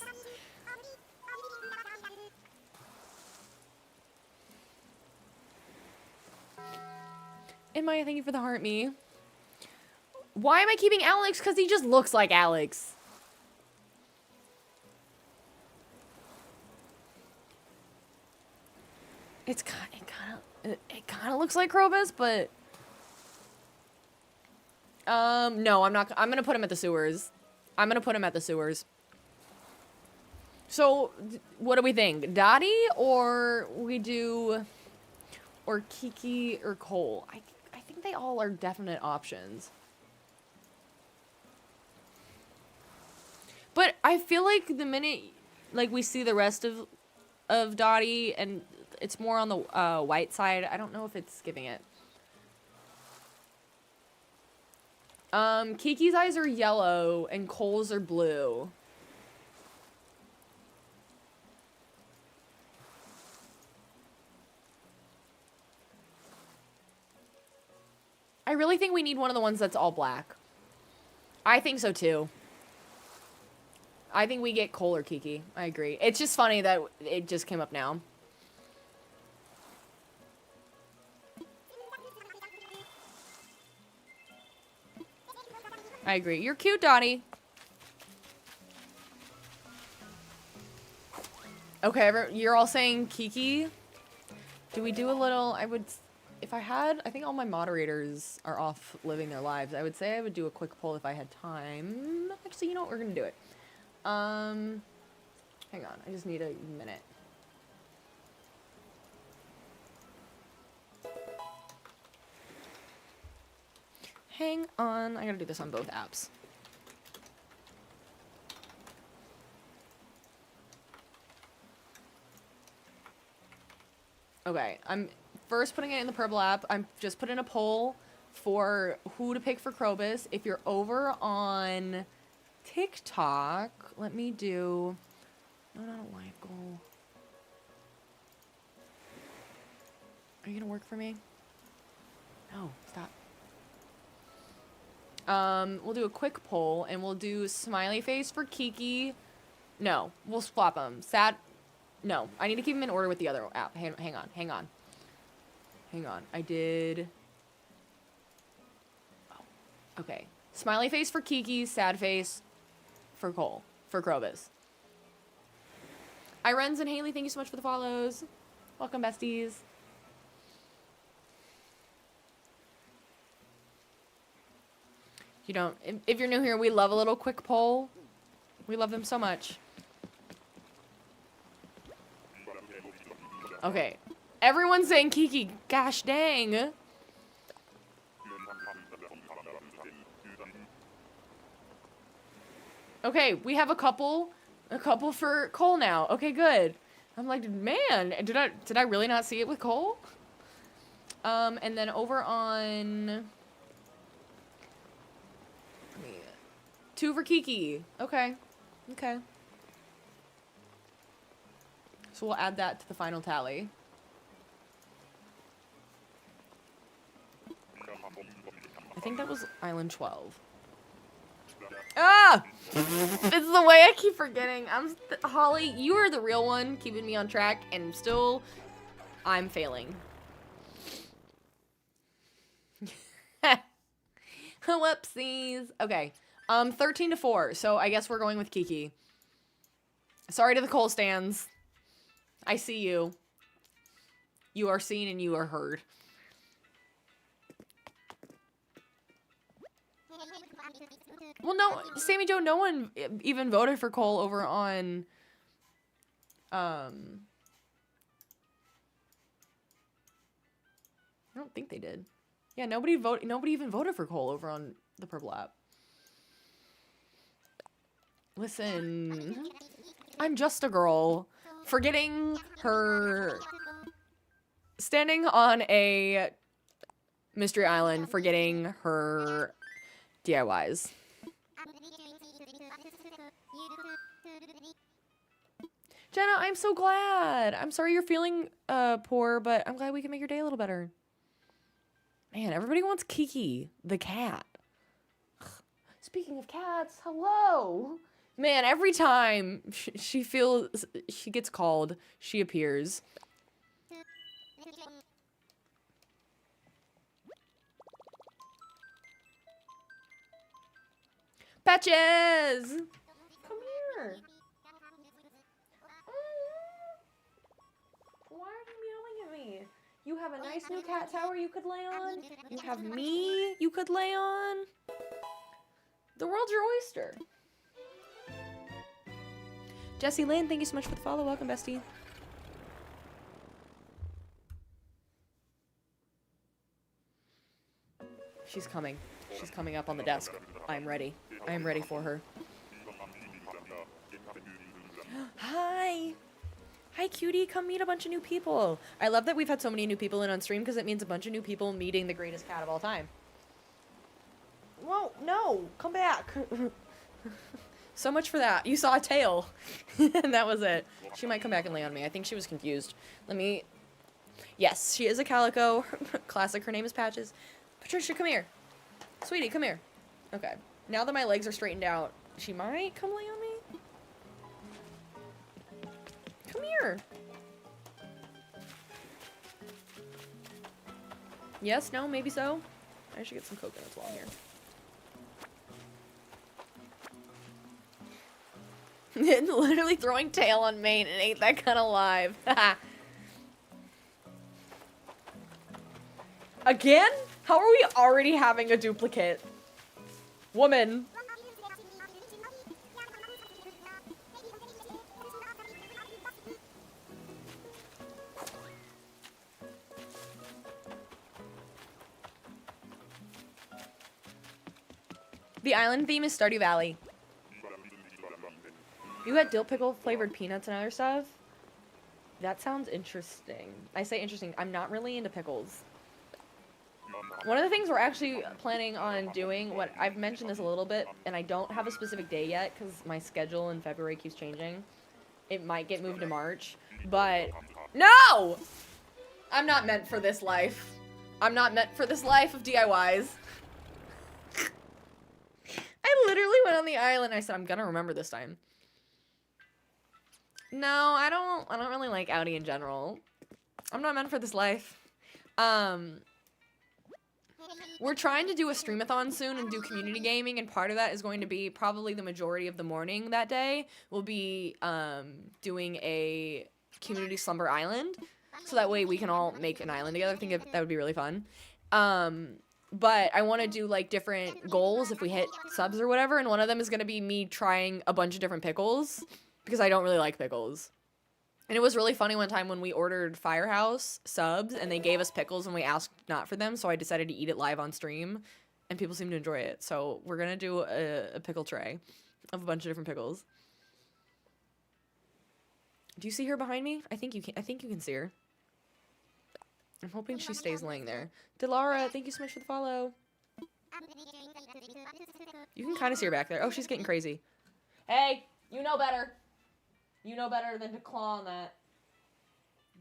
And Maya, thank you for the heart me. Why am I keeping Alex? Because he just looks like Alex. It kind of looks like Krobus, but no, I'm not. I'm gonna put him at the sewers. So, what do we think? Dottie or Kiki or Cole? I think they all are definite options. But I feel like the minute we see the rest of Dottie and It's more on the white side. I don't know if it's giving it. Kiki's eyes are yellow and Cole's are blue. I really think we need one of the ones that's all black. I think so too. I think we get Cole or Kiki. I agree. It's just funny that it just came up now. I agree. You're cute, Donnie. Okay, you're all saying Kiki. Do we do a little... I would... If I had... I think all my moderators are off living their lives. I would say I would do a quick poll if I had time. Actually, you know what? We're going to do it. Hang on. I just need a minute. Hang on. I gotta do this on both apps. Okay, I'm first putting it in the purple app. I'm just putting a poll for who to pick for Krobus. If you're over on TikTok, let me do... No, not a live goal. Are you gonna work for me? No, stop. We'll do a quick poll, and we'll do smiley face for Kiki. No, we'll swap them. Sad... No, I need to keep them in order with the other app. Hang on. I did... Oh, okay. Smiley face for Kiki, sad face for Cole. For Krobus. Irens and Haley, thank you so much for the follows. Welcome, besties. You don't... If you're new here, we love a little quick poll. We love them so much. Okay. Everyone's saying Kiki. Gosh dang. Okay, we have a couple for Cole now. Okay, good. I'm like, man, did I really not see it with Cole? And then over on... 2 for Kiki. Okay. Okay. So we'll add that to the final tally. I think that was Island 12. Ah! It's the way I keep forgetting. Holly, you are the real one keeping me on track, and still, I'm failing. Whoopsies. Okay. 13-4. So I guess we're going with Kiki. Sorry to the Cole stands. I see you. You are seen and you are heard. Well, no, Sammy Joe, no one even voted for Cole over on, I don't think they did. Yeah, nobody even voted for Cole over on the purple app. Listen, I'm just a girl forgetting her standing on a mystery island, forgetting her DIYs. Jenna, I'm so glad. I'm sorry you're feeling poor, but I'm glad we can make your day a little better. Man, everybody wants Kiki, the cat. Speaking of cats, hello. Man, every time she gets called, she appears. Patches! Come here. Why are you meowing at me? You have a nice new cat tower you could lay on. You have me you could lay on. The world's your oyster. Jessie Lynn, thank you so much for the follow. Welcome, bestie. She's coming. She's coming up on the desk. I'm ready. I am ready for her. Hi. Hi, cutie. Come meet a bunch of new people. I love that we've had so many new people in on stream because it means a bunch of new people meeting the greatest cat of all time. Whoa, no. Come back. So much for that. You saw a tail. And that was it. She might come back and lay on me. I think she was confused. Let me... Yes, she is a calico. Classic. Her name is Patches. Patricia, come here. Sweetie, come here. Okay. Now that my legs are straightened out, she might come lay on me. Come here. Yes, no, maybe so. I should get some coconuts while I'm here. Literally throwing tail on main and ate that kind of live. Again? How are we already having a duplicate? Woman. The island theme is Stardew Valley. You got dill pickle flavored peanuts and other stuff? That sounds interesting. I say interesting. I'm not really into pickles. One of the things we're actually planning on doing, what I've mentioned this a little bit, and I don't have a specific day yet because my schedule in February keeps changing. It might get moved to March, but no! I'm not meant for this life. I'm not meant for this life of DIYs. I literally went on the island. I said, I'm gonna remember this time. No, I don't really like Audi in general. I'm not meant for this life. We're trying to do a streamathon soon and do community gaming, and part of that is going to be probably the majority of the morning that day. We'll be doing a community slumber island, so that way we can all make an island together. I think that would be really fun. But I want to do like different goals if we hit subs or whatever, and one of them is going to be me trying a bunch of different pickles because I don't really like pickles. And it was really funny one time when we ordered Firehouse subs and they gave us pickles and we asked not for them, so I decided to eat it live on stream and people seem to enjoy it. So we're going to do a pickle tray of a bunch of different pickles. Do you see her behind me? I think you can see her. I'm hoping she stays laying there. Delara, thank you so much for the follow. You can kind of see her back there. Oh, she's getting crazy. Hey, you know better. You know better than to claw on that.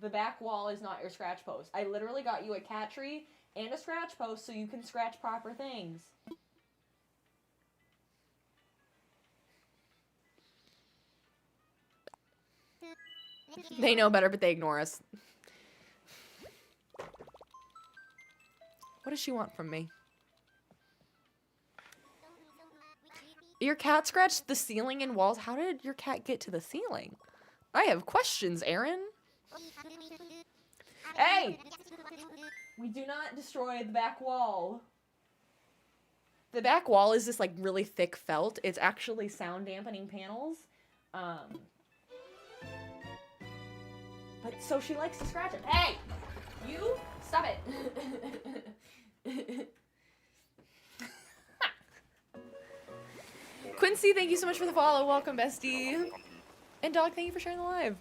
The back wall is not your scratch post. I literally got you a cat tree and a scratch post so you can scratch proper things. They know better, but they ignore us. What does she want from me? Your cat scratched the ceiling and walls. How did your cat get to the ceiling? I have questions, Aaron. Hey! We do not destroy the back wall. The back wall is this like really thick felt. It's actually sound dampening panels. But so she likes to scratch it. Hey! You stop it. Quincy, thank you so much for the follow. Welcome, bestie. And Dog, thank you for sharing the live.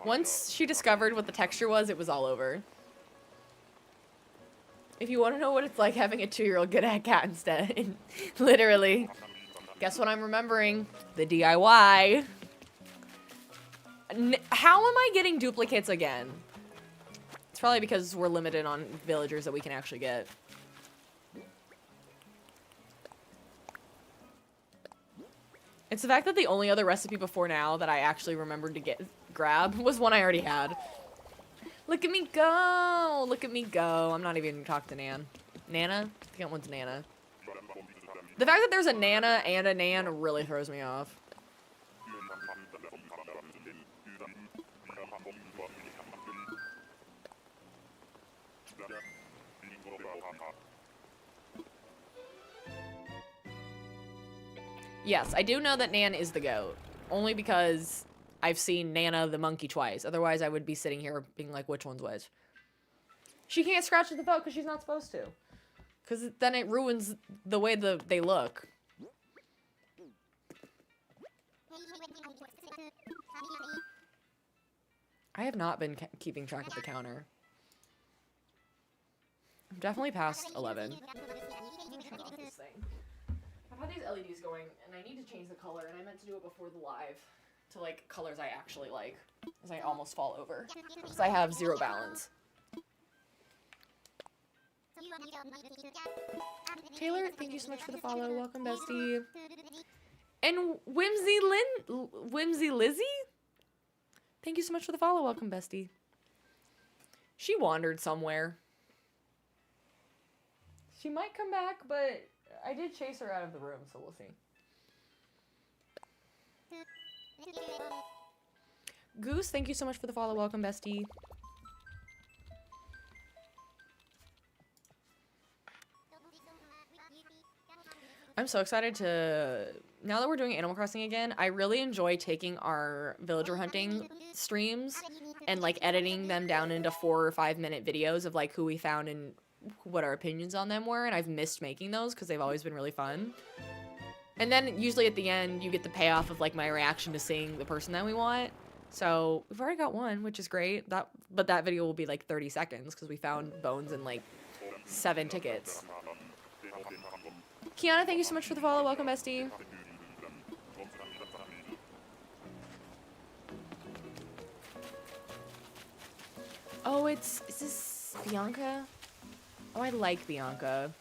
Once she discovered what the texture was, it was all over. If you want to know what it's like having a 2-year-old get at cat instead, literally. Guess what I'm remembering? The DIY. How am I getting duplicates again? It's probably because we're limited on villagers that we can actually get. It's the fact that the only other recipe before now that I actually remembered to grab was one I already had. Look at me go! Look at me go. I'm not even gonna talk to Nan. Nana? I think that one's Nana. The fact that there's a Nana and a Nan really throws me off. Yes, I do know that Nan is the goat. Only because I've seen Nana the monkey twice. Otherwise, I would be sitting here being like, which one's which? She can't scratch at the vote because she's not supposed to. Because then it ruins the way they look. I have not been keeping track of the counter. I'm definitely past 11. I'm gonna turn off this thing. I've had these LEDs going, and I need to change the color, and I meant to do it before the live to, like, colors I actually like, as I almost fall over, because I have zero balance. Taylor, thank you so much for the follow. Welcome, bestie. And Whimsy Lizzie? Thank you so much for the follow. Welcome, bestie. She wandered somewhere. She might come back, but I did chase her out of the room, so we'll see. Goose, thank you so much for the follow. Welcome, bestie. I'm so excited to... Now that we're doing Animal Crossing again, I really enjoy taking our villager hunting streams and, like, editing them down into 4 or 5 minute videos of, like, who we found and what our opinions on them were, and I've missed making those because they've always been really fun. And then usually at the end, you get the payoff of, like, my reaction to seeing the person that we want. So we've already got one, which is great. But that video will be, like, 30 seconds because we found bones and, like, 7 tickets. Kiana, thank you so much for the follow. Welcome, bestie. Oh, is this Bianca? Oh, I like Bianca.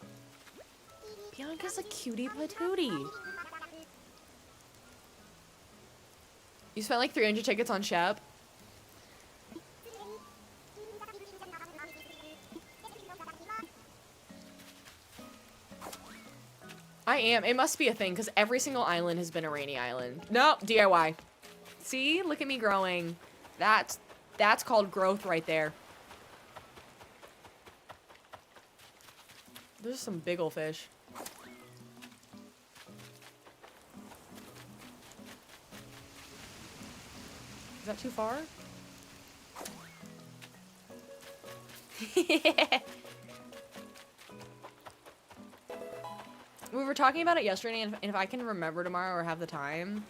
Bianca's a cutie patootie. You spent like 300 tickets on Shep. I am. It must be a thing because every single island has been a rainy island. No, DIY. See? Look at me growing. That's called growth right there. There's some big ol' fish. Is that too far? We were talking about it yesterday, and if I can remember tomorrow or have the time,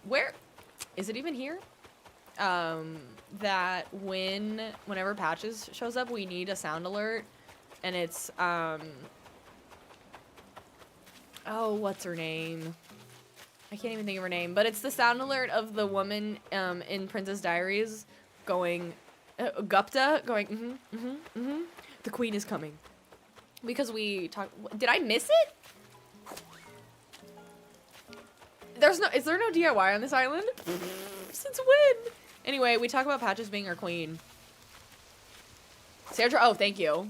where is it even here? That whenever Patches shows up, we need a sound alert, and it's oh, what's her name? I can't even think of her name, but it's the sound alert of the woman in Princess Diaries going Gupta going the queen is coming. Because we talked... Did I miss it? Is there no DIY on this island? Since when? Anyway, we talk about Patches being our queen. Sandra, oh, thank you.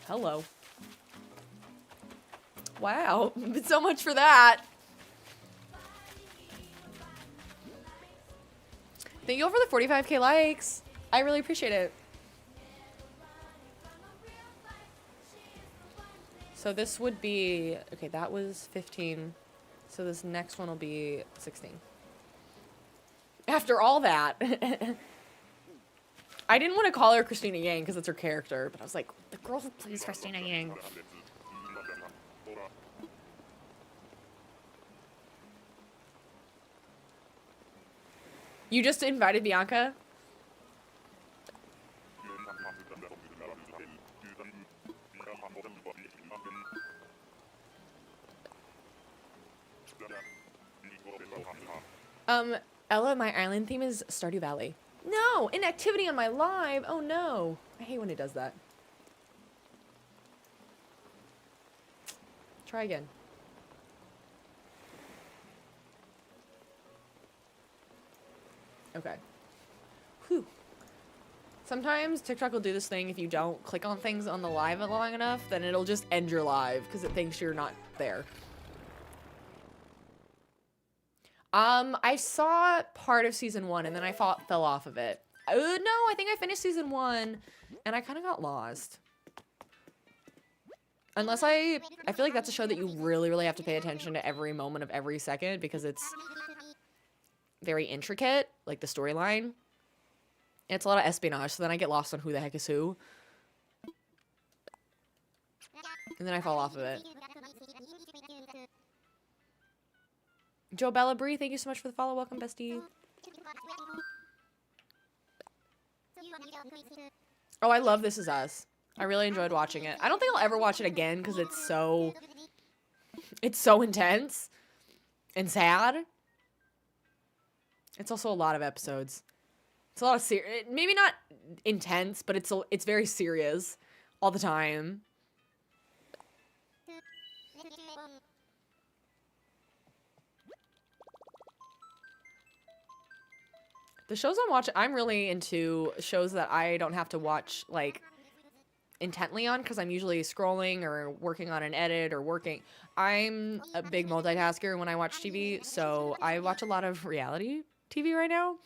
Hello. Wow, so much for that. Thank you all for the 45k likes. I really appreciate it. So this would be, okay, that was 15. So this next one will be 16. After all that. I didn't want to call her Christina Yang because it's her character, but I was like, the girl who plays Christina Yang. You just invited Bianca? Ella, my island theme is Stardew Valley. No, inactivity on my live. Oh no. I hate when it does that. Try again. Okay. Whew. Sometimes TikTok will do this thing if you don't click on things on the live long enough, then it'll just end your live because it thinks you're not there. I saw part of season 1 and then I fell off of it. No, I think I finished season 1 and I kind of got lost. Unless I feel like that's a show that you really, really have to pay attention to every moment of every second because it's very intricate, like the storyline. It's a lot of espionage, so then I get lost on who the heck is who. And then I fall off of it. Joe Bella Brie, thank you so much for the follow. Welcome, bestie. Oh, I love This Is Us. I really enjoyed watching it. I don't think I'll ever watch it again because it's so intense and sad. It's also a lot of episodes. It's a lot of maybe not intense, but it's very serious all the time. The shows I'm watching, I'm really into shows that I don't have to watch, like, intently on, because I'm usually scrolling or working on an edit or working. I'm a big multitasker when I watch TV, so I watch a lot of reality TV right now.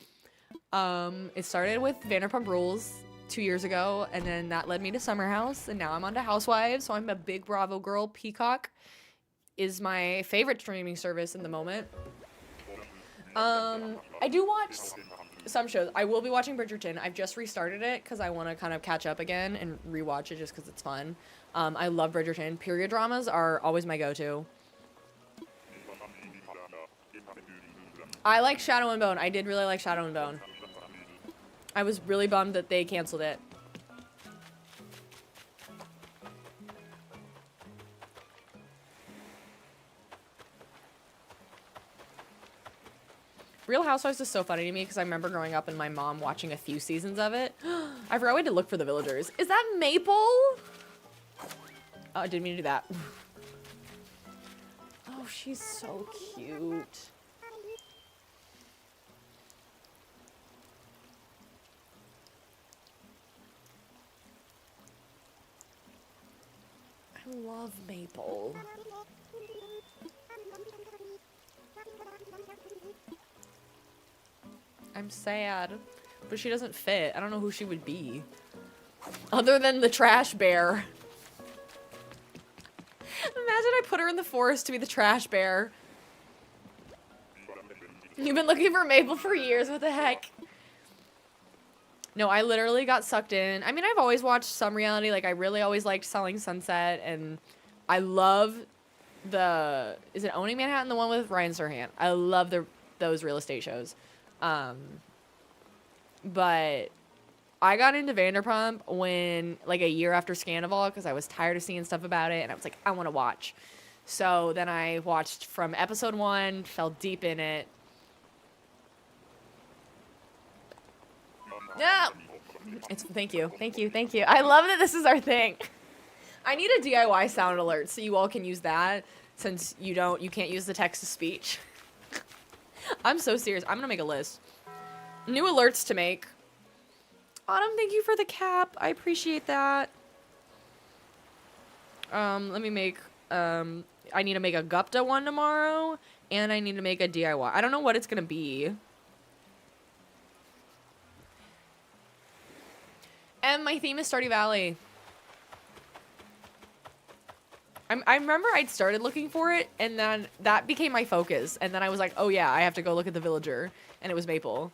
It started with Vanderpump Rules 2 years ago, and then that led me to Summer House, and now I'm on to Housewives, so I'm a big Bravo girl. Peacock is my favorite streaming service in the moment. I do watch some shows. I will be watching Bridgerton. I've just restarted it because I want to kind of catch up again and rewatch it just because it's fun. I love Bridgerton. Period dramas are always my go-to. I like Shadow and Bone. I did really like Shadow and Bone. I was really bummed that they canceled it. Real Housewives is so funny to me because I remember growing up and my mom watching a few seasons of it. I forgot we had to look for the villagers. Is that Maple? Oh, I didn't mean to do that. Oh, she's so cute. I love Maple. I'm sad, but she doesn't fit. I don't know who she would be. Other than the trash bear. Imagine I put her in the forest to be the trash bear. You've been looking for Maple for years, what the heck? No, I literally got sucked in. I mean, I've always watched some reality. Like, I really always liked Selling Sunset, and I love the... Is it Owning Manhattan? The one with Ryan Serhant. I love those real estate shows. But I got into Vanderpump when, like, a year after Scandival, because I was tired of seeing stuff about it, and I was like, I want to watch. So then I watched from episode 1, fell deep in it. Yeah. Thank you. I love that this is our thing. I need a DIY sound alert so you all can use that, since you can't use the text to speech. I'm so serious. I'm gonna make a list. New alerts to make. Autumn, thank you for the cap. I appreciate that. Let me make, I need to make a Gupta one tomorrow, and I need to make a DIY. I don't know what it's gonna be. And my theme is Stardew Valley. I remember I'd started looking for it, and then that became my focus. And then I was like, oh yeah, I have to go look at the villager. And it was Maple.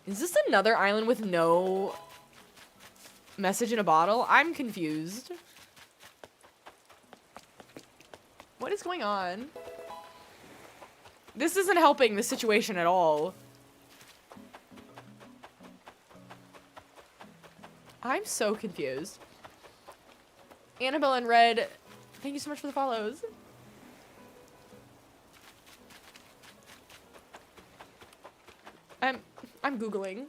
Is this another island with no message in a bottle? I'm confused. What is going on? This isn't helping the situation at all. I'm so confused. Annabelle and Red, thank you so much for the follows. I'm Googling.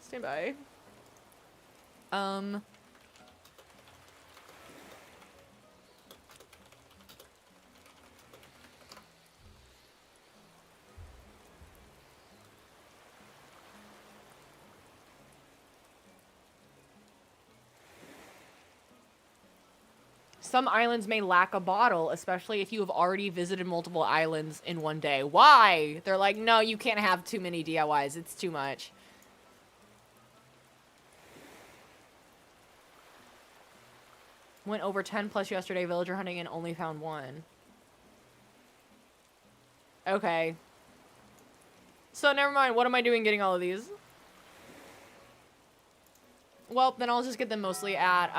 Stand by. Some islands may lack a bottle, especially if you have already visited multiple islands in one day. Why? They're like, no, you can't have too many DIYs. It's too much. Went over 10 plus yesterday villager hunting and only found 1. Okay. So never mind. What am I doing getting all of these? Well, then I'll just get them mostly at,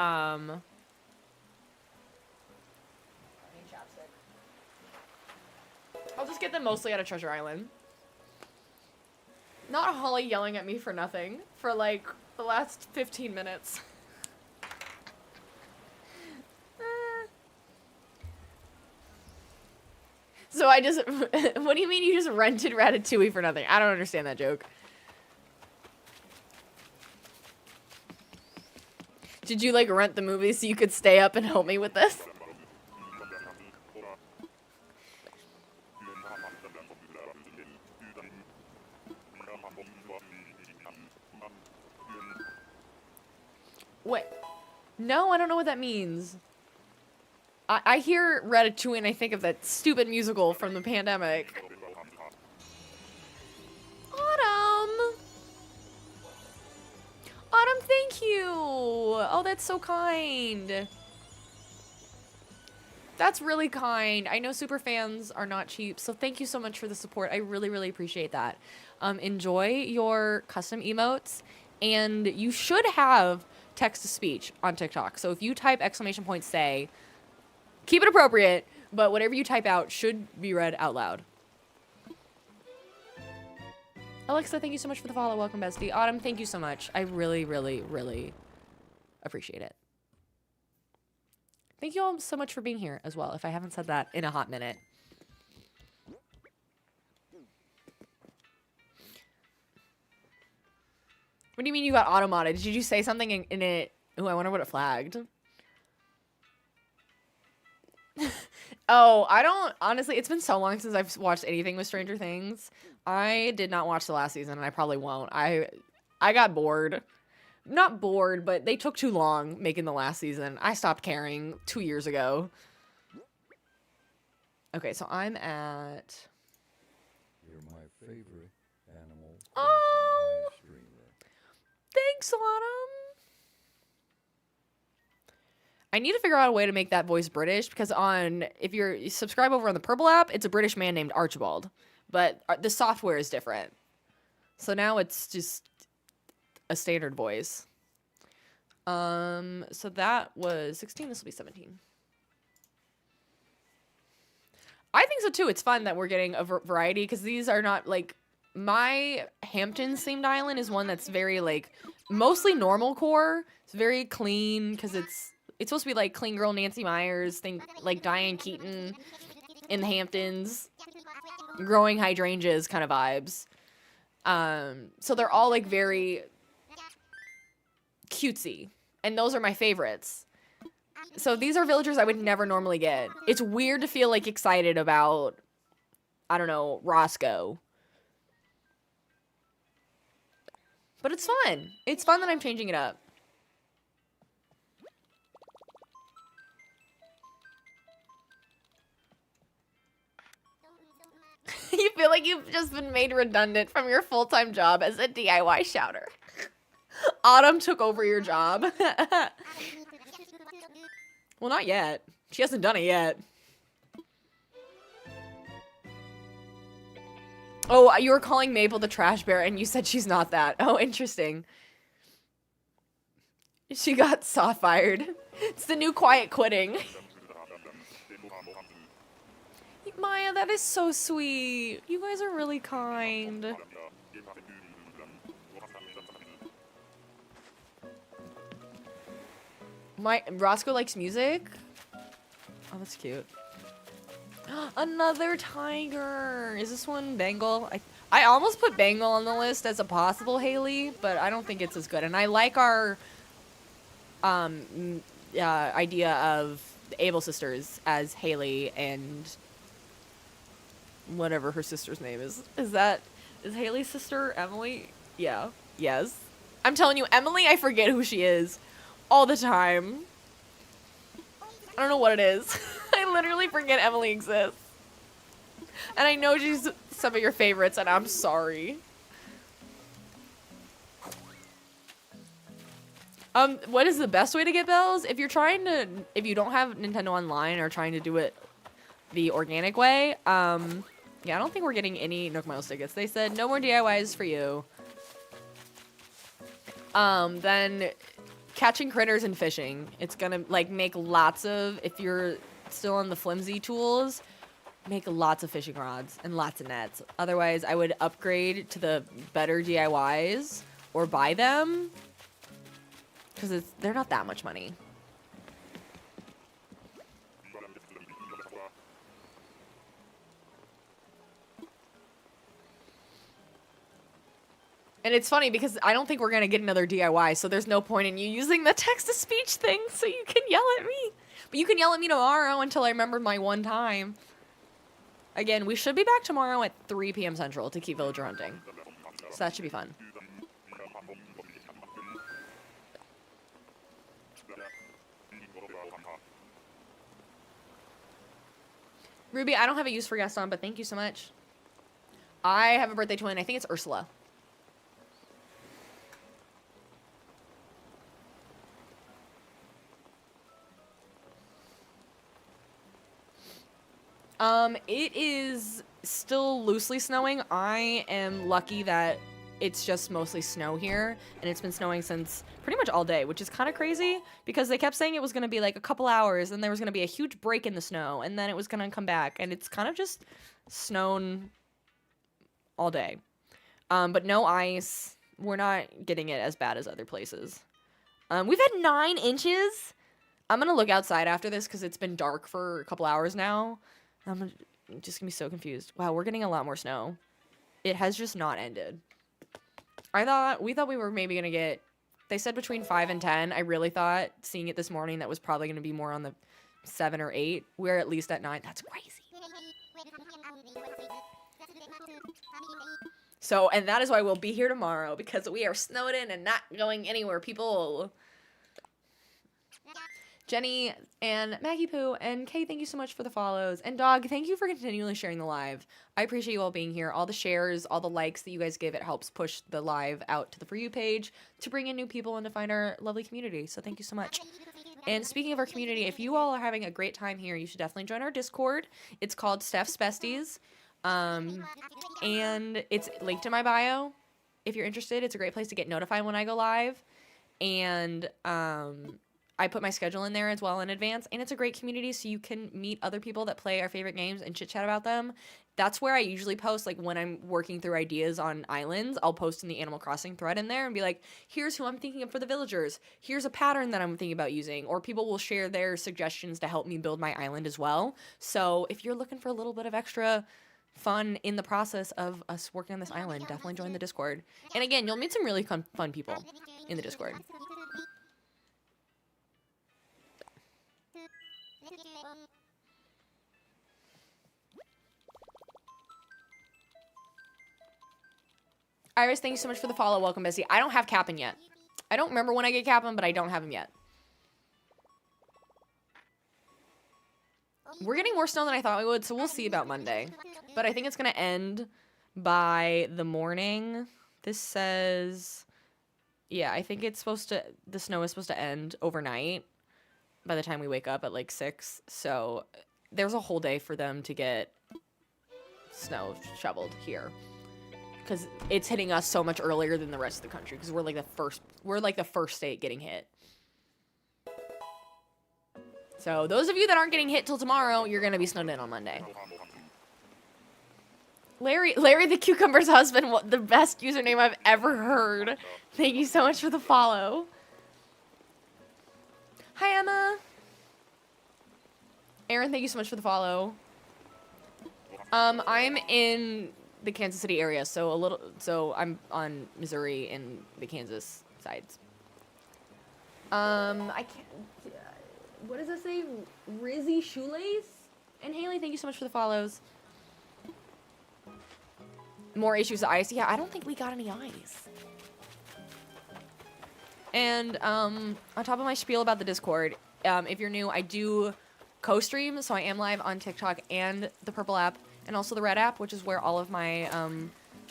get them mostly out of Treasure Island. Not Holly yelling at me for nothing for like the last 15 minutes. So I just, what do you mean you just rented Ratatouille for nothing? I don't understand that joke. Did you like rent the movie so you could stay up and help me with this? Wait. No, I don't know what that means. I hear Ratatouille and I think of that stupid musical from the pandemic. Autumn! Autumn, thank you! Oh, that's so kind. That's really kind. I know super fans are not cheap, so thank you so much for the support. I really, really appreciate that. Enjoy your custom emotes, and you should have text-to-speech on TikTok. So if you type !say, keep it appropriate, but whatever you type out should be read out loud. Alexa, thank you so much for the follow. Welcome, bestie. Autumn, thank you so much. I really, really, really appreciate it. Thank you all so much for being here as well, if I haven't said that in a hot minute. What do you mean you got auto-modded? Did you say something in it? Ooh, I wonder what it flagged. Oh, I don't, honestly, it's been so long since I've watched anything with Stranger Things. I did not watch the last season, and I probably won't. I got bored. Not bored, but they took too long making the last season. I stopped caring 2 years ago. Okay, so I'm at... You're my favorite animal. Oh! Thanks, Autumn! I need to figure out a way to make that voice British, because if you subscribe over on the Purple app, it's a British man named Archibald. But the software is different. So now it's just a standard voice. So that was 16, this will be 17. I think so too. It's fun that we're getting a variety, because these are not like, my Hamptons themed island is one that's very like, mostly normal core. It's very clean, because it's supposed to be like clean girl Nancy Myers, think like Diane Keaton in the Hamptons, growing hydrangeas kind of vibes. So they're all like very cutesy, and those are my favorites. So these are villagers I would never normally get. It's weird to feel like excited about, I don't know, Roscoe. But it's fun. It's fun that I'm changing it up. You feel like you've just been made redundant from your full-time job as a DIY shouter. Autumn took over your job. Well, not yet. She hasn't done it yet. Oh, you were calling Mabel the trash bear, and you said she's not that. Oh, interesting. She got soft-fired. It's the new quiet quitting. Maya, that is so sweet. You guys are really kind. Roscoe likes music? Oh, that's cute. Another tiger. Is this one Bengal? I almost put Bengal on the list as a possible Haley, but I don't think it's as good. And I like our idea of the Able sisters as Haley and whatever her sister's name is. Is Haley's sister Emily? Yeah. Yes. I'm telling you, Emily, I forget who she is all the time. I don't know what it is. I literally forget Emily exists. And I know she's some of your favorites, and I'm sorry. What is the best way to get bells? If you don't have Nintendo Online or trying to do it the organic way, yeah, I don't think we're getting any Nook Miles tickets. They said no more DIYs for you. Then catching critters and fishing. It's gonna like make lots of, if you're still on the flimsy tools, make lots of fishing rods and lots of nets. Otherwise, I would upgrade to the better DIYs or buy them because they're not that much money. And it's funny because I don't think we're going to get another DIY, so there's no point in you using the text-to-speech thing so you can yell at me. But you can yell at me tomorrow until I remember my one time. Again, we should be back tomorrow at 3 p.m. Central to keep villager hunting. So that should be fun. Ruby, I don't have a use for Gaston, but thank you so much. I have a birthday twin. I think it's Ursula. It is still loosely snowing. I am lucky that it's just mostly snow here, and it's been snowing since pretty much all day, which is kind of crazy because they kept saying it was going to be like a couple hours and there was going to be a huge break in the snow and then it was going to come back, and it's kind of just snowing all day. But no ice. We're not getting it as bad as other places. We've had 9 inches. I'm going to look outside after this because it's been dark for a couple hours now. I'm just gonna be so confused. Wow, we're getting a lot more snow. It has just not ended. We thought we were maybe gonna get, they said between 5 and 10. I really thought, seeing it this morning, that was probably gonna be more on the 7 or 8. We're at least at 9. That's crazy. So, and that is why we'll be here tomorrow, because we are snowed in and not going anywhere, people. Jenny and Maggie Poo and Kay, thank you so much for the follows. And Dog, thank you for continually sharing the live. I appreciate you all being here. All the shares, all the likes that you guys give, it helps push the live out to the For You page to bring in new people and to find our lovely community. So thank you so much. And speaking of our community, if you all are having a great time here, you should definitely join our Discord. It's called Steph's Besties. And it's linked in my bio. If you're interested, it's a great place to get notified when I go live. And, I put my schedule in there as well in advance, and it's a great community so you can meet other people that play our favorite games and chit chat about them. That's where I usually post, like when I'm working through ideas on islands, I'll post in the Animal Crossing thread in there and be like, here's who I'm thinking of for the villagers. Here's a pattern that I'm thinking about using, or people will share their suggestions to help me build my island as well. So if you're looking for a little bit of extra fun in the process of us working on this island, definitely join the Discord. And again, you'll meet some really fun people in the Discord. Iris, thank you so much for the follow. Welcome, Bessie. I don't have Cap'n yet. I don't remember when I get Cap'n, but I don't have him yet. We're getting more snow than I thought we would, so we'll see about Monday. But I think it's going to end by the morning. This says... Yeah, I think it's supposed to... The snow is supposed to end overnight by the time we wake up at like 6. So there's a whole day for them to get snow shoveled here. Because it's hitting us so much earlier than the rest of the country. Because we're like the first state getting hit. So those of you that aren't getting hit till tomorrow, you're gonna be snowed in on Monday. Larry the Cucumber's husband, the best username I've ever heard. Thank you so much for the follow. Hi Emma. Aaron, thank you so much for the follow. I'm in the Kansas City area, so I'm on Missouri and the Kansas sides. I can't, what does that say? Rizzy Shoelace? And Haley, thank you so much for the follows. More issues with ice. Yeah, I don't think we got any ice. And, on top of my spiel about the Discord, if you're new, I do co-stream, so I am live on TikTok and the Purple app, and also the Red app, which is where all of my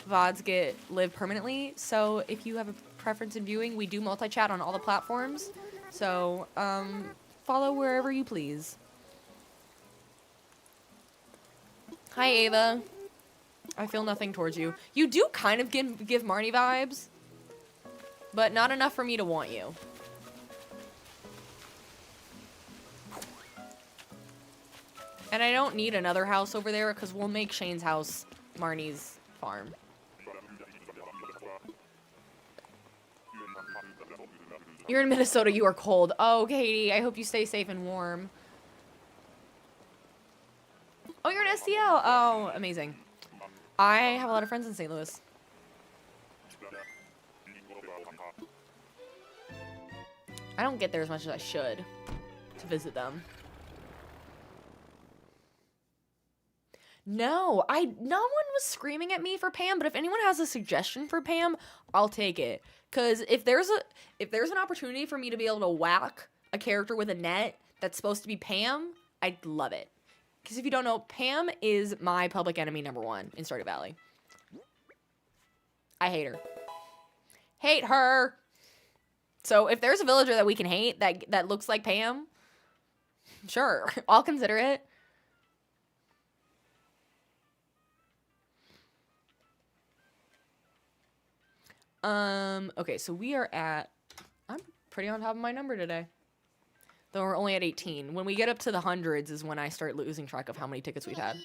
VODs live permanently. So if you have a preference in viewing, we do multi-chat on all the platforms. So follow wherever you please. Hi, Ava. I feel nothing towards you. You do kind of give Marnie vibes, but not enough for me to want you. And I don't need another house over there because we'll make Shane's house Marnie's farm. You're in Minnesota, you are cold. Oh, Katie, I hope you stay safe and warm. Oh, you're in STL. Oh, amazing. I have a lot of friends in St. Louis. I don't get there as much as I should to visit them. No, no one was screaming at me for Pam, but if anyone has a suggestion for Pam, I'll take it. Cause if there's an opportunity for me to be able to whack a character with a net that's supposed to be Pam, I'd love it. Cause if you don't know, Pam is my public enemy #1 in Stardew Valley. I hate her. Hate her. So if there's a villager that we can hate that looks like Pam, sure, I'll consider it. Okay, so we are at, I'm pretty on top of my number today. Though we're only at 18. When we get up to the hundreds is when I start losing track of how many tickets we've had.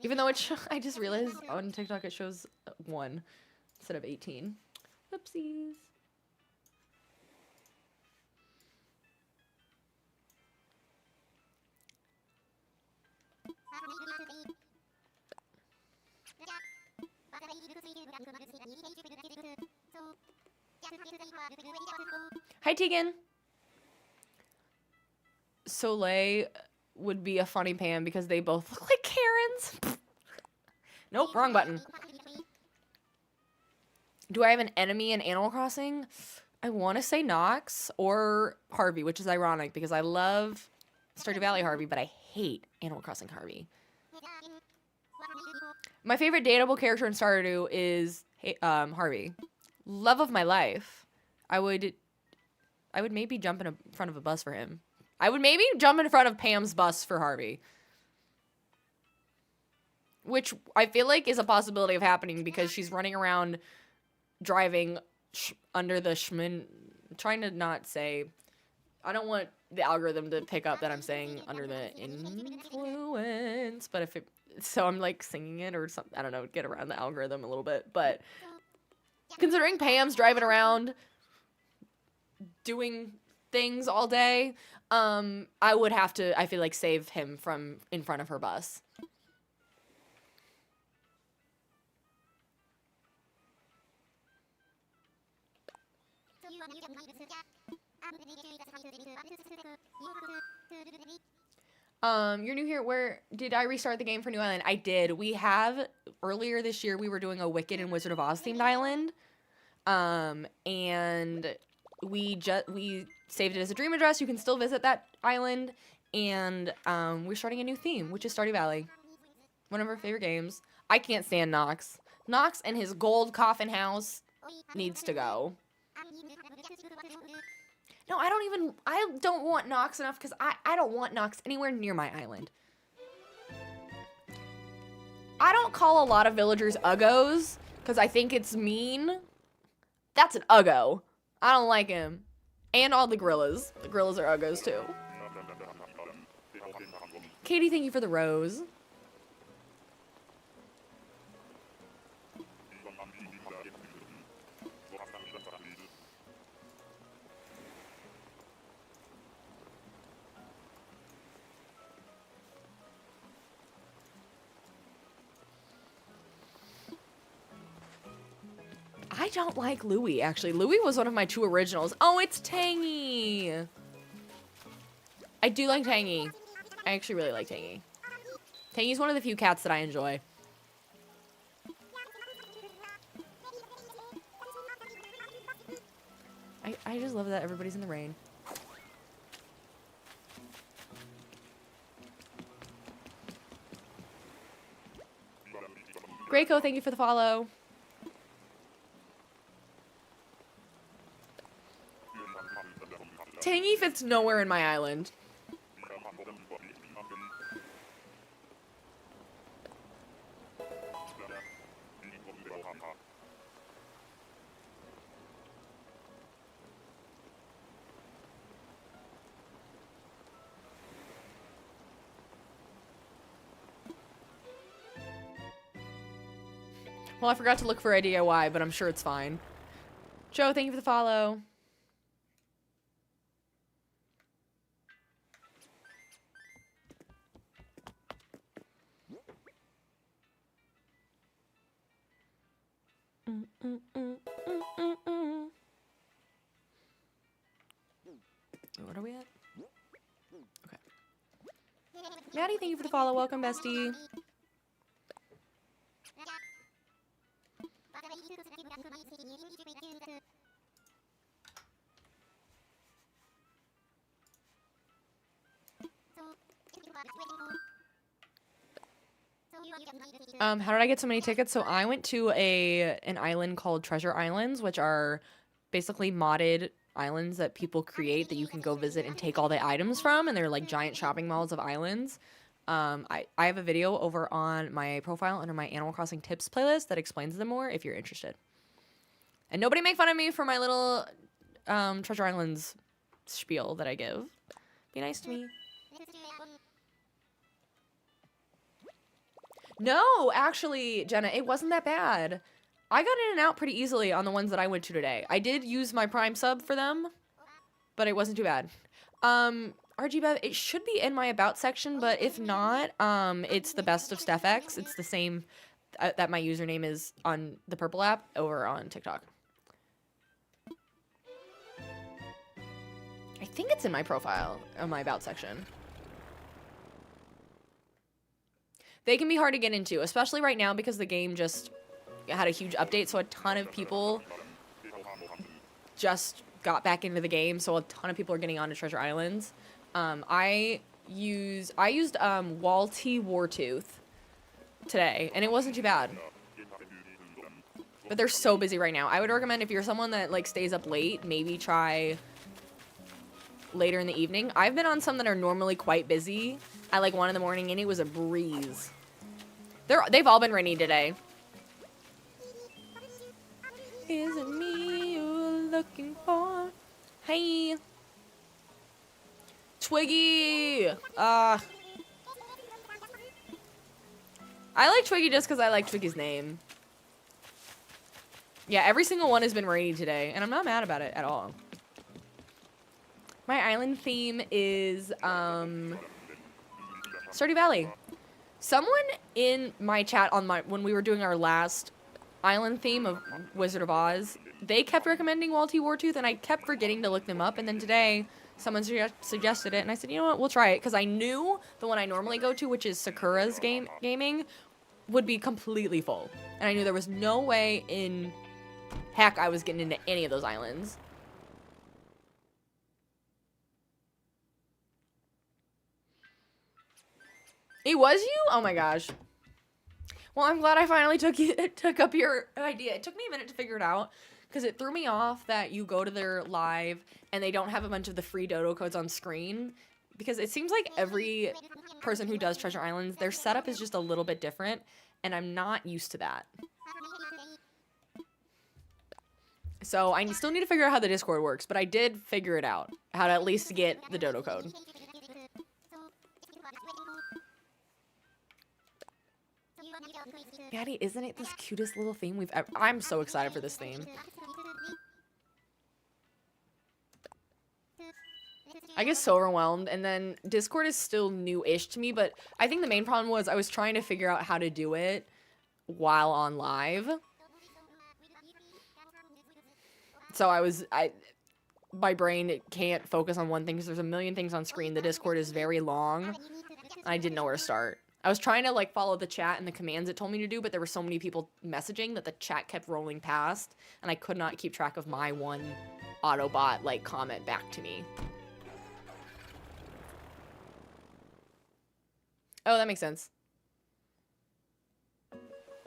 Even though I just realized on TikTok it shows 1 instead of 18. Oopsies. Hi, Tegan. Soleil would be a funny Pam because they both look like Karens. Nope, wrong button. Do I have an enemy in Animal Crossing? I want to say Nox or Harvey, which is ironic because I love Stardew Valley Harvey, but I hate Animal Crossing Harvey. My favorite dateable character in Stardew is Harvey. Love of my life. I would maybe jump in front of a bus for him. I would maybe jump in front of Pam's bus for Harvey. Which I feel like is a possibility of happening because she's running around driving under the trying to not say, I don't want the algorithm to pick up that I'm saying under the influence, but if it, so I'm like singing it or something, I don't know, get around the algorithm a little bit, but considering Pam's driving around doing things all day, I would have to, I feel like, save him from in front of her bus. You're new here. Where did I restart the game for New Island? I did. We have, earlier this year, we were doing a Wicked and Wizard of Oz themed island. And we saved it as a dream address. You can still visit that island. And we're starting a new theme, which is Stardew Valley. One of our favorite games. I can't stand Nox. Nox and his gold coffin house needs to go. No, I don't want Nox enough because I don't want Nox anywhere near my island. I don't call a lot of villagers uggos because I think it's mean. That's an uggo. I don't like him. And all the gorillas. The gorillas are uggos too. Katie, thank you for the rose. I don't like Louie, actually. Louie was one of my 2 originals. Oh, it's Tangy. I do like Tangy. I actually really like Tangy. Tangy's one of the few cats that I enjoy. I just love that everybody's in the rain. Greyco, thank you for the follow. Tangy fits nowhere in my island. Well, I forgot to look for a DIY, but I'm sure it's fine. Joe, thank you for the follow. What are we at? Okay. Maddie, thank you for the follow. Welcome, bestie. How did I get so many tickets? So I went to an island called Treasure Islands, which are basically modded islands that people create that you can go visit and take all the items from, and they're like giant shopping malls of islands. I have a video over on my profile under my Animal Crossing tips playlist that explains them more if you're interested. And nobody make fun of me for my little Treasure Islands spiel that I give. Be nice to me. No, actually, Jenna, it wasn't that bad. I got in and out pretty easily on the ones that I went to today. I did use my Prime sub for them, but it wasn't too bad. RG Bev, it should be in my About section, but if not, it's the Best of Steph X. It's the same that my username is on the Purple app over on TikTok. I think it's in my profile, on my About section. They can be hard to get into, especially right now because the game just had a huge update, so a ton of people just got back into the game, so a ton of people are getting onto Treasure Islands. I used Walty Wartooth today, and it wasn't too bad. But they're so busy right now. I would recommend if you're someone that like stays up late, maybe try later in the evening. I've been on some that are normally quite busy at like 1 in the morning, and it was a breeze. They've all been rainy today. Is it me you're looking for? Hey. Twiggy! I like Twiggy just because I like Twiggy's name. Yeah, every single one has been rainy today, and I'm not mad about it at all. My island theme is, Stardew Valley. Someone in my chat when we were doing our last island theme of Wizard of Oz, they kept recommending Walty Wartooth, and I kept forgetting to look them up, and then today someone suggested it, and I said, you know what, we'll try it, because I knew the one I normally go to, which is Sakura's Gaming, would be completely full, and I knew there was no way in heck I was getting into any of those islands. It was you? Oh my gosh. Well, I'm glad I finally took up your idea. It took me a minute to figure it out because it threw me off that you go to their live and they don't have a bunch of the free dodo codes on screen, because it seems like every person who does Treasure Islands, their setup is just a little bit different, and I'm not used to that. So I still need to figure out how the Discord works, but I did figure it out, how to at least get the dodo code. Daddy, isn't it this cutest little theme we've ever... I'm so excited for this theme. I get so overwhelmed, and then Discord is still new-ish to me, but I think the main problem was I was trying to figure out how to do it while on live. So my brain can't focus on one thing because there's a million things on screen. The Discord is very long, and I didn't know where to start. I was trying to like follow the chat and the commands it told me to do, but there were so many people messaging that the chat kept rolling past, and I could not keep track of my one Autobot like comment back to me. Oh, that makes sense.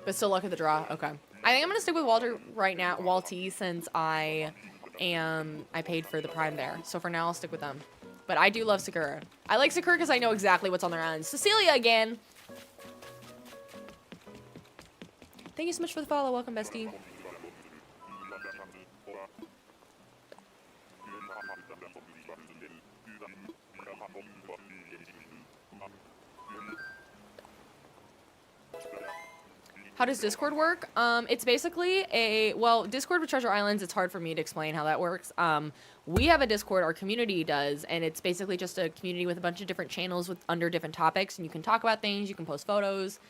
But still luck of the draw. Okay. I think I'm gonna stick with Walter right now, Walty, since I paid for the Prime there. So for now, I'll stick with them. But I do love Sakura. I like Sakura because I know exactly what's on their island. Cecilia again. Thank you so much for the follow. Welcome, bestie. How does Discord work? It's basically Discord with Treasure Islands, it's hard for me to explain how that works. We have a Discord, our community does, and it's basically just a community with a bunch of different channels under different topics, and you can talk about things, you can post photos.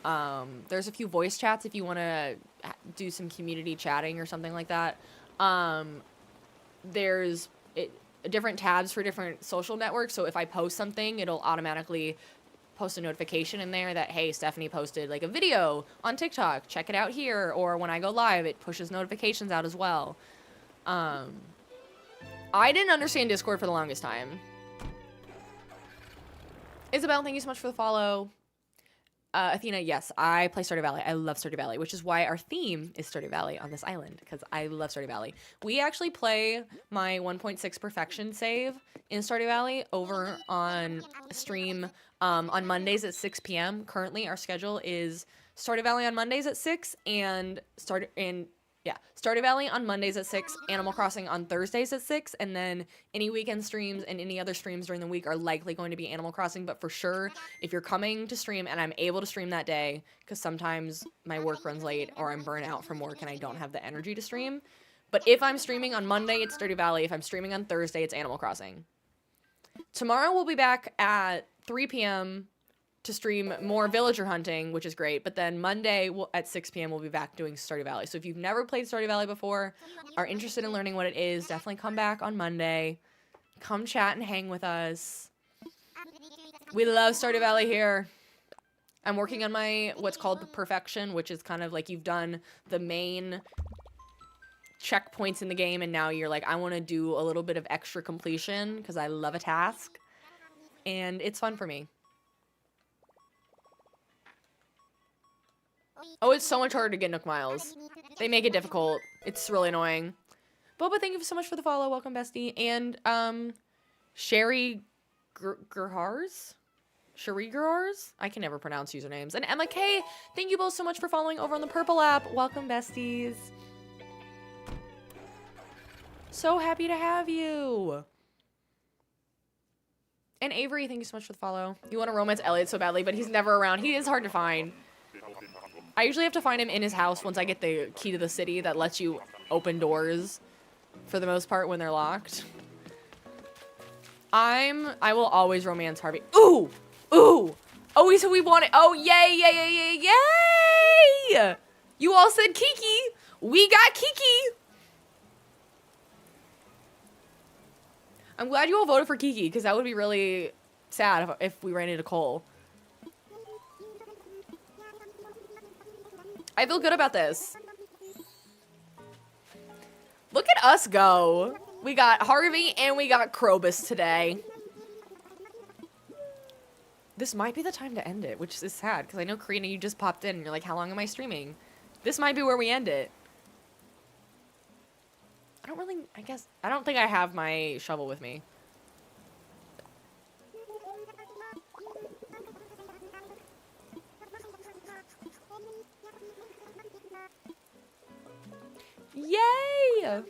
There's a few voice chats if you want to do some community chatting or something like that. There's different tabs for different social networks, so if I post something, it'll automatically post a notification in there that, hey, Stephanie posted like a video on TikTok, check it out here, or when I go live, it pushes notifications out as well. I didn't understand Discord for the longest time. Isabel, thank you so much for the follow. Athena, yes, I play Stardew Valley. I love Stardew Valley, which is why our theme is Stardew Valley on this island, because I love Stardew Valley. We actually play my 1.6 perfection save in Stardew Valley over on stream on Mondays at 6 p.m. Currently, our schedule is Stardew Valley on Mondays at 6 and Stardew Valley on Mondays at 6, Animal Crossing on Thursdays at 6, and then any weekend streams and any other streams during the week are likely going to be Animal Crossing, but for sure, if you're coming to stream and I'm able to stream that day, because sometimes my work runs late or I'm burnt out from work and I don't have the energy to stream, but if I'm streaming on Monday, it's Stardew Valley. If I'm streaming on Thursday, it's Animal Crossing. Tomorrow we'll be back at 3 p.m. to stream more villager hunting, which is great. But then Monday at 6 p.m. we'll be back doing Stardew Valley. So if you've never played Stardew Valley before, are interested in learning what it is, definitely come back on Monday. Come chat and hang with us. We love Stardew Valley here. I'm working on my what's called perfection, which is kind of like you've done the main checkpoints in the game and now you're like, I want to do a little bit of extra completion because I love a task. And it's fun for me. Oh, it's so much harder to get Nook Miles. They make it difficult. It's really annoying. Boba, thank you so much for the follow. Welcome, bestie. And, Sherry Gerhars? Cherie Gerhars? I can never pronounce usernames. And Emma K, thank you both so much for following over on the Purple app. Welcome, besties. So happy to have you. And Avery, thank you so much for the follow. You want to romance Elliot so badly, but he's never around. He is hard to find. I usually have to find him in his house once I get the key to the city that lets you open doors for the most part when they're locked. I will always romance Harvey. Ooh! Ooh! Oh, he's who we wanted. Oh, yay, yay, yay, yay, yay! You all said Kiki. We got Kiki. I'm glad you all voted for Kiki, because that would be really sad if we ran into Cole. I feel good about this. Look at us go. We got Harvey and we got Krobus today. This might be the time to end it, which is sad, because I know, Karina, you just popped in and you're like, how long am I streaming? This might be where we end it. I don't think I have my shovel with me. Yay!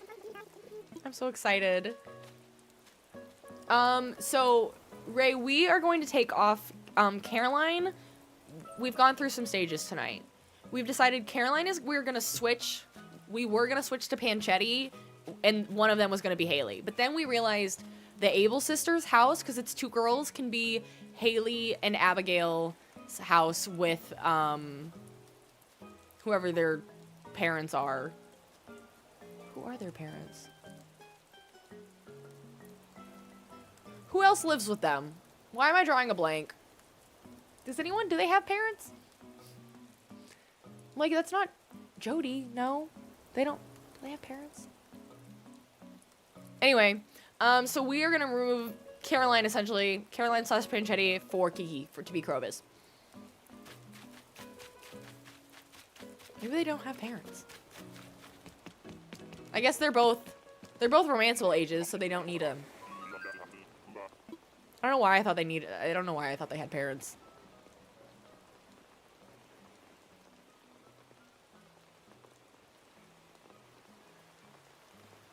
I'm so excited. So, Ray, we are going to take off, Caroline. We've gone through some stages tonight. We've decided Caroline we were gonna switch to Panchetti, and one of them was gonna be Haley. But then we realized the Able sisters' house, because it's two girls, can be Haley and Abigail's house with, whoever their parents are. Who are their parents? Who else lives with them? Why am I drawing a blank? Do they have parents? Like, that's not Jody, no. Do they have parents? Anyway, so we are gonna remove Caroline, essentially. Caroline / Panchetti for Kiki, to be Krobus. Maybe they don't have parents. I guess they're both romanceable ages, so they don't need a... I don't know why I thought they had parents.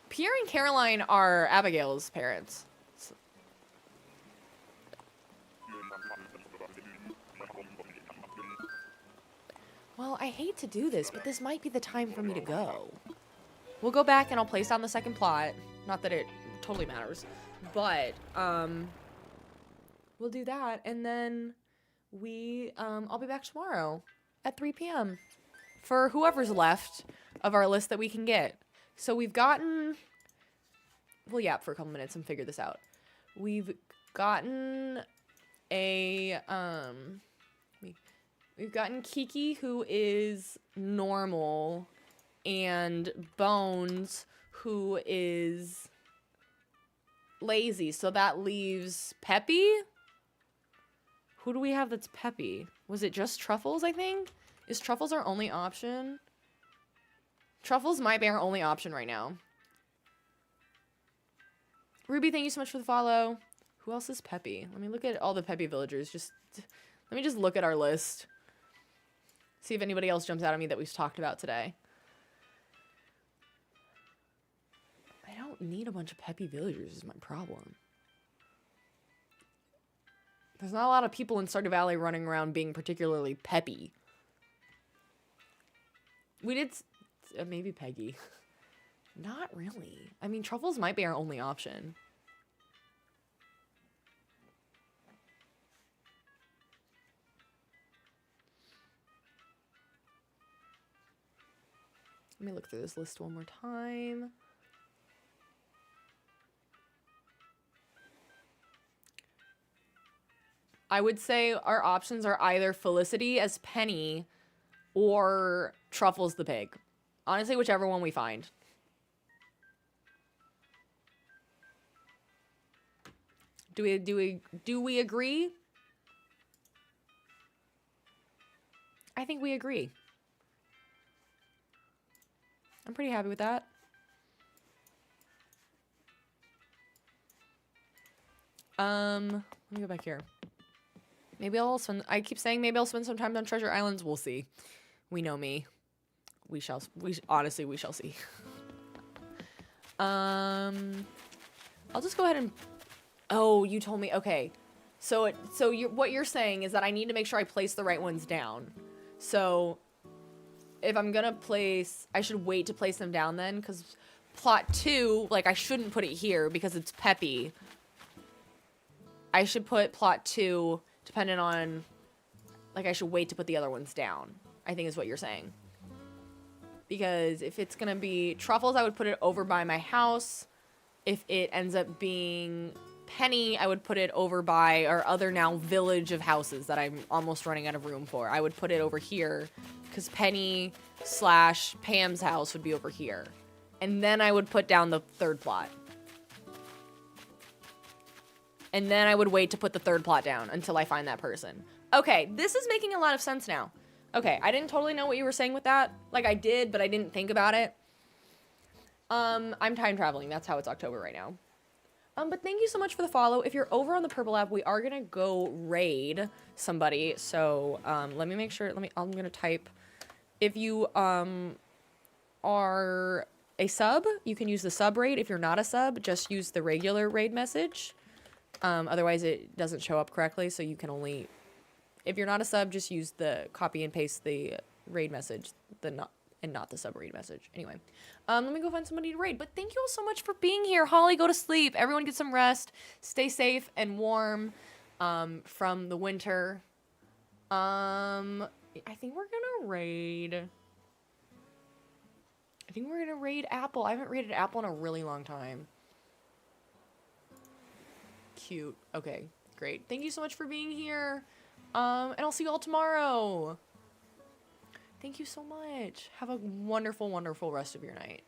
Pierre and Caroline are Abigail's parents. Well, I hate to do this, but this might be the time for me to go. We'll go back and I'll place down the second plot. Not that it totally matters. But, we'll do that. And then I'll be back tomorrow at 3 p.m. for whoever's left of our list that we can get. So we've gotten... We'll yap for a couple minutes and figure this out. We've gotten we've gotten Kiki, who is normal, and Bones, who is lazy. So that leaves Peppy? Who do we have that's Peppy? Was it just Truffles, I think? Is Truffles our only option? Truffles might be our only option right now. Ruby, thank you so much for the follow. Who else is Peppy? Let me look at all the Peppy villagers. Let me just look at our list. See if anybody else jumps out at me that we've talked about today. I don't need a bunch of Peppy villagers is my problem. There's not a lot of people in Stardew Valley running around being particularly peppy. We did... maybe Peggy. Not really. I mean, Truffles might be our only option. Let me look through this list one more time. I would say our options are either Felicity as Penny or Truffles the pig. Honestly, whichever one we find. Do we agree? I think we agree. I'm pretty happy with that. Let me go back here. Maybe I'll spend... I keep saying maybe I'll spend some time on Treasure Islands. We'll see. We know me. Honestly, we shall see. I'll just go ahead and... Oh, you told me. Okay. So what you're saying is that I need to make sure I place the right ones down. So if I'm gonna place... I should wait to place them down then, because plot 2, like, I shouldn't put it here because it's Peppy. I should put plot 2... depending on, like, I should wait to put the other ones down, I think is what you're saying. Because if it's going to be Truffles, I would put it over by my house. If it ends up being Penny, I would put it over by our other now village of houses that I'm almost running out of room for. I would put it over here because Penny / Pam's house would be over here. And then I would put down the third plot. And then I would wait to put the third plot down until I find that person. Okay, this is making a lot of sense now. Okay, I didn't totally know what you were saying with that. Like, I did, but I didn't think about it. I'm time traveling. That's how it's October right now. But thank you so much for the follow. If you're over on the Purple app, we are going to go raid somebody. So, let me make sure. I'm going to type. If you are a sub, you can use the sub raid. If you're not a sub, just use the regular raid message. Otherwise it doesn't show up correctly, so you can only... If you're not a sub, just use the copy and paste the raid message, and not the sub raid message. Anyway, let me go find somebody to raid. But thank you all so much for being here. Holly, go to sleep. Everyone get some rest. Stay safe and warm from the winter. I think we're gonna raid... Apple. I haven't raided Apple in a really long time. Cute. Okay, great. Thank you so much for being here. And I'll see you all tomorrow. Thank you so much. Have a wonderful, wonderful rest of your night.